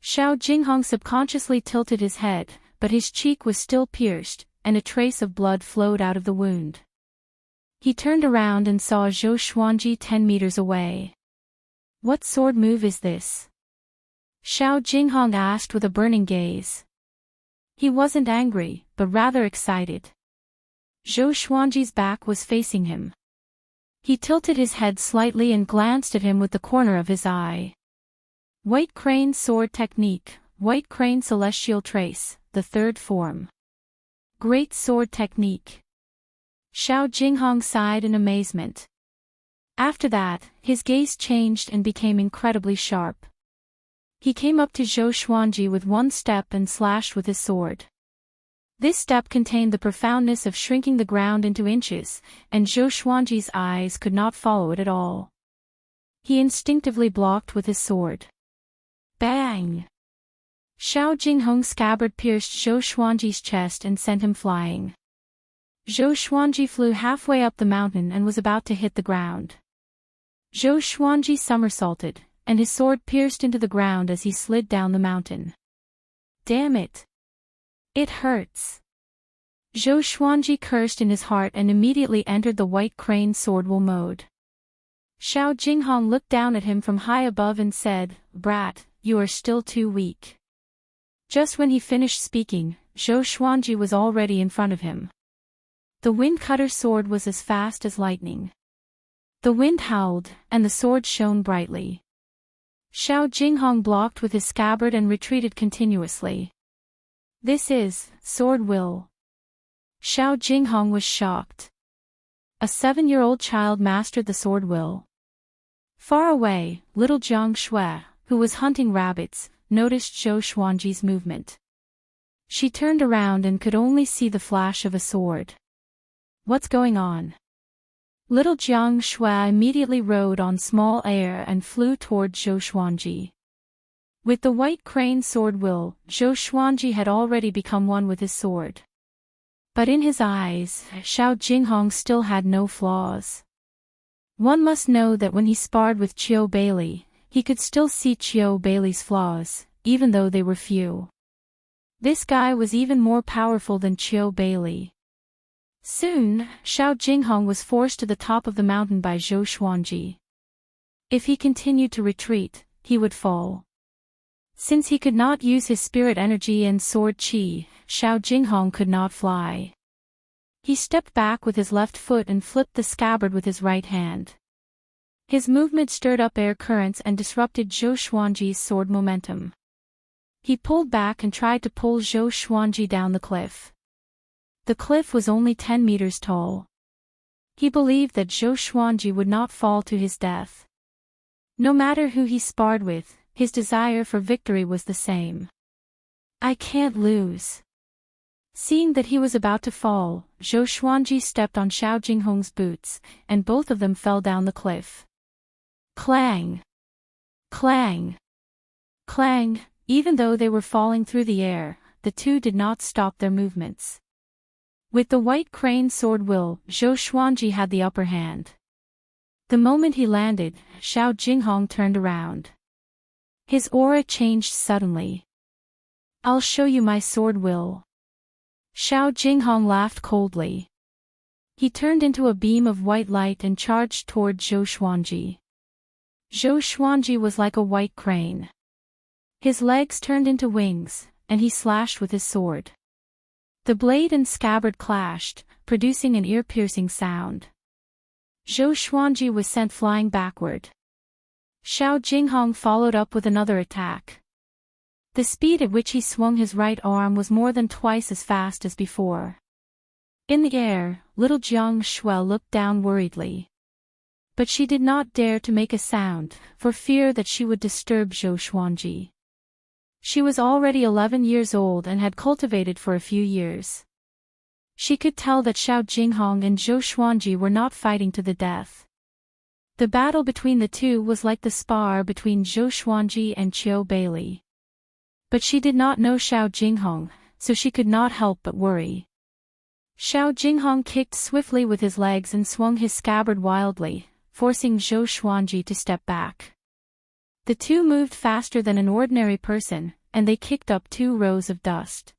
S1: Xiao Jinghong subconsciously tilted his head, but his cheek was still pierced, and a trace of blood flowed out of the wound. He turned around and saw Zhou Xuanji 10 meters away. What sword move is this? Xiao Jinghong asked with a burning gaze. He wasn't angry, but rather excited. Zhou Xuanji's back was facing him. He tilted his head slightly and glanced at him with the corner of his eye. White Crane Sword Technique, White Crane Celestial Trace, the third form. Great Sword Technique. Xiao Jinghong sighed in amazement. After that, his gaze changed and became incredibly sharp. He came up to Zhou Xuanji with one step and slashed with his sword. This step contained the profoundness of shrinking the ground into inches, and Zhou Xuanji's eyes could not follow it at all. He instinctively blocked with his sword. Bang! Xiao Jinghong's scabbard pierced Zhou Xuanji's chest and sent him flying. Zhou Xuanji flew halfway up the mountain and was about to hit the ground. Zhou Xuanji somersaulted, and his sword pierced into the ground as he slid down the mountain. Damn it! It hurts. Zhou Xuanji cursed in his heart and immediately entered the white crane swordwell mode. Xiao Jinghong looked down at him from high above and said, "Brat, you are still too weak." Just when he finished speaking, Zhou Xuanji was already in front of him. The wind-cutter sword was as fast as lightning. The wind howled, and the sword shone brightly. Xiao Jinghong blocked with his scabbard and retreated continuously. This is sword will. Xiao Jinghong was shocked. A 7-year-old child mastered the sword will. Far away, little Jiang Shui, who was hunting rabbits, noticed Zhou Xuanji's movement. She turned around and could only see the flash of a sword. What's going on? Little Jiang Shui immediately rode on small air and flew toward Zhou Xuanji. With the white crane sword will, Zhou Xuanji had already become one with his sword. But in his eyes, Xiao Jinghong still had no flaws. One must know that when he sparred with Qiu Bailey, he could still see Qiu Bailey's flaws, even though they were few. This guy was even more powerful than Qiu Bailey. Soon, Xiao Jinghong was forced to the top of the mountain by Zhou Xuanji. If he continued to retreat, he would fall. Since he could not use his spirit energy and sword qi, Xiao Jinghong could not fly. He stepped back with his left foot and flipped the scabbard with his right hand. His movement stirred up air currents and disrupted Zhou Xuanji's sword momentum. He pulled back and tried to pull Zhou Xuanji down the cliff. The cliff was only 10 meters tall. He believed that Zhou Xuanji would not fall to his death. No matter who he sparred with, his desire for victory was the same. I can't lose. Seeing that he was about to fall, Zhou Xuanji stepped on Xiao Jinghong's boots, and both of them fell down the cliff. Clang! Clang! Clang! Even though they were falling through the air, the two did not stop their movements. With the white crane sword will, Zhou Xuanji had the upper hand. The moment he landed, Xiao Jinghong turned around. His aura changed suddenly. I'll show you my sword will. Xiao Jinghong laughed coldly. He turned into a beam of white light and charged toward Zhou Xuanji. Zhou Xuanji was like a white crane. His legs turned into wings, and he slashed with his sword. The blade and scabbard clashed, producing an ear-piercing sound. Zhou Xuanji was sent flying backward. Xiao Jinghong followed up with another attack. The speed at which he swung his right arm was more than twice as fast as before. In the air, little Jiang Shui looked down worriedly. But she did not dare to make a sound, for fear that she would disturb Zhou Xuanji. She was already 11 years old and had cultivated for a few years. She could tell that Xiao Jinghong and Zhou Xuanji were not fighting to the death. The battle between the two was like the spar between Zhou Xuanji and Qiu Bailey. But she did not know Xiao Jinghong, so she could not help but worry. Xiao Jinghong kicked swiftly with his legs and swung his scabbard wildly, forcing Zhou Xuanji to step back. The two moved faster than an ordinary person, and they kicked up 2 rows of dust.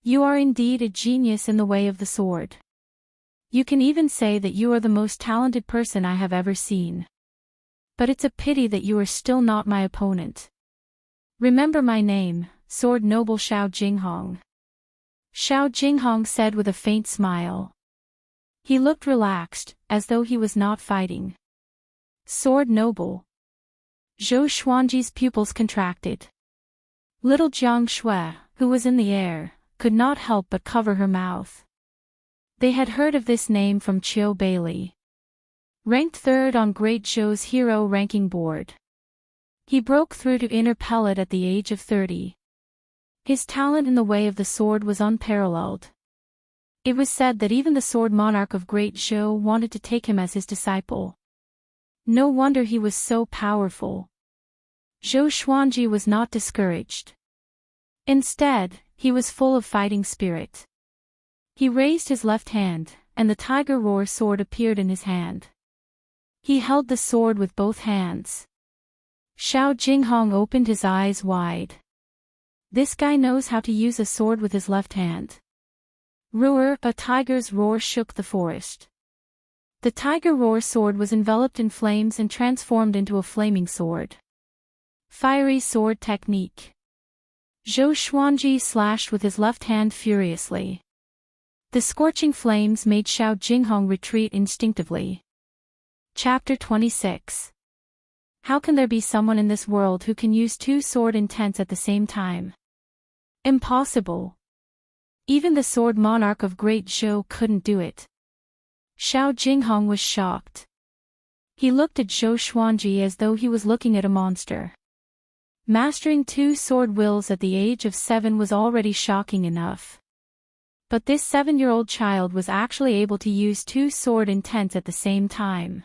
S1: You are indeed a genius in the way of the sword. You can even say that you are the most talented person I have ever seen. But it's a pity that you are still not my opponent. Remember my name, Sword Noble Xiao Jinghong. Xiao Jinghong said with a faint smile. He looked relaxed, as though he was not fighting. Sword Noble. Zhou Xuanji's pupils contracted. Little Jiang Shui, who was in the air, could not help but cover her mouth. They had heard of this name from Qiu Bailey. Ranked 3rd on Great Zhou's hero ranking board. He broke through to inner pellet at the age of 30. His talent in the way of the sword was unparalleled. It was said that even the sword monarch of Great Zhou wanted to take him as his disciple. No wonder he was so powerful. Zhou Xuanji was not discouraged. Instead, he was full of fighting spirit. He raised his left hand, and the tiger roar sword appeared in his hand. He held the sword with both hands. Xiao Jinghong opened his eyes wide. This guy knows how to use a sword with his left hand. Roar! A tiger's roar shook the forest. The tiger roar sword was enveloped in flames and transformed into a flaming sword. Fiery sword technique. Zhou Xuanji slashed with his left hand furiously. The scorching flames made Xiao Jinghong retreat instinctively. Chapter 26. How can there be someone in this world who can use two sword intents at the same time? Impossible. Even the sword monarch of Great Zhou couldn't do it. Xiao Jinghong was shocked. He looked at Zhou Xuanji as though he was looking at a monster. Mastering two sword wills at the age of 7 was already shocking enough. But this 7-year-old child was actually able to use two sword intents at the same time.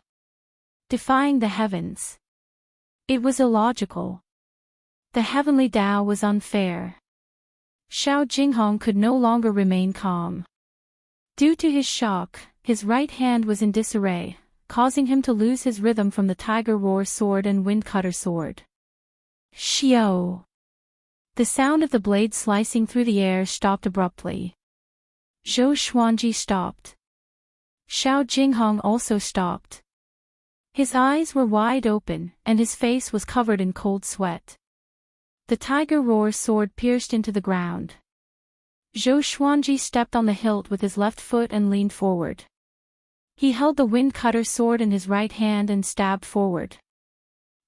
S1: Defying the heavens. It was illogical. The heavenly Tao was unfair. Xiao Jinghong could no longer remain calm. Due to his shock, his right hand was in disarray, causing him to lose his rhythm from the tiger roar sword and wind cutter sword. Xiao! The sound of the blade slicing through the air stopped abruptly. Zhou Xuanji stopped. Xiao Jinghong also stopped. His eyes were wide open, and his face was covered in cold sweat. The tiger roar sword pierced into the ground. Zhou Xuanji stepped on the hilt with his left foot and leaned forward. He held the wind cutter sword in his right hand and stabbed forward.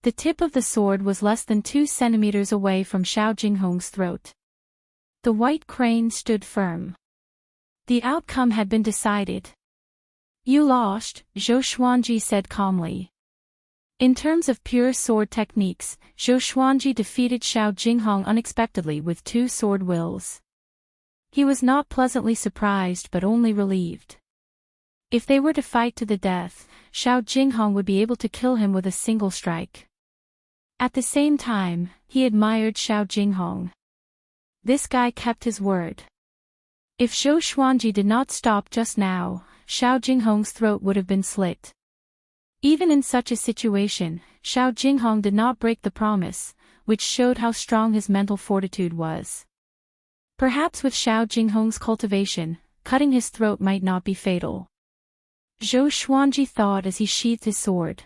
S1: The tip of the sword was less than 2 centimeters away from Xiao Jinghong's throat. The white crane stood firm. The outcome had been decided. You lost, Zhou Xuanji said calmly. In terms of pure sword techniques, Zhou Xuanji defeated Xiao Jinghong unexpectedly with two sword wills. He was not pleasantly surprised but only relieved. If they were to fight to the death, Xiao Jinghong would be able to kill him with a single strike. At the same time, he admired Xiao Jinghong. This guy kept his word. If Zhou Xuanji did not stop just now, Xiao Jinghong's throat would have been slit. Even in such a situation, Xiao Jinghong did not break the promise, which showed how strong his mental fortitude was. Perhaps with Xiao Jinghong's cultivation, cutting his throat might not be fatal. Zhou Xuanji thought as he sheathed his sword.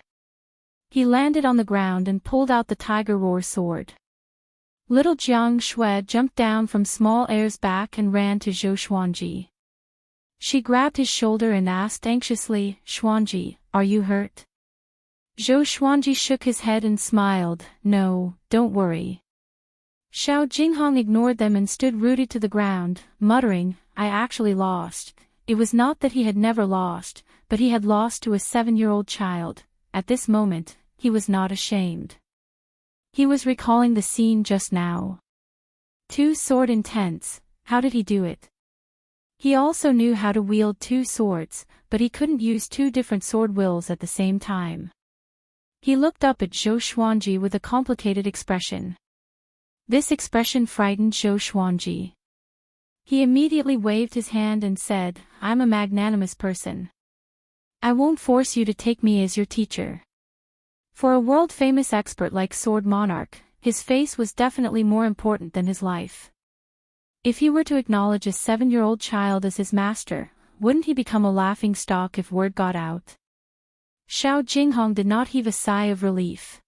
S1: He landed on the ground and pulled out the tiger roar sword. Little Jiang Shui jumped down from small air's back and ran to Zhou Xuanji. She grabbed his shoulder and asked anxiously, Xuanji, are you hurt? Zhou Xuanji shook his head and smiled, no, don't worry. Xiao Jinghong ignored them and stood rooted to the ground, muttering, I actually lost. It was not that he had never lost, but he had lost to a 7-year-old child. At this moment, he was not ashamed. He was recalling the scene just now. Two sword intents, how did he do it? He also knew how to wield two swords, but he couldn't use two different sword wills at the same time. He looked up at Zhou Xuanji with a complicated expression. This expression frightened Zhou Xuanji. He immediately waved his hand and said, I'm a magnanimous person. I won't force you to take me as your teacher. For a world-famous expert like Sword Monarch, his face was definitely more important than his life. If he were to acknowledge a 7-year-old child as his master, wouldn't he become a laughingstock if word got out? Xiao Jinghong did not heave a sigh of relief.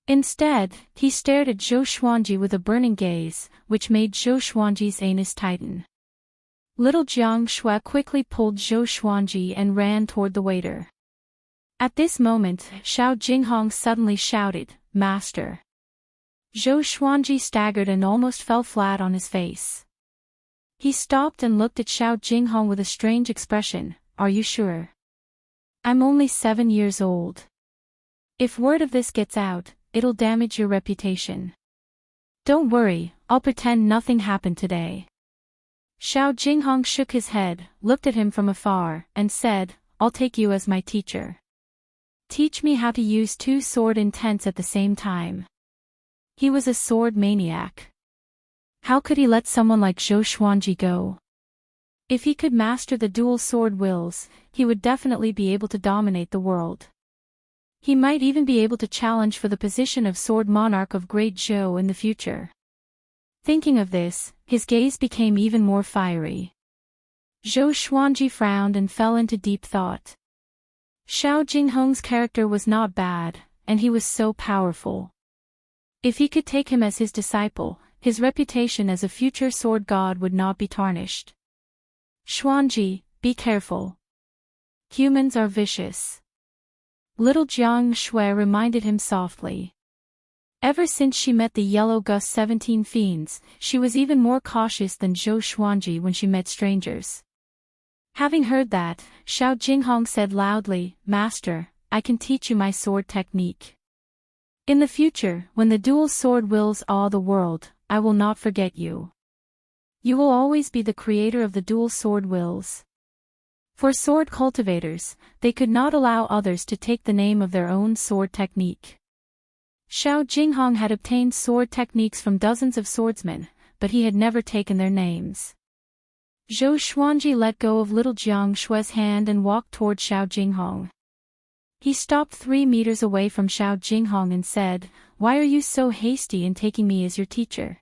S1: Instead, he stared at Zhou Xuanji with a burning gaze, which made Zhou Xuanji's anus tighten. Little Jiang Shui quickly pulled Zhou Xuanji and ran toward the waiter. At this moment, Xiao Jinghong suddenly shouted, Master. Zhou Xuanji staggered and almost fell flat on his face. He stopped and looked at Xiao Jinghong with a strange expression, Are you sure? I'm only 7 years old. If word of this gets out, it'll damage your reputation. Don't worry, I'll pretend nothing happened today. Xiao Jinghong shook his head, looked at him from afar, and said, I'll take you as my teacher. Teach me how to use two sword intents at the same time. He was a sword maniac. How could he let someone like Zhou Xuanji go? If he could master the dual sword wills, he would definitely be able to dominate the world. He might even be able to challenge for the position of Sword Monarch of Great Zhou in the future. Thinking of this, his gaze became even more fiery. Zhou Xuanji frowned and fell into deep thought. Xiao Jinghong's character was not bad, and he was so powerful. If he could take him as his disciple, his reputation as a future sword god would not be tarnished. Xuanji, be careful. Humans are vicious. Little Jiang Shui reminded him softly. Ever since she met the Yellow Gus 17 fiends, she was even more cautious than Zhou Xuanji when she met strangers. Having heard that, Xiao Jinghong said loudly, "Master, I can teach you my sword technique. In the future, when the dual sword wills awe the world, I will not forget you. You will always be the creator of the dual sword wills." For sword cultivators, they could not allow others to take the name of their own sword technique. Xiao Jinghong had obtained sword techniques from dozens of swordsmen, but he had never taken their names. Zhou Xuanji let go of little Jiang Shui's hand and walked toward Xiao Jinghong. He stopped 3 meters away from Xiao Jinghong and said, "Why are you so hasty in taking me as your teacher?"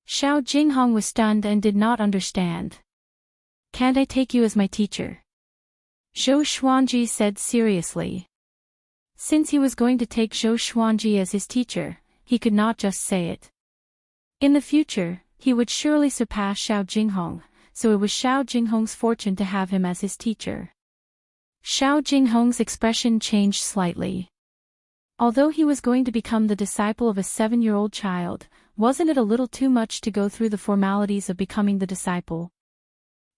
S1: Xiao Jinghong was stunned and did not understand. "Can't I take you as my teacher?" Zhou Xuanji said seriously. Since he was going to take Zhou Xuanji as his teacher, he could not just say it. In the future, he would surely surpass Xiao Jinghong, so it was Xiao Jinghong's fortune to have him as his teacher. Xiao Jinghong's expression changed slightly. Although he was going to become the disciple of a 7-year-old child, wasn't it a little too much to go through the formalities of becoming the disciple?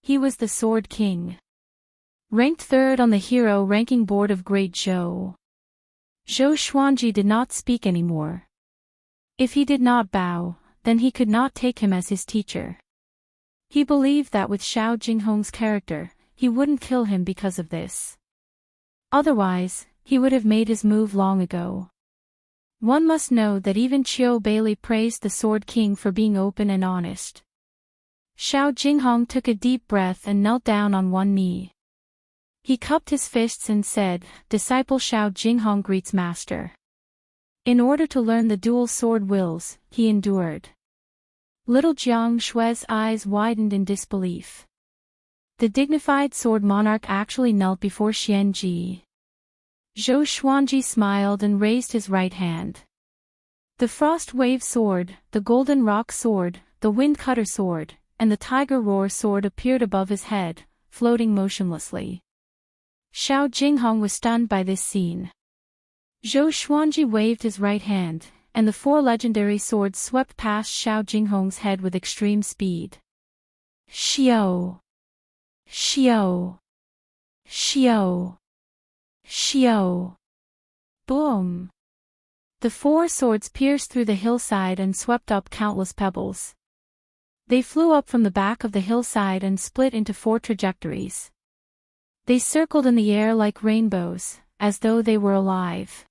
S1: He was the Sword King. Ranked 3rd on the hero ranking board of Great Zhou. Zhou Xuanji did not speak anymore. If he did not bow, then he could not take him as his teacher. He believed that with Xiao Jinghong's character, he wouldn't kill him because of this. Otherwise, he would have made his move long ago. One must know that even Qiu Bailey praised the Sword King for being open and honest. Xiao Jinghong took a deep breath and knelt down on one knee. He cupped his fists and said, "Disciple Xiao Jinghong greets Master." In order to learn the dual sword wills, he endured. Little Jiang Shui's eyes widened in disbelief. The dignified sword monarch actually knelt before Xianji. Zhou Xuanji smiled and raised his right hand. The Frost Wave Sword, the Golden Rock Sword, the Wind Cutter Sword, and the Tiger Roar Sword appeared above his head, floating motionlessly. Xiao Jinghong was stunned by this scene. Zhou Xuanji waved his right hand, and the 4 legendary swords swept past Xiao Jinghong's head with extreme speed. Xiao! Xiao! Xiao! Xiao! Boom! The 4 swords pierced through the hillside and swept up countless pebbles. They flew up from the back of the hillside and split into 4 trajectories. They circled in the air like rainbows, as though they were alive.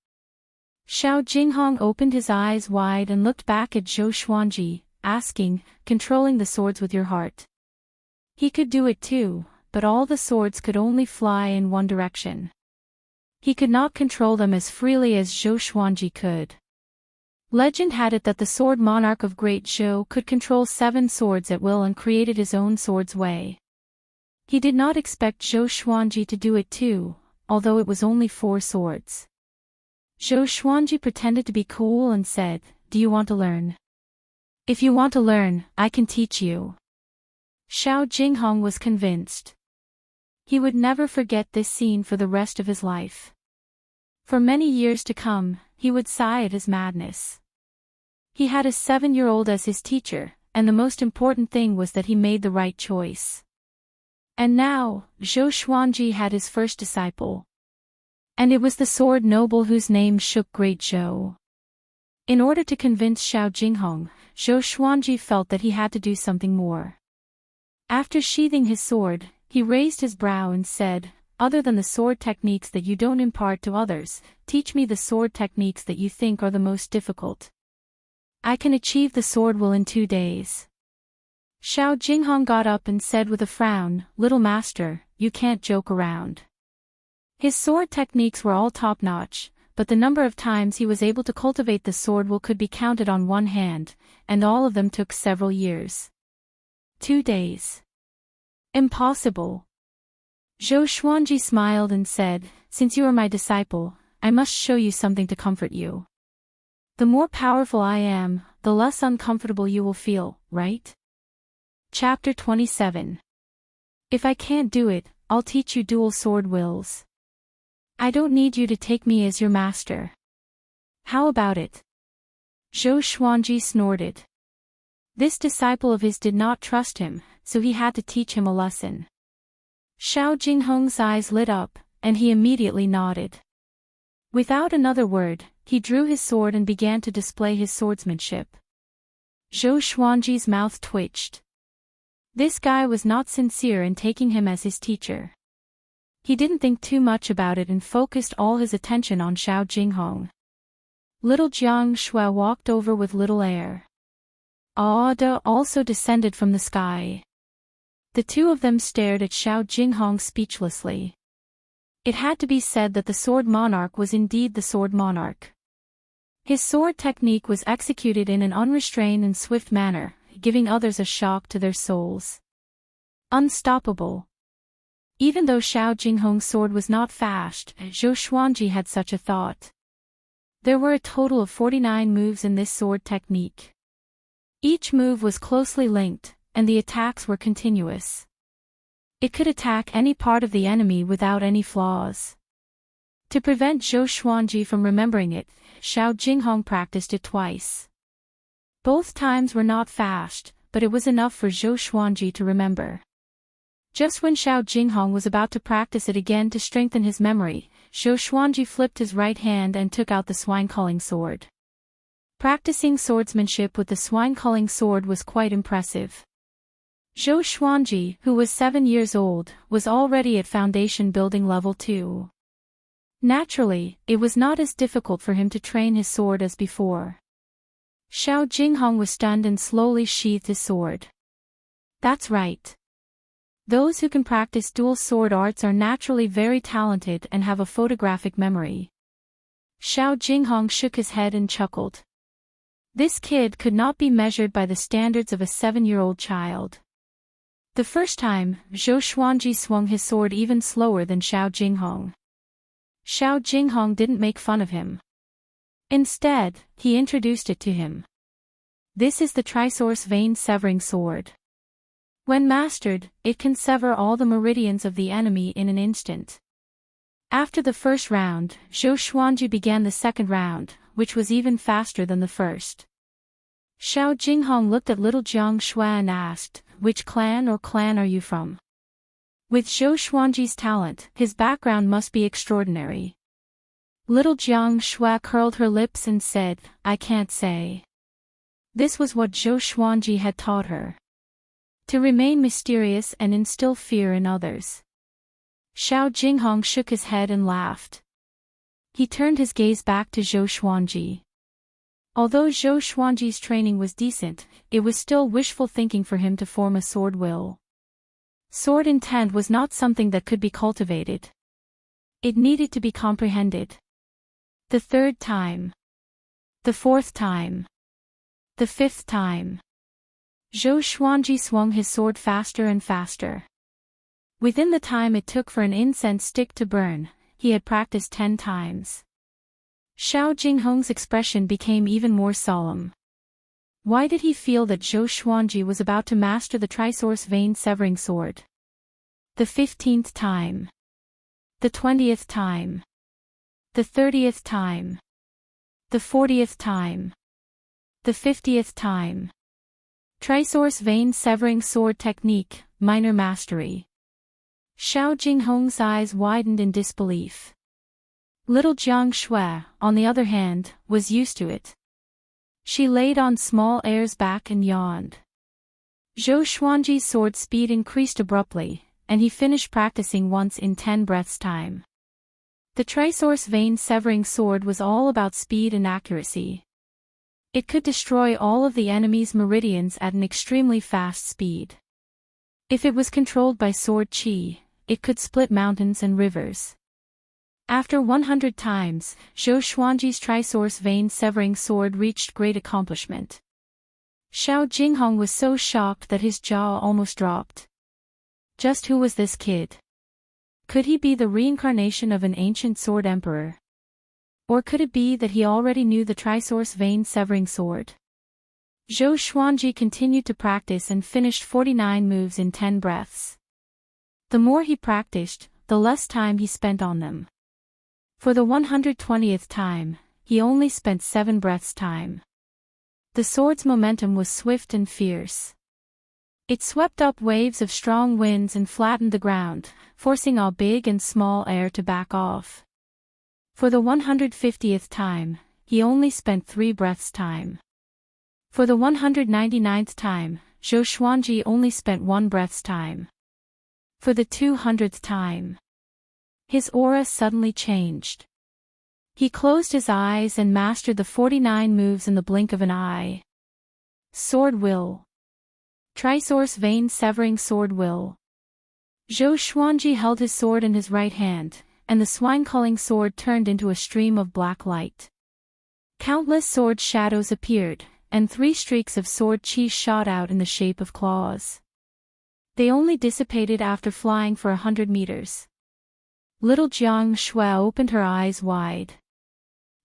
S1: Xiao Jinghong opened his eyes wide and looked back at Zhou Xuanji, asking, "Controlling the swords with your heart." He could do it too, but all the swords could only fly in one direction. He could not control them as freely as Zhou Xuanji could. Legend had it that the sword monarch of Great Zhou could control 7 swords at will and created his own sword's way. He did not expect Zhou Xuanji to do it too, although it was only 4 swords. Zhou Xuanji pretended to be cool and said, "Do you want to learn? If you want to learn, I can teach you." Xiao Jinghong was convinced. He would never forget this scene for the rest of his life. For many years to come, he would sigh at his madness. He had a 7-year-old as his teacher, and the most important thing was that he made the right choice. And now, Zhou Xuanji had his first disciple. And it was the sword noble whose name shook Great Zhou. In order to convince Xiao Jinghong, Zhou Xuanji felt that he had to do something more. After sheathing his sword, he raised his brow and said, "Other than the sword techniques that you don't impart to others, teach me the sword techniques that you think are the most difficult. I can achieve the sword will in 2 days." Xiao Jinghong got up and said with a frown, "Little master, you can't joke around." His sword techniques were all top-notch, but the number of times he was able to cultivate the sword will could be counted on one hand, and all of them took several years. 2 days. Impossible. Zhou Xuanji smiled and said, "Since you are my disciple, I must show you something to comfort you. The more powerful I am, the less uncomfortable you will feel, right?" Chapter 27. If I can't do it, I'll teach you dual sword wills. I don't need you to take me as your master. How about it? Zhou Xuanji snorted. This disciple of his did not trust him, so he had to teach him a lesson. Xiao Jinghong's eyes lit up, and he immediately nodded. Without another word, he drew his sword and began to display his swordsmanship. Zhou Xuanji's mouth twitched. This guy was not sincere in taking him as his teacher. He didn't think too much about it and focused all his attention on Xiao Jinghong. Little Jiang Shui walked over with little air. Aada also descended from the sky. The two of them stared at Xiao Jinghong speechlessly. It had to be said that the sword monarch was indeed the sword monarch. His sword technique was executed in an unrestrained and swift manner, giving others a shock to their souls. Unstoppable. Even though Xiao Jinghong's sword was not fast, Zhou Xuanji had such a thought. There were a total of 49 moves in this sword technique. Each move was closely linked, and the attacks were continuous. It could attack any part of the enemy without any flaws. To prevent Zhou Xuanji from remembering it, Xiao Jinghong practiced it twice. Both times were not fast, but it was enough for Zhou Xuanji to remember. Just when Xiao Jinghong was about to practice it again to strengthen his memory, Zhou Xuanji flipped his right hand and took out the swine-culling sword. Practicing swordsmanship with the swine-culling sword was quite impressive. Zhou Xuanji, who was 7 years old, was already at foundation building level 2. Naturally, it was not as difficult for him to train his sword as before. Xiao Jinghong was stunned and slowly sheathed his sword. That's right. Those who can practice dual sword arts are naturally very talented and have a photographic memory. Xiao Jinghong shook his head and chuckled. This kid could not be measured by the standards of a 7-year-old child. The first time, Zhou Xuanji swung his sword even slower than Xiao Jinghong. Xiao Jinghong didn't make fun of him. Instead, he introduced it to him. This is the Trisource Vein-Severing Sword. When mastered, it can sever all the meridians of the enemy in an instant. After the first round, Zhou Xuanji began the second round, which was even faster than the first. Xiao Jinghong looked at little Jiang Shui and asked, "Which clan or clan are you from?" With Zhou Xuanji's talent, his background must be extraordinary. Little Jiang Shui curled her lips and said, "I can't say." This was what Zhou Xuanji had taught her. To remain mysterious and instill fear in others. Xiao Jinghong shook his head and laughed. He turned his gaze back to Zhou Xuanji. Although Zhou Xuanji's training was decent, it was still wishful thinking for him to form a sword will. Sword intent was not something that could be cultivated. It needed to be comprehended. The third time. The fourth time. The fifth time. Zhou Xuanji swung his sword faster and faster. Within the time it took for an incense stick to burn, he had practiced 10 times. Xiao Jinghong's expression became even more solemn. Why did he feel that Zhou Xuanji was about to master the Trisource Vein-Severing Sword? The 15th time. The 20th time. The 30th time. The 40th time. The 50th time. Trisource Vein-Severing Sword Technique, Minor Mastery. Xiao Jinghong's eyes widened in disbelief. Little Jiang Shui, on the other hand, was used to it. She laid on small airs back and yawned. Zhou Xuanji's sword speed increased abruptly, and he finished practicing once in 10 breaths' time. The Trisource Vein-Severing Sword was all about speed and accuracy. It could destroy all of the enemy's meridians at an extremely fast speed. If it was controlled by sword chi, it could split mountains and rivers. After 100 times, Zhou Xuanji's trisource vein-severing sword reached great accomplishment. Xiao Jinghong was so shocked that his jaw almost dropped. Just who was this kid? Could he be the reincarnation of an ancient sword emperor? Or could it be that he already knew the trisource vein-severing sword? Zhou Xuanji continued to practice and finished 49 moves in 10 breaths. The more he practiced, the less time he spent on them. For the 120th time, he only spent 7 breaths time. The sword's momentum was swift and fierce. It swept up waves of strong winds and flattened the ground, forcing all big and small air to back off. For the 150th time, he only spent 3 breaths time. For the 199th time, Zhou Xuanji only spent 1 breath's time. For the 200th time, his aura suddenly changed. He closed his eyes and mastered the 49 moves in the blink of an eye. Sword Will. Trisource vein-severing sword will. Zhou Xuanji held his sword in his right hand, and the swine-culling sword turned into a stream of black light. Countless sword shadows appeared, and 3 streaks of sword chi shot out in the shape of claws. They only dissipated after flying for 100 meters. Little Jiang Shui opened her eyes wide.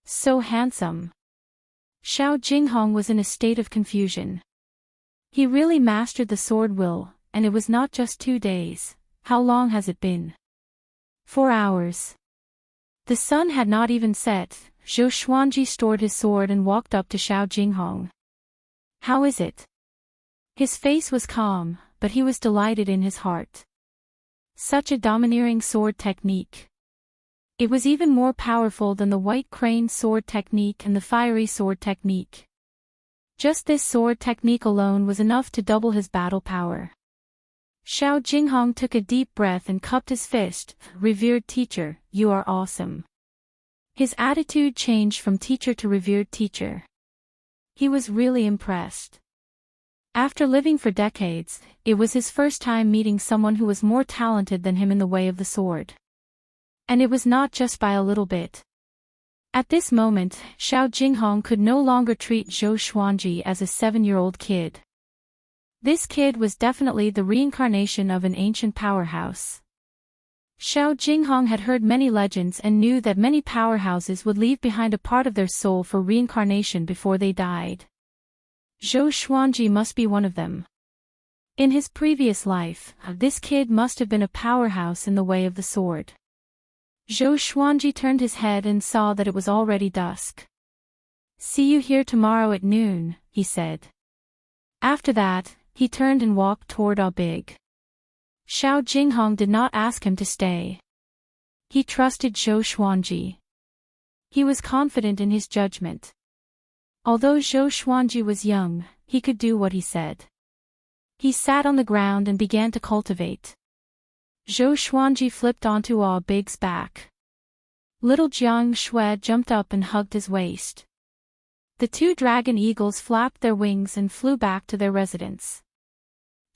S1: So handsome. Xiao Jinghong was in a state of confusion. He really mastered the sword will, and it was not just 2 days. How long has it been? 4 hours. The sun had not even set. Zhou Xuanji stored his sword and walked up to Xiao Jinghong. How is it? His face was calm, but he was delighted in his heart. Such a domineering sword technique. It was even more powerful than the white crane sword technique and the fiery sword technique. Just this sword technique alone was enough to double his battle power. Xiao Jinghong took a deep breath and cupped his fist. Revered teacher, you are awesome. His attitude changed from teacher to revered teacher. He was really impressed. After living for decades, it was his first time meeting someone who was more talented than him in the way of the sword. And it was not just by a little bit. At this moment, Xiao Jinghong could no longer treat Zhou Xuanji as a 7-year-old kid. This kid was definitely the reincarnation of an ancient powerhouse. Xiao Jinghong had heard many legends and knew that many powerhouses would leave behind a part of their soul for reincarnation before they died. Zhou Xuanji must be one of them. In his previous life, this kid must have been a powerhouse in the way of the sword. Zhou Xuanji turned his head and saw that it was already dusk. See you here tomorrow at noon, he said. After that, he turned and walked toward Audiobook. Xiao Jinghong did not ask him to stay. He trusted Zhou Xuanji. He was confident in his judgment. Although Zhou Xuanji was young, he could do what he said. He sat on the ground and began to cultivate. Zhou Xuanji flipped onto Audiobook's back. Little Jiang Shui jumped up and hugged his waist. The 2 dragon eagles flapped their wings and flew back to their residence.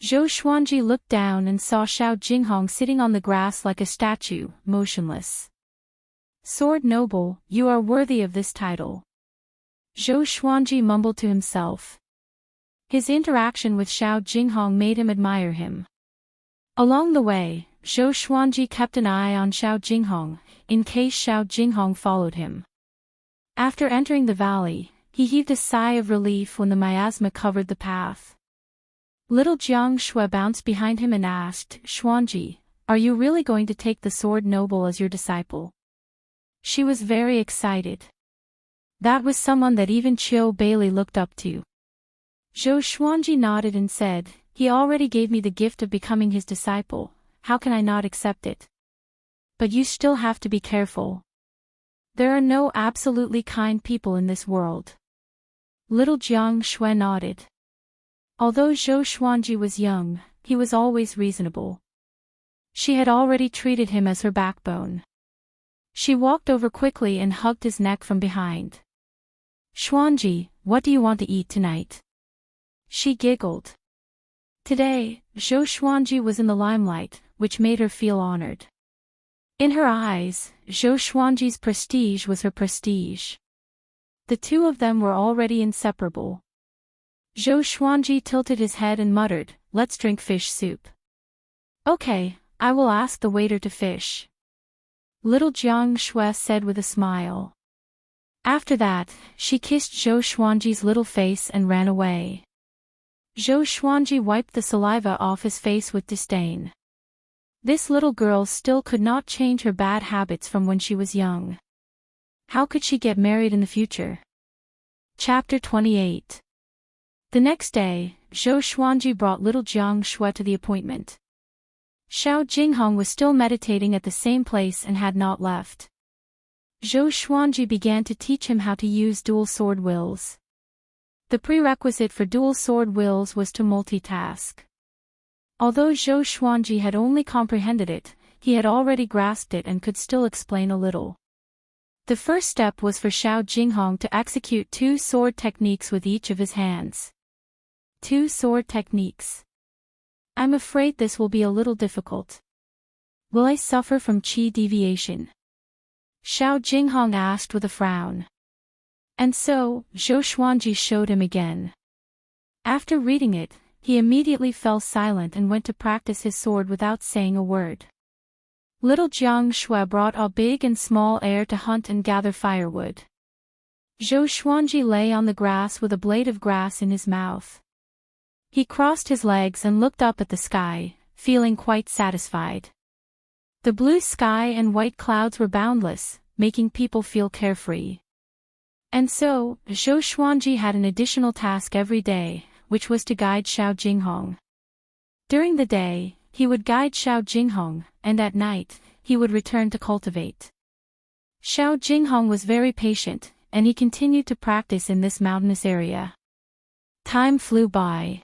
S1: Zhou Xuanji looked down and saw Xiao Jinghong sitting on the grass like a statue, motionless. Sword Noble, you are worthy of this title. Zhou Xuanji mumbled to himself. His interaction with Xiao Jinghong made him admire him. Along the way, Zhou Xuanji kept an eye on Xiao Jinghong, in case Xiao Jinghong followed him. After entering the valley, he heaved a sigh of relief when the miasma covered the path. Little Jiang Shui bounced behind him and asked, Xuanji, are you really going to take the Sword Noble as your disciple? She was very excited. That was someone that even Qiu Bailey looked up to. Zhou Xuanji nodded and said, he already gave me the gift of becoming his disciple, how can I not accept it? But you still have to be careful. There are no absolutely kind people in this world. Little Jiang Shui nodded. Although Zhou Xuanji was young, he was always reasonable. She had already treated him as her backbone. She walked over quickly and hugged his neck from behind. Xuanji, what do you want to eat tonight? She giggled. Today, Zhou Xuanji was in the limelight, which made her feel honored. In her eyes, Zhou Xuanji's prestige was her prestige. The two of them were already inseparable. Zhou Xuanji tilted his head and muttered, "Let's drink fish soup." "Okay, I will ask the waiter to fish," little Jiang Shui said with a smile. After that, she kissed Zhou Xuanji's little face and ran away. Zhou Xuanji wiped the saliva off his face with disdain. This little girl still could not change her bad habits from when she was young. How could she get married in the future? Chapter 28. The next day, Zhou Xuanji brought little Jiang Shui to the appointment. Xiao Jinghong was still meditating at the same place and had not left. Zhou Xuanji began to teach him how to use dual sword wills. The prerequisite for dual sword wills was to multitask. Although Zhou Xuanji had only comprehended it, he had already grasped it and could still explain a little. The first step was for Xiao Jinghong to execute 2 sword techniques with each of his hands. 2 sword techniques. I'm afraid this will be a little difficult. Will I suffer from qi deviation? Xiao Jinghong asked with a frown. And so, Zhou Xuanji showed him again. After reading it, he immediately fell silent and went to practice his sword without saying a word. Little Jiang Shui brought a big and small heir to hunt and gather firewood. Zhou Xuanji lay on the grass with a blade of grass in his mouth. He crossed his legs and looked up at the sky, feeling quite satisfied. The blue sky and white clouds were boundless, making people feel carefree. And so, Zhou Xuanji had an additional task every day, which was to guide Xiao Jinghong. During the day, he would guide Xiao Jinghong, and at night, he would return to cultivate. Xiao Jinghong was very patient, and he continued to practice in this mountainous area. Time flew by.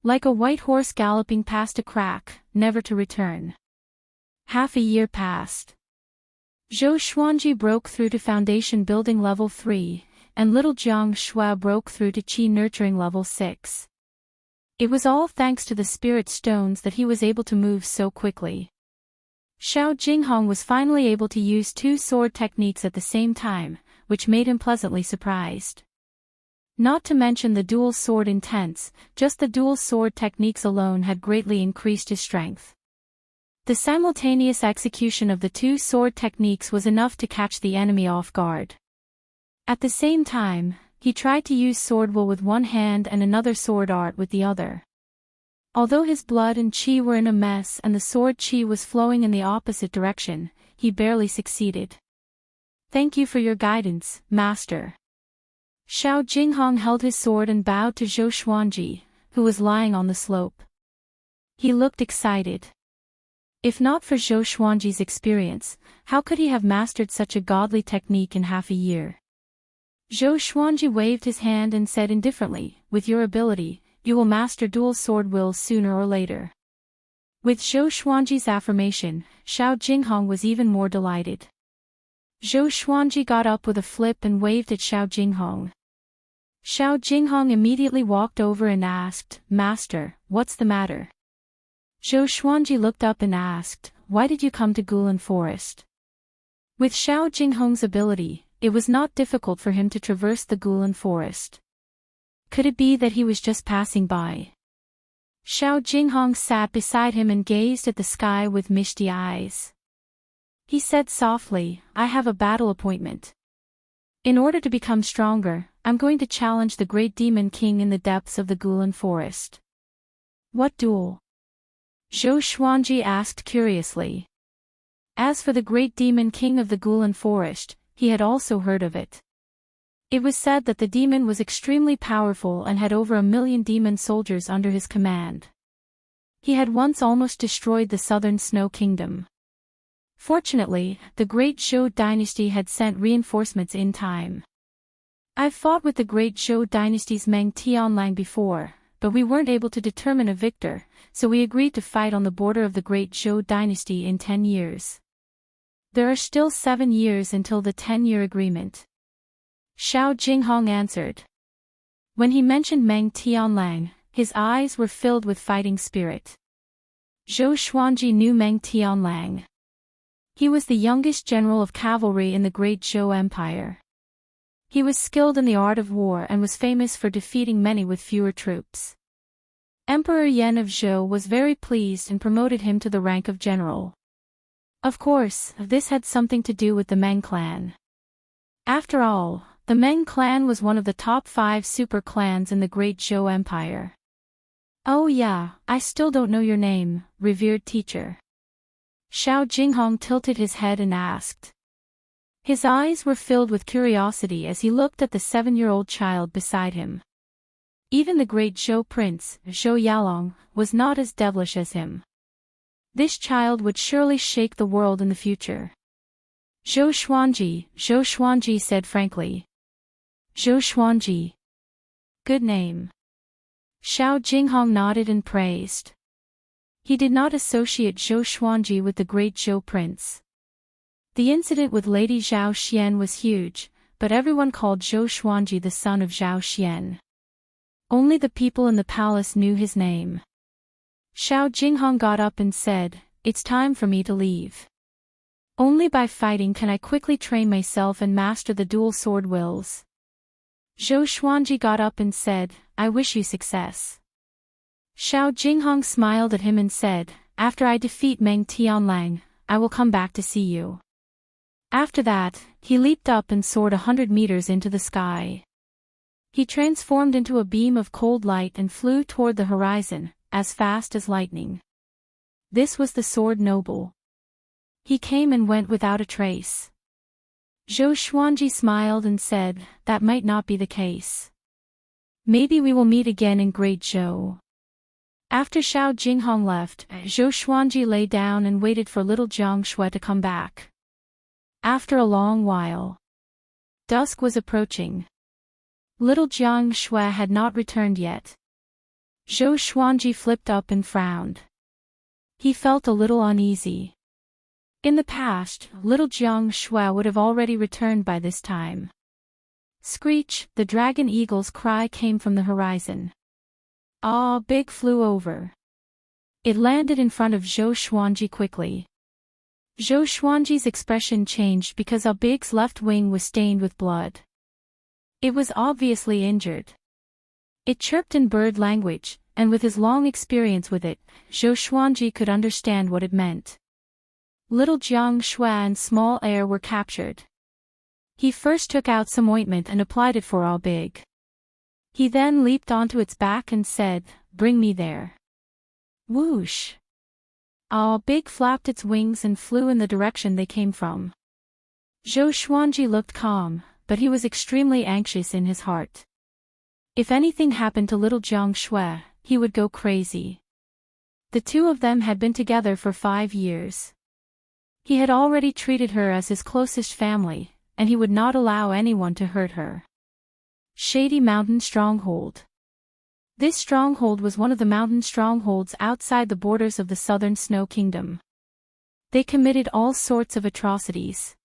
S1: Like a white horse galloping past a crack, never to return. Half a year passed. Zhou Xuanji broke through to foundation building level 3, and little Jiang Shui broke through to qi nurturing level 6. It was all thanks to the spirit stones that he was able to move so quickly. Xiao Jinghong was finally able to use 2 sword techniques at the same time, which made him pleasantly surprised. Not to mention the dual sword intents, just the dual sword techniques alone had greatly increased his strength. The simultaneous execution of the 2 sword techniques was enough to catch the enemy off guard. At the same time, he tried to use sword will with one hand and another sword art with the other. Although his blood and qi were in a mess and the sword qi was flowing in the opposite direction, he barely succeeded. Thank you for your guidance, Master. Xiao Jinghong held his sword and bowed to Zhou Xuanji, who was lying on the slope. He looked excited. If not for Zhou Xuanji's experience, how could he have mastered such a godly technique in half a year? Zhou Xuanji waved his hand and said indifferently, "With your ability, you will master dual sword wills sooner or later." With Zhou Xuanji's affirmation, Xiao Jinghong was even more delighted. Zhou Xuanji got up with a flip and waved at Xiao Jinghong. Xiao Jinghong immediately walked over and asked, "Master, what's the matter?" Zhou Xuanji looked up and asked, "Why did you come to Gulan Forest?" With Xiao Jinghong's ability, it was not difficult for him to traverse the Gulan Forest. Could it be that he was just passing by? Xiao Jinghong sat beside him and gazed at the sky with misty eyes. He said softly, "I have a battle appointment. In order to become stronger, I'm going to challenge the great demon king in the depths of the Gulan Forest." "What duel?" Zhou Xuanji asked curiously. As for the great demon king of the Gulan Forest, he had also heard of it. It was said that the demon was extremely powerful and had over 1,000,000 demon soldiers under his command. He had once almost destroyed the southern Snow Kingdom. Fortunately, the great Zhou dynasty had sent reinforcements in time. I've fought with the great Zhou dynasty's Meng Tianlang before, but we weren't able to determine a victor, so we agreed to fight on the border of the great Zhou dynasty in 10 years. There are still 7 years until the 10-year agreement. Xiao Jinghong answered. When he mentioned Meng Tianlang, his eyes were filled with fighting spirit. Zhou Xuanji knew Meng Tianlang. He was the youngest general of cavalry in the Great Zhou Empire. He was skilled in the art of war and was famous for defeating many with fewer troops. Emperor Yan of Zhou was very pleased and promoted him to the rank of general. Of course, this had something to do with the Meng clan. After all, the Meng clan was one of the top 5 super clans in the Great Zhou Empire. Oh yeah, I still don't know your name, revered teacher. Xiao Jinghong tilted his head and asked. His eyes were filled with curiosity as he looked at the 7-year-old child beside him. Even the great Zhou prince, Zhou Yalong, was not as devilish as him. This child would surely shake the world in the future. Zhou Xuanji said frankly. Zhou Xuanji. Good name. Xiao Jinghong nodded and praised. He did not associate Zhou Xuanji with the great Zhou prince. The incident with Lady Zhao Xian was huge, but everyone called Zhou Xuanji the son of Zhao Xian. Only the people in the palace knew his name. Xiao Jinghong got up and said, "It's time for me to leave. Only by fighting can I quickly train myself and master the dual sword wills." Zhou Xuanji got up and said, "I wish you success." Xiao Jinghong smiled at him and said, "After I defeat Meng Tianlang, I will come back to see you." After that, he leaped up and soared 100 meters into the sky. He transformed into a beam of cold light and flew toward the horizon, as fast as lightning. This was the Sword Noble. He came and went without a trace. Zhou Xuanji smiled and said, "That might not be the case. Maybe we will meet again in Great Zhou." After Xiao Jinghong left, Zhou Xuanji lay down and waited for little Jiang Shui to come back. After a long while, dusk was approaching. Little Jiang Shui had not returned yet. Zhou Xuanji flipped up and frowned. He felt a little uneasy. In the past, little Jiang Shui would have already returned by this time. Screech, the dragon eagle's cry came from the horizon. Ah, Big flew over. It landed in front of Zhou Xuanji quickly. Zhou Xuanji's expression changed because Big's left wing was stained with blood. It was obviously injured. It chirped in bird language, and with his long experience with it, Zhou Xuanji could understand what it meant. Little Jiang Shui and small heir were captured. He first took out some ointment and applied it for Big. He then leaped onto its back and said, "Bring me there." Whoosh! Big flapped its wings and flew in the direction they came from. Zhou Xuanji looked calm, but he was extremely anxious in his heart. If anything happened to little Jiang Shui, he would go crazy. The two of them had been together for 5 years. He had already treated her as his closest family, and he would not allow anyone to hurt her. Shady Mountain Stronghold. This stronghold was one of the mountain strongholds outside the borders of the southern Snow Kingdom. They committed all sorts of atrocities.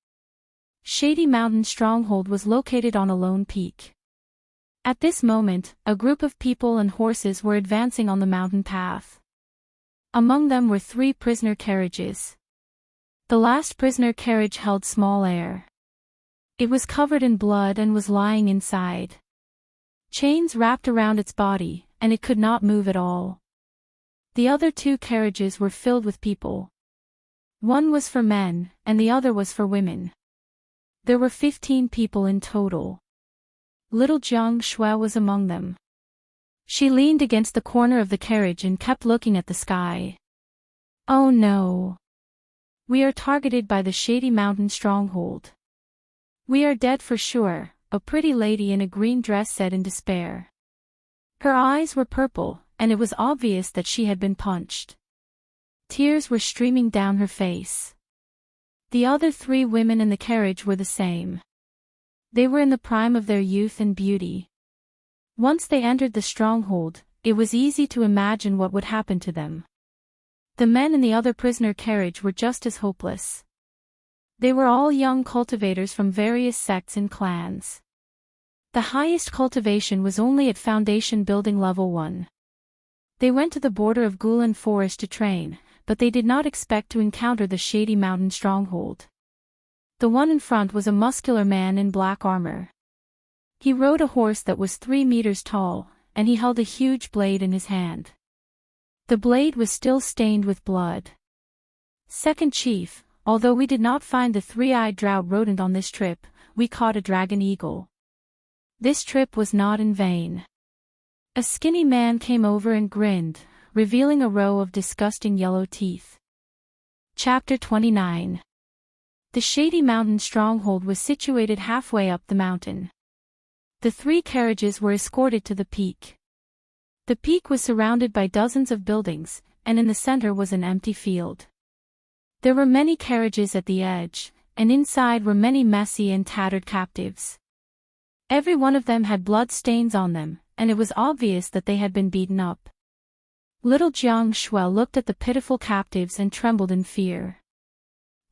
S1: Shady Mountain Stronghold was located on a lone peak. At this moment, a group of people and horses were advancing on the mountain path. Among them were 3 prisoner carriages. The last prisoner carriage held small heir. It was covered in blood and was lying inside. Chains wrapped around its body, and it could not move at all. The other 2 carriages were filled with people. One was for men, and the other was for women. There were 15 people in total. Little Jiang Shui was among them. She leaned against the corner of the carriage and kept looking at the sky. "Oh no! We are targeted by the Shady Mountain Stronghold. We are dead for sure," a pretty lady in a green dress said in despair. Her eyes were purple, and it was obvious that she had been punched. Tears were streaming down her face. The other 3 women in the carriage were the same. They were in the prime of their youth and beauty. Once they entered the stronghold, it was easy to imagine what would happen to them. The men in the other prisoner carriage were just as hopeless. They were all young cultivators from various sects and clans. The highest cultivation was only at foundation building level 1. They went to the border of Gulen Forest to train, but they did not expect to encounter the shady mountain stronghold. The one in front was a muscular man in black armor. He rode a horse that was 3 meters tall, and he held a huge blade in his hand. The blade was still stained with blood. Second Chief, although we did not find the 3-eyed drought rodent on this trip, we caught a dragon eagle. This trip was not in vain. A skinny man came over and grinned, revealing a row of disgusting yellow teeth. Chapter 29. The shady mountain stronghold was situated halfway up the mountain. The 3 carriages were escorted to the peak. The peak was surrounded by dozens of buildings, and in the center was an empty field. There were many carriages at the edge, and inside were many messy and tattered captives. Every one of them had blood stains on them, and it was obvious that they had been beaten up. Little Jiang Shui looked at the pitiful captives and trembled in fear.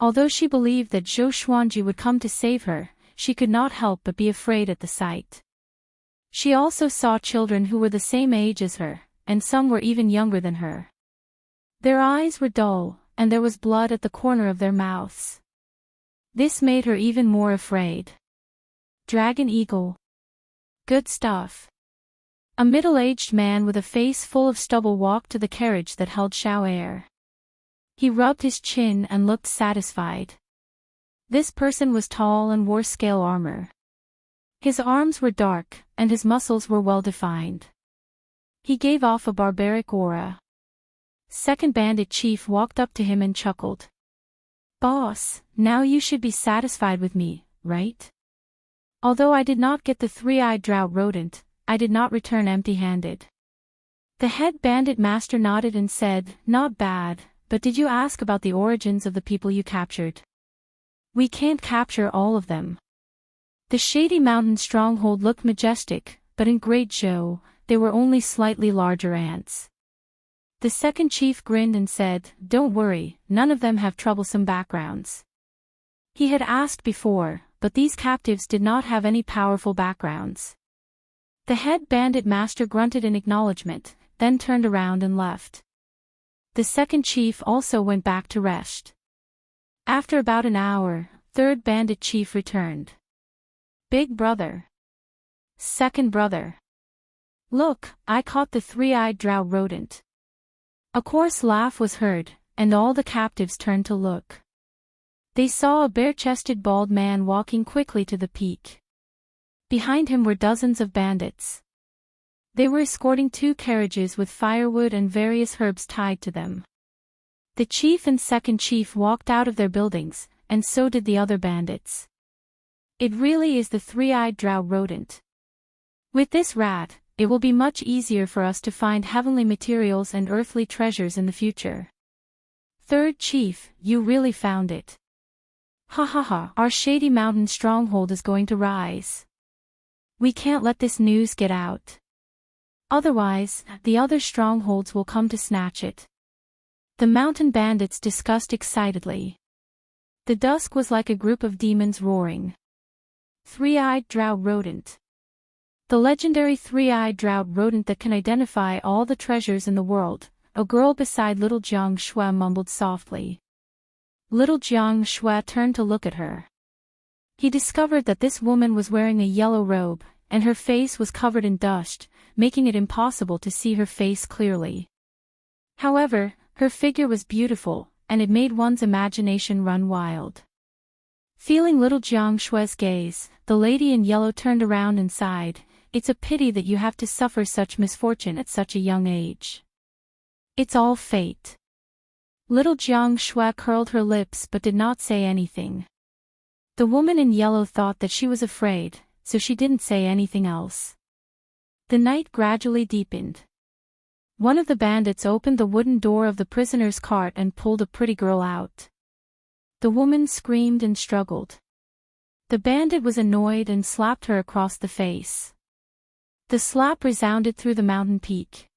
S1: Although she believed that Zhou Xuanji would come to save her, she could not help but be afraid at the sight. She also saw children who were the same age as her, and some were even younger than her. Their eyes were dull, and there was blood at the corner of their mouths. This made her even more afraid. Dragon Eagle. Good stuff. A middle-aged man with a face full of stubble walked to the carriage that held Xiao Air. He rubbed his chin and looked satisfied. This person was tall and wore scale armor. His arms were dark, and his muscles were well-defined. He gave off a barbaric aura. Second Bandit Chief walked up to him and chuckled. "Boss, now you should be satisfied with me, right? Although I did not get the 3-eyed drought rodent, I did not return empty-handed." The head bandit master nodded and said, "Not bad, but did you ask about the origins of the people you captured? We can't capture all of them." The shady mountain stronghold looked majestic, but in Great Zhou, they were only slightly larger ants. The second chief grinned and said, "Don't worry, none of them have troublesome backgrounds." He had asked before, but these captives did not have any powerful backgrounds. The head bandit master grunted in acknowledgement, then turned around and left. The second chief also went back to rest. After about an hour, third bandit chief returned. "Big brother. Second brother. Look, I caught the 3-eyed drought rodent." A coarse laugh was heard, and all the captives turned to look. They saw a bare-chested bald man walking quickly to the peak. Behind him were dozens of bandits. They were escorting 2 carriages with firewood and various herbs tied to them. The chief and second chief walked out of their buildings, and so did the other bandits. It really is the 3-eyed drought rodent. With this rat, it will be much easier for us to find heavenly materials and earthly treasures in the future. Third chief, you really found it. Ha ha ha, our shady mountain stronghold is going to rise. We can't let this news get out. Otherwise, the other strongholds will come to snatch it. The mountain bandits discussed excitedly. The dusk was like a group of demons roaring. 3-eyed drought rodent. The legendary 3-eyed drought rodent that can identify all the treasures in the world, a girl beside little Jiang Shui mumbled softly. Little Jiang Shui turned to look at her. He discovered that this woman was wearing a yellow robe, and her face was covered in dust, making it impossible to see her face clearly. However, her figure was beautiful, and it made one's imagination run wild. Feeling little Jiang Shui's gaze, the lady in yellow turned around and sighed, "It's a pity that you have to suffer such misfortune at such a young age. It's all fate." Little Jiang Shui curled her lips but did not say anything. The woman in yellow thought that she was afraid, so she didn't say anything else. The night gradually deepened. One of the bandits opened the wooden door of the prisoner's cart and pulled a pretty girl out. The woman screamed and struggled. The bandit was annoyed and slapped her across the face. The slap resounded through the mountain peak.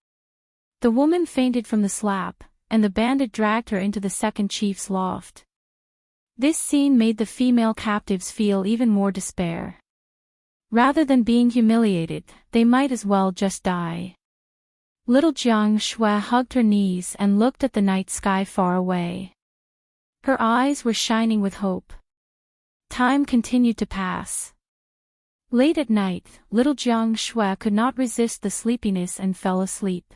S1: The woman fainted from the slap, and the bandit dragged her into the second chief's loft. This scene made the female captives feel even more despair. Rather than being humiliated, they might as well just die. Little Jiang Shui hugged her knees and looked at the night sky far away. Her eyes were shining with hope. Time continued to pass. Late at night, little Jiang Shui could not resist the sleepiness and fell asleep.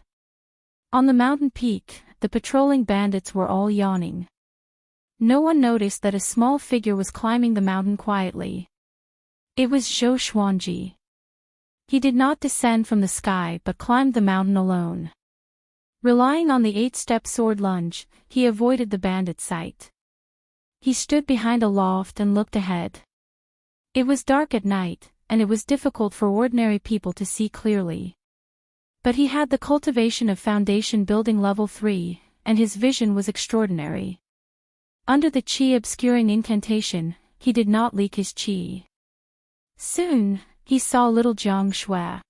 S1: On the mountain peak, the patrolling bandits were all yawning. No one noticed that a small figure was climbing the mountain quietly. It was Zhou Xuanji. He did not descend from the sky but climbed the mountain alone. Relying on the 8-step sword lunge, he avoided the bandit's sight. He stood behind a loft and looked ahead. It was dark at night, and it was difficult for ordinary people to see clearly. But he had the cultivation of foundation building level 3, and his vision was extraordinary. Under the qi obscuring incantation, he did not leak his qi. Soon, he saw little Jiang Shui.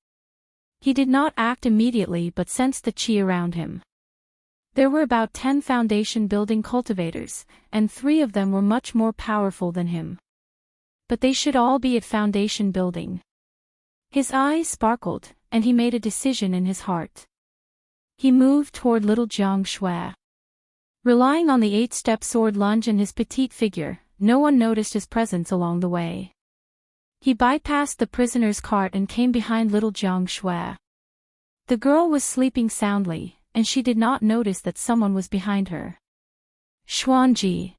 S1: He did not act immediately but sensed the qi around him. There were about 10 foundation building cultivators, and 3 of them were much more powerful than him. But they should all be at foundation building. His eyes sparkled, and he made a decision in his heart. He moved toward little Jiang Shui. Relying on the 8-step sword lunge and his petite figure, no one noticed his presence along the way. He bypassed the prisoner's cart and came behind little Jiang Shui. The girl was sleeping soundly, and she did not notice that someone was behind her. Xuanji.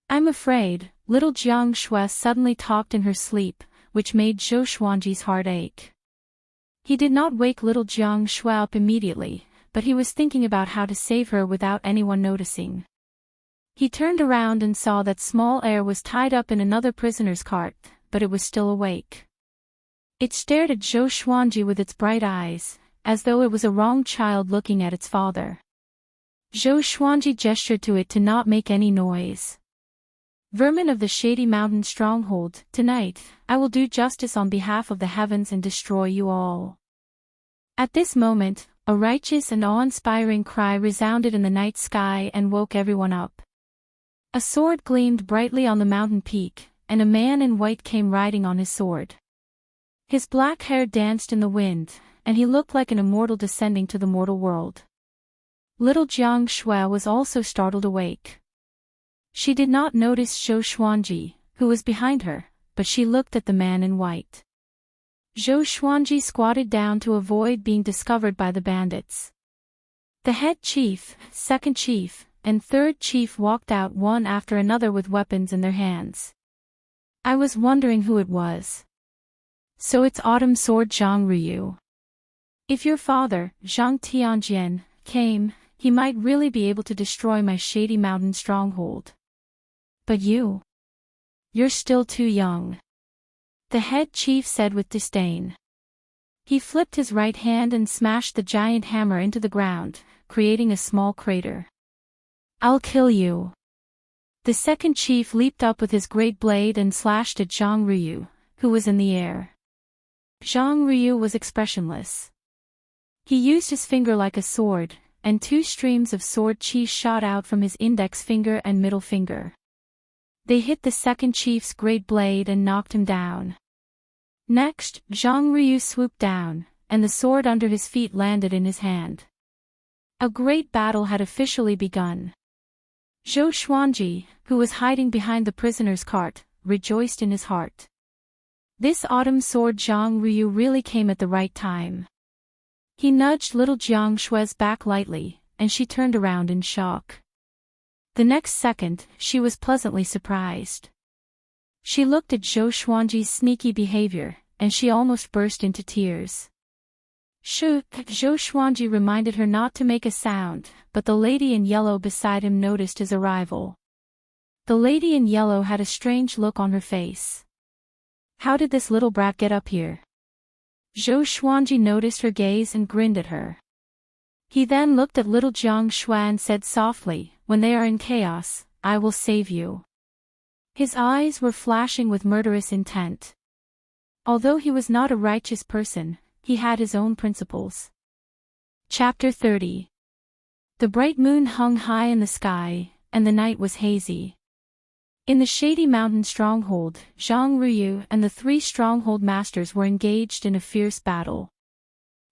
S1: I'm afraid, little Jiang Shui suddenly talked in her sleep, which made Zhou Xuanji's heart ache. He did not wake little Jiang Shui up immediately, but he was thinking about how to save her without anyone noticing. He turned around and saw that small heir was tied up in another prisoner's cart, but it was still awake. It stared at Zhou Xuanji with its bright eyes, as though it was a wrong child looking at its father. Zhou Xuanji gestured to it to not make any noise. Vermin of the Shady Mountain stronghold, tonight, I will do justice on behalf of the heavens and destroy you all. At this moment, a righteous and awe-inspiring cry resounded in the night sky and woke everyone up. A sword gleamed brightly on the mountain peak, and a man in white came riding on his sword. His black hair danced in the wind, and he looked like an immortal descending to the mortal world. Little Jiang Shui was also startled awake. She did not notice Zhou Xuanji, who was behind her, but she looked at the man in white. Zhou Xuanji squatted down to avoid being discovered by the bandits. The head chief, second chief, and third chief walked out one after another with weapons in their hands. I was wondering who it was. So it's Autumn Sword Zhang Ruyu. If your father, Zhang Tianjian, came, he might really be able to destroy my Shady Mountain stronghold. But you're still too young. The head chief said with disdain. He flipped his right hand and smashed the giant hammer into the ground, creating a small crater. I'll kill you. The second chief leaped up with his great blade and slashed at Zhang Ruyu, who was in the air. Zhang Ruyu was expressionless. He used his finger like a sword, and 2 streams of sword qi shot out from his index finger and middle finger. They hit the second chief's great blade and knocked him down. Next, Zhang Ruyu swooped down, and the sword under his feet landed in his hand. A great battle had officially begun. Zhou Xuanji, who was hiding behind the prisoner's cart, rejoiced in his heart. This autumn sword Zhang Ruyu really came at the right time. He nudged little Jiang Shui's back lightly, and she turned around in shock. The next second, she was pleasantly surprised. She looked at Zhou Xuanji's sneaky behavior, and she almost burst into tears. Zhou Xuanji reminded her not to make a sound, but the lady in yellow beside him noticed his arrival. The lady in yellow had a strange look on her face. How did this little brat get up here? Zhou Xuanji noticed her gaze and grinned at her. He then looked at little Jiang Shui and said softly, when they are in chaos, I will save you. His eyes were flashing with murderous intent. Although he was not a righteous person, he had his own principles. Chapter 30. The bright moon hung high in the sky, and the night was hazy. In the shady mountain stronghold, Zhang Ruyu and the three stronghold masters were engaged in a fierce battle.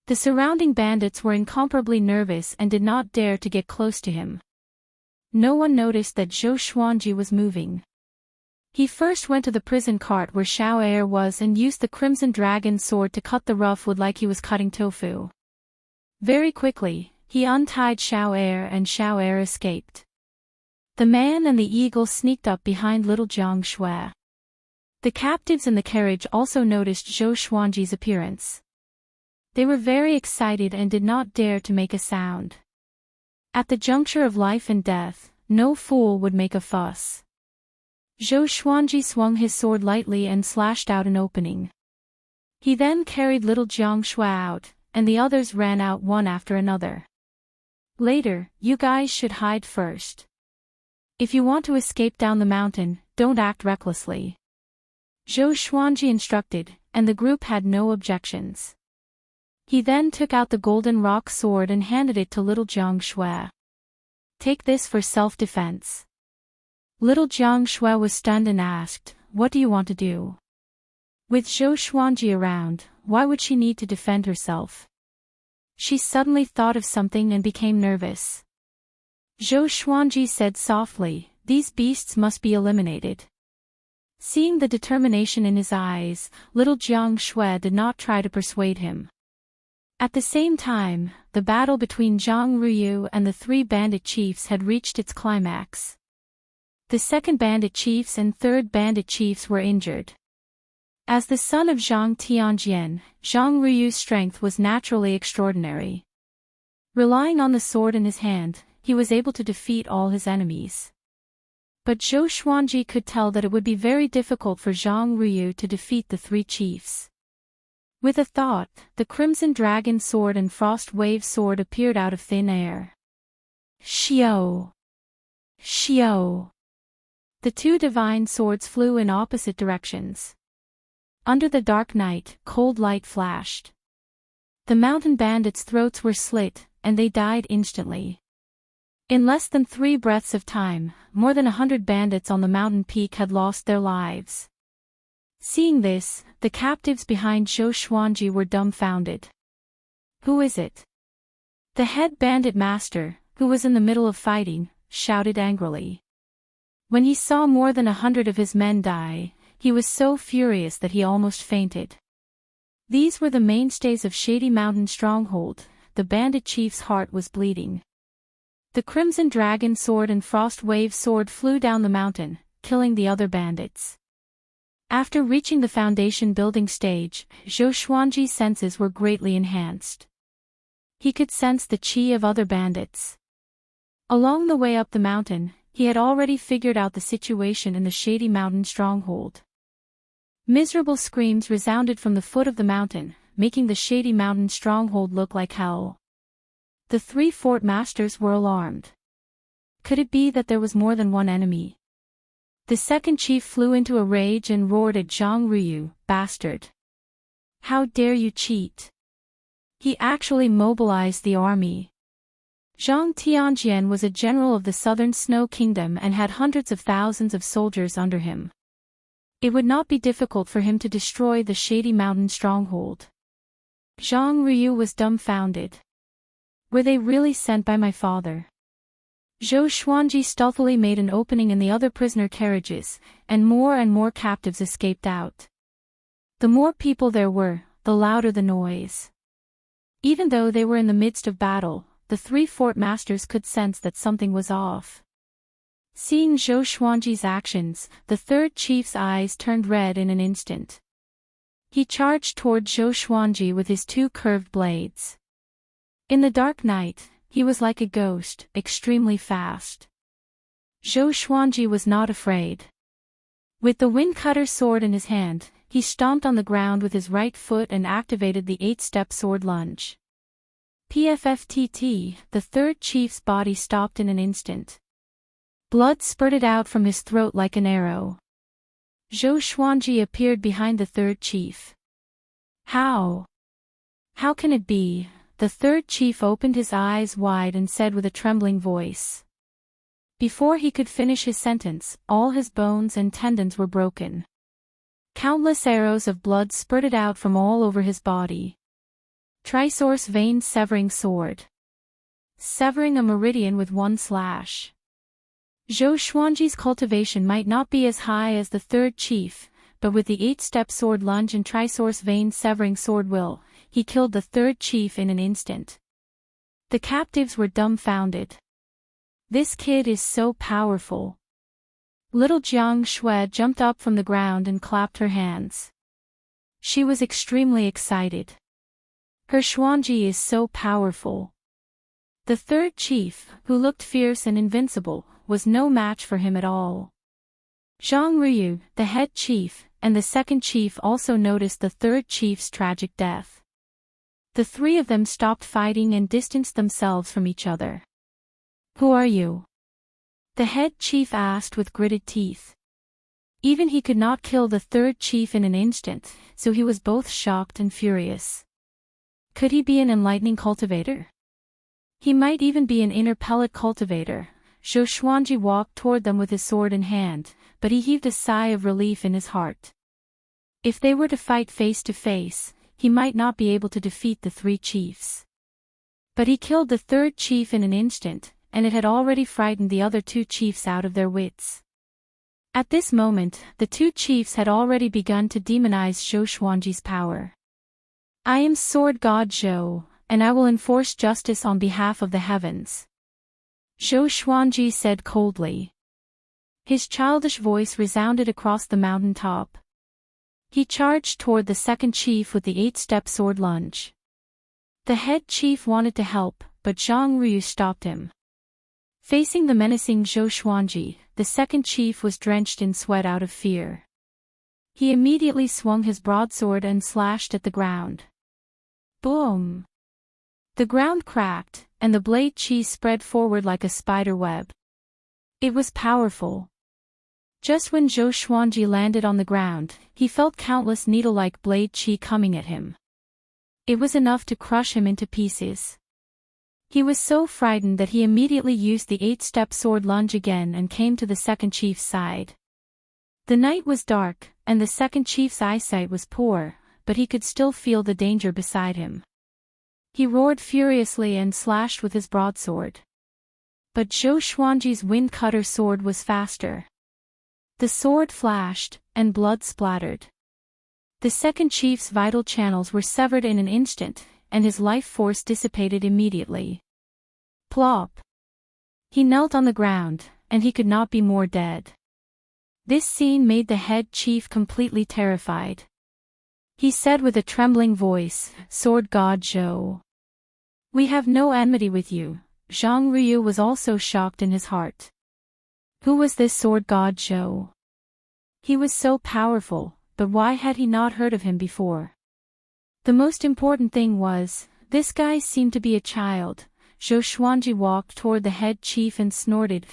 S1: The surrounding bandits were incomparably nervous and did not dare to get close to him. No one noticed that Zhou Xuanji was moving. He first went to the prison cart where Xiao Er was and used the crimson dragon sword to cut the rough wood like he was cutting tofu. Very quickly, he untied Xiao Er and Xiao Er escaped. The man and the eagle sneaked up behind little Jiang Shui. The captives in the carriage also noticed Zhou Xuanji's appearance. They were very excited and did not dare to make a sound. At the juncture of life and death, no fool would make a fuss. Zhou Xuanji swung his sword lightly and slashed out an opening. He then carried little Jiang Shui out, and the others ran out one after another. Later, you guys should hide first. If you want to escape down the mountain, don't act recklessly. Zhou Xuanji instructed, and the group had no objections. He then took out the golden rock sword and handed it to little Jiang Shui. Take this for self-defense. Little Jiang Shui was stunned and asked, "What do you want to do?" With Zhou Xuanji around, why would she need to defend herself? She suddenly thought of something and became nervous. Zhou Xuanji said softly, "These beasts must be eliminated." Seeing the determination in his eyes, little Jiang Shui did not try to persuade him. At the same time, the battle between Zhang Ruyu and the three bandit chiefs had reached its climax. The second bandit chiefs and third bandit chiefs were injured. As the son of Zhang Tianjian, Zhang Ruyu's strength was naturally extraordinary. Relying on the sword in his hand, he was able to defeat all his enemies. But Zhou Xuanji could tell that it would be very difficult for Zhang Ruyu to defeat the three chiefs. With a thought, the crimson dragon sword and frost wave sword appeared out of thin air. Xiao! Xiao! The two divine swords flew in opposite directions. Under the dark night, cold light flashed. The mountain bandits' throats were slit, and they died instantly. In less than 3 breaths of time, more than 100 bandits on the mountain peak had lost their lives. Seeing this, the captives behind Zhou Xuanji were dumbfounded. Who is it? The head bandit master, who was in the middle of fighting, shouted angrily. When he saw more than 100 of his men die, he was so furious that he almost fainted. These were the mainstays of Shady Mountain Stronghold. The bandit chief's heart was bleeding. The crimson dragon sword and frost wave sword flew down the mountain, killing the other bandits. After reaching the foundation building stage, Zhou Xuanji's senses were greatly enhanced. He could sense the qi of other bandits. Along the way up the mountain, he had already figured out the situation in the Shady Mountain stronghold. Miserable screams resounded from the foot of the mountain, making the Shady Mountain stronghold look like hell. The 3 fort masters were alarmed. Could it be that there was more than one enemy? The second chief flew into a rage and roared at Zhang Ruyu, "Bastard! How dare you cheat?" He actually mobilized the army. Zhang Tianjian was a general of the Southern Snow Kingdom and had hundreds of thousands of soldiers under him. It would not be difficult for him to destroy the Shady Mountain stronghold. Zhang Ruyu was dumbfounded. Were they really sent by my father? Zhou Xuanji stealthily made an opening in the other prisoner carriages, and more captives escaped out. The more people there were, the louder the noise. Even though they were in the midst of battle, the 3 fort masters could sense that something was off. Seeing Zhou Xuanji's actions, the third chief's eyes turned red in an instant. He charged toward Zhou Xuanji with his 2 curved blades. In the dark night, he was like a ghost, extremely fast. Zhou Xuanji was not afraid. With the wind-cutter sword in his hand, he stomped on the ground with his right foot and activated the 8-step sword lunge. PFFTT, the third chief's body stopped in an instant. Blood spurted out from his throat like an arrow. Zhou Xuanji appeared behind the third chief. How? How can it be? The third chief opened his eyes wide and said with a trembling voice. Before he could finish his sentence, all his bones and tendons were broken. Countless arrows of blood spurted out from all over his body. Trisource vein severing sword. Severing a meridian with one slash. Zhou Xuanji's cultivation might not be as high as the third chief, but with the 8-step sword lunge and trisource vein severing sword will, he killed the third chief in an instant. The captives were dumbfounded. This kid is so powerful. Little Jiang Shui jumped up from the ground and clapped her hands. She was extremely excited. Her Xuanji is so powerful. The third chief, who looked fierce and invincible, was no match for him at all. Zhang Ruyu, the head chief, and the second chief also noticed the third chief's tragic death. The three of them stopped fighting and distanced themselves from each other. "Who are you?" the head chief asked with gritted teeth. Even he could not kill the third chief in an instant, so he was both shocked and furious. Could he be an enlightening cultivator? He might even be an inner pellet cultivator. Zhou Xuanji walked toward them with his sword in hand, but he heaved a sigh of relief in his heart. If they were to fight face to face, he might not be able to defeat the three chiefs. But he killed the third chief in an instant, and it had already frightened the other two chiefs out of their wits. At this moment, the two chiefs had already begun to demonize Zhou Xuanji's power. "I am Sword God Zhou, and I will enforce justice on behalf of the heavens," Zhou Xuanji said coldly. His childish voice resounded across the mountain top. He charged toward the second chief with the 8-step sword lunge. The head chief wanted to help, but Zhang Ruyu stopped him. Facing the menacing Zhou Xuanji, the second chief was drenched in sweat out of fear. He immediately swung his broadsword and slashed at the ground. Boom! The ground cracked, and the blade chi spread forward like a spider web. It was powerful. Just when Zhou Xuanji landed on the ground, he felt countless needle-like blade chi coming at him. It was enough to crush him into pieces. He was so frightened that he immediately used the 8-step sword lunge again and came to the second chief's side. The night was dark, and the second chief's eyesight was poor, but he could still feel the danger beside him. He roared furiously and slashed with his broadsword. But Zhou Xuanji's wind cutter sword was faster. The sword flashed, and blood splattered. The second chief's vital channels were severed in an instant, and his life force dissipated immediately. Plop! He knelt on the ground, and he could not be more dead. This scene made the head chief completely terrified. He said with a trembling voice, "Sword God Zhou, we have no enmity with you." Zhang Ruyu was also shocked in his heart. Who was this Sword God Zhou? He was so powerful, but why had he not heard of him before? The most important thing was, this guy seemed to be a child. Zhou Xuanji walked toward the head chief and snorted,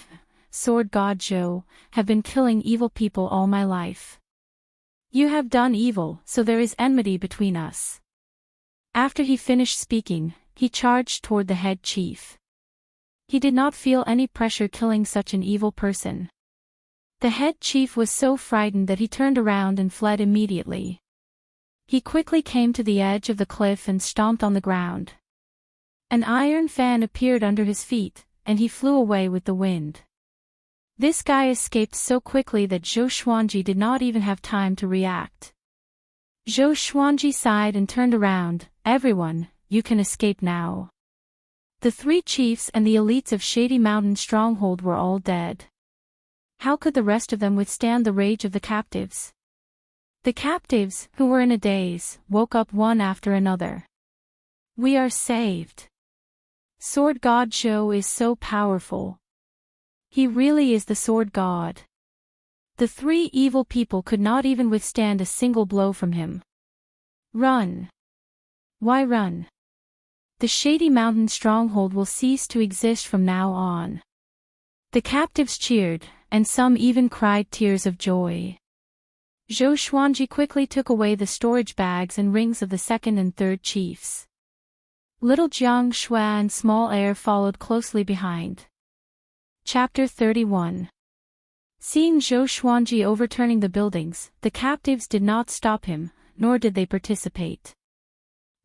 S1: "Sword God Zhou, have been killing evil people all my life. You have done evil, so there is enmity between us." After he finished speaking, he charged toward the head chief. He did not feel any pressure killing such an evil person. The head chief was so frightened that he turned around and fled immediately. He quickly came to the edge of the cliff and stomped on the ground. An iron fan appeared under his feet, and he flew away with the wind. This guy escaped so quickly that Zhou Xuanji did not even have time to react. Zhou Xuanji sighed and turned around. "Everyone, you can escape now." The three chiefs and the elites of Shady Mountain Stronghold were all dead. How could the rest of them withstand the rage of the captives? The captives, who were in a daze, woke up one after another. "We are saved. Sword God Zhou is so powerful. He really is the Sword God." The three evil people could not even withstand a single blow from him. Run! Why run? The Shady Mountain Stronghold will cease to exist from now on. The captives cheered, and some even cried tears of joy. Zhou Xuanji quickly took away the storage bags and rings of the second and third chiefs. Little Jiang Shui and Small Air followed closely behind. Chapter 31. Seeing Zhou Xuanji overturning the buildings, the captives did not stop him, nor did they participate.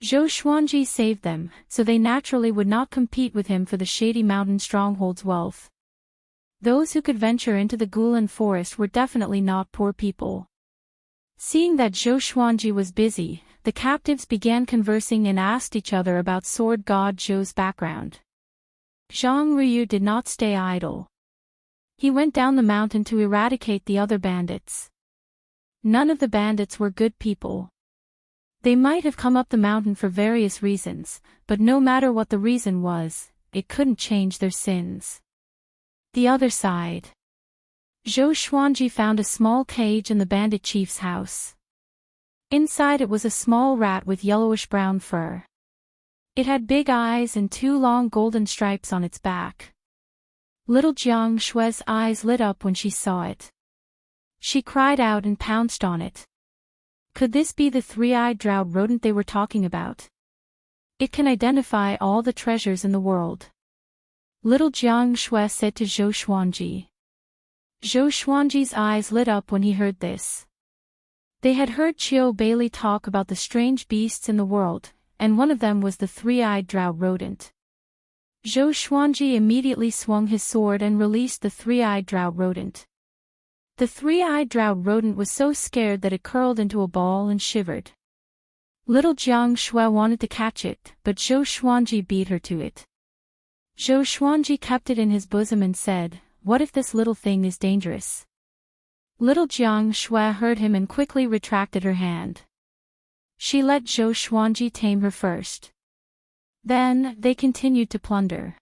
S1: Zhou Xuanji saved them, so they naturally would not compete with him for the shady mountain stronghold's wealth. Those who could venture into the Gulan forest were definitely not poor people. Seeing that Zhou Xuanji was busy, the captives began conversing and asked each other about sword god Zhou's background. Zhang Ruyu did not stay idle. He went down the mountain to eradicate the other bandits. None of the bandits were good people. They might have come up the mountain for various reasons, but no matter what the reason was, it couldn't change their sins. The other side. Zhou Xuanji found a small cage in the bandit chief's house. Inside it was a small rat with yellowish-brown fur. It had big eyes and 2 long golden stripes on its back. Little Jiang Shue's eyes lit up when she saw it. She cried out and pounced on it. Could this be the 3-eyed drow rodent they were talking about? It can identify all the treasures in the world. Little Jiang Shue said to Zhou Xuanji. Zhou Xuanji's eyes lit up when he heard this. They had heard Qiu Bailey talk about the strange beasts in the world, and one of them was the 3-eyed drow rodent. Zhou Xuanji immediately swung his sword and released the 3-eyed drow rodent. The 3-eyed drow rodent was so scared that it curled into a ball and shivered. Little Jiang Shui wanted to catch it, but Zhou Xuanji beat her to it. Zhou Xuanji kept it in his bosom and said, "What if this little thing is dangerous?" Little Jiang Shui heard him and quickly retracted her hand. She let Zhou Xuanji tame her first. Then, they continued to plunder.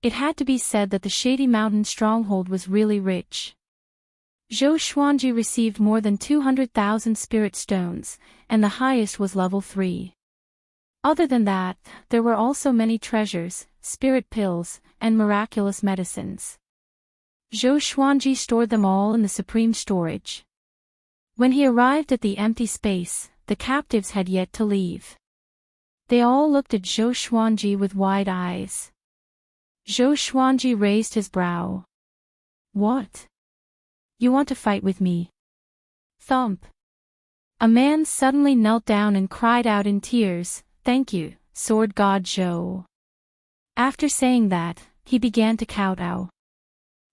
S1: It had to be said that the shady mountain stronghold was really rich. Zhou Xuanji received more than 200,000 spirit stones, and the highest was level 3. Other than that, there were also many treasures, spirit pills, and miraculous medicines. Zhou Xuanji stored them all in the supreme storage. When he arrived at the empty space, the captives had yet to leave. They all looked at Zhou Xuanji with wide eyes. Zhou Xuanji raised his brow. "What? You want to fight with me?" Thump. A man suddenly knelt down and cried out in tears, "Thank you, sword god Zhou." After saying that, he began to kowtow.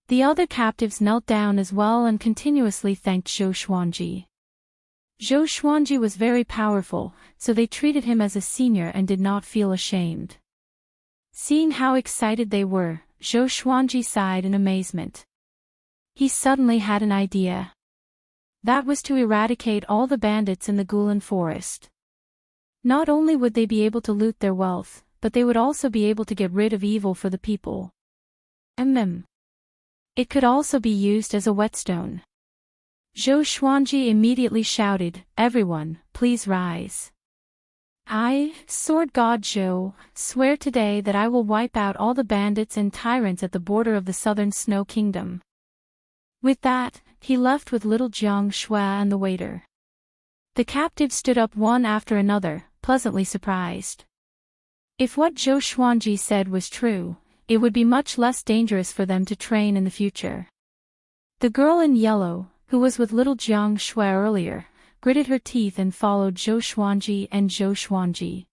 S1: The other captives knelt down as well and continuously thanked Zhou Xuanji. Zhou Xuanji was very powerful, so they treated him as a senior and did not feel ashamed. Seeing how excited they were, Zhou Xuanji sighed in amazement. He suddenly had an idea. That was to eradicate all the bandits in the Gulan forest. Not only would they be able to loot their wealth, but they would also be able to get rid of evil for the people. It could also be used as a whetstone. Zhou Xuanji immediately shouted, "Everyone, please rise. I, sword god Zhou, swear today that I will wipe out all the bandits and tyrants at the border of the southern snow kingdom." With that, he left with little Jiang Shui and the waiter. The captives stood up one after another, pleasantly surprised. If what Zhou Xuanji said was true, it would be much less dangerous for them to train in the future. The girl in yellow, who was with little Jiang Shui earlier, gritted her teeth and followed Zhou Xuanji and Zhou Xuanji.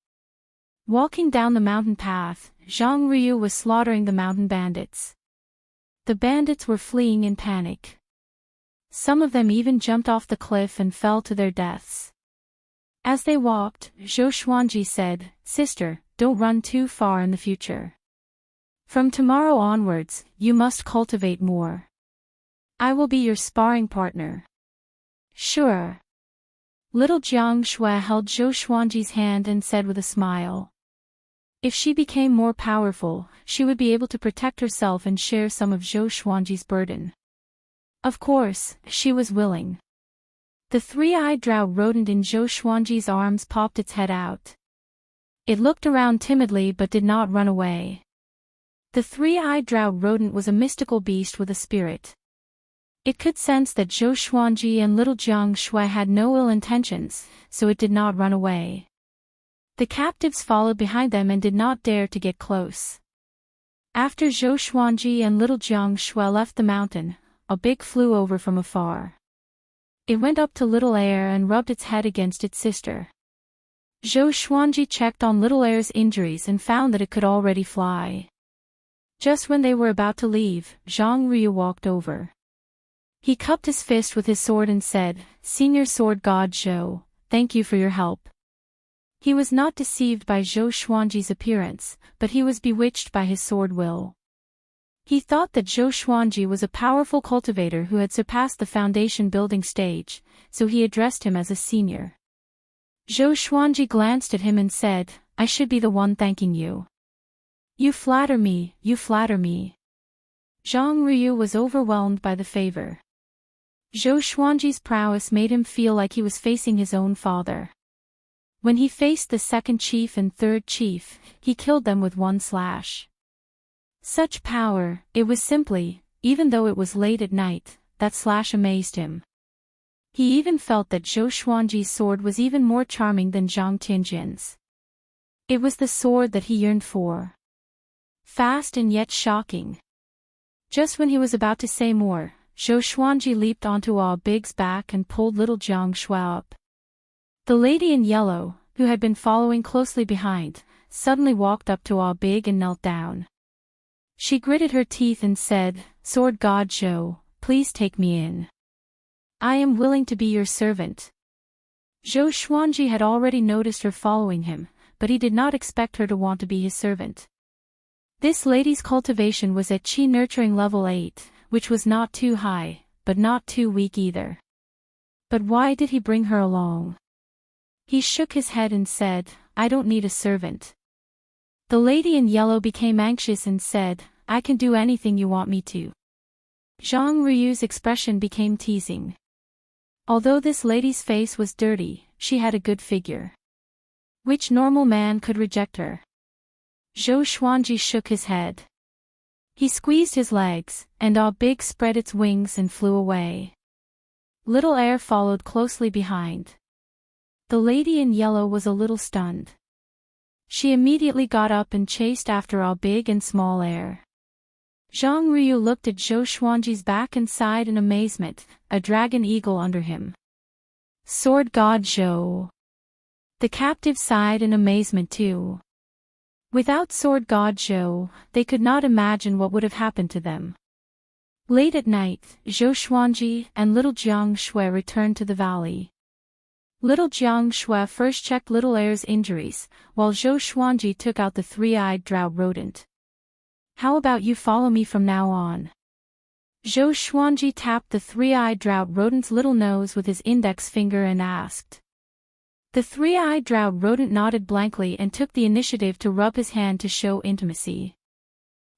S1: Walking down the mountain path, Zhang Ruyu was slaughtering the mountain bandits. The bandits were fleeing in panic. Some of them even jumped off the cliff and fell to their deaths. As they walked, Zhou Xuanji said, "Sister, don't run too far in the future. From tomorrow onwards, you must cultivate more. I will be your sparring partner." "Sure." Little Jiang Shui held Zhou Xuanji's hand and said with a smile. If she became more powerful, she would be able to protect herself and share some of Zhou Xuanji's burden. Of course, she was willing. The 3-eyed drow rodent in Zhou Xuanji's arms popped its head out. It looked around timidly but did not run away. The 3-eyed drow rodent was a mystical beast with a spirit. It could sense that Zhou Xuanji and little Jiang Shui had no ill intentions, so it did not run away. The captives followed behind them and did not dare to get close. After Zhou Xuanji and little Jiang Shui left the mountain, a big flew over from afar. It went up to Little Air and rubbed its head against its sister. Zhou Xuanji checked on Little Air's injuries and found that it could already fly. Just when they were about to leave, Zhang Ryu walked over. He cupped his fist with his sword and said, "Senior Sword God Zhou, thank you for your help." He was not deceived by Zhou Xuanji's appearance, but he was bewitched by his sword will. He thought that Zhou Xuanji was a powerful cultivator who had surpassed the foundation building stage, so he addressed him as a senior. Zhou Xuanji glanced at him and said, "I should be the one thanking you." You flatter me, you flatter me." Zhang Ryu was overwhelmed by the favor. Zhou Xuanji's prowess made him feel like he was facing his own father. When he faced the second chief and third chief, he killed them with one slash. Such power, it was simply, even though it was late at night, that slash amazed him. He even felt that Zhou Xuanji's sword was even more charming than Zhang Tianjin's. It was the sword that he yearned for. Fast and yet shocking. Just when he was about to say more, Zhou Xuanji leaped onto Big's back and pulled little Jiang Shui up. The lady in yellow, who had been following closely behind, suddenly walked up to Big and knelt down. She gritted her teeth and said, "Sword God Zhou, please take me in. I am willing to be your servant." Zhou Xuanji had already noticed her following him, but he did not expect her to want to be his servant. This lady's cultivation was at Qi nurturing level 8, which was not too high, but not too weak either. But why did he bring her along? He shook his head and said, "I don't need a servant." The lady in yellow became anxious and said, "I can do anything you want me to." Zhang Ryu's expression became teasing. Although this lady's face was dirty, she had a good figure. Which normal man could reject her? Zhou Xuanji shook his head. He squeezed his legs, and Big spread its wings and flew away. Little Air followed closely behind. The lady in yellow was a little stunned. She immediately got up and chased after Big and Small Air. Zhang Ryu looked at Zhou Xuanji's back and sighed in amazement, a dragon eagle under him. Sword God Zhou. The captive sighed in amazement too. Without Sword God Zhou, they could not imagine what would have happened to them. Late at night, Zhou Xuanji and little Jiang Shui returned to the valley. Little Jiang Shui first checked Little Air's injuries, while Zhou Xuanji took out the three-eyed drought rodent. "How about you follow me from now on?" Zhou Xuanji tapped the three-eyed drought rodent's little nose with his index finger and asked. The three-eyed drought rodent nodded blankly and took the initiative to rub his hand to show intimacy.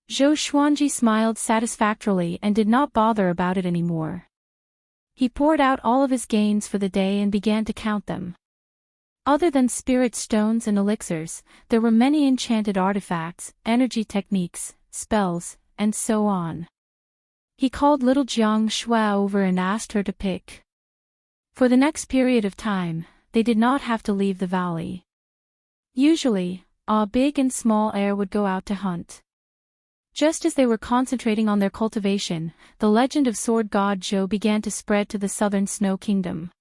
S1: Zhou Xuanji smiled satisfactorily and did not bother about it anymore. He poured out all of his gains for the day and began to count them. Other than spirit stones and elixirs, there were many enchanted artifacts, energy techniques, spells, and so on. He called little Jiang Shui over and asked her to pick. For the next period of time, they did not have to leave the valley. Usually, Big and Small Air would go out to hunt. Just as they were concentrating on their cultivation, the legend of Sword God Zhou began to spread to the southern Snow Kingdom.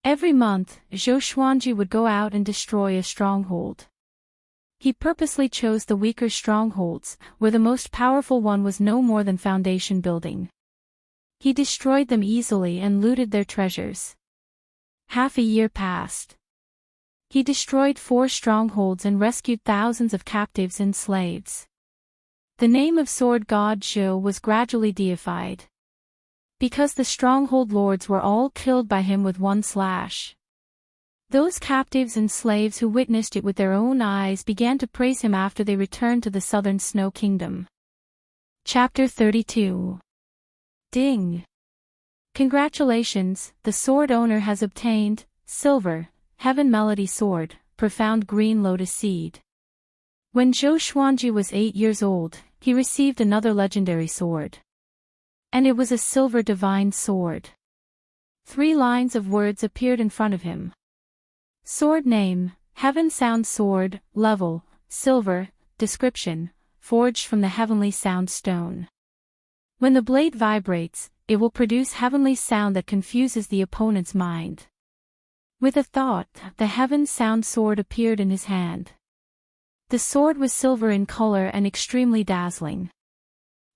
S1: Every month, Zhou Xuanji would go out and destroy a stronghold. He purposely chose the weaker strongholds, where the most powerful one was no more than foundation building. He destroyed them easily and looted their treasures. Half a year passed. He destroyed 4 strongholds and rescued thousands of captives and slaves. The name of Sword God Zhou was gradually deified. Because the stronghold lords were all killed by him with one slash. Those captives and slaves who witnessed it with their own eyes began to praise him after they returned to the southern Snow Kingdom. Chapter 32. Ding! Congratulations, the sword owner has obtained, Silver, Heaven Melody Sword, Profound Green Lotus Seed. When Zhou Xuanji was 8 years old, he received another legendary sword. And it was a silver divine sword. 3 lines of words appeared in front of him. Sword name, Heaven Sound Sword, level, silver, description, forged from the heavenly sound stone. When the blade vibrates, it will produce heavenly sound that confuses the opponent's mind. With a thought, the heaven sound sword appeared in his hand. The sword was silver in color and extremely dazzling.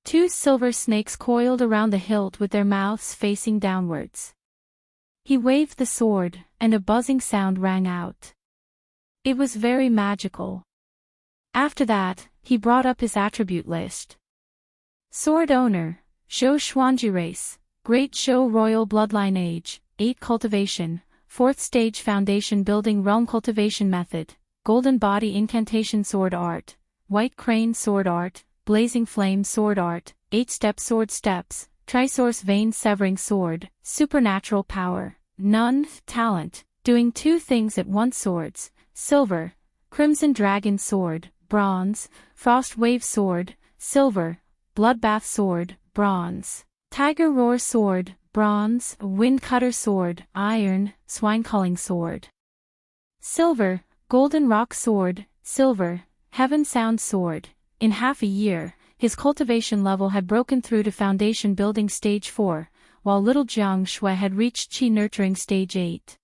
S1: Two silver snakes coiled around the hilt with their mouths facing downwards. He waved the sword, and a buzzing sound rang out. It was very magical. After that, he brought up his attribute list. Sword owner, Zhou Xuanji race, Great Zhou royal bloodline age, 8 cultivation, 4th stage foundation building realm cultivation method, golden body incantation sword art, white crane sword art, blazing flame sword art, 8-step sword steps, trisource vein severing sword, supernatural power, none, talent, doing 2 things at once swords, silver, crimson dragon sword, bronze, frost wave sword, silver, bloodbath sword, bronze, tiger roar sword, bronze, wind cutter sword, iron, swine culling sword, silver, golden rock sword, silver, heaven sound sword. In half a year, his cultivation level had broken through to foundation building stage 4, while little Jiang Shui had reached Qi nurturing stage 8.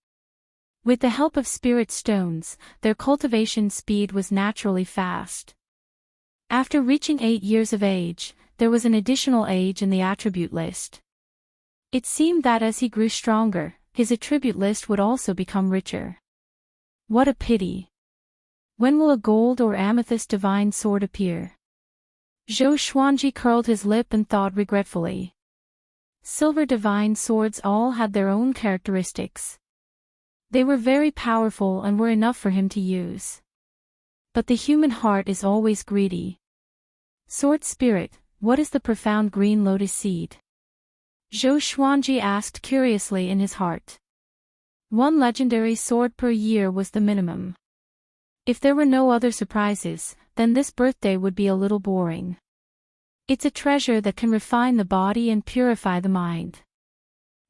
S1: With the help of spirit stones, their cultivation speed was naturally fast. After reaching 8 years of age, there was an additional age in the attribute list. It seemed that as he grew stronger, his attribute list would also become richer. What a pity! When will a gold or amethyst divine sword appear? Zhou Xuanji curled his lip and thought regretfully. Silver divine swords all had their own characteristics. They were very powerful and were enough for him to use. But the human heart is always greedy. Sword spirit, what is the profound green lotus seed? Zhou Xuanji asked curiously in his heart. 1 legendary sword per year was the minimum. If there were no other surprises, then this birthday would be a little boring. It's a treasure that can refine the body and purify the mind.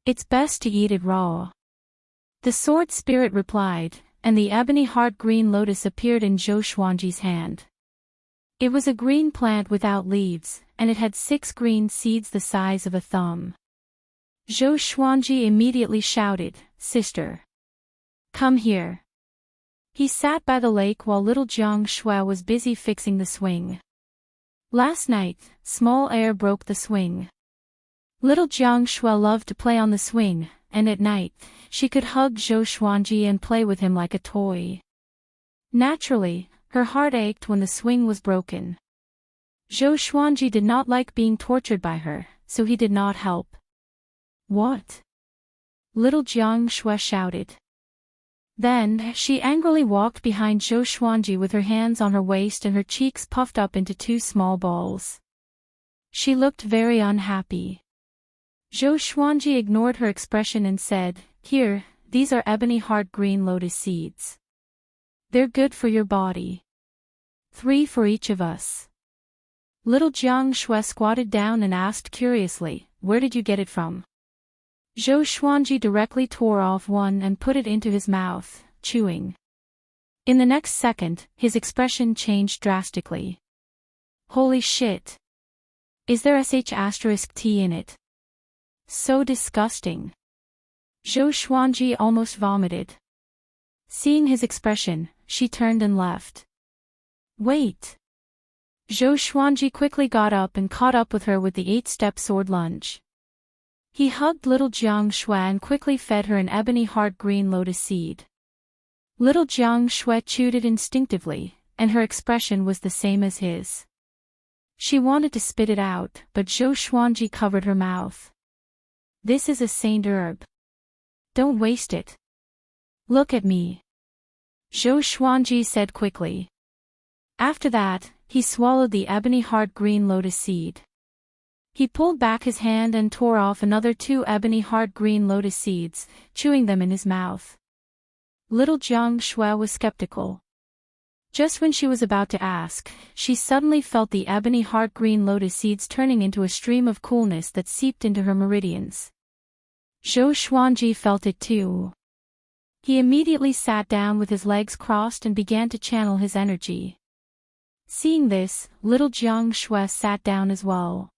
S1: It's best to eat it raw. The sword spirit replied, and the ebony heart green lotus appeared in Zhou Xuanji's hand. It was a green plant without leaves, and it had 6 green seeds the size of a thumb. Zhou Xuanji immediately shouted, "Sister! Come here." He sat by the lake while little Jiang Shui was busy fixing the swing. Last night, small air broke the swing. Little Jiang Shui loved to play on the swing, and at night, she could hug Zhou Xuanji and play with him like a toy. Naturally, her heart ached when the swing was broken. Zhou Xuanji did not like being tortured by her, so he did not help. "What?" Little Jiang Shui shouted. Then, she angrily walked behind Zhou Xuanji with her hands on her waist and her cheeks puffed up into 2 small balls. She looked very unhappy. Zhou Xuanji ignored her expression and said, "Here, these are ebony heart green lotus seeds. They're good for your body. 3 for each of us." Little Jiang Shui squatted down and asked curiously, "Where did you get it from?" Zhou Xuanji directly tore off one and put it into his mouth, chewing. In the next second, his expression changed drastically. "Holy shit! Is there sh*t in it? So disgusting." Zhou Xuanji almost vomited. Seeing his expression, she turned and left. "Wait!" Zhou Xuanji quickly got up and caught up with her with the 8-step sword lunge. He hugged little Jiang Shui and quickly fed her an ebony heart green lotus seed. Little Jiang Shui chewed it instinctively, and her expression was the same as his. She wanted to spit it out, but Zhou Xuanji covered her mouth. "This is a saint herb. Don't waste it. Look at me," Zhou Xuanji said quickly. After that, he swallowed the ebony heart green lotus seed. He pulled back his hand and tore off another 2 ebony heart green lotus seeds, chewing them in his mouth. Little Jiang Shui was skeptical. Just when she was about to ask, she suddenly felt the ebony heart green lotus seeds turning into a stream of coolness that seeped into her meridians. Zhou Xuanji felt it too. He immediately sat down with his legs crossed and began to channel his energy. Seeing this, little Jiang Shui sat down as well.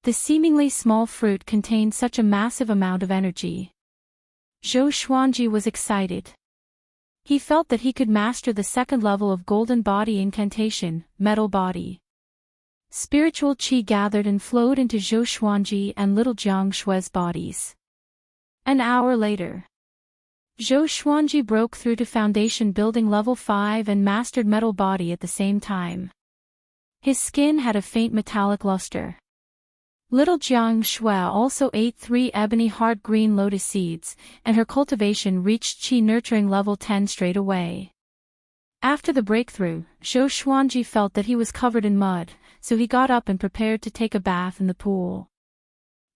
S1: The seemingly small fruit contained such a massive amount of energy. Zhou Xuanji was excited. He felt that he could master the second level of golden body incantation, metal body. Spiritual qi gathered and flowed into Zhou Xuanji and little Jiang Shui's bodies. An hour later, Zhou Xuanji broke through to foundation building level 5 and mastered metal body at the same time. His skin had a faint metallic luster. Little Jiang Shui also ate 3 ebony heart green lotus seeds, and her cultivation reached qi nurturing level 10 straight away. After the breakthrough, Zhou Xuanji felt that he was covered in mud, so he got up and prepared to take a bath in the pool.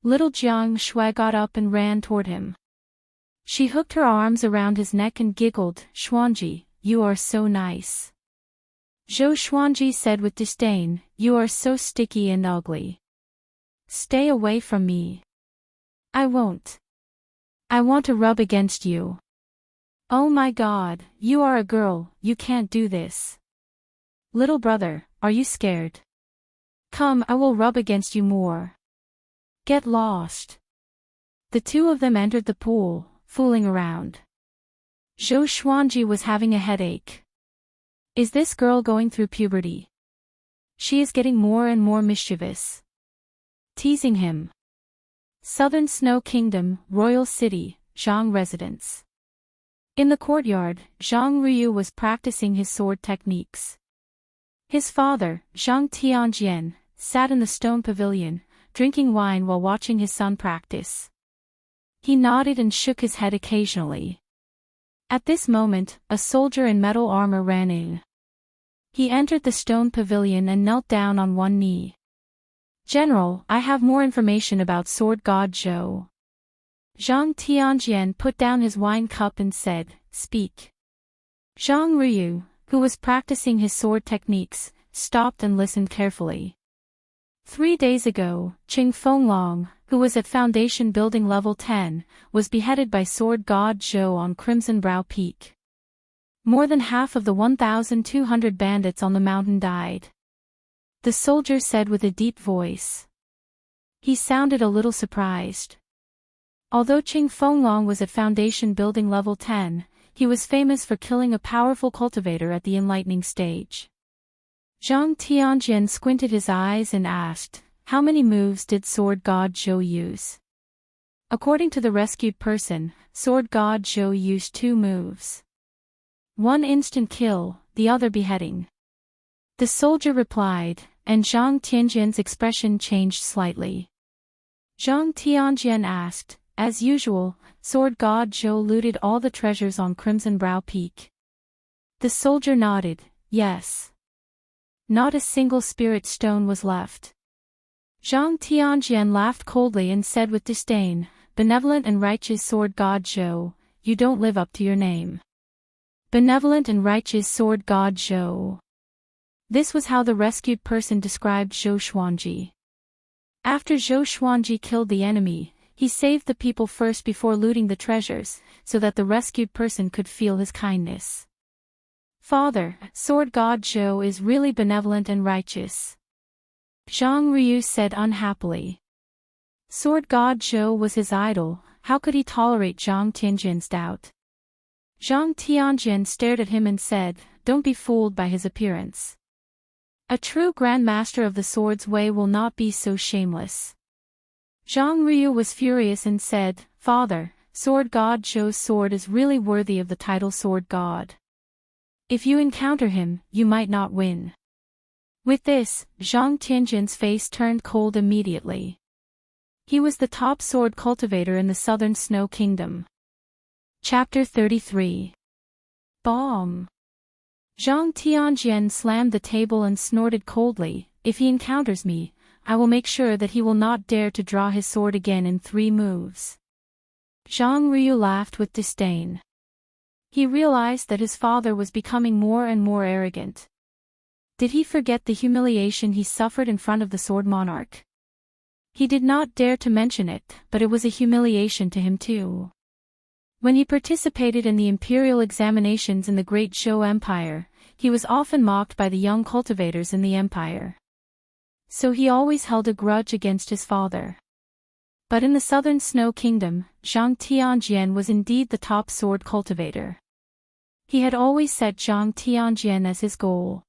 S1: Little Jiang Shui got up and ran toward him. She hooked her arms around his neck and giggled, "Xuanji, you are so nice." Zhou Xuanji said with disdain, "You are so sticky and ugly. Stay away from me." "I won't. I want to rub against you." "Oh my God, you are a girl, you can't do this." "Little brother, are you scared? Come, I will rub against you more. Get lost." The two of them entered the pool, fooling around. Zhou Xuanji was having a headache. Is this girl going through puberty? She is getting more and more mischievous. Teasing him. Southern Snow Kingdom, Royal City, Zhang Residence. In the courtyard, Zhang Ruyu was practicing his sword techniques. His father, Zhang Tianjian, sat in the stone pavilion, drinking wine while watching his son practice. He nodded and shook his head occasionally. At this moment, a soldier in metal armor ran in. He entered the stone pavilion and knelt down on one knee. "General, I have more information about Sword God Zhou." Zhang Tianjian put down his wine cup and said, "Speak." Zhang Ruyu, who was practicing his sword techniques, stopped and listened carefully. 3 days ago, Qing Fenglong, who was at foundation building level 10, was beheaded by Sword God Zhou on Crimson Brow Peak. More than half of the 1,200 bandits on the mountain died. The soldier said with a deep voice. He sounded a little surprised. Although Qing Fenglong was at foundation building level 10, he was famous for killing a powerful cultivator at the enlightening stage. Zhang Tianjian squinted his eyes and asked, "How many moves did Sword God Zhou use?" According to the rescued person, Sword God Zhou used 2 moves. One instant kill, the other beheading. The soldier replied, and Zhang Tianjian's expression changed slightly. Zhang Tianjian asked, "As usual, Sword God Zhou looted all the treasures on Crimson Brow Peak?" The soldier nodded, "Yes." Not a single spirit stone was left. Zhang Tianjian laughed coldly and said with disdain, "Benevolent and righteous Sword God Zhou, you don't live up to your name." Benevolent and righteous Sword God Zhou. This was how the rescued person described Zhou Xuanji. After Zhou Xuanji killed the enemy, he saved the people first before looting the treasures, so that the rescued person could feel his kindness. "Father, Sword God Zhou is really benevolent and righteous," Zhang Ruyu said unhappily. Sword God Zhou was his idol, how could he tolerate Zhang Tianjian's doubt? Zhang Tianjian stared at him and said, "Don't be fooled by his appearance. A true grandmaster of the sword's way will not be so shameless." Zhang Ruyu was furious and said, "Father, Sword God Zhou's sword is really worthy of the title Sword God. If you encounter him, you might not win." With this, Zhang Tianjian's face turned cold immediately. He was the top sword cultivator in the Southern Snow Kingdom. Chapter 33. Bomb. Zhang Tianjian slammed the table and snorted coldly, "If he encounters me, I will make sure that he will not dare to draw his sword again in 3 moves. Zhang Ruyu laughed with disdain. He realized that his father was becoming more and more arrogant. Did he forget the humiliation he suffered in front of the Sword Monarch? He did not dare to mention it, but it was a humiliation to him too. When he participated in the imperial examinations in the Great Zhou Empire, he was often mocked by the young cultivators in the empire. So he always held a grudge against his father. But in the southern Snow Kingdom, Zhang Tianjian was indeed the top sword cultivator. He had always set Zhang Tianjian as his goal.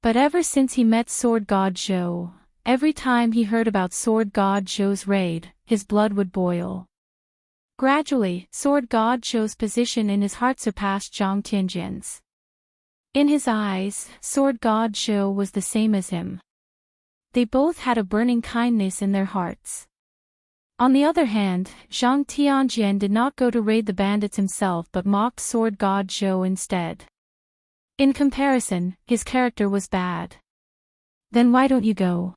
S1: But ever since he met Sword God Zhou, every time he heard about Sword God Zhou's raid, his blood would boil. Gradually, Sword God Zhou's position in his heart surpassed Zhang Tianjian's. In his eyes, Sword God Zhou was the same as him. They both had a burning kindness in their hearts. On the other hand, Zhang Tianjian did not go to raid the bandits himself but mocked Sword God Zhou instead. In comparison, his character was bad. Then why don't you go?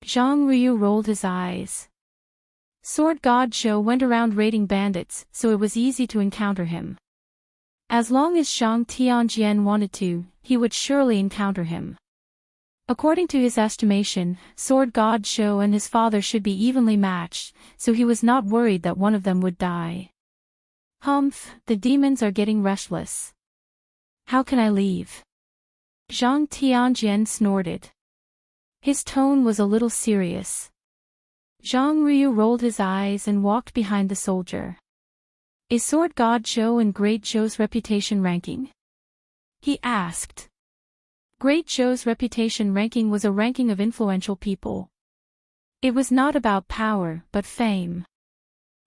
S1: Zhang Ryu rolled his eyes. Sword God Zhou went around raiding bandits, so it was easy to encounter him. As long as Zhang Tianjian wanted to, he would surely encounter him. According to his estimation, Sword God Zhou and his father should be evenly matched, so he was not worried that one of them would die. Humph, the demons are getting restless. How can I leave? Zhang Tianjian snorted. His tone was a little serious. Zhang Ryu rolled his eyes and walked behind the soldier. Is Sword God Zhou in Great Zhou's reputation ranking? He asked. Great Zhou's reputation ranking was a ranking of influential people. It was not about power but fame.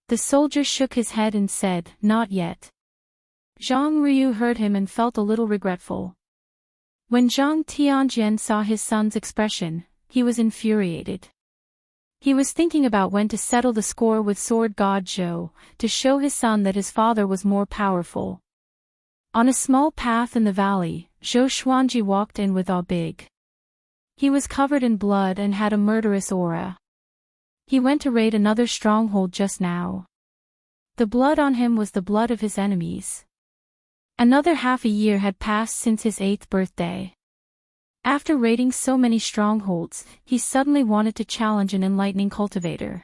S1: The soldier shook his head and said, not yet. Zhang Ryu heard him and felt a little regretful. When Zhang Tianjian saw his son's expression, he was infuriated. He was thinking about when to settle the score with Sword God Zhou, to show his son that his father was more powerful. On a small path in the valley, Zhou Xuanji walked in with big. He was covered in blood and had a murderous aura. He went to raid another stronghold just now. The blood on him was the blood of his enemies. Another half a year had passed since his 8th birthday. After raiding so many strongholds, he suddenly wanted to challenge an enlightening cultivator.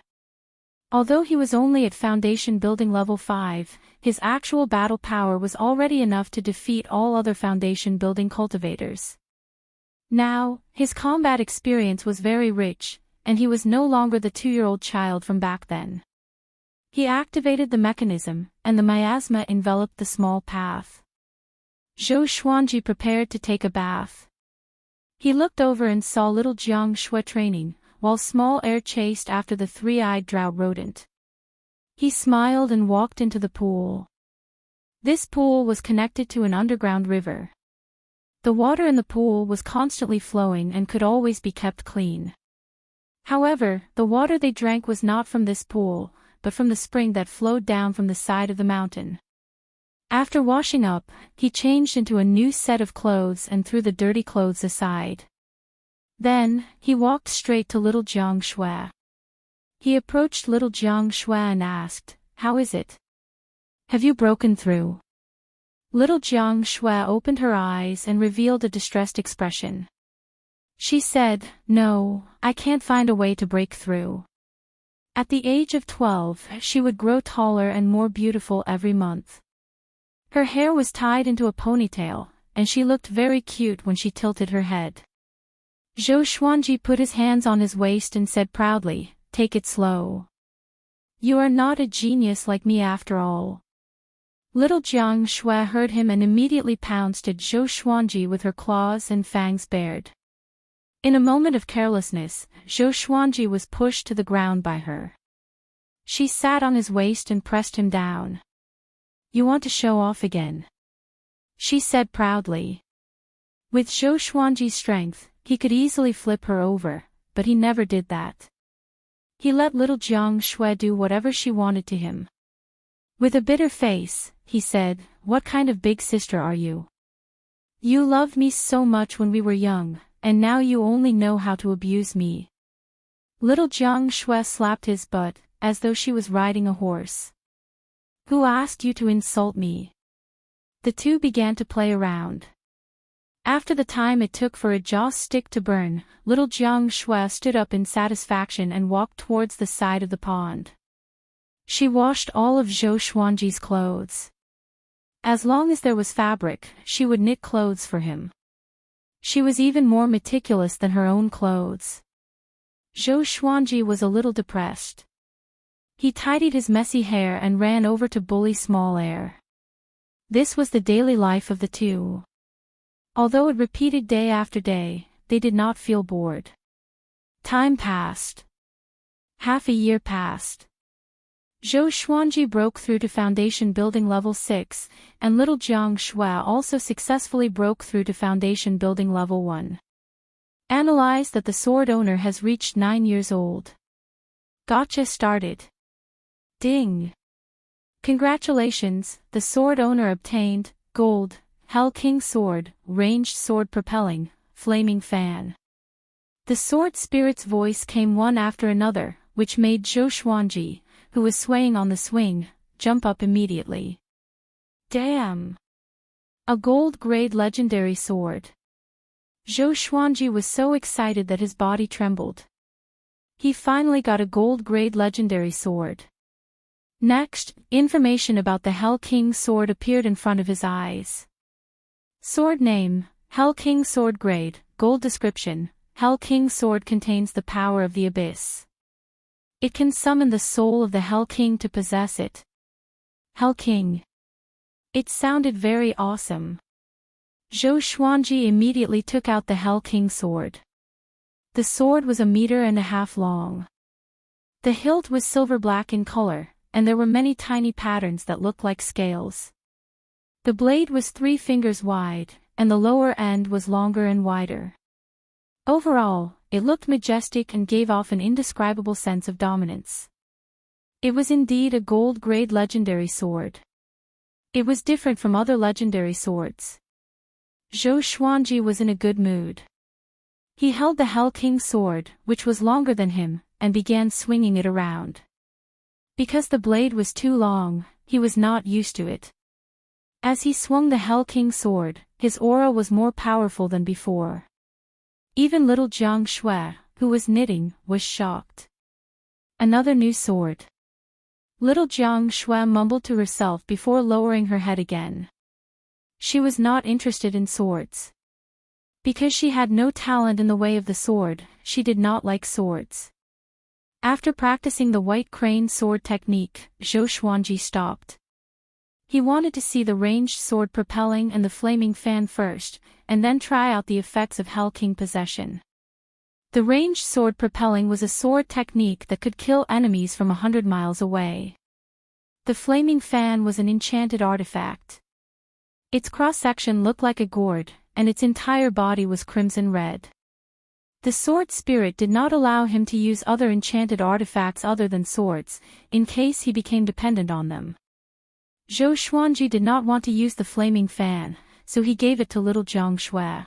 S1: Although he was only at foundation building level 5, his actual battle power was already enough to defeat all other foundation building cultivators. Now, his combat experience was very rich, and he was no longer the 2-year-old child from back then. He activated the mechanism, and the miasma enveloped the small path. Zhou Xuanji prepared to take a bath. He looked over and saw little Jiang Shui training, while small air chased after the 3-eyed drought rodent. He smiled and walked into the pool. This pool was connected to an underground river. The water in the pool was constantly flowing and could always be kept clean. However, the water they drank was not from this pool, but from the spring that flowed down from the side of the mountain. After washing up, he changed into a new set of clothes and threw the dirty clothes aside. Then, he walked straight to little Jiang Shui. He approached little Jiang Shui and asked, "How is it? Have you broken through?" Little Jiang Shui opened her eyes and revealed a distressed expression. She said, "No, I can't find a way to break through." At the age of 12, she would grow taller and more beautiful every month. Her hair was tied into a ponytail, and she looked very cute when she tilted her head. Zhou Xuanji put his hands on his waist and said proudly, "Take it slow. You are not a genius like me after all." Little Jiang Shui heard him and immediately pounced at Zhou Xuanji with her claws and fangs bared. In a moment of carelessness, Zhou Xuanji was pushed to the ground by her. She sat on his waist and pressed him down. "You want to show off again?" she said proudly. With Zhou Xuanji's strength, he could easily flip her over, but he never did that. He let little Jiang Shui do whatever she wanted to him. With a bitter face, he said, "What kind of big sister are you? You loved me so much when we were young, and now you only know how to abuse me." Little Jiang Shui slapped his butt, as though she was riding a horse. "Who asked you to insult me?" The two began to play around. After the time it took for a joss stick to burn, little Jiang Shui stood up in satisfaction and walked towards the side of the pond. She washed all of Zhou Xuanji's clothes. As long as there was fabric, she would knit clothes for him. She was even more meticulous than her own clothes. Zhou Xuanji was a little depressed. He tidied his messy hair and ran over to bully Small Air. This was the daily life of the two. Although it repeated day after day, they did not feel bored. Time passed. Half a year passed. Zhou Xuanji broke through to Foundation Building Level 6, and little Jiang Shui also successfully broke through to Foundation Building Level 1. Analyze that the sword owner has reached 9 years old. Gotcha started. Ding! Congratulations, the sword owner obtained, Gold, Hell King Sword, Ranged Sword Propelling, Flaming Fan. The sword spirit's voice came one after another, which made Zhou Xuanji, who was swaying on the swing, jump up immediately. Damn! A gold-grade legendary sword. Zhou Xuanji was so excited that his body trembled. He finally got a gold-grade legendary sword. Next, information about the Hell King sword appeared in front of his eyes. Sword name, Hell King Sword Grade, Gold Description, Hell King Sword contains the power of the abyss. It can summon the soul of the Hell King to possess it. Hell King. It sounded very awesome. Zhou Xuanji immediately took out the Hell King sword. The sword was 1.5 meters long. The hilt was silver black in color, and there were many tiny patterns that looked like scales. The blade was 3 fingers wide, and the lower end was longer and wider. Overall, it looked majestic and gave off an indescribable sense of dominance. It was indeed a gold-grade legendary sword. It was different from other legendary swords. Zhou Xuanji was in a good mood. He held the Hell King sword, which was longer than him, and began swinging it around. Because the blade was too long, he was not used to it. As he swung the Hell King sword, his aura was more powerful than before. Even little Jiang Shui, who was knitting, was shocked. Another new sword. Little Jiang Shui mumbled to herself before lowering her head again. She was not interested in swords. Because she had no talent in the way of the sword, she did not like swords. After practicing the white crane sword technique, Zhou Xuanji stopped. He wanted to see the ranged sword propelling and the flaming fan first, and then try out the effects of Hell King possession. The ranged sword propelling was a sword technique that could kill enemies from 100 miles away. The flaming fan was an enchanted artifact. Its cross-section looked like a gourd, and its entire body was crimson red. The sword spirit did not allow him to use other enchanted artifacts other than swords, in case he became dependent on them. Zhou Xuanji did not want to use the flaming fan, so he gave it to little Jiang Shui.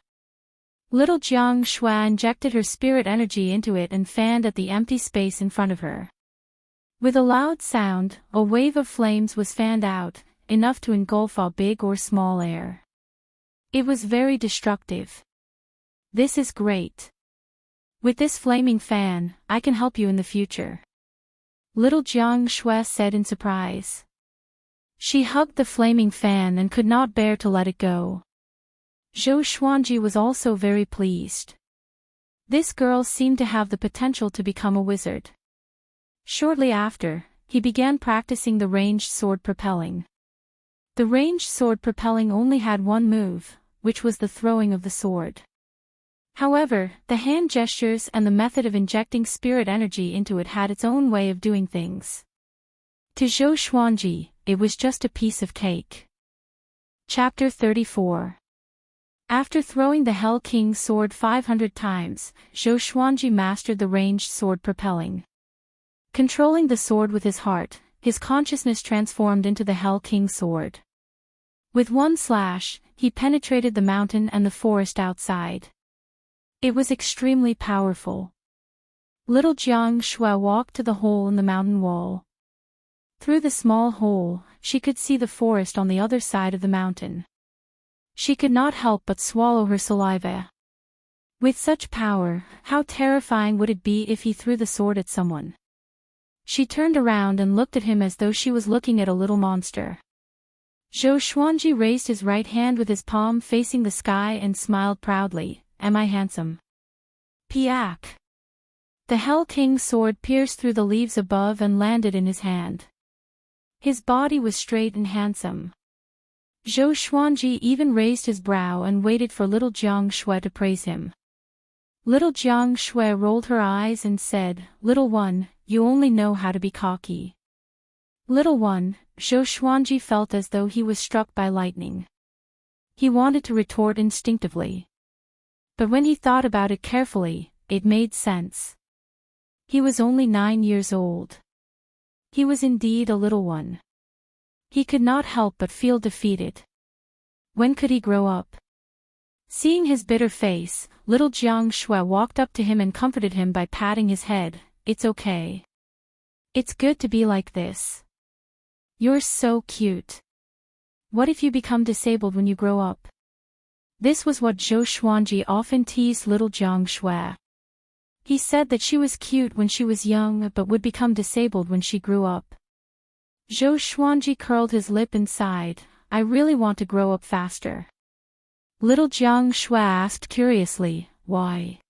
S1: Little Jiang Shui injected her spirit energy into it and fanned at the empty space in front of her. With a loud sound, a wave of flames was fanned out, enough to engulf all big or small air. It was very destructive. This is great. With this flaming fan, I can help you in the future. Little Jiang Shui said in surprise. She hugged the flaming fan and could not bear to let it go. Zhou Xuanji was also very pleased. This girl seemed to have the potential to become a wizard. Shortly after, he began practicing the ranged sword propelling. The ranged sword propelling only had one move, which was the throwing of the sword. However, the hand gestures and the method of injecting spirit energy into it had its own way of doing things. To Zhou Xuanji, it was just a piece of cake. Chapter 34. After throwing the Hell King sword 500 times, Zhou Xuanji mastered the ranged sword propelling. Controlling the sword with his heart, his consciousness transformed into the Hell King sword. With one slash, he penetrated the mountain and the forest outside. It was extremely powerful. Little Jiang Shui walked to the hole in the mountain wall. Through the small hole, she could see the forest on the other side of the mountain. She could not help but swallow her saliva. With such power, how terrifying would it be if he threw the sword at someone? She turned around and looked at him as though she was looking at a little monster. Zhou Xuanji raised his right hand with his palm facing the sky and smiled proudly. Am I handsome? Piak. The Hell King's sword pierced through the leaves above and landed in his hand. His body was straight and handsome. Zhou Xuanji even raised his brow and waited for little Jiang Shui to praise him. Little Jiang Shui rolled her eyes and said, "Little one, you only know how to be cocky." Little one, Zhou Xuanji felt as though he was struck by lightning. He wanted to retort instinctively. But when he thought about it carefully, it made sense. He was only 9 years old. He was indeed a little one. He could not help but feel defeated. When could he grow up? Seeing his bitter face, little Jiang Shui walked up to him and comforted him by patting his head. It's okay. It's good to be like this. You're so cute. What if you become disabled when you grow up? This was what Zhou Xuanji often teased little Jiang Shui. He said that she was cute when she was young but would become disabled when she grew up. Zhou Xuanji curled his lip and sighed, I really want to grow up faster. Little Jiang Shui asked curiously, why?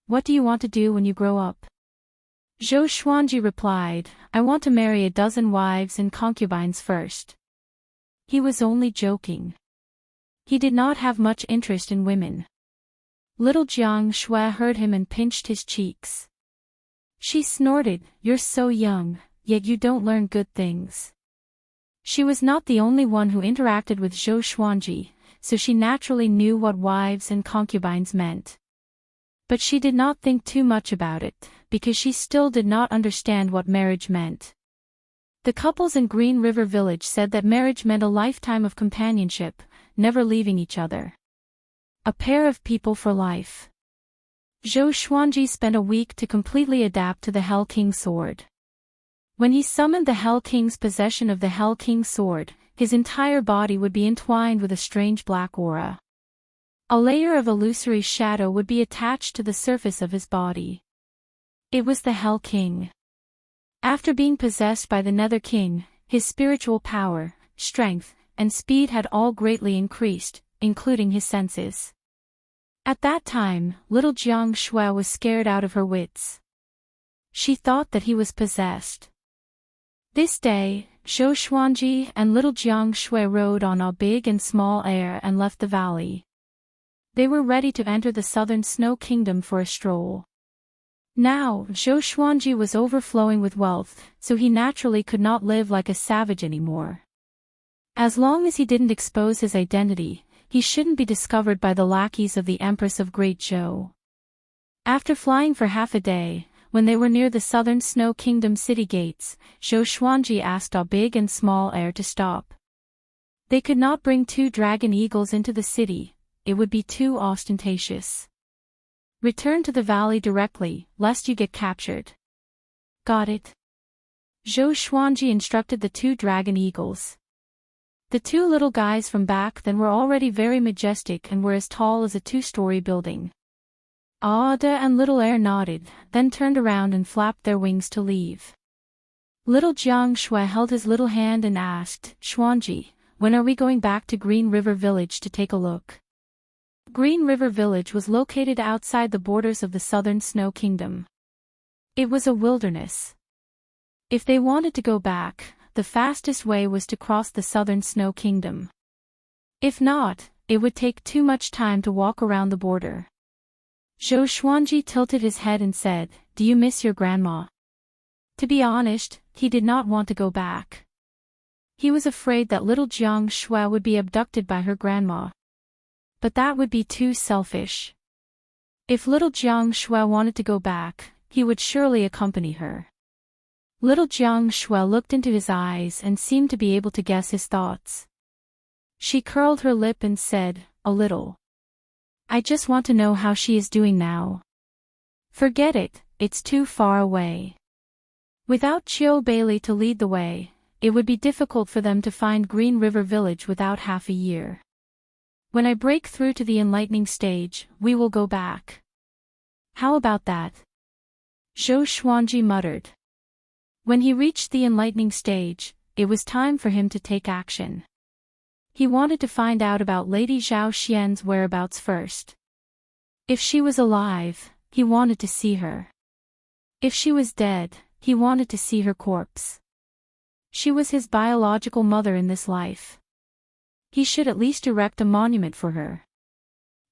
S1: What do you want to do when you grow up? Zhou Xuanji replied, I want to marry a dozen wives and concubines first. He was only joking. He did not have much interest in women. Little Jiang Shui heard him and pinched his cheeks. She snorted, You're so young, yet you don't learn good things. She was not the only one who interacted with Zhou Xuanji, so she naturally knew what wives and concubines meant. But she did not think too much about it, because she still did not understand what marriage meant. The couples in Green River Village said that marriage meant a lifetime of companionship, never leaving each other. A pair of people for life. Zhou Xuanji spent a week to completely adapt to the Hell King's sword. When he summoned the Hell King's possession of the Hell King's sword, his entire body would be entwined with a strange black aura. A layer of illusory shadow would be attached to the surface of his body. It was the Hell King. After being possessed by the Nether King, his spiritual power, strength, and speed had all greatly increased, including his senses. At that time, little Jiang Shui was scared out of her wits. She thought that he was possessed. This day, Zhou Xuanji and little Jiang Shui rode on a big and small air and left the valley. They were ready to enter the southern snow kingdom for a stroll. Now, Zhou Xuanji was overflowing with wealth, so he naturally could not live like a savage anymore. As long as he didn't expose his identity, he shouldn't be discovered by the lackeys of the Empress of Great Zhou. After flying for half a day, when they were near the southern Snow Kingdom city gates, Zhou Xuanji asked a big and small heir to stop. They could not bring 2 dragon eagles into the city, it would be too ostentatious. Return to the valley directly, lest you get captured. Got it? Zhou Xuanji instructed the 2 dragon eagles. The 2 little guys from back then were already very majestic and were as tall as a 2-story building. Ada and little Air nodded, then turned around and flapped their wings to leave. Little Jiang Shui held his little hand and asked, Xuanji, when are we going back to Green River Village to take a look? Green River Village was located outside the borders of the southern Snow Kingdom. It was a wilderness. If they wanted to go back, the fastest way was to cross the southern Snow Kingdom. If not, it would take too much time to walk around the border. Zhou Xuanji tilted his head and said, Do you miss your grandma? To be honest, he did not want to go back. He was afraid that little Jiang Shui would be abducted by her grandma. But that would be too selfish. If little Jiang Shui wanted to go back, he would surely accompany her. Little Jiang Shui looked into his eyes and seemed to be able to guess his thoughts. She curled her lip and said, A little. I just want to know how she is doing now. Forget it, it's too far away. Without Qiu Bailey to lead the way, it would be difficult for them to find Green River Village without half a year. When I break through to the enlightening stage, we will go back. How about that? Zhou Xuanji muttered. When he reached the enlightening stage, it was time for him to take action. He wanted to find out about Lady Zhao Xian's whereabouts first. If she was alive, he wanted to see her. If she was dead, he wanted to see her corpse. She was his biological mother in this life. He should at least erect a monument for her.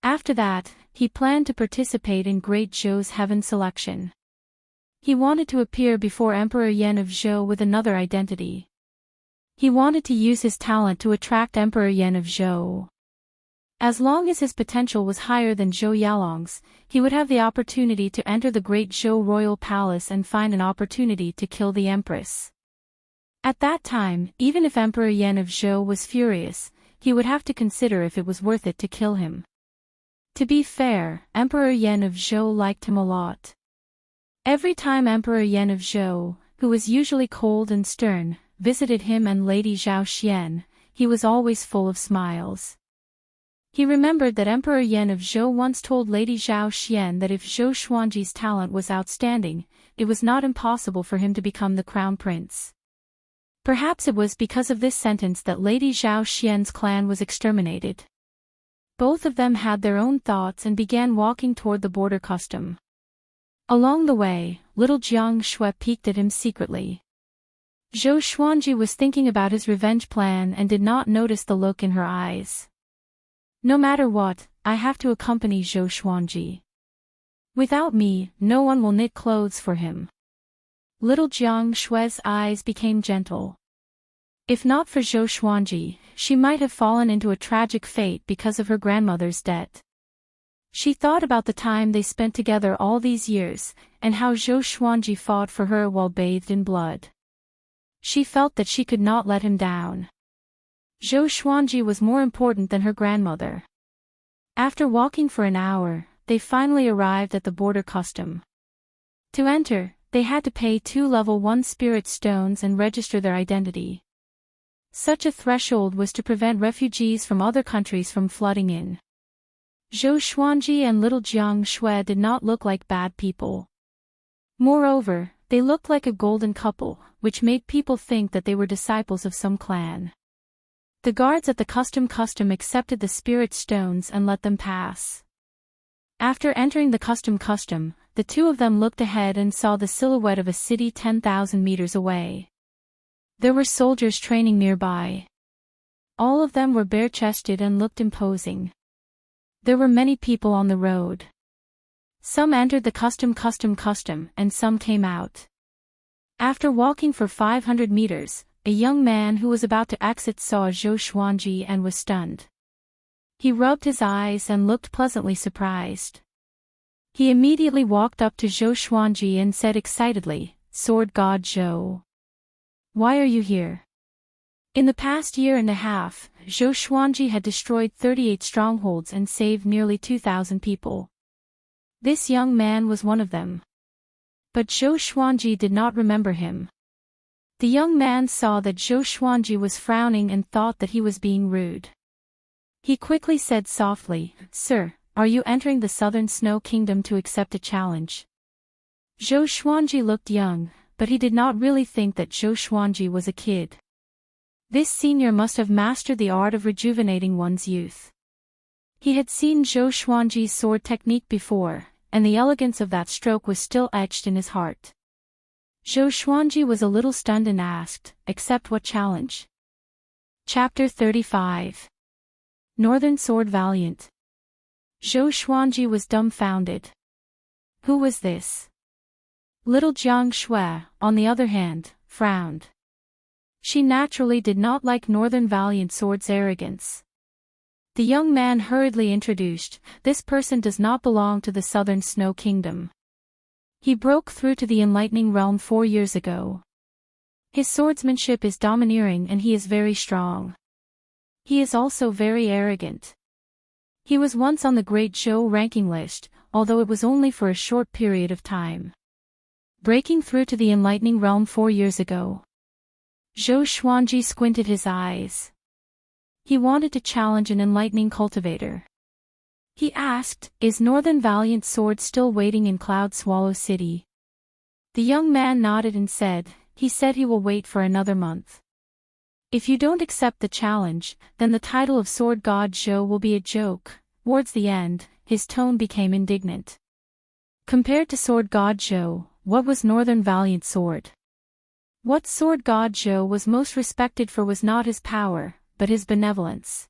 S1: After that, he planned to participate in Great Zhou's heaven selection. He wanted to appear before Emperor Yan of Zhou with another identity. He wanted to use his talent to attract Emperor Yan of Zhou. As long as his potential was higher than Zhou Yalong's, he would have the opportunity to enter the Great Zhou royal palace and find an opportunity to kill the empress. At that time, even if Emperor Yan of Zhou was furious, he would have to consider if it was worth it to kill him. To be fair, Emperor Yan of Zhou liked him a lot. Every time Emperor Yan of Zhou, who was usually cold and stern, visited him and Lady Zhao Xian, he was always full of smiles. He remembered that Emperor Yan of Zhou once told Lady Zhao Xian that if Zhou Xuanji's talent was outstanding, it was not impossible for him to become the crown prince. Perhaps it was because of this sentence that Lady Zhao Xian's clan was exterminated. Both of them had their own thoughts and began walking toward the border custom. Along the way, little Jiang Shui peeked at him secretly. Zhou Xuanji was thinking about his revenge plan and did not notice the look in her eyes. No matter what, I have to accompany Zhou Xuanji. Without me, no one will knit clothes for him. Little Jiang Shui's eyes became gentle. If not for Zhou Xuanji, she might have fallen into a tragic fate because of her grandmother's debt. She thought about the time they spent together all these years, and how Zhou Xuanji fought for her while bathed in blood. She felt that she could not let him down. Zhou Xuanji was more important than her grandmother. After walking for an hour, they finally arrived at the border custom. To enter, they had to pay 2 level 1 spirit stones and register their identity. Such a threshold was to prevent refugees from other countries from flooding in. Zhou Xuanji and little Jiang Shui did not look like bad people. Moreover, they looked like a golden couple, which made people think that they were disciples of some clan. The guards at the custom accepted the spirit stones and let them pass. After entering the custom, the two of them looked ahead and saw the silhouette of a city 10,000 meters away. There were soldiers training nearby. All of them were bare-chested and looked imposing. There were many people on the road. Some entered the custom and some came out. After walking for 500 meters, a young man who was about to exit saw Zhou Xuanji and was stunned. He rubbed his eyes and looked pleasantly surprised. He immediately walked up to Zhou Xuanji and said excitedly, "Sword God Zhou. Why are you here?" In the past year and a half, Zhou Xuanji had destroyed 38 strongholds and saved nearly 2,000 people. This young man was one of them. But Zhou Xuanji did not remember him. The young man saw that Zhou Xuanji was frowning and thought that he was being rude. He quickly said softly, "Sir, are you entering the Southern Snow Kingdom to accept a challenge?" Zhou Xuanji looked young, but he did not really think that Zhou Xuanji was a kid. This senior must have mastered the art of rejuvenating one's youth. He had seen Zhou Xuanji's sword technique before, and the elegance of that stroke was still etched in his heart. Zhou Xuanji was a little stunned and asked, "Accept what challenge?" Chapter 35. Northern Sword Valiant. Zhou Xuanji was dumbfounded. Who was this? Little Jiang Shui, on the other hand, frowned. She naturally did not like Northern Valiant Sword's arrogance. The young man hurriedly introduced, "This person does not belong to the Southern Snow Kingdom. He broke through to the enlightening realm 4 years ago. His swordsmanship is domineering and he is very strong. He is also very arrogant. He was once on the Great Zhou ranking list, although it was only for a short period of time. Breaking through to the enlightening realm 4 years ago." Zhou Xuanji squinted his eyes. He wanted to challenge an enlightening cultivator. He asked, "Is Northern Valiant Sword still waiting in Cloud Swallow City?" The young man nodded and said, "He said he will wait for another month." If you don't accept the challenge, then the title of Sword God Zhou will be a joke. Towards the end, his tone became indignant. Compared to Sword God Zhou, what was Northern Valiant Sword? What Sword God Zhou was most respected for was not his power, but his benevolence.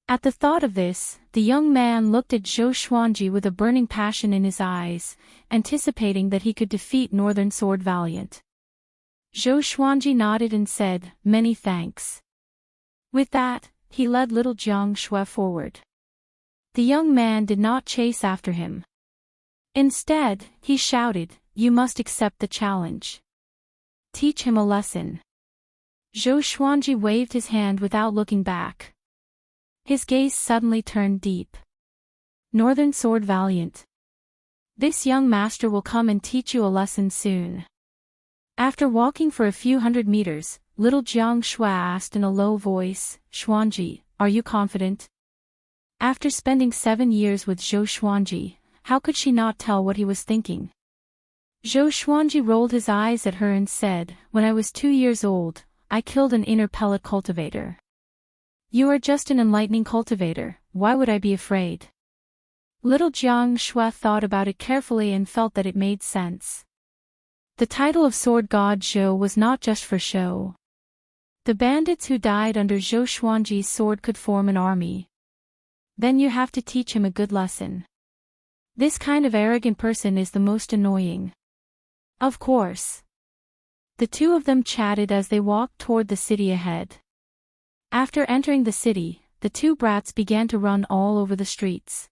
S1: At the thought of this, the young man looked at Zhou Xuanji with a burning passion in his eyes, anticipating that he could defeat Northern Sword Valiant. Zhou Xuanji nodded and said, "Many thanks." With that, he led little Jiang Shui forward. The young man did not chase after him. Instead, he shouted, "You must accept the challenge. Teach him a lesson." Zhou Xuanji waved his hand without looking back. His gaze suddenly turned deep. Northern Sword Valiant. This young master will come and teach you a lesson soon. After walking for a few hundred meters, little Jiang Shui asked in a low voice, "Xuanji, are you confident?" After spending 7 years with Zhou Xuanji, how could she not tell what he was thinking? Zhou Xuanji rolled his eyes at her and said, "When I was 2 years old, I killed an inner pellet cultivator. You are just an enlightening cultivator, why would I be afraid?" Little Jiang Shui thought about it carefully and felt that it made sense. The title of Sword God Zhou was not just for show. The bandits who died under Zhou Xuanji's sword could form an army. Then you have to teach him a good lesson. This kind of arrogant person is the most annoying. Of course. The two of them chatted as they walked toward the city ahead. After entering the city, the two brats began to run all over the streets.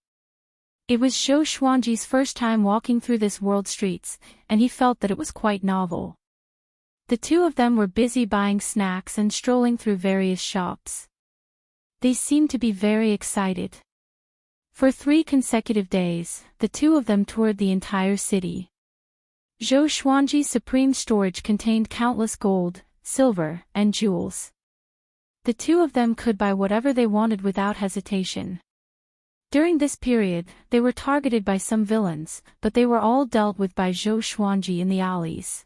S1: It was Zhou Xuanji's first time walking through this world streets, and he felt that it was quite novel. The two of them were busy buying snacks and strolling through various shops. They seemed to be very excited. For 3 consecutive days, the two of them toured the entire city. Zhou Xuanji's supreme storage contained countless gold, silver, and jewels. The two of them could buy whatever they wanted without hesitation. During this period, they were targeted by some villains, but they were all dealt with by Zhou Xuanji in the alleys.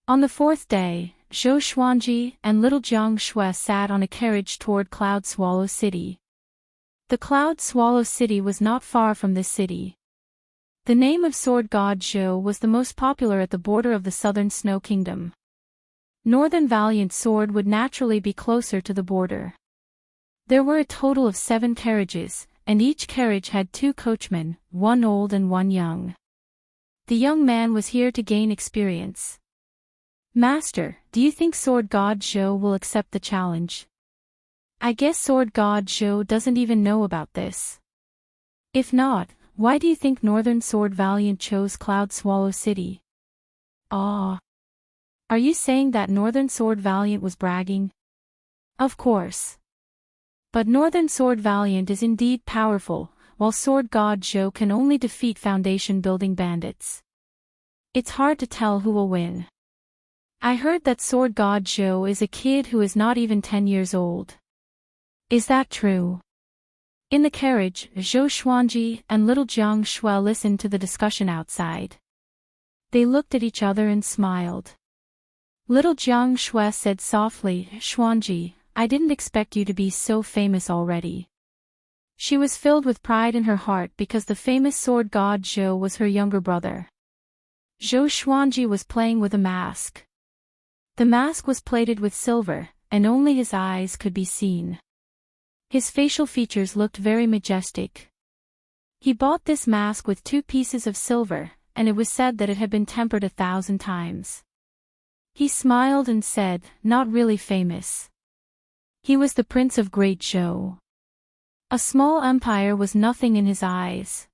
S1: On the 4th day, Zhou Xuanji and little Jiang Shui sat on a carriage toward Cloud Swallow City. The Cloud Swallow City was not far from this city. The name of Sword God Zhou was the most popular at the border of the southern Snow Kingdom. Northern Valiant Sword would naturally be closer to the border. There were a total of 7 carriages, and each carriage had 2 coachmen, 1 old and 1 young. The young man was here to gain experience. "Master, do you think Sword God Zhou will accept the challenge?" "I guess Sword God Zhou doesn't even know about this. If not, why do you think Northern Sword Valiant chose Cloud Swallow City?" "Ah. Are you saying that Northern Sword Valiant was bragging?" "Of course. But Northern Sword Valiant is indeed powerful, while Sword God Zhou can only defeat foundation-building bandits. It's hard to tell who will win. I heard that Sword God Zhou is a kid who is not even 10 years old. Is that true?" In the carriage, Zhou Xuanji and little Jiang Shui listened to the discussion outside. They looked at each other and smiled. Little Jiang Shui said softly, "Xuanji, I didn't expect you to be so famous already." She was filled with pride in her heart because the famous Sword God Zhou was her younger brother. Zhou Xuanji was playing with a mask. The mask was plated with silver, and only his eyes could be seen. His facial features looked very majestic. He bought this mask with 2 pieces of silver, and it was said that it had been tempered 1,000 times. He smiled and said, "Not really famous." He was the Prince of Great Zhou. A small empire was nothing in his eyes.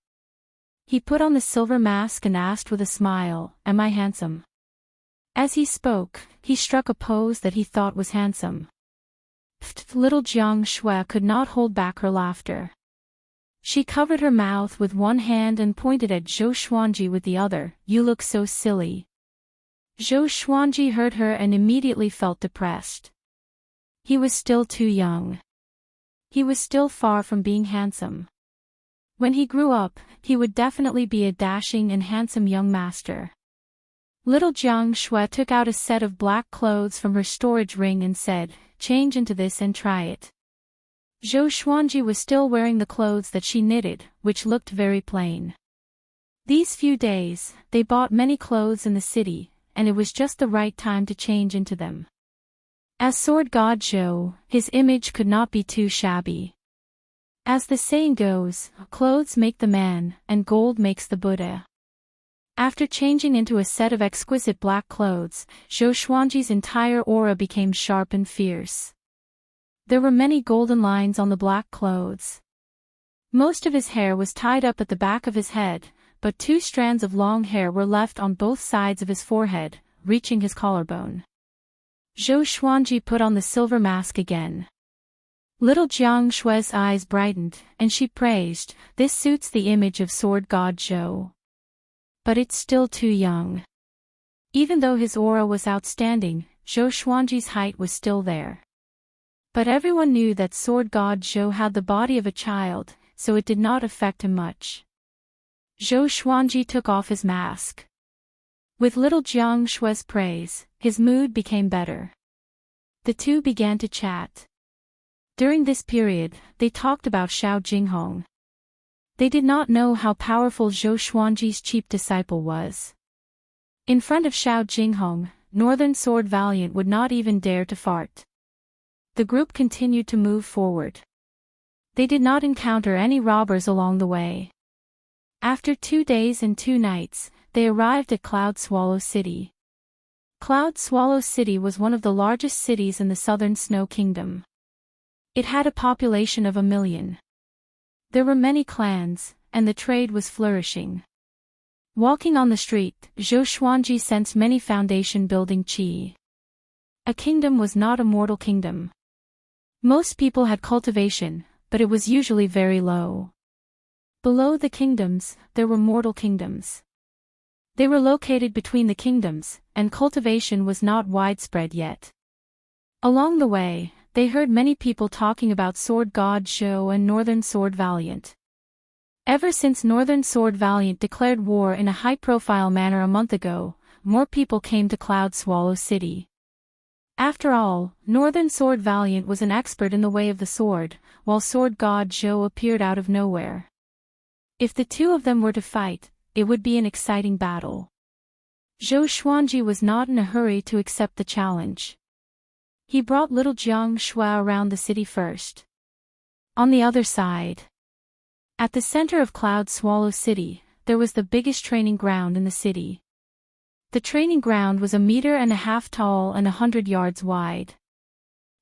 S1: He put on the silver mask and asked with a smile, "Am I handsome?" As he spoke, he struck a pose that he thought was handsome. Little Jiang Shui could not hold back her laughter. She covered her mouth with one hand and pointed at Zhou Xuanji with the other. "You look so silly." Zhou Xuanji heard her and immediately felt depressed. He was still too young. He was still far from being handsome. When he grew up, he would definitely be a dashing and handsome young master. Little Jiang Shui took out a set of black clothes from her storage ring and said, "Change into this and try it." Zhou Xuanji was still wearing the clothes that she knitted, which looked very plain. These few days, they bought many clothes in the city, and it was just the right time to change into them. As sword god Zhou, his image could not be too shabby. As the saying goes, clothes make the man, and gold makes the Buddha. After changing into a set of exquisite black clothes, Zhou Xuanji's entire aura became sharp and fierce. There were many golden lines on the black clothes. Most of his hair was tied up at the back of his head, but 2 strands of long hair were left on both sides of his forehead, reaching his collarbone. Zhou Xuanji put on the silver mask again. Little Jiang Shui's eyes brightened, and she praised, "This suits the image of sword god Zhou. But it's still too young." Even though his aura was outstanding, Zhou Xuanji's height was still there. But everyone knew that sword god Zhou had the body of a child, so it did not affect him much. Zhou Xuanji took off his mask. With little Jiang Shui's praise, his mood became better. The two began to chat. During this period, they talked about Xiao Jinghong. They did not know how powerful Zhou Xuanji's cheap disciple was. In front of Xiao Jinghong, Northern Sword Valiant would not even dare to fart. The group continued to move forward. They did not encounter any robbers along the way. After 2 days and 2 nights, they arrived at Cloud Swallow City. Cloud Swallow City was one of the largest cities in the southern Snow Kingdom. It had a population of 1 million. There were many clans, and the trade was flourishing. Walking on the street, Zhou Xuanji sensed many foundation-building qi. A kingdom was not a mortal kingdom. Most people had cultivation, but it was usually very low. Below the kingdoms, there were mortal kingdoms. They were located between the kingdoms, and cultivation was not widespread yet. Along the way, they heard many people talking about Sword God Zhou and Northern Sword Valiant. Ever since Northern Sword Valiant declared war in a high-profile manner a month ago, more people came to Cloud Swallow City. After all, Northern Sword Valiant was an expert in the way of the sword, while Sword God Zhou appeared out of nowhere. If the two of them were to fight, it would be an exciting battle. Zhou Xuanji was not in a hurry to accept the challenge. He brought little Jiang Shui around the city first. On the other side, at the center of Cloud Swallow City, there was the biggest training ground in the city. The training ground was 1.5 meters tall and 100 yards wide.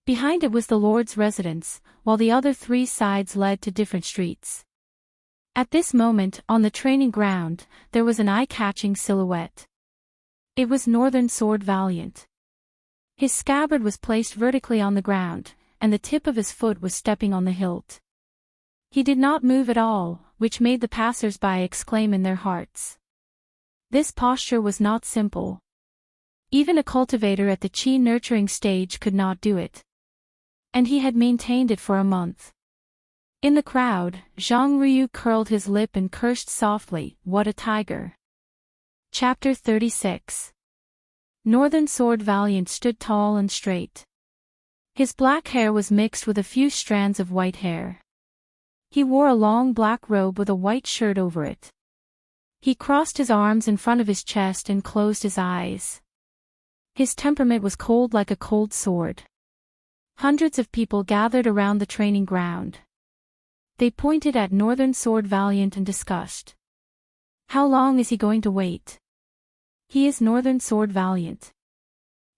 S1: Behind it was the Lord's residence, while the other 3 sides led to different streets. At this moment, on the training ground, there was an eye-catching silhouette. It was Northern Sword Valiant. His scabbard was placed vertically on the ground, and the tip of his foot was stepping on the hilt. He did not move at all, which made the passers-by exclaim in their hearts. This posture was not simple. Even a cultivator at the qi nurturing stage could not do it. And he had maintained it for a month. In the crowd, Zhang Ruyu curled his lip and cursed softly, "What a tiger." Chapter 36. Northern Sword Valiant stood tall and straight. His black hair was mixed with a few strands of white hair. He wore a long black robe with a white shirt over it. He crossed his arms in front of his chest and closed his eyes. His temperament was cold like a cold sword. Hundreds of people gathered around the training ground. They pointed at Northern Sword Valiant and discussed. How long is he going to wait? He is Northern Sword Valiant.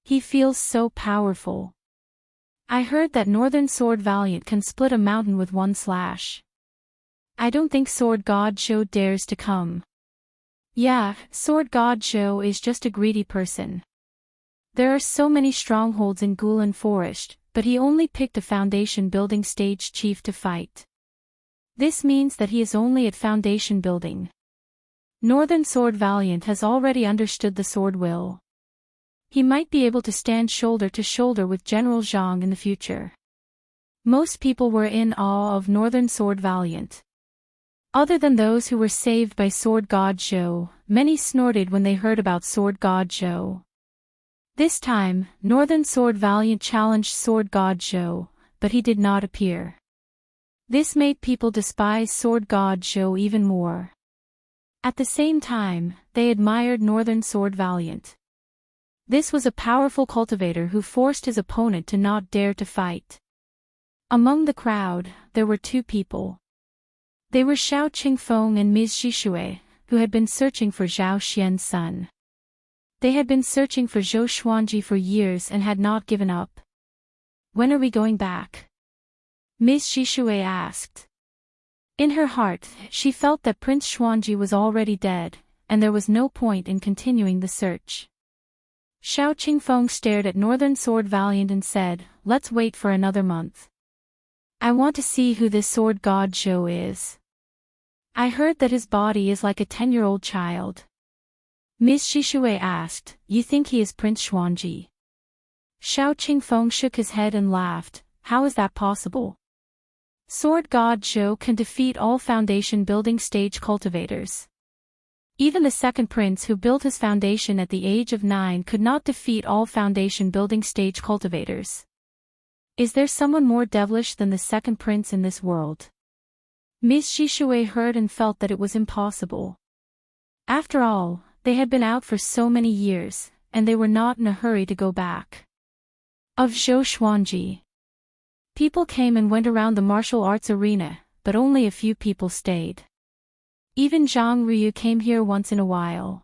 S1: He feels so powerful. I heard that Northern Sword Valiant can split a mountain with 1 slash. I don't think Sword God Zhou dares to come. Yeah, Sword God Zhou is just a greedy person. There are so many strongholds in Gulan Forest, but he only picked a foundation building stage chief to fight. This means that he is only at foundation building. Northern Sword Valiant has already understood the sword will. He might be able to stand shoulder to shoulder with General Zhang in the future. Most people were in awe of Northern Sword Valiant. Other than those who were saved by Sword God Zhou, many snorted when they heard about Sword God Zhou. This time, Northern Sword Valiant challenged Sword God Zhou, but he did not appear. This made people despise Sword God Zhou even more. At the same time, they admired Northern Sword Valiant. This was a powerful cultivator who forced his opponent to not dare to fight. Among the crowd, there were two people. They were Xiao Qingfeng and Ms. Xishui, who had been searching for Zhao Xian's son. They had been searching for Zhou Xuanji for years and had not given up. "When are we going back?" Ms. Xishui asked. In her heart, she felt that Prince Xuanji was already dead, and there was no point in continuing the search. Xiao Qingfeng stared at Northern Sword Valiant and said, "Let's wait for another month. I want to see who this Sword God Zhou is. I heard that his body is like a 10-year-old child." Ms. Xishui asked, "You think he is Prince Xuanji?" Xiao Qingfeng shook his head and laughed. "How is that possible? Sword God Zhou can defeat all foundation building stage cultivators. Even the second prince who built his foundation at the age of 9 could not defeat all foundation building stage cultivators. Is there someone more devilish than the second prince in this world?" Ms. Xishui heard and felt that it was impossible. After all, they had been out for so many years, and they were not in a hurry to go back. Of Zhou Xuanji. People came and went around the martial arts arena, but only a few people stayed. Even Zhang Ryu came here once in a while.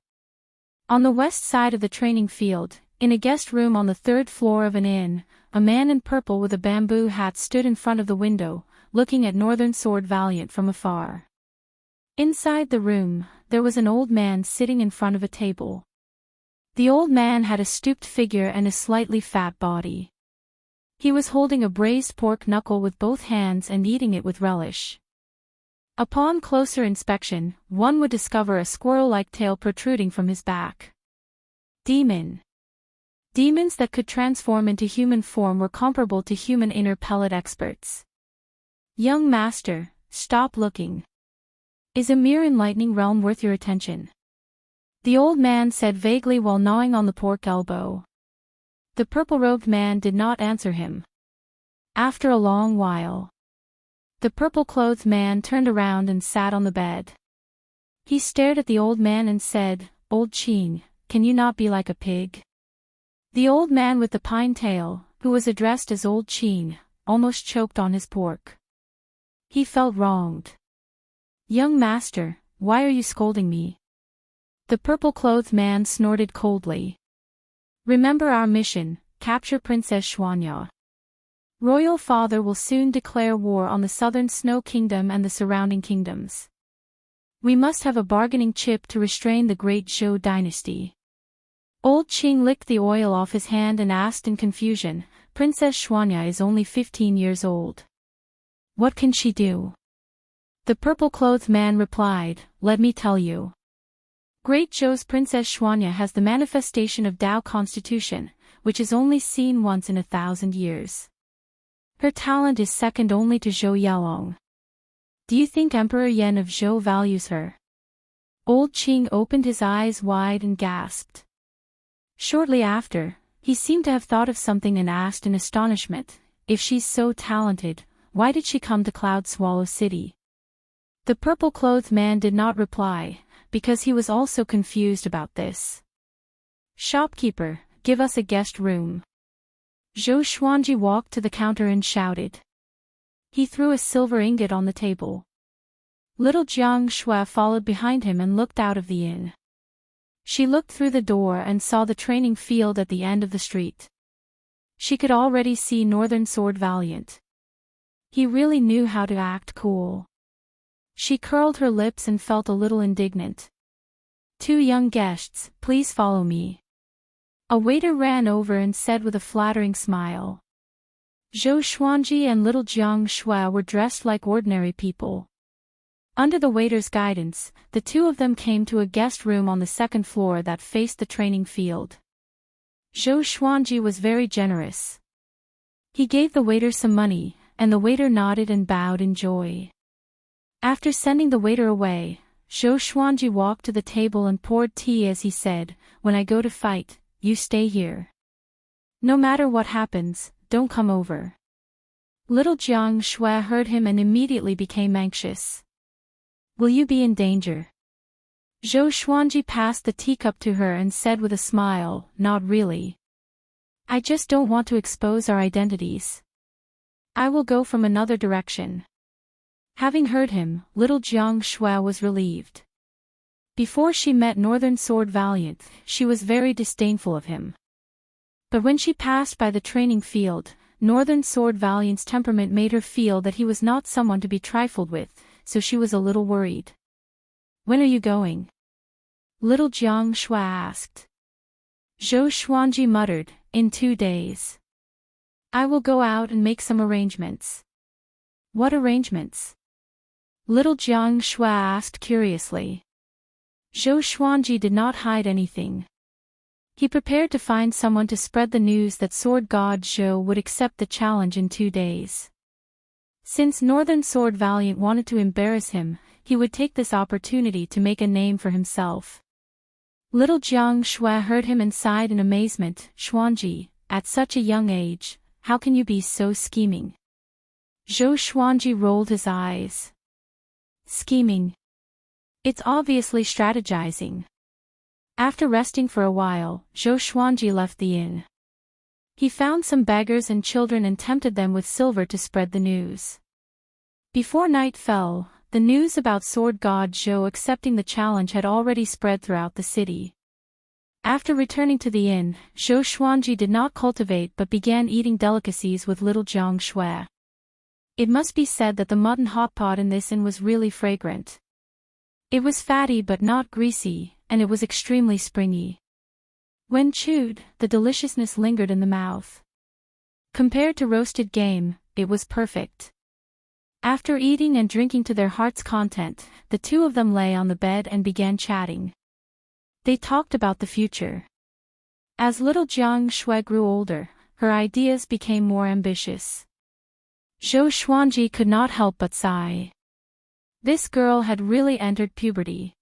S1: On the west side of the training field, in a guest room on the 3rd floor of an inn, a man in purple with a bamboo hat stood in front of the window, looking at Northern Sword Valiant from afar. Inside the room, there was an old man sitting in front of a table. The old man had a stooped figure and a slightly fat body. He was holding a braised pork knuckle with both hands and eating it with relish. Upon closer inspection, one would discover a squirrel-like tail protruding from his back. Demon. Demons that could transform into human form were comparable to human inner pellet experts. "Young master, stop looking. Is a mere enlightening realm worth your attention?" The old man said vaguely while gnawing on the pork elbow. The purple-robed man did not answer him. After a long while, the purple-clothed man turned around and sat on the bed. He stared at the old man and said, "Old Qing, can you not be like a pig?" The old man with the pine tail, who was addressed as Old Qing, almost choked on his pork. He felt wronged. "Young master, why are you scolding me?" The purple-clothed man snorted coldly. "Remember our mission, capture Princess Xuanya. Royal Father will soon declare war on the Southern Snow Kingdom and the surrounding kingdoms. We must have a bargaining chip to restrain the great Zhou dynasty." Old Qing licked the oil off his hand and asked in confusion, "Princess Xuanya is only 15 years old. What can she do?" The purple-clothed man replied, "Let me tell you. Great Zhou's Princess Xuanya has the manifestation of Tao Constitution, which is only seen once in 1,000 years. Her talent is second only to Zhou Yalong. Do you think Emperor Yan of Zhou values her?" Old Qing opened his eyes wide and gasped. Shortly after, he seemed to have thought of something and asked in astonishment, "If she's so talented, why did she come to Cloud Swallow City?" The purple-clothed man did not reply, because he was also confused about this. "Shopkeeper, give us a guest room." Zhou Xuanji walked to the counter and shouted. He threw a silver ingot on the table. Little Jiang Shui followed behind him and looked out of the inn. She looked through the door and saw the training field at the end of the street. She could already see Northern Sword Valiant. He really knew how to act cool. She curled her lips and felt a little indignant. "Two young guests, please follow me." A waiter ran over and said with a flattering smile. Zhou Xuanji and little Jiang Shui were dressed like ordinary people. Under the waiter's guidance, the two of them came to a guest room on the 2nd floor that faced the training field. Zhou Xuanji was very generous. He gave the waiter some money, and the waiter nodded and bowed in joy. After sending the waiter away, Zhou Xuanji walked to the table and poured tea as he said, "When I go to fight, you stay here. No matter what happens, don't come over." Little Jiang Shui heard him and immediately became anxious. "Will you be in danger?" Zhou Xuanji passed the teacup to her and said with a smile, "Not really. I just don't want to expose our identities. I will go from another direction." Having heard him, little Jiang Shui was relieved. Before she met Northern Sword Valiant, she was very disdainful of him. But when she passed by the training field, Northern Sword Valiant's temperament made her feel that he was not someone to be trifled with, so she was a little worried. "When are you going?" Little Jiang Shui asked. Zhou Xuanji muttered, "In 2 days. I will go out and make some arrangements." "What arrangements?" Little Jiang Shui asked curiously. Zhou Xuanji did not hide anything. He prepared to find someone to spread the news that Sword God Zhou would accept the challenge in 2 days. Since Northern Sword Valiant wanted to embarrass him, he would take this opportunity to make a name for himself. Little Jiang Shui heard him and sighed in amazement. "Xuanji, at such a young age, how can you be so scheming?" Zhou Xuanji rolled his eyes. "Scheming? It's obviously strategizing." After resting for a while, Zhou Xuanji left the inn. He found some beggars and children and tempted them with silver to spread the news. Before night fell, the news about Sword God Zhou accepting the challenge had already spread throughout the city. After returning to the inn, Zhou Xuanji did not cultivate but began eating delicacies with little Jiang Shui. It must be said that the mutton hotpot in this inn was really fragrant. It was fatty but not greasy, and it was extremely springy. When chewed, the deliciousness lingered in the mouth. Compared to roasted game, it was perfect. After eating and drinking to their heart's content, the two of them lay on the bed and began chatting. They talked about the future. As little Jiang Shui grew older, her ideas became more ambitious. Zhou Xuanji could not help but sigh. This girl had really entered puberty.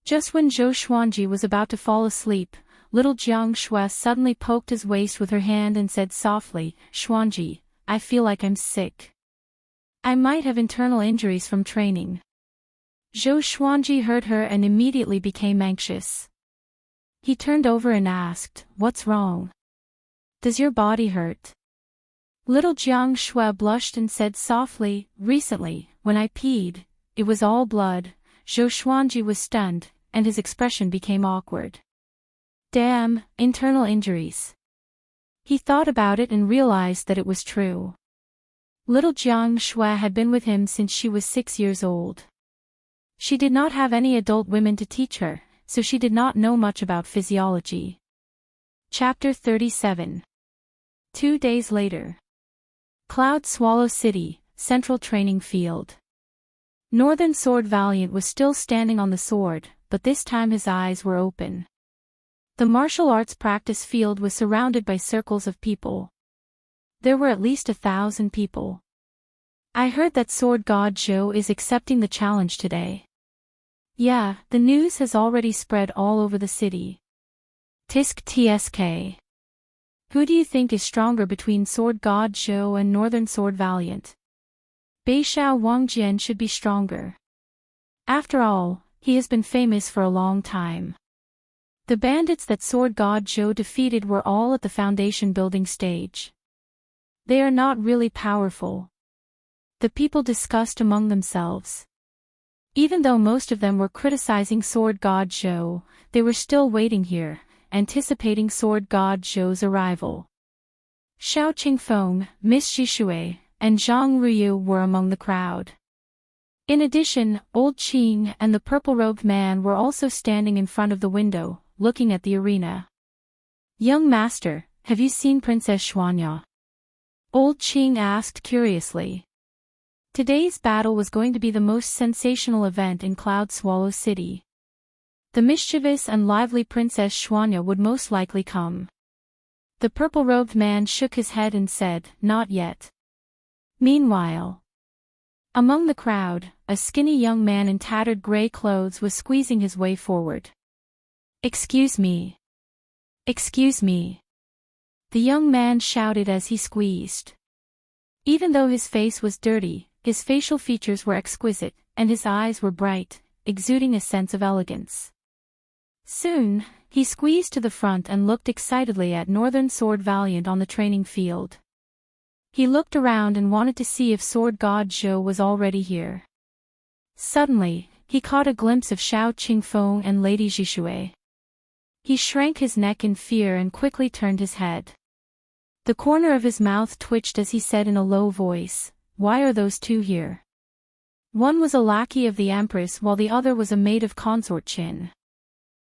S1: Just when Zhou Xuanji was about to fall asleep, little Jiang Shui suddenly poked his waist with her hand and said softly, "Xuanji, I feel like I'm sick. I might have internal injuries from training." Zhou Xuanji heard her and immediately became anxious. He turned over and asked, "What's wrong? Does your body hurt?" Little Jiang Shui blushed and said softly, "Recently, when I peed, it was all blood." Zhou Xuanji was stunned, and his expression became awkward. Damn, internal injuries. He thought about it and realized that it was true. Little Jiang Shui had been with him since she was 6 years old. She did not have any adult women to teach her, so she did not know much about physiology. Chapter 37. 2 days later. Cloud Swallow City, Central Training Field. Northern Sword Valiant was still standing on the sword, but this time his eyes were open. The martial arts practice field was surrounded by circles of people. There were at least 1,000 people. "I heard that Sword God Zhou is accepting the challenge today." "Yeah, the news has already spread all over the city." Tisk tsk. "Who do you think is stronger between Sword God Zhou and Northern Sword Valiant?" "Beixiao Wangjian should be stronger. After all, he has been famous for a long time." The bandits that Sword God Zhou defeated were all at the foundation building stage. "They are not really powerful," the people discussed among themselves. Even though most of them were criticizing Sword God Zhou, they were still waiting here, anticipating Sword God Zhou's arrival. Xiao Qingfeng, Miss Jishui, and Zhang Ruyu were among the crowd. In addition, Old Qing and the purple-robed man were also standing in front of the window, looking at the arena. "Young master, have you seen Princess Xuanya?" Old Qing asked curiously. Today's battle was going to be the most sensational event in Cloud Swallow City. The mischievous and lively Princess Xuanya would most likely come. The purple-robed man shook his head and said, "Not yet." Meanwhile, among the crowd, a skinny young man in tattered gray clothes was squeezing his way forward. "Excuse me. Excuse me," the young man shouted as he squeezed. Even though his face was dirty, his facial features were exquisite, and his eyes were bright, exuding a sense of elegance. Soon, he squeezed to the front and looked excitedly at Northern Sword Valiant on the training field. He looked around and wanted to see if Sword God Zhou was already here. Suddenly, he caught a glimpse of Xiao Qingfeng and Lady Zhishui. He shrank his neck in fear and quickly turned his head. The corner of his mouth twitched as he said in a low voice, "Why are those two here?" One was a lackey of the Empress while the other was a maid of Consort Qin.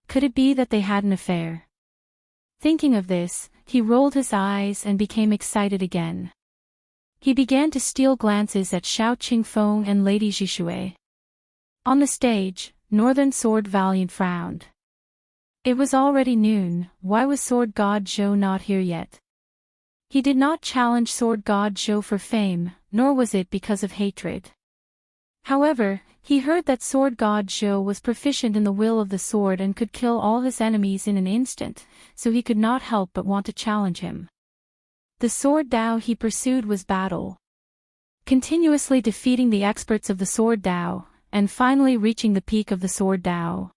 S1: Could it be that they had an affair? Thinking of this, he rolled his eyes and became excited again. He began to steal glances at Xiao Qingfeng and Lady Zhishui. On the stage, Northern Sword Valiant frowned. It was already noon. Why was Sword God Zhou not here yet? He did not challenge Sword God Zhou for fame, nor was it because of hatred. However, he heard that Sword God Zhou was proficient in the will of the sword and could kill all his enemies in an instant, so he could not help but want to challenge him. The sword Dao he pursued was battle. Continuously defeating the experts of the sword Dao, and finally reaching the peak of the sword Dao.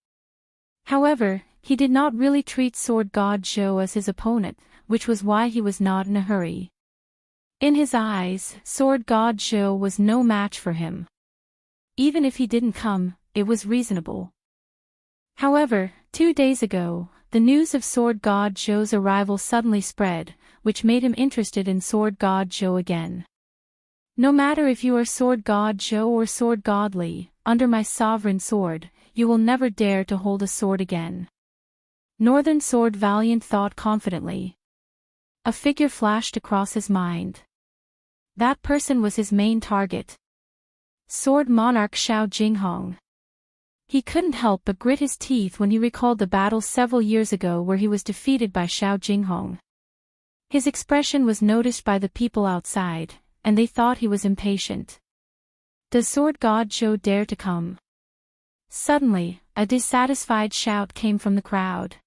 S1: However, he did not really treat Sword God Zhou as his opponent, which was why he was not in a hurry. In his eyes, Sword God Zhou was no match for him. Even if he didn't come, it was reasonable. However, 2 days ago, the news of Sword God Zhou's arrival suddenly spread, which made him interested in Sword God Zhou again. "No matter if you are Sword God Zhou or Sword God Li, under my sovereign sword, you will never dare to hold a sword again." Northern Sword Valiant thought confidently. A figure flashed across his mind. That person was his main target. Sword Monarch Xiao Jinghong. He couldn't help but grit his teeth when he recalled the battle several years ago where he was defeated by Xiao Jinghong. His expression was noticed by the people outside, and they thought he was impatient. Does Sword God Zhou dare to come? Suddenly, a dissatisfied shout came from the crowd.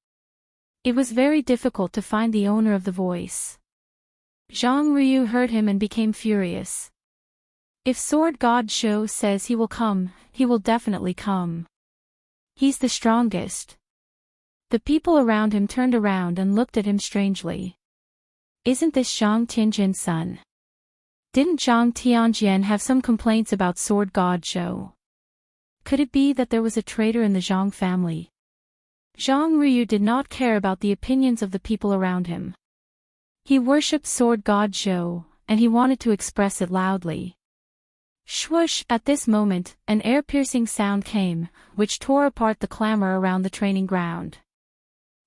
S1: It was very difficult to find the owner of the voice. Zhang Ryu heard him and became furious. If Sword God Zhou says he will come, he will definitely come. He's the strongest. The people around him turned around and looked at him strangely. Isn't this Zhang Tianjin's son? Didn't Zhang Tianjian have some complaints about Sword God Zhou? Could it be that there was a traitor in the Zhang family? Zhang Ryu did not care about the opinions of the people around him. He worshipped Sword God Zhou, and he wanted to express it loudly. Swoosh! At this moment, an air-piercing sound came, which tore apart the clamor around the training ground.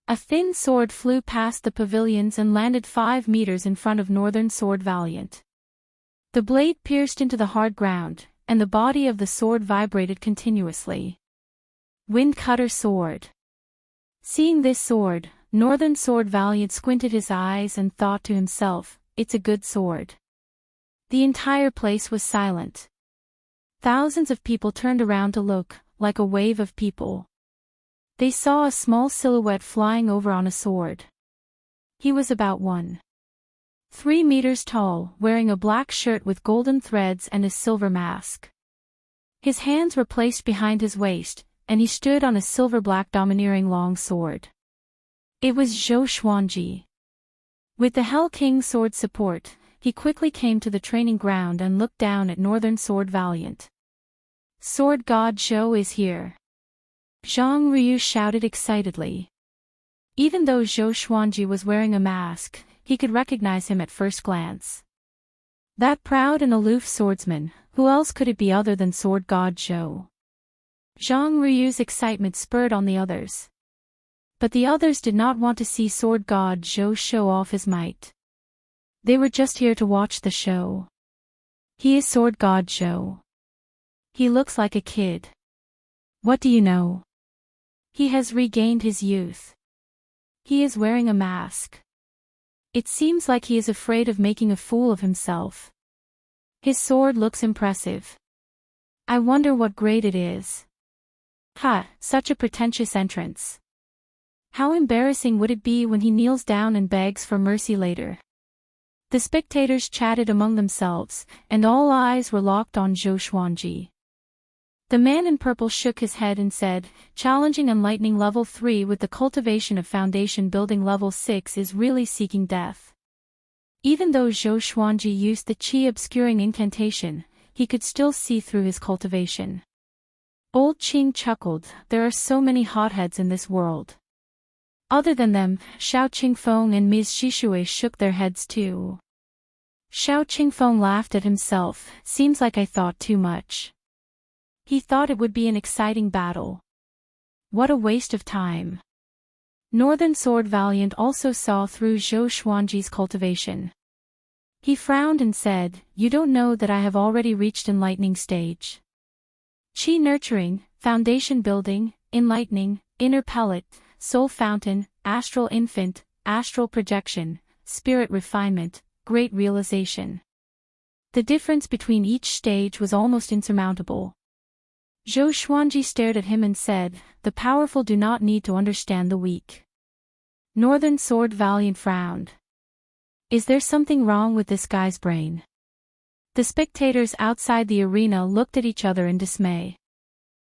S1: A thin sword flew past the pavilions and landed 5 meters in front of Northern Sword Valiant. The blade pierced into the hard ground, and the body of the sword vibrated continuously. Wind Cutter Sword. Seeing this sword, Northern Sword Valiant squinted his eyes and thought to himself, "It's a good sword." The entire place was silent. Thousands of people turned around to look, like a wave of people. They saw a small silhouette flying over on a sword. He was about 1.3 meters tall, wearing a black shirt with golden threads and a silver mask. His hands were placed behind his waist, and he stood on a silver-black domineering long sword. It was Zhou Xuanji. With the Hell King's sword support, he quickly came to the training ground and looked down at Northern Sword Valiant. "Sword God Zhou is here!" Zhang Ryu shouted excitedly. Even though Zhou Xuanji was wearing a mask, he could recognize him at first glance. That proud and aloof swordsman, who else could it be other than Sword God Zhou? Zhang Ryu's excitement spurred on the others. But the others did not want to see Sword God Zhou show off his might. They were just here to watch the show. He is Sword God Zhou. He looks like a kid. What do you know? He has regained his youth. He is wearing a mask. It seems like he is afraid of making a fool of himself. His sword looks impressive. I wonder what grade it is. Ha, such a pretentious entrance. How embarrassing would it be when he kneels down and begs for mercy later? The spectators chatted among themselves, and all eyes were locked on Zhou Xuanji. The man in purple shook his head and said, challenging enlightening level 3 with the cultivation of foundation building level 6 is really seeking death. Even though Zhou Xuanji used the qi obscuring incantation, he could still see through his cultivation. Old Qing chuckled, there are so many hotheads in this world. Other than them, Xiao Qingfeng and Ms. Shishui shook their heads too. Xiao Qingfeng laughed at himself, seems like I thought too much. He thought it would be an exciting battle. What a waste of time. Northern Sword Valiant also saw through Zhou Xuanji's cultivation. He frowned and said, you don't know that I have already reached enlightening stage. Qi nurturing, foundation building, enlightening, inner pellet, soul fountain, astral infant, astral projection, spirit refinement, great realization. The difference between each stage was almost insurmountable. Zhou Xuanji stared at him and said, the powerful do not need to understand the weak. Northern Sword Valiant frowned. Is there something wrong with this guy's brain? The spectators outside the arena looked at each other in dismay.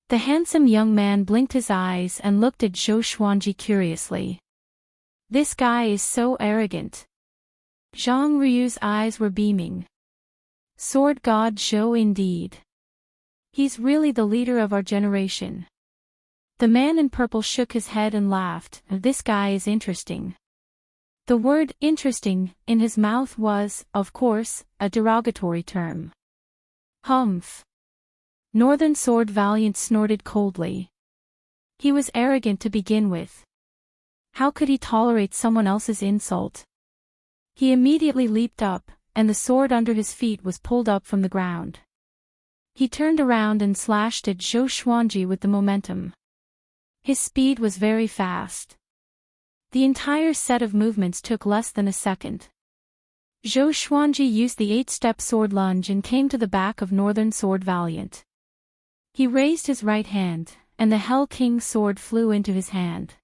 S1: The handsome young man blinked his eyes and looked at Zhou Xuanji curiously. This guy is so arrogant. Zhang Ryu's eyes were beaming. Sword God Zhou indeed. He's really the leader of our generation. The man in purple shook his head and laughed, this guy is interesting. The word interesting in his mouth was, of course, a derogatory term. Humph. Northern Sword Valiant snorted coldly. He was arrogant to begin with. How could he tolerate someone else's insult? He immediately leaped up, and the sword under his feet was pulled up from the ground. He turned around and slashed at Zhou Xuanji with the momentum. His speed was very fast. The entire set of movements took less than a second. Zhou Xuanji used the 8-step sword lunge and came to the back of Northern Sword Valiant. He raised his right hand, and the Hell King's sword flew into his hand.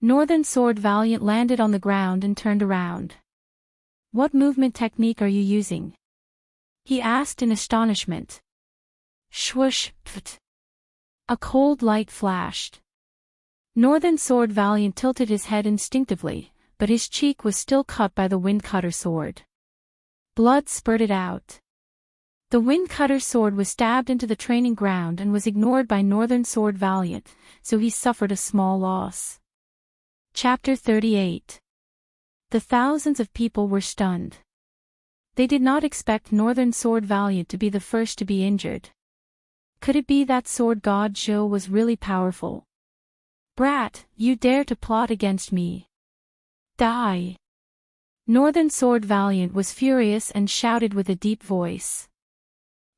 S1: Northern Sword Valiant landed on the ground and turned around. What movement technique are you using? He asked in astonishment. Swoosh, pft. A cold light flashed. Northern Sword Valiant tilted his head instinctively, but his cheek was still cut by the Wind Cutter sword. Blood spurted out. The Wind Cutter sword was stabbed into the training ground and was ignored by Northern Sword Valiant, so he suffered a small loss. Chapter 38. The thousands of people were stunned. They did not expect Northern Sword Valiant to be the first to be injured. Could it be that Sword God Zhou was really powerful? Brat, you dare to plot against me. Die! Northern Sword Valiant was furious and shouted with a deep voice.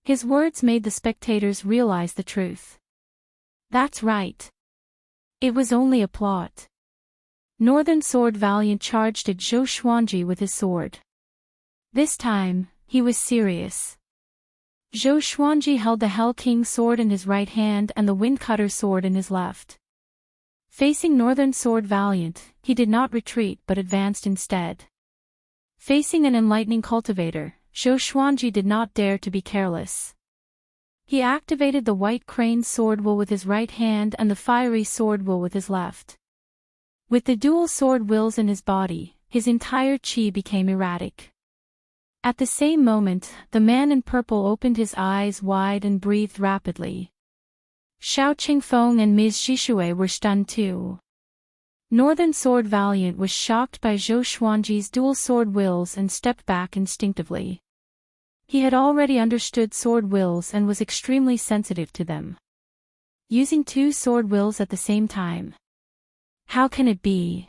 S1: His words made the spectators realize the truth. That's right. It was only a plot. Northern Sword Valiant charged at Zhou Xuanji with his sword. This time, he was serious. Zhou Xuanji held the Hell King's sword in his right hand and the Wind Cutter sword in his left. Facing Northern Sword Valiant, he did not retreat but advanced instead. Facing an enlightening cultivator, Zhou Xuanji did not dare to be careless. He activated the White Crane's sword will with his right hand and the Fiery sword will with his left. With the dual sword wills in his body, his entire qi became erratic. At the same moment, the man in purple opened his eyes wide and breathed rapidly. Xiao Qingfeng and Ms. Shishui were stunned too. Northern Sword Valiant was shocked by Zhou Xuanji's dual sword wills and stepped back instinctively. He had already understood sword wills and was extremely sensitive to them. Using 2 sword wills at the same time. How can it be?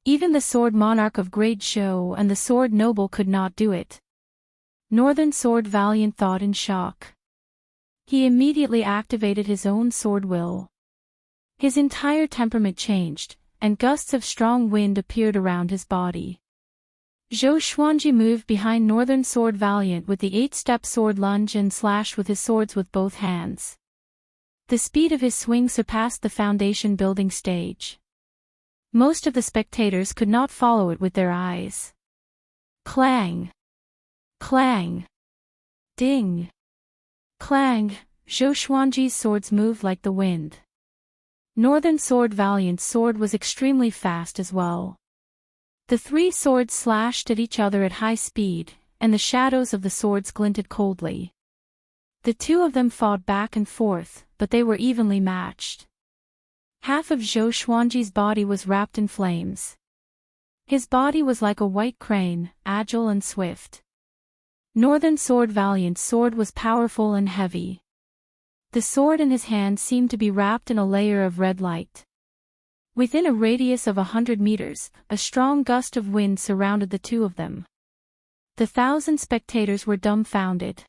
S1: Even the Sword Monarch of Great Zhou and the Sword Noble could not do it. Northern Sword Valiant thought in shock. He immediately activated his own sword will. His entire temperament changed, and gusts of strong wind appeared around his body. Zhou Xuanji moved behind Northern Sword Valiant with the 8-step sword lunge and slashed with his swords with both hands. The speed of his swing surpassed the foundation building stage. Most of the spectators could not follow it with their eyes. Clang! Clang! Ding! Clang! Zhou Xuanji's swords moved like the wind. Northern Sword Valiant's sword was extremely fast as well. The 3 swords slashed at each other at high speed, and the shadows of the swords glinted coldly. The 2 of them fought back and forth, but they were evenly matched. Half of Zhou Xuanji's body was wrapped in flames. His body was like a white crane, agile and swift. Northern Sword Valiant's sword was powerful and heavy. The sword in his hand seemed to be wrapped in a layer of red light. Within a radius of 100 meters, a strong gust of wind surrounded the 2 of them. The 1,000 spectators were dumbfounded.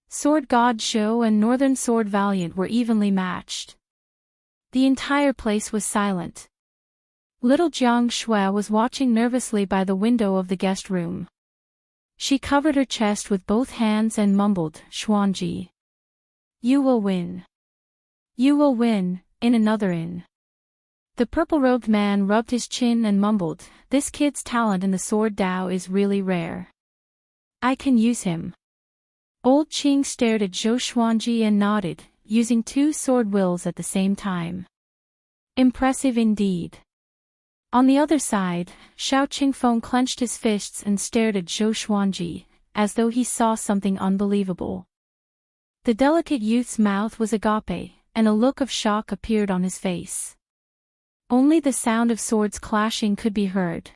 S1: Sword God Zhou and Northern Sword Valiant were evenly matched. The entire place was silent. Little Jiang Shui was watching nervously by the window of the guest room. She covered her chest with both hands and mumbled, "Xuanji. You will win. You will win, in another in." The purple-robed man rubbed his chin and mumbled, "This kid's talent in the sword Dao is really rare. I can use him." Old Qing stared at Zhou Xuanji and nodded, using 2 sword wills at the same time. Impressive indeed. On the other side, Xiao Qingfeng clenched his fists and stared at Zhou Xuanji, as though he saw something unbelievable. The delicate youth's mouth was agape, and a look of shock appeared on his face. Only the sound of swords clashing could be heard.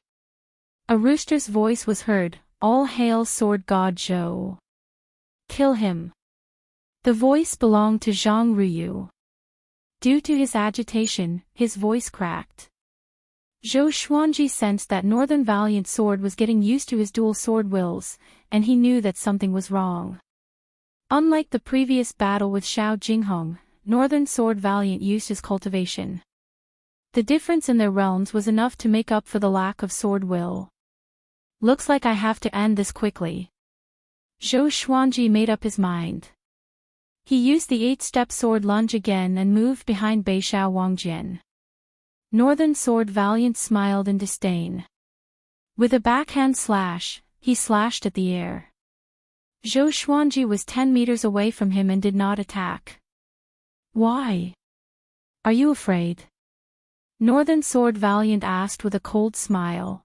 S1: A rooster's voice was heard, "All hail Sword God Zhou. Kill him." The voice belonged to Zhang Ruyu. Due to his agitation, his voice cracked. Zhou Xuanji sensed that Northern Valiant's sword was getting used to his dual sword wills, and he knew that something was wrong. Unlike the previous battle with Xiao Jinghong, Northern Sword Valiant used his cultivation. The difference in their realms was enough to make up for the lack of sword will. Looks like I have to end this quickly. Zhou Xuanji made up his mind. He used the 8-step sword lunge again and moved behind Beixiao Wangjian. Northern Sword Valiant smiled in disdain. With a backhand slash, he slashed at the air. Zhou Xuanji was 10 meters away from him and did not attack. "Why? Are you afraid?" Northern Sword Valiant asked with a cold smile.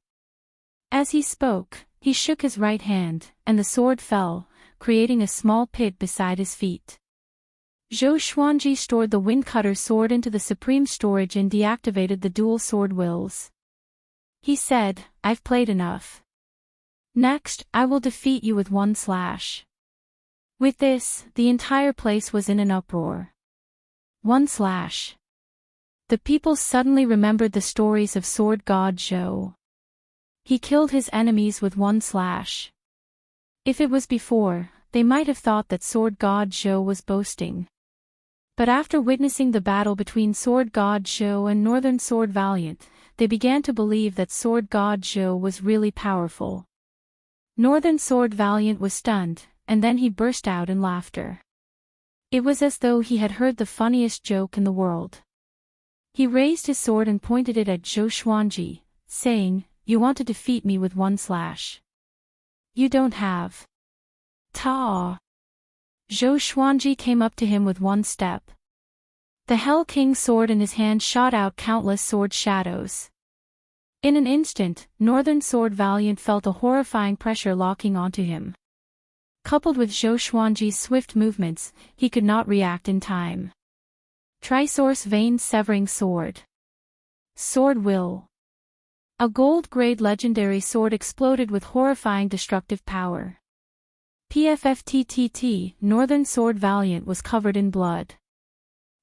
S1: As he spoke, he shook his right hand, and the sword fell, creating a small pit beside his feet. Zhou Xuanji stored the Windcutter sword into the supreme storage and deactivated the dual sword wills. He said, "I've played enough. Next, I will defeat you with 1 slash." With this, the entire place was in an uproar. 1 slash. The people suddenly remembered the stories of Sword God Zhou. He killed his enemies with 1 slash. If it was before, they might have thought that Sword God Zhou was boasting. But after witnessing the battle between Sword God Zhou and Northern Sword Valiant, they began to believe that Sword God Zhou was really powerful. Northern Sword Valiant was stunned, and then he burst out in laughter. It was as though he had heard the funniest joke in the world. He raised his sword and pointed it at Zhou Xuanji, saying, "You want to defeat me with 1 slash. You don't have. Ta." Zhou Xuanji came up to him with 1 step. The Hell King's sword in his hand shot out countless sword shadows. In an instant, Northern Sword Valiant felt a horrifying pressure locking onto him. Coupled with Zhou Xuanji's swift movements, he could not react in time. Trisource Vein Severing Sword. Sword Will. A gold-grade legendary sword exploded with horrifying destructive power. PFFTTT, Northern Sword Valiant was covered in blood.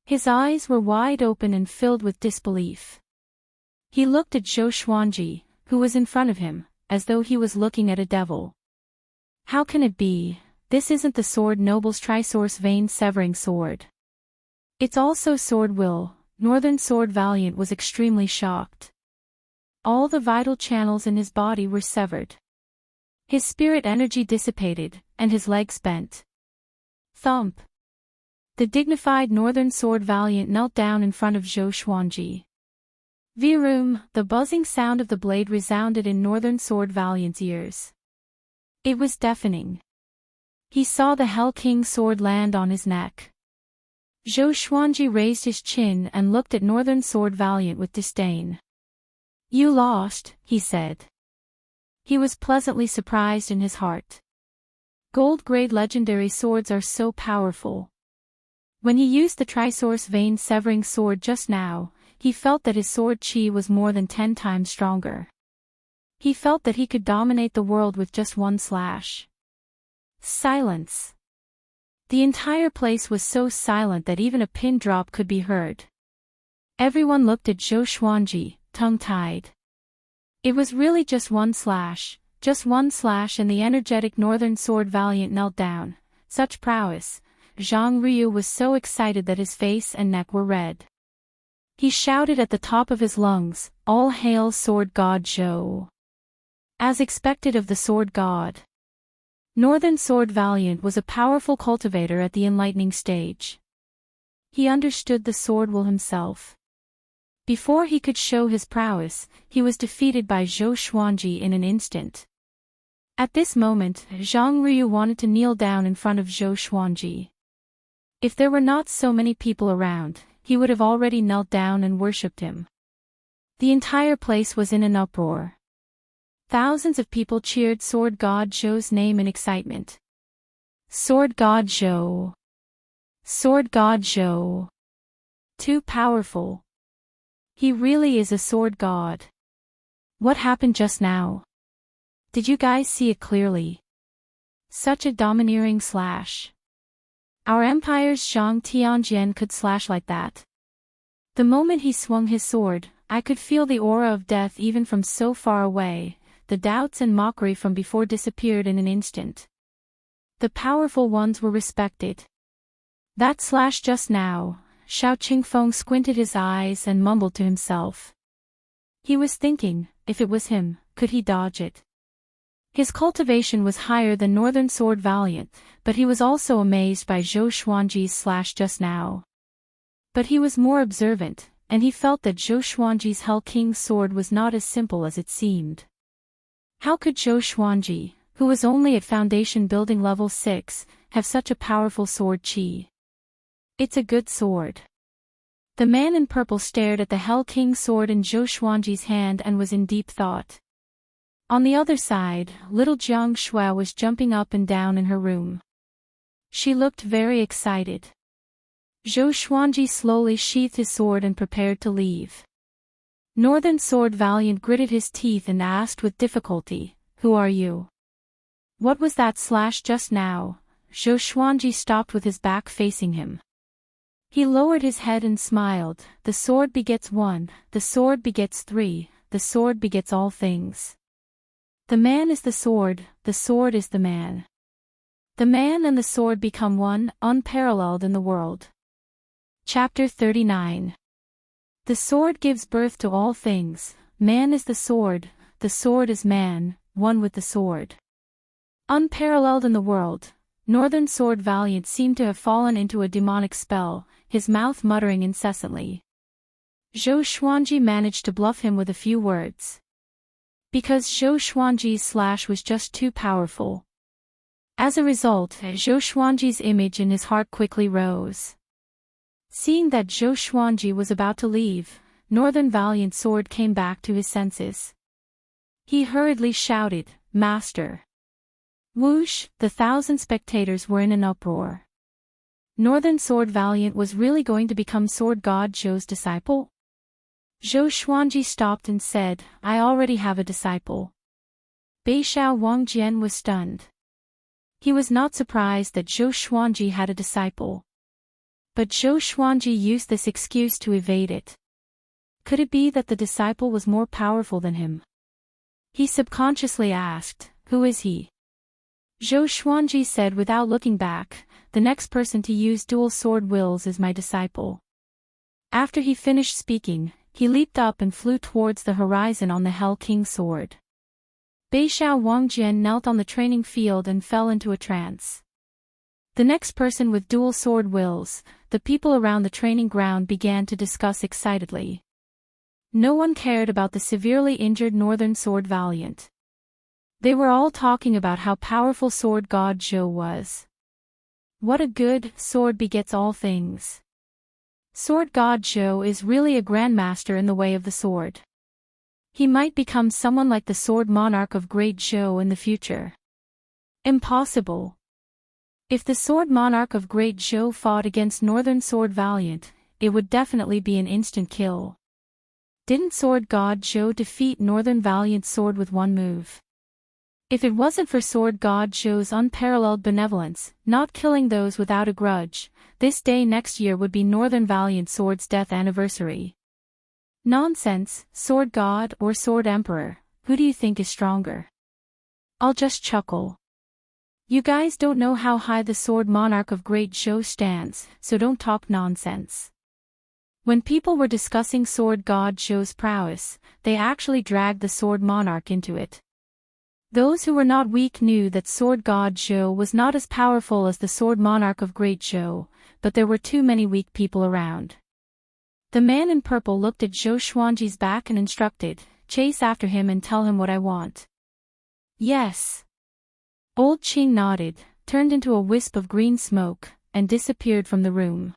S1: His eyes were wide open and filled with disbelief. He looked at Zhou Xuanji, who was in front of him, as though he was looking at a devil. How can it be? This isn't the Sword Noble's Trisource Vein Severing Sword. It's also Sword Will. Northern Sword Valiant was extremely shocked. All the vital channels in his body were severed. His spirit energy dissipated, and his legs bent. Thump. The dignified Northern Sword Valiant knelt down in front of Zhou Xuanji. Virum, the buzzing sound of the blade resounded in Northern Sword Valiant's ears. It was deafening. He saw the Hell King sword land on his neck. Zhou Xuanji raised his chin and looked at Northern Sword Valiant with disdain. You lost, he said. He was pleasantly surprised in his heart. Gold-grade legendary swords are so powerful. When he used the Trisource vein-severing sword just now, he felt that his sword chi was more than 10 times stronger. He felt that he could dominate the world with just one slash. Silence. The entire place was so silent that even a pin drop could be heard. Everyone looked at Zhou Xuanji, tongue-tied. It was really just one slash, and the energetic Northern Sword Valiant knelt down. Such prowess. Zhang Ryu was so excited that his face and neck were red. He shouted at the top of his lungs, "All hail Sword God Zhou!" As expected of the Sword God. Northern Sword Valiant was a powerful cultivator at the enlightening stage. He understood the sword will himself. Before he could show his prowess, he was defeated by Zhou Xuanji in an instant. At this moment, Zhang Ryu wanted to kneel down in front of Zhou Xuanji. If there were not so many people around, he would have already knelt down and worshipped him. The entire place was in an uproar. Thousands of people cheered Sword God Zhou's name in excitement. Sword God Zhou! Sword God Zhou! Too powerful. He really is a sword god. What happened just now? Did you guys see it clearly? Such a domineering slash. Our empire's Zhang Tianjian could slash like that. The moment he swung his sword, I could feel the aura of death even from so far away. The doubts and mockery from before disappeared in an instant. The powerful ones were respected. That slash just now, Xiao Qingfeng squinted his eyes and mumbled to himself. He was thinking, if it was him, could he dodge it? His cultivation was higher than Northern Sword Valiant, but he was also amazed by Zhou Xuanji's slash just now. But he was more observant, and he felt that Zhou Xuanji's Hell King's sword was not as simple as it seemed. How could Zhou Xuanji, who was only at foundation building level 6, have such a powerful sword chi? It's a good sword. The man in purple stared at the Hell King's sword in Zhou Xuanji's hand and was in deep thought. On the other side, little Jiang Shuo was jumping up and down in her room. She looked very excited. Zhou Xuanji slowly sheathed his sword and prepared to leave. Northern Sword Valiant gritted his teeth and asked with difficulty, "Who are you?" What was that slash just now? Zhou Xuanji stopped with his back facing him. He lowered his head and smiled. The sword begets one, the sword begets three, the sword begets all things. The man is the sword is the man. The man and the sword become one, unparalleled in the world. Chapter 39. The sword gives birth to all things. Man is the sword is man, one with the sword. Unparalleled in the world, Northern Sword Valiant seemed to have fallen into a demonic spell, his mouth muttering incessantly. Zhou Xuanji managed to bluff him with a few words. Because Zhou Xuanji's slash was just too powerful. As a result, Zhou Xuanji's image in his heart quickly rose. Seeing that Zhou Xuanji was about to leave, Northern Valiant Sword came back to his senses. He hurriedly shouted, "Master!" Whoosh, the 1,000 spectators were in an uproar. Northern Sword Valiant was really going to become Sword God Zhou's disciple? Zhou Xuanji stopped and said, "I already have a disciple." Beixiao Wangjian was stunned. He was not surprised that Zhou Xuanji had a disciple. But Zhou Xuanji used this excuse to evade it. Could it be that the disciple was more powerful than him? He subconsciously asked, "Who is he?" Zhou Xuanji said without looking back, "The next person to use dual sword wills is my disciple." After he finished speaking, he leaped up and flew towards the horizon on the Hell King sword. Beixiao Wangjian knelt on the training field and fell into a trance. The next person with dual sword wills, the people around the training ground began to discuss excitedly. No one cared about the severely injured Northern Sword Valiant. They were all talking about how powerful Sword God Zhou was. What a good sword begets all things. Sword God Zhou is really a grandmaster in the way of the sword. He might become someone like the Sword Monarch of Great Zhou in the future. Impossible. If the Sword Monarch of Great Zhou fought against Northern Sword Valiant, it would definitely be an instant kill. Didn't Sword God Zhou defeat Northern Valiant's sword with one move? If it wasn't for Sword God Zhou's unparalleled benevolence, not killing those without a grudge, this day next year would be Northern Valiant Sword's death anniversary. Nonsense, Sword God or Sword Emperor, who do you think is stronger? I'll just chuckle. You guys don't know how high the Sword Monarch of Great Zhou stands, so don't talk nonsense. When people were discussing Sword God Zhou's prowess, they actually dragged the Sword Monarch into it. Those who were not weak knew that Sword God Zhou was not as powerful as the Sword Monarch of Great Zhou, but there were too many weak people around. The man in purple looked at Zhou Xuanji's back and instructed, "Chase after him and tell him what I want." Yes. Old Qing nodded, turned into a wisp of green smoke, and disappeared from the room.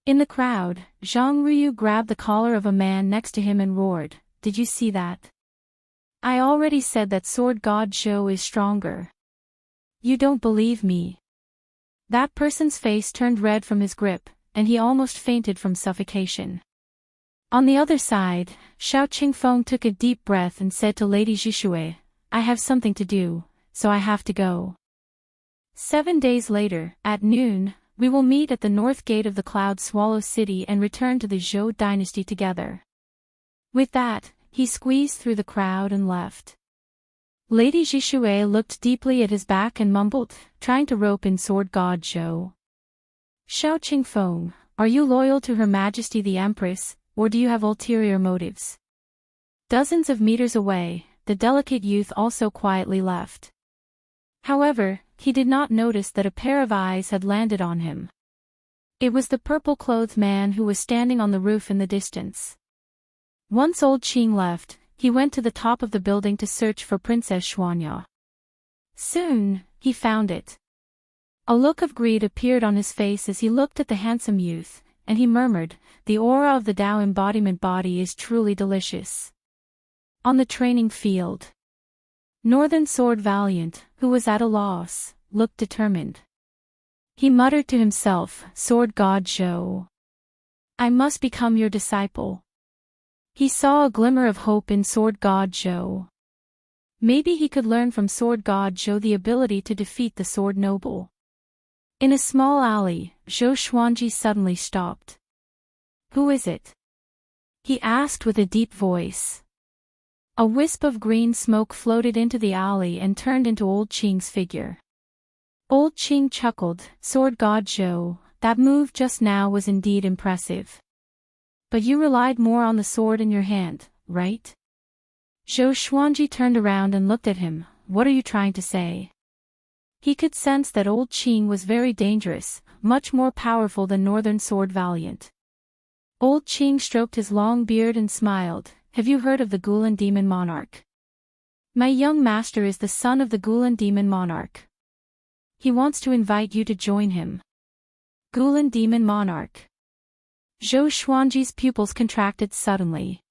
S1: In the crowd, Zhang Ruyu grabbed the collar of a man next to him and roared, "Did you see that? I already said that Sword God Zhou is stronger. You don't believe me." That person's face turned red from his grip, and he almost fainted from suffocation. On the other side, Xiao Qingfeng took a deep breath and said to Lady Zhishui, "I have something to do, so I have to go. 7 days later, at noon, we will meet at the north gate of the Cloud Swallow City and return to the Zhou dynasty together." With that, he squeezed through the crowd and left. Lady Zhishui looked deeply at his back and mumbled, trying to rope in Sword God Zhou. "Xiao Qingfeng, are you loyal to Her Majesty the Empress, or do you have ulterior motives?" Dozens of meters away, the delicate youth also quietly left. However, he did not notice that a pair of eyes had landed on him. It was the purple-clothed man who was standing on the roof in the distance. Once old Qing left, he went to the top of the building to search for Princess Xuanya. Soon, he found it. A look of greed appeared on his face as he looked at the handsome youth, and he murmured, "The aura of the Tao embodiment body is truly delicious." On the training field, Northern Sword Valiant, who was at a loss, looked determined. He muttered to himself, "Sword God Zhou, I must become your disciple." He saw a glimmer of hope in Sword God Zhou. Maybe he could learn from Sword God Zhou the ability to defeat the Sword Noble. In a small alley, Zhou Xuanji suddenly stopped. "Who is it?" he asked with a deep voice. A wisp of green smoke floated into the alley and turned into Old Qing's figure. Old Qing chuckled, "Sword God Zhou, that move just now was indeed impressive. But you relied more on the sword in your hand, right?" Zhou Xuanji turned around and looked at him. "What are you trying to say?" He could sense that Old Qing was very dangerous, much more powerful than Northern Sword Valiant. Old Qing stroked his long beard and smiled, "Have you heard of the Gulan Demon Monarch? My young master is the son of the Gulan Demon Monarch. He wants to invite you to join him." Gulan Demon Monarch. Zhou Xuanji's pupils contracted suddenly.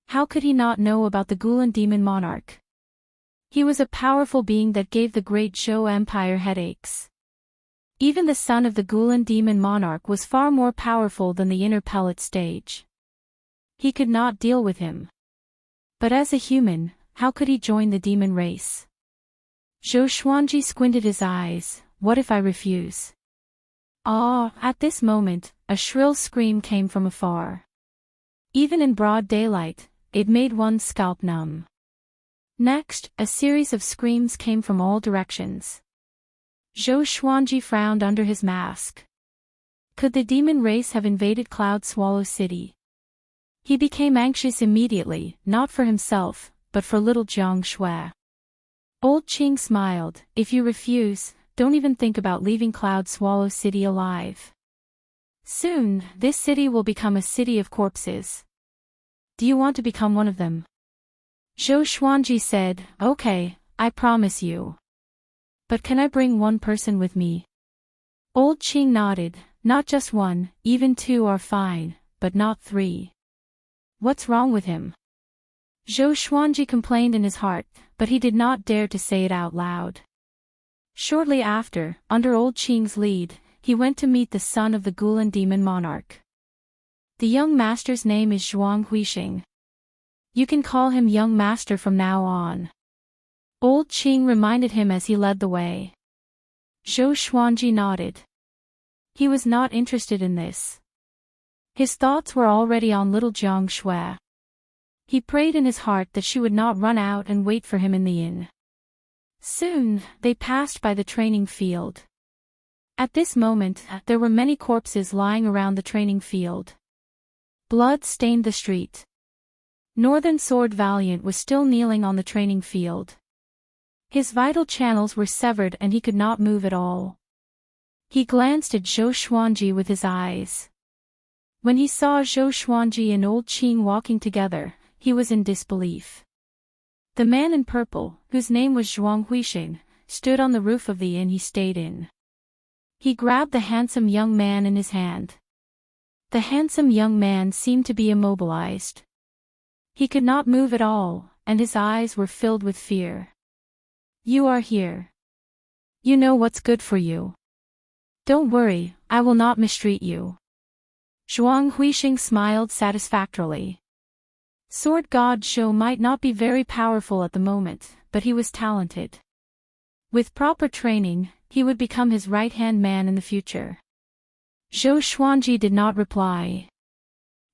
S1: How could he not know about the Gulan Demon Monarch? He was a powerful being that gave the great Zhou Empire headaches. Even the son of the Gulan Demon Monarch was far more powerful than the inner pellet stage. He could not deal with him. But as a human, how could he join the demon race? Zhou Xuanji squinted his eyes. "What if I refuse?" At this moment, a shrill scream came from afar. Even in broad daylight, it made one's scalp numb. Next, a series of screams came from all directions. Zhou Xuanji frowned under his mask. Could the demon race have invaded Cloud Swallow City? He became anxious immediately, not for himself, but for little Jiang Shui. Old Qing smiled. If you refuse, don't even think about leaving Cloud Swallow City alive. Soon, this city will become a city of corpses. Do you want to become one of them? Zhou Xuanji said, okay, I promise you. But can I bring one person with me? Old Qing nodded, not just one, even two are fine, but not three. What's wrong with him? Zhou Xuanji complained in his heart, but he did not dare to say it out loud. Shortly after, under Old Qing's lead, he went to meet the son of the Gulan demon monarch. The young master's name is Zhuang Huixing. You can call him young master from now on. Old Qing reminded him as he led the way. Zhou Xuanji nodded. He was not interested in this. His thoughts were already on little Jiang Shui. He prayed in his heart that she would not run out and wait for him in the inn. Soon, they passed by the training field. At this moment, there were many corpses lying around the training field. Blood stained the street. Northern Sword Valiant was still kneeling on the training field. His vital channels were severed and he could not move at all. He glanced at Zhou Xuanji with his eyes. When he saw Zhou Xuanji and Old Qing walking together, he was in disbelief. The man in purple, whose name was Zhuang Huixing, stood on the roof of the inn he stayed in. He grabbed the handsome young man in his hand. The handsome young man seemed to be immobilized. He could not move at all, and his eyes were filled with fear. You are here. You know what's good for you. Don't worry, I will not mistreat you. Zhuang Huixing smiled satisfactorily. Sword God Zhou might not be very powerful at the moment, but he was talented. With proper training, he would become his right-hand man in the future. Zhou Xuanji did not reply.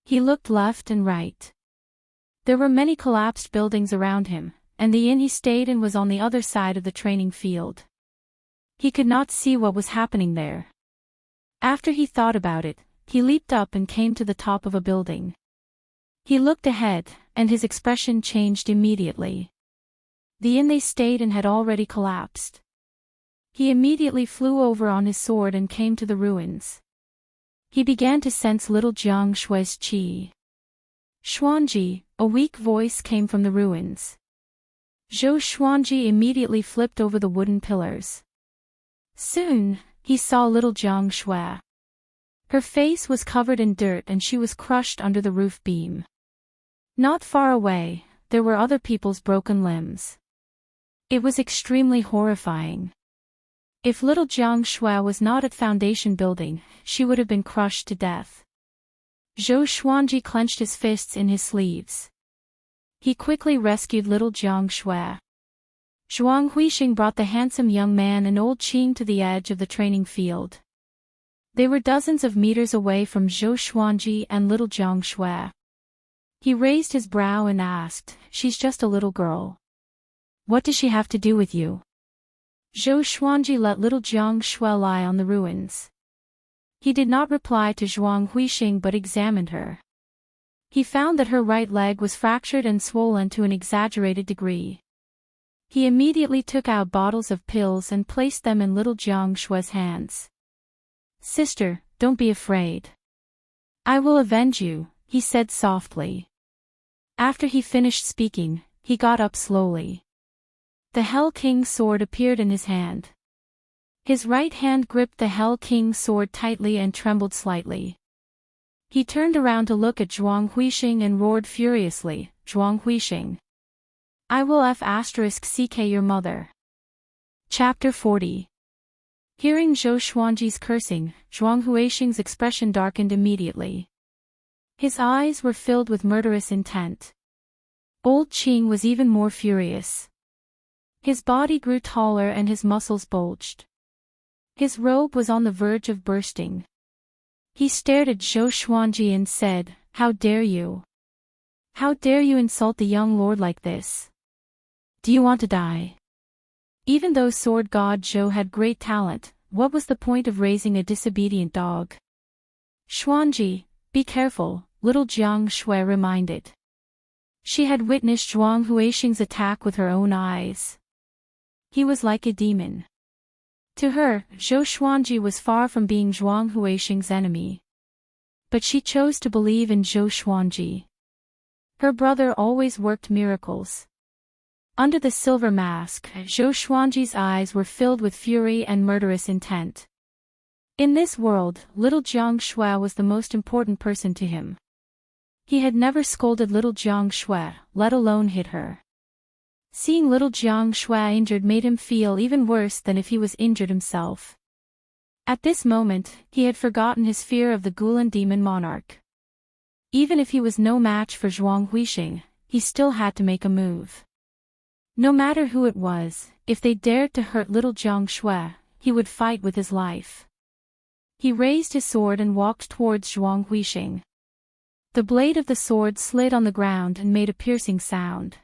S1: He looked left and right. There were many collapsed buildings around him, and the inn he stayed in was on the other side of the training field. He could not see what was happening there. After he thought about it, he leaped up and came to the top of a building. He looked ahead, and his expression changed immediately. The inn they stayed in had already collapsed. He immediately flew over on his sword and came to the ruins. He began to sense little Jiang Shui's qi. Xuanji, a weak voice came from the ruins. Zhou Xuanji immediately flipped over the wooden pillars. Soon, he saw little Jiang Shui. Her face was covered in dirt and she was crushed under the roof beam. Not far away, there were other people's broken limbs. It was extremely horrifying. If little Jiang Shui was not at foundation building, she would have been crushed to death. Zhou Xuanji clenched his fists in his sleeves. He quickly rescued little Jiang Shui. Zhuang Huixing brought the handsome young man and Old Qing to the edge of the training field. They were dozens of meters away from Zhou Xuanji and little Jiang Shui. He raised his brow and asked, "She's just a little girl. What does she have to do with you?" Zhou Xuanji let little Jiang Shui lie on the ruins. He did not reply to Zhuang Huixing but examined her. He found that her right leg was fractured and swollen to an exaggerated degree. He immediately took out bottles of pills and placed them in little Jiang Shui's hands. "Sister, don't be afraid. I will avenge you," he said softly. After he finished speaking, he got up slowly. The Hell King's sword appeared in his hand. His right hand gripped the Hell King's sword tightly and trembled slightly. He turned around to look at Zhuang Huixing and roared furiously, "Zhuang Huixing! I will *CK your mother." Chapter 40. Hearing Zhou Xuanji's cursing, Zhuang Huixing's expression darkened immediately. His eyes were filled with murderous intent. Old Qing was even more furious. His body grew taller and his muscles bulged. His robe was on the verge of bursting. He stared at Zhou Xuanji and said, "How dare you? How dare you insult the young lord like this? Do you want to die?" Even though Sword God Zhou had great talent, what was the point of raising a disobedient dog? "Xuanji, be careful," little Jiang Shui reminded. She had witnessed Zhuang Huixing's attack with her own eyes. He was like a demon. To her, Zhou Xuanji was far from being Zhuang Huixing's enemy. But she chose to believe in Zhou Xuanji. Her brother always worked miracles. Under the silver mask, Zhou Xuanji's eyes were filled with fury and murderous intent. In this world, little Jiang Shui was the most important person to him. He had never scolded little Jiang Shui, let alone hit her. Seeing little Jiang Shui injured made him feel even worse than if he was injured himself. At this moment, he had forgotten his fear of the Gulan demon monarch. Even if he was no match for Zhuang Huixing, he still had to make a move. No matter who it was, if they dared to hurt little Jiang Shui, he would fight with his life. He raised his sword and walked towards Zhuang Huixing. The blade of the sword slid on the ground and made a piercing sound.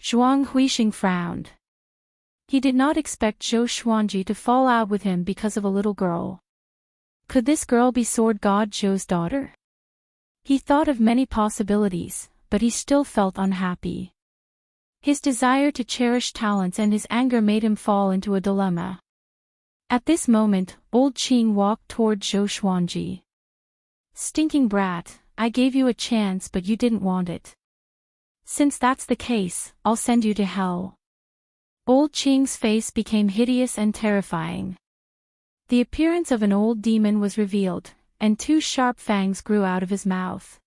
S1: Zhuang Huixing frowned. He did not expect Zhou Xuanji to fall out with him because of a little girl. Could this girl be sword god Zhou's daughter? He thought of many possibilities, but he still felt unhappy. His desire to cherish talents and his anger made him fall into a dilemma. At this moment, old Qing walked toward Zhou Xuanji. Stinking brat, I gave you a chance but you didn't want it. Since that's the case, I'll send you to hell. Old Qing's face became hideous and terrifying. The appearance of an old demon was revealed, and two sharp fangs grew out of his mouth.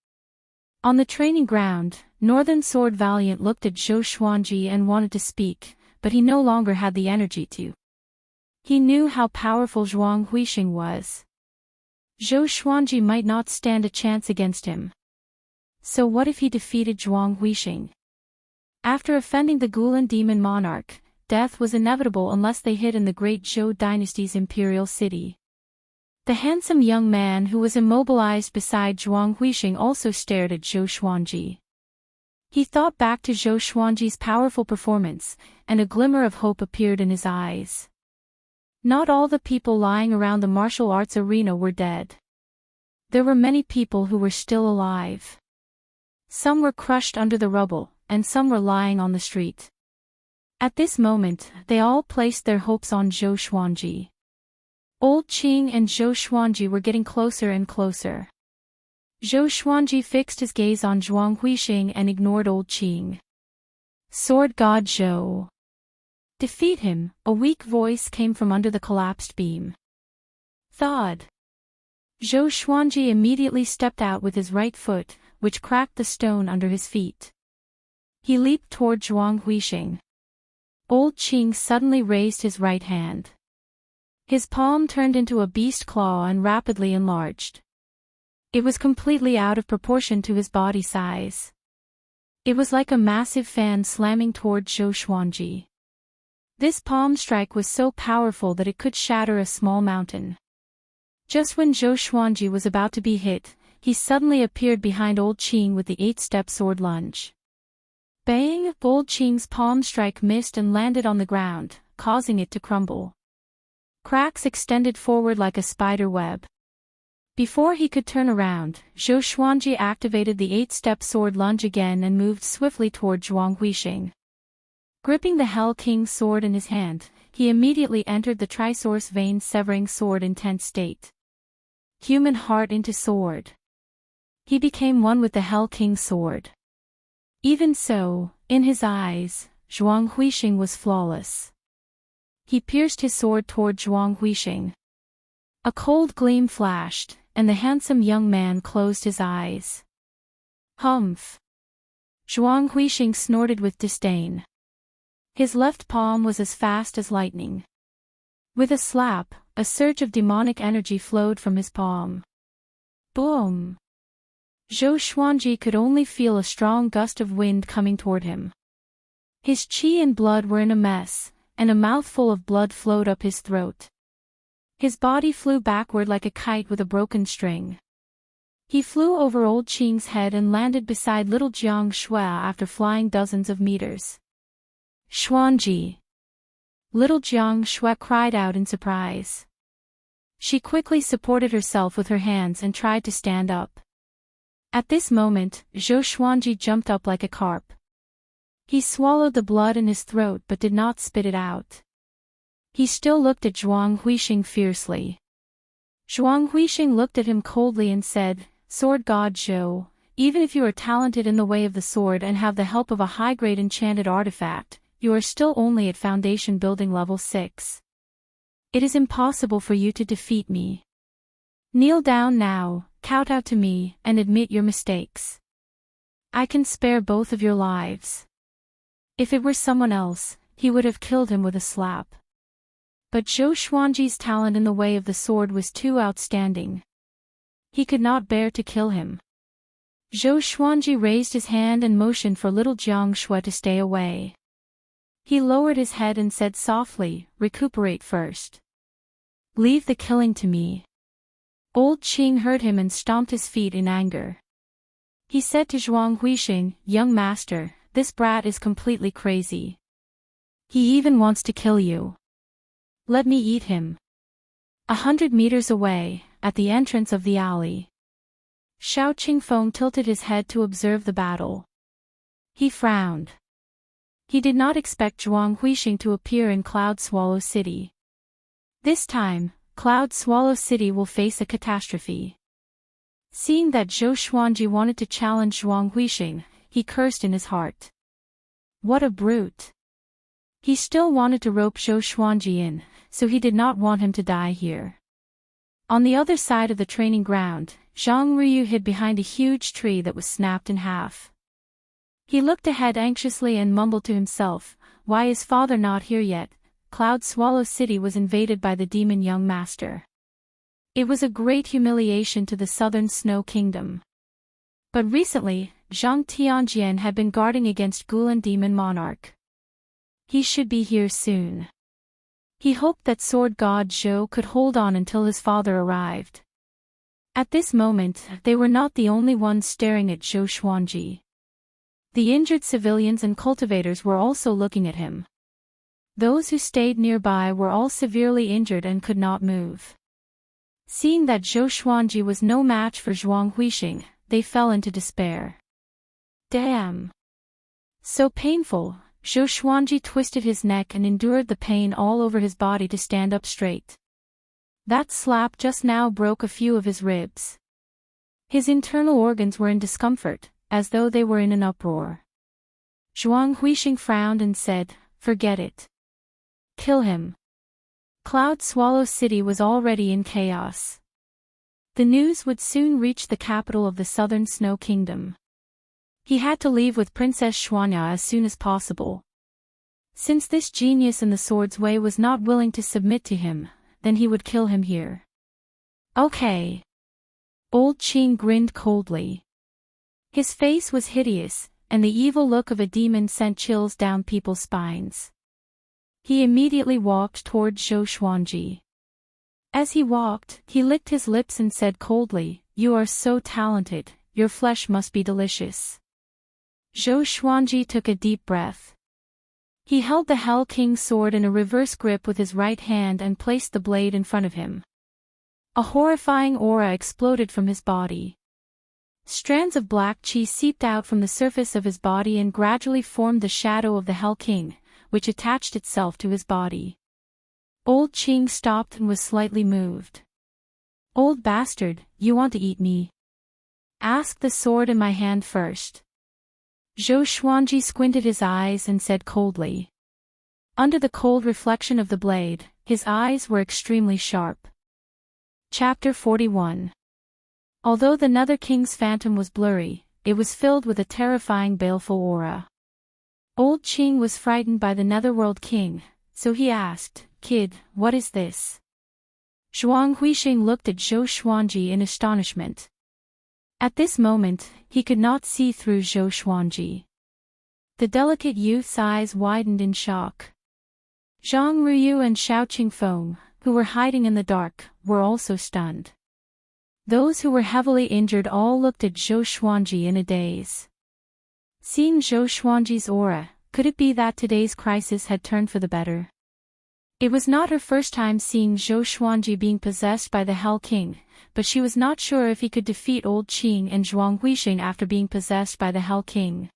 S1: On the training ground, Northern Sword Valiant looked at Zhou Xuanji and wanted to speak, but he no longer had the energy to. He knew how powerful Zhuang Huixing was. Zhou Xuanji might not stand a chance against him. So what if he defeated Zhuang Huixing? After offending the Gulan demon monarch, death was inevitable unless they hid in the great Zhou dynasty's imperial city. The handsome young man who was immobilized beside Zhuang Huixing also stared at Zhou Xuanji. He thought back to Zhou Xuanji's powerful performance, and a glimmer of hope appeared in his eyes. Not all the people lying around the martial arts arena were dead. There were many people who were still alive. Some were crushed under the rubble, and some were lying on the street. At this moment, they all placed their hopes on Zhou Xuanji. Old Qing and Zhou Xuanji were getting closer and closer. Zhou Xuanji fixed his gaze on Zhuang Huixing and ignored old Qing. Sword God Zhou. Defeat him, a weak voice came from under the collapsed beam. Thud. Zhou Xuanji immediately stepped out with his right foot, which cracked the stone under his feet. He leaped toward Zhuang Huixing. Old Qing suddenly raised his right hand. His palm turned into a beast claw and rapidly enlarged. It was completely out of proportion to his body size. It was like a massive fan slamming toward Zhou Xuanji. This palm strike was so powerful that it could shatter a small mountain. Just when Zhou Xuanji was about to be hit, he suddenly appeared behind old Qing with the 8-step sword lunge. Bang! Old Qing's palm strike missed and landed on the ground, causing it to crumble. Cracks extended forward like a spider web. Before he could turn around, Zhou Xuanji activated the 8-step sword lunge again and moved swiftly toward Zhuang Huixing. Gripping the Hell King's sword in his hand, he immediately entered the Trisource vein severing sword intense state. Human heart into sword. He became one with the Hell King's sword. Even so, in his eyes, Zhuang Huixing was flawless. He pierced his sword toward Zhuang Huixing. A cold gleam flashed, and the handsome young man closed his eyes. Humph! Zhuang Huixing snorted with disdain. His left palm was as fast as lightning. With a slap, a surge of demonic energy flowed from his palm. Boom! Zhou Xuanji could only feel a strong gust of wind coming toward him. His qi and blood were in a mess, and a mouthful of blood flowed up his throat. His body flew backward like a kite with a broken string. He flew over old Qing's head and landed beside little Jiang Shui after flying dozens of meters. Xuanji! Little Jiang Shui cried out in surprise. She quickly supported herself with her hands and tried to stand up. At this moment, Zhou Xuanji jumped up like a carp. He swallowed the blood in his throat but did not spit it out. He still looked at Zhuang Huixing fiercely. Zhuang Huixing looked at him coldly and said, "Sword God Zhou, even if you are talented in the way of the sword and have the help of a high-grade enchanted artifact, you are still only at foundation building level 6. It is impossible for you to defeat me. Kneel down now, kowtow to me, and admit your mistakes. I can spare both of your lives." If it were someone else, he would have killed him with a slap. But Zhou Xuanji's talent in the way of the sword was too outstanding. He could not bear to kill him. Zhou Xuanji raised his hand and motioned for little Jiang Shui to stay away. He lowered his head and said softly, "Recuperate first. Leave the killing to me." Old Qing heard him and stomped his feet in anger. He said to Zhuang Huixing, "Young master, this brat is completely crazy. He even wants to kill you. Let me eat him." 100 meters away, at the entrance of the alley, Xiao Qingfeng tilted his head to observe the battle. He frowned. He did not expect Zhuang Huixing to appear in Cloud Swallow City. This time, Cloud Swallow City will face a catastrophe. Seeing that Zhou Xuanji wanted to challenge Zhuang Huixing, he cursed in his heart. What a brute! He still wanted to rope Zhou Xuanji in, so he did not want him to die here. On the other side of the training ground, Zhang Ruyu hid behind a huge tree that was snapped in half. He looked ahead anxiously and mumbled to himself, "Why is father not here yet?" Cloud Swallow City was invaded by the demon young master. It was a great humiliation to the southern Snow Kingdom. But recently, Zhang Tianjian had been guarding against Gulan Demon Monarch. He should be here soon. He hoped that Sword God Zhou could hold on until his father arrived. At this moment, they were not the only ones staring at Zhou Xuanji. The injured civilians and cultivators were also looking at him. Those who stayed nearby were all severely injured and could not move. Seeing that Zhou Xuanji was no match for Zhuang Huixing, they fell into despair. Damn! So painful, Zhou Xuanji twisted his neck and endured the pain all over his body to stand up straight. That slap just now broke a few of his ribs. His internal organs were in discomfort, as though they were in an uproar. Zhuang Huixing frowned and said, "Forget it. Kill him." Cloud Swallow City was already in chaos. The news would soon reach the capital of the southern Snow Kingdom. He had to leave with Princess Xuanya as soon as possible. Since this genius in the sword's way was not willing to submit to him, then he would kill him here. Okay. Old Qing grinned coldly. His face was hideous, and the evil look of a demon sent chills down people's spines. He immediately walked toward Zhou Xuanji. As he walked, he licked his lips and said coldly, "You are so talented, your flesh must be delicious." Zhou Xuanji took a deep breath. He held the Hell King's sword in a reverse grip with his right hand and placed the blade in front of him. A horrifying aura exploded from his body. Strands of black chi seeped out from the surface of his body and gradually formed the shadow of the Hell King, which attached itself to his body. Old Qing stopped and was slightly moved. "Old bastard, you want to eat me? Ask the sword in my hand first." Zhou Xuanji squinted his eyes and said coldly. Under the cold reflection of the blade, his eyes were extremely sharp. Chapter 41. Although the Nether King's phantom was blurry, it was filled with a terrifying baleful aura. Old Qing was frightened by the Netherworld King, so he asked, "Kid, what is this?" Zhuang Huixing looked at Zhou Xuanji in astonishment. At this moment, he could not see through Zhou Xuanji. The delicate youth's eyes widened in shock. Zhang Ruyu and Xiao Qingfeng, who were hiding in the dark, were also stunned. Those who were heavily injured all looked at Zhou Xuanji in a daze. Seeing Zhou Xuanji's aura, could it be that today's crisis had turned for the better? It was not her first time seeing Zhou Xuanji being possessed by the Hell King, but she was not sure if he could defeat Old Qing and Zhuang Huixing after being possessed by the Hell King.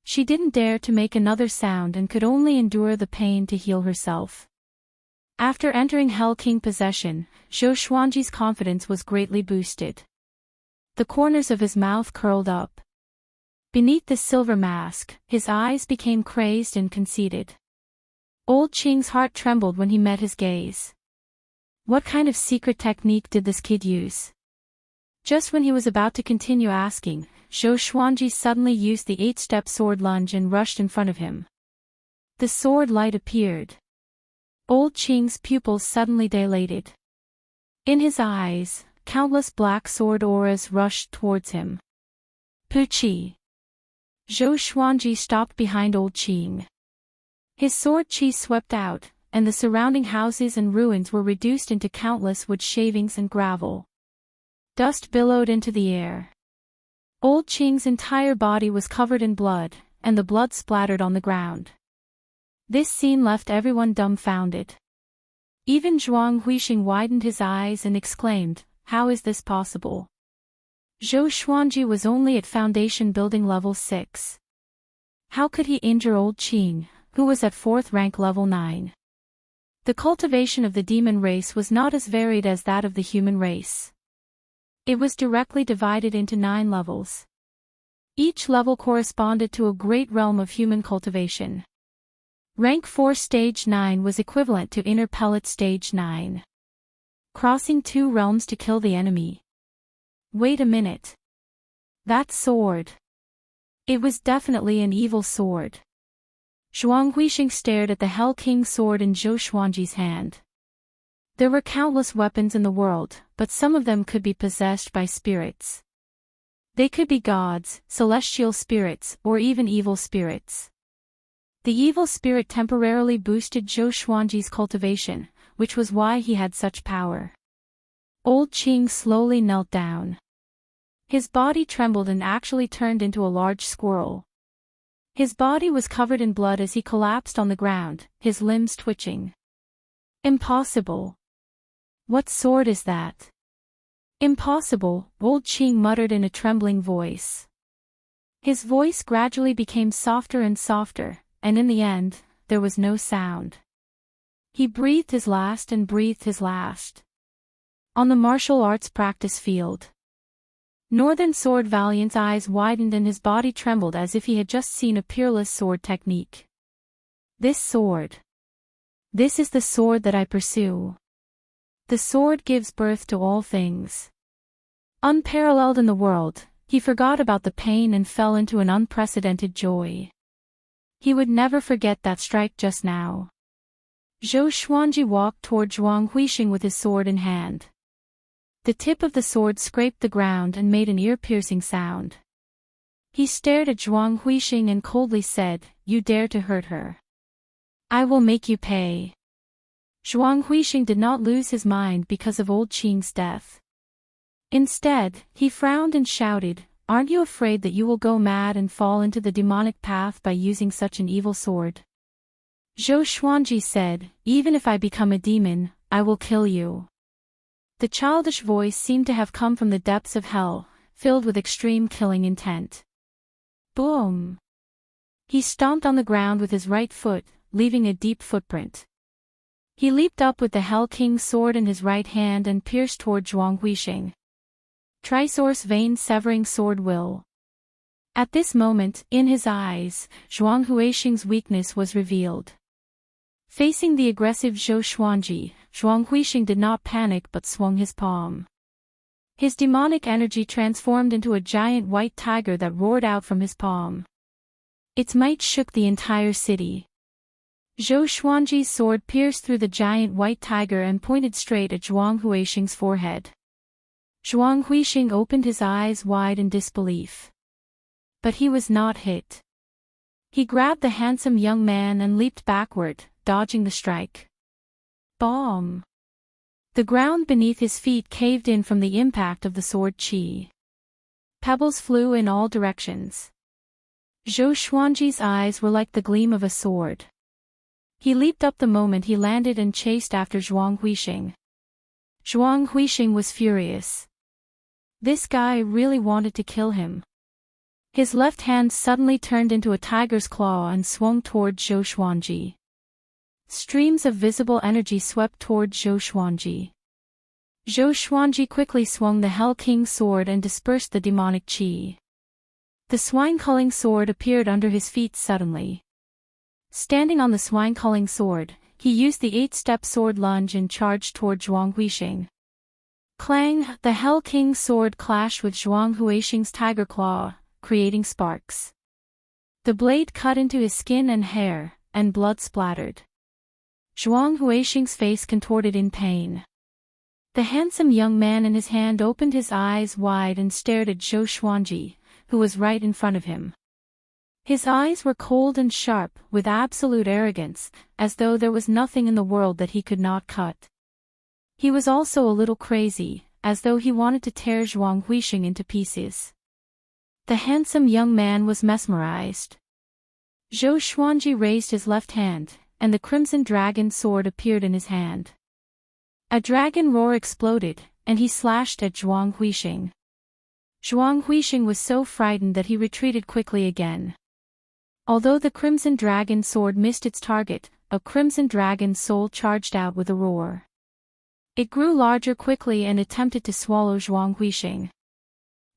S1: She didn't dare to make another sound and could only endure the pain to heal herself. After entering Hell King possession, Zhou Xuanji's confidence was greatly boosted. The corners of his mouth curled up. Beneath the silver mask, his eyes became crazed and conceited. Old Qing's heart trembled when he met his gaze. What kind of secret technique did this kid use? Just when he was about to continue asking, Zhou Xuanji suddenly used the 8-step sword lunge and rushed in front of him. The sword light appeared. Old Qing's pupils suddenly dilated. In his eyes, countless black sword auras rushed towards him. Puchi! Zhou Xuanji stopped behind Old Qing. His sword chi swept out, and the surrounding houses and ruins were reduced into countless wood shavings and gravel. Dust billowed into the air. Old Qing's entire body was covered in blood, and the blood splattered on the ground. This scene left everyone dumbfounded. Even Zhuang Huixing widened his eyes and exclaimed, "How is this possible?" Zhou Xuanji was only at foundation building level 6. How could he injure Old Qing, who was at 4th rank level 9? The cultivation of the demon race was not as varied as that of the human race. It was directly divided into 9 levels. Each level corresponded to a great realm of human cultivation. Rank 4 Stage 9 was equivalent to Inner Pellet Stage 9. Crossing 2 realms to kill the enemy. Wait a minute. That sword. It was definitely an evil sword. Zhuang Huixing stared at the Hell King sword in Zhou Xuanji's hand. There were countless weapons in the world, but some of them could be possessed by spirits. They could be gods, celestial spirits, or even evil spirits. The evil spirit temporarily boosted Zhou Xuanji's cultivation, which was why he had such power. Old Qing slowly knelt down. His body trembled and actually turned into a large squirrel. His body was covered in blood as he collapsed on the ground, his limbs twitching. Impossible. What sword is that? Impossible, Old Qing muttered in a trembling voice. His voice gradually became softer and softer, and in the end, there was no sound. He breathed his last and breathed his last. On the martial arts practice field. Northern Sword Valiant's eyes widened and his body trembled as if he had just seen a peerless sword technique. This sword. This is the sword that I pursue. The sword gives birth to all things. Unparalleled in the world, he forgot about the pain and fell into an unprecedented joy. He would never forget that strike just now. Zhou Xuanji walked toward Zhuang Huixing with his sword in hand. The tip of the sword scraped the ground and made an ear-piercing sound. He stared at Zhuang Huixing and coldly said, "You dare to hurt her. I will make you pay." Zhuang Huixing did not lose his mind because of Old Qing's death. Instead, he frowned and shouted, "Aren't you afraid that you will go mad and fall into the demonic path by using such an evil sword?" Zhou Xuanji said, "Even if I become a demon, I will kill you." The childish voice seemed to have come from the depths of hell, filled with extreme killing intent. Boom! He stomped on the ground with his right foot, leaving a deep footprint. He leaped up with the Hell King's sword in his right hand and pierced toward Zhuang Huixing. Trisource vein severing sword will. At this moment, in his eyes, Zhuang Huixing's weakness was revealed. Facing the aggressive Zhou Xuanji, Zhuang Huixing did not panic but swung his palm. His demonic energy transformed into a giant white tiger that roared out from his palm. Its might shook the entire city. Zhou Xuanji's sword pierced through the giant white tiger and pointed straight at Zhuang Huixing's forehead. Zhuang Huixing opened his eyes wide in disbelief. But he was not hit. He grabbed the handsome young man and leaped backward, dodging the strike. Bomb! The ground beneath his feet caved in from the impact of the sword chi. Pebbles flew in all directions. Zhou Xuanji's eyes were like the gleam of a sword. He leaped up the moment he landed and chased after Zhuang Huixing. Zhuang Huixing was furious. This guy really wanted to kill him. His left hand suddenly turned into a tiger's claw and swung toward Zhou Xuanji. Streams of visible energy swept toward Zhou Xuanji. Zhou Xuanji quickly swung the Hell King's sword and dispersed the demonic qi. The swine-culling sword appeared under his feet suddenly. Standing on the swine-culling sword, he used the 8-step sword lunge and charged toward Zhuang Huixing. Clang! The Hell King's sword clashed with Zhuang Huixing's tiger claw, creating sparks. The blade cut into his skin and hair, and blood splattered. Zhuang Huixing's face contorted in pain. The handsome young man in his hand opened his eyes wide and stared at Zhou Xuanji, who was right in front of him. His eyes were cold and sharp, with absolute arrogance, as though there was nothing in the world that he could not cut. He was also a little crazy, as though he wanted to tear Zhuang Huixing into pieces. The handsome young man was mesmerized. Zhou Xuanji raised his left hand, and the crimson dragon sword appeared in his hand. A dragon roar exploded, and he slashed at Zhuang Huixing. Zhuang Huixing was so frightened that he retreated quickly again. Although the crimson dragon sword missed its target, a crimson dragon's soul charged out with a roar. It grew larger quickly and attempted to swallow Zhuang Huixing.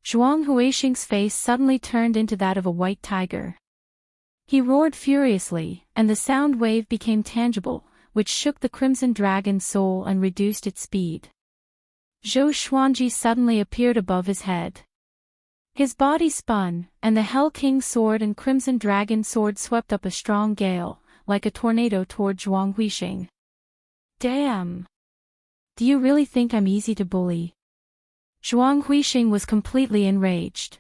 S1: Zhuang Huixing's face suddenly turned into that of a white tiger. He roared furiously, and the sound wave became tangible, which shook the crimson dragon's soul and reduced its speed. Zhou Xuanji suddenly appeared above his head. His body spun, and the Hell King's sword and crimson dragon sword swept up a strong gale, like a tornado toward Zhuang Huixing. Damn! Do you really think I'm easy to bully? Zhuang Huixing was completely enraged.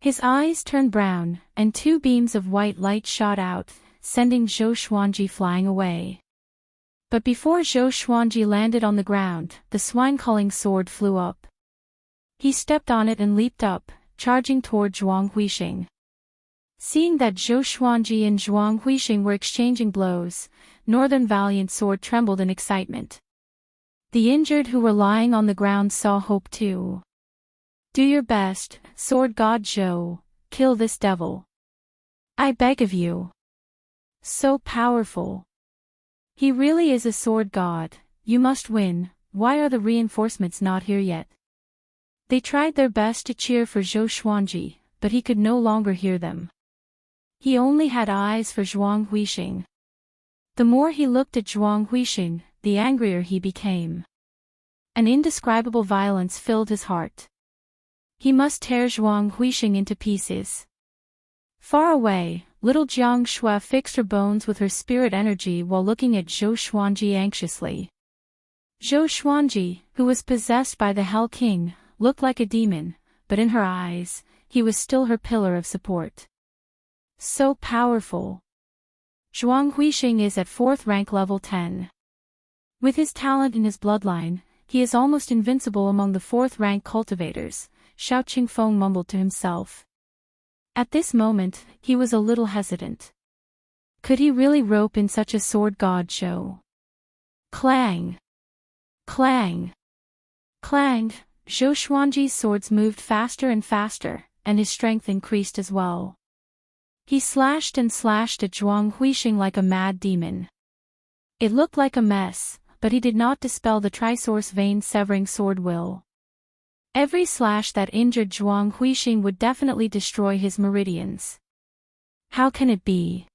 S1: His eyes turned brown, and 2 beams of white light shot out, sending Zhou Xuanji flying away. But before Zhou Xuanji landed on the ground, the swine-culling sword flew up. He stepped on it and leaped up, charging toward Zhuang Huixing. Seeing that Zhou Xuanji and Zhuang Huixing were exchanging blows, Northern Valiant Sword trembled in excitement. The injured who were lying on the ground saw hope too. Do your best, Sword God Zhou, kill this devil. I beg of you. So powerful. He really is a sword god, you must win, why are the reinforcements not here yet? They tried their best to cheer for Zhou Xuanji, but he could no longer hear them. He only had eyes for Zhuang Huixing. The more he looked at Zhuang Huixing, the angrier he became. An indescribable violence filled his heart. He must tear Zhuang Huixing into pieces. Far away, little Jiang Shui fixed her bones with her spirit energy while looking at Zhou Xuanji anxiously. Zhou Xuanji, who was possessed by the Hell King, looked like a demon, but in her eyes, he was still her pillar of support. So powerful. Zhuang Huixing is at 4th rank level 10. With his talent in his bloodline, he is almost invincible among the 4th rank cultivators, Xiao Qingfeng mumbled to himself. At this moment, he was a little hesitant. Could he really rope in such a sword god show? Clang! Clang! Clang! Zhou Xuanji's swords moved faster and faster, and his strength increased as well. He slashed and slashed at Zhuang Huixing like a mad demon. It looked like a mess, but he did not dispel the trisource vein-severing sword will. Every slash that injured Zhuang Huixing would definitely destroy his meridians. How can it be?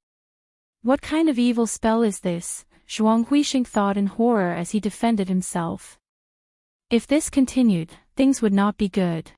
S1: What kind of evil spell is this? Zhuang Huixing thought in horror as he defended himself. If this continued, things would not be good.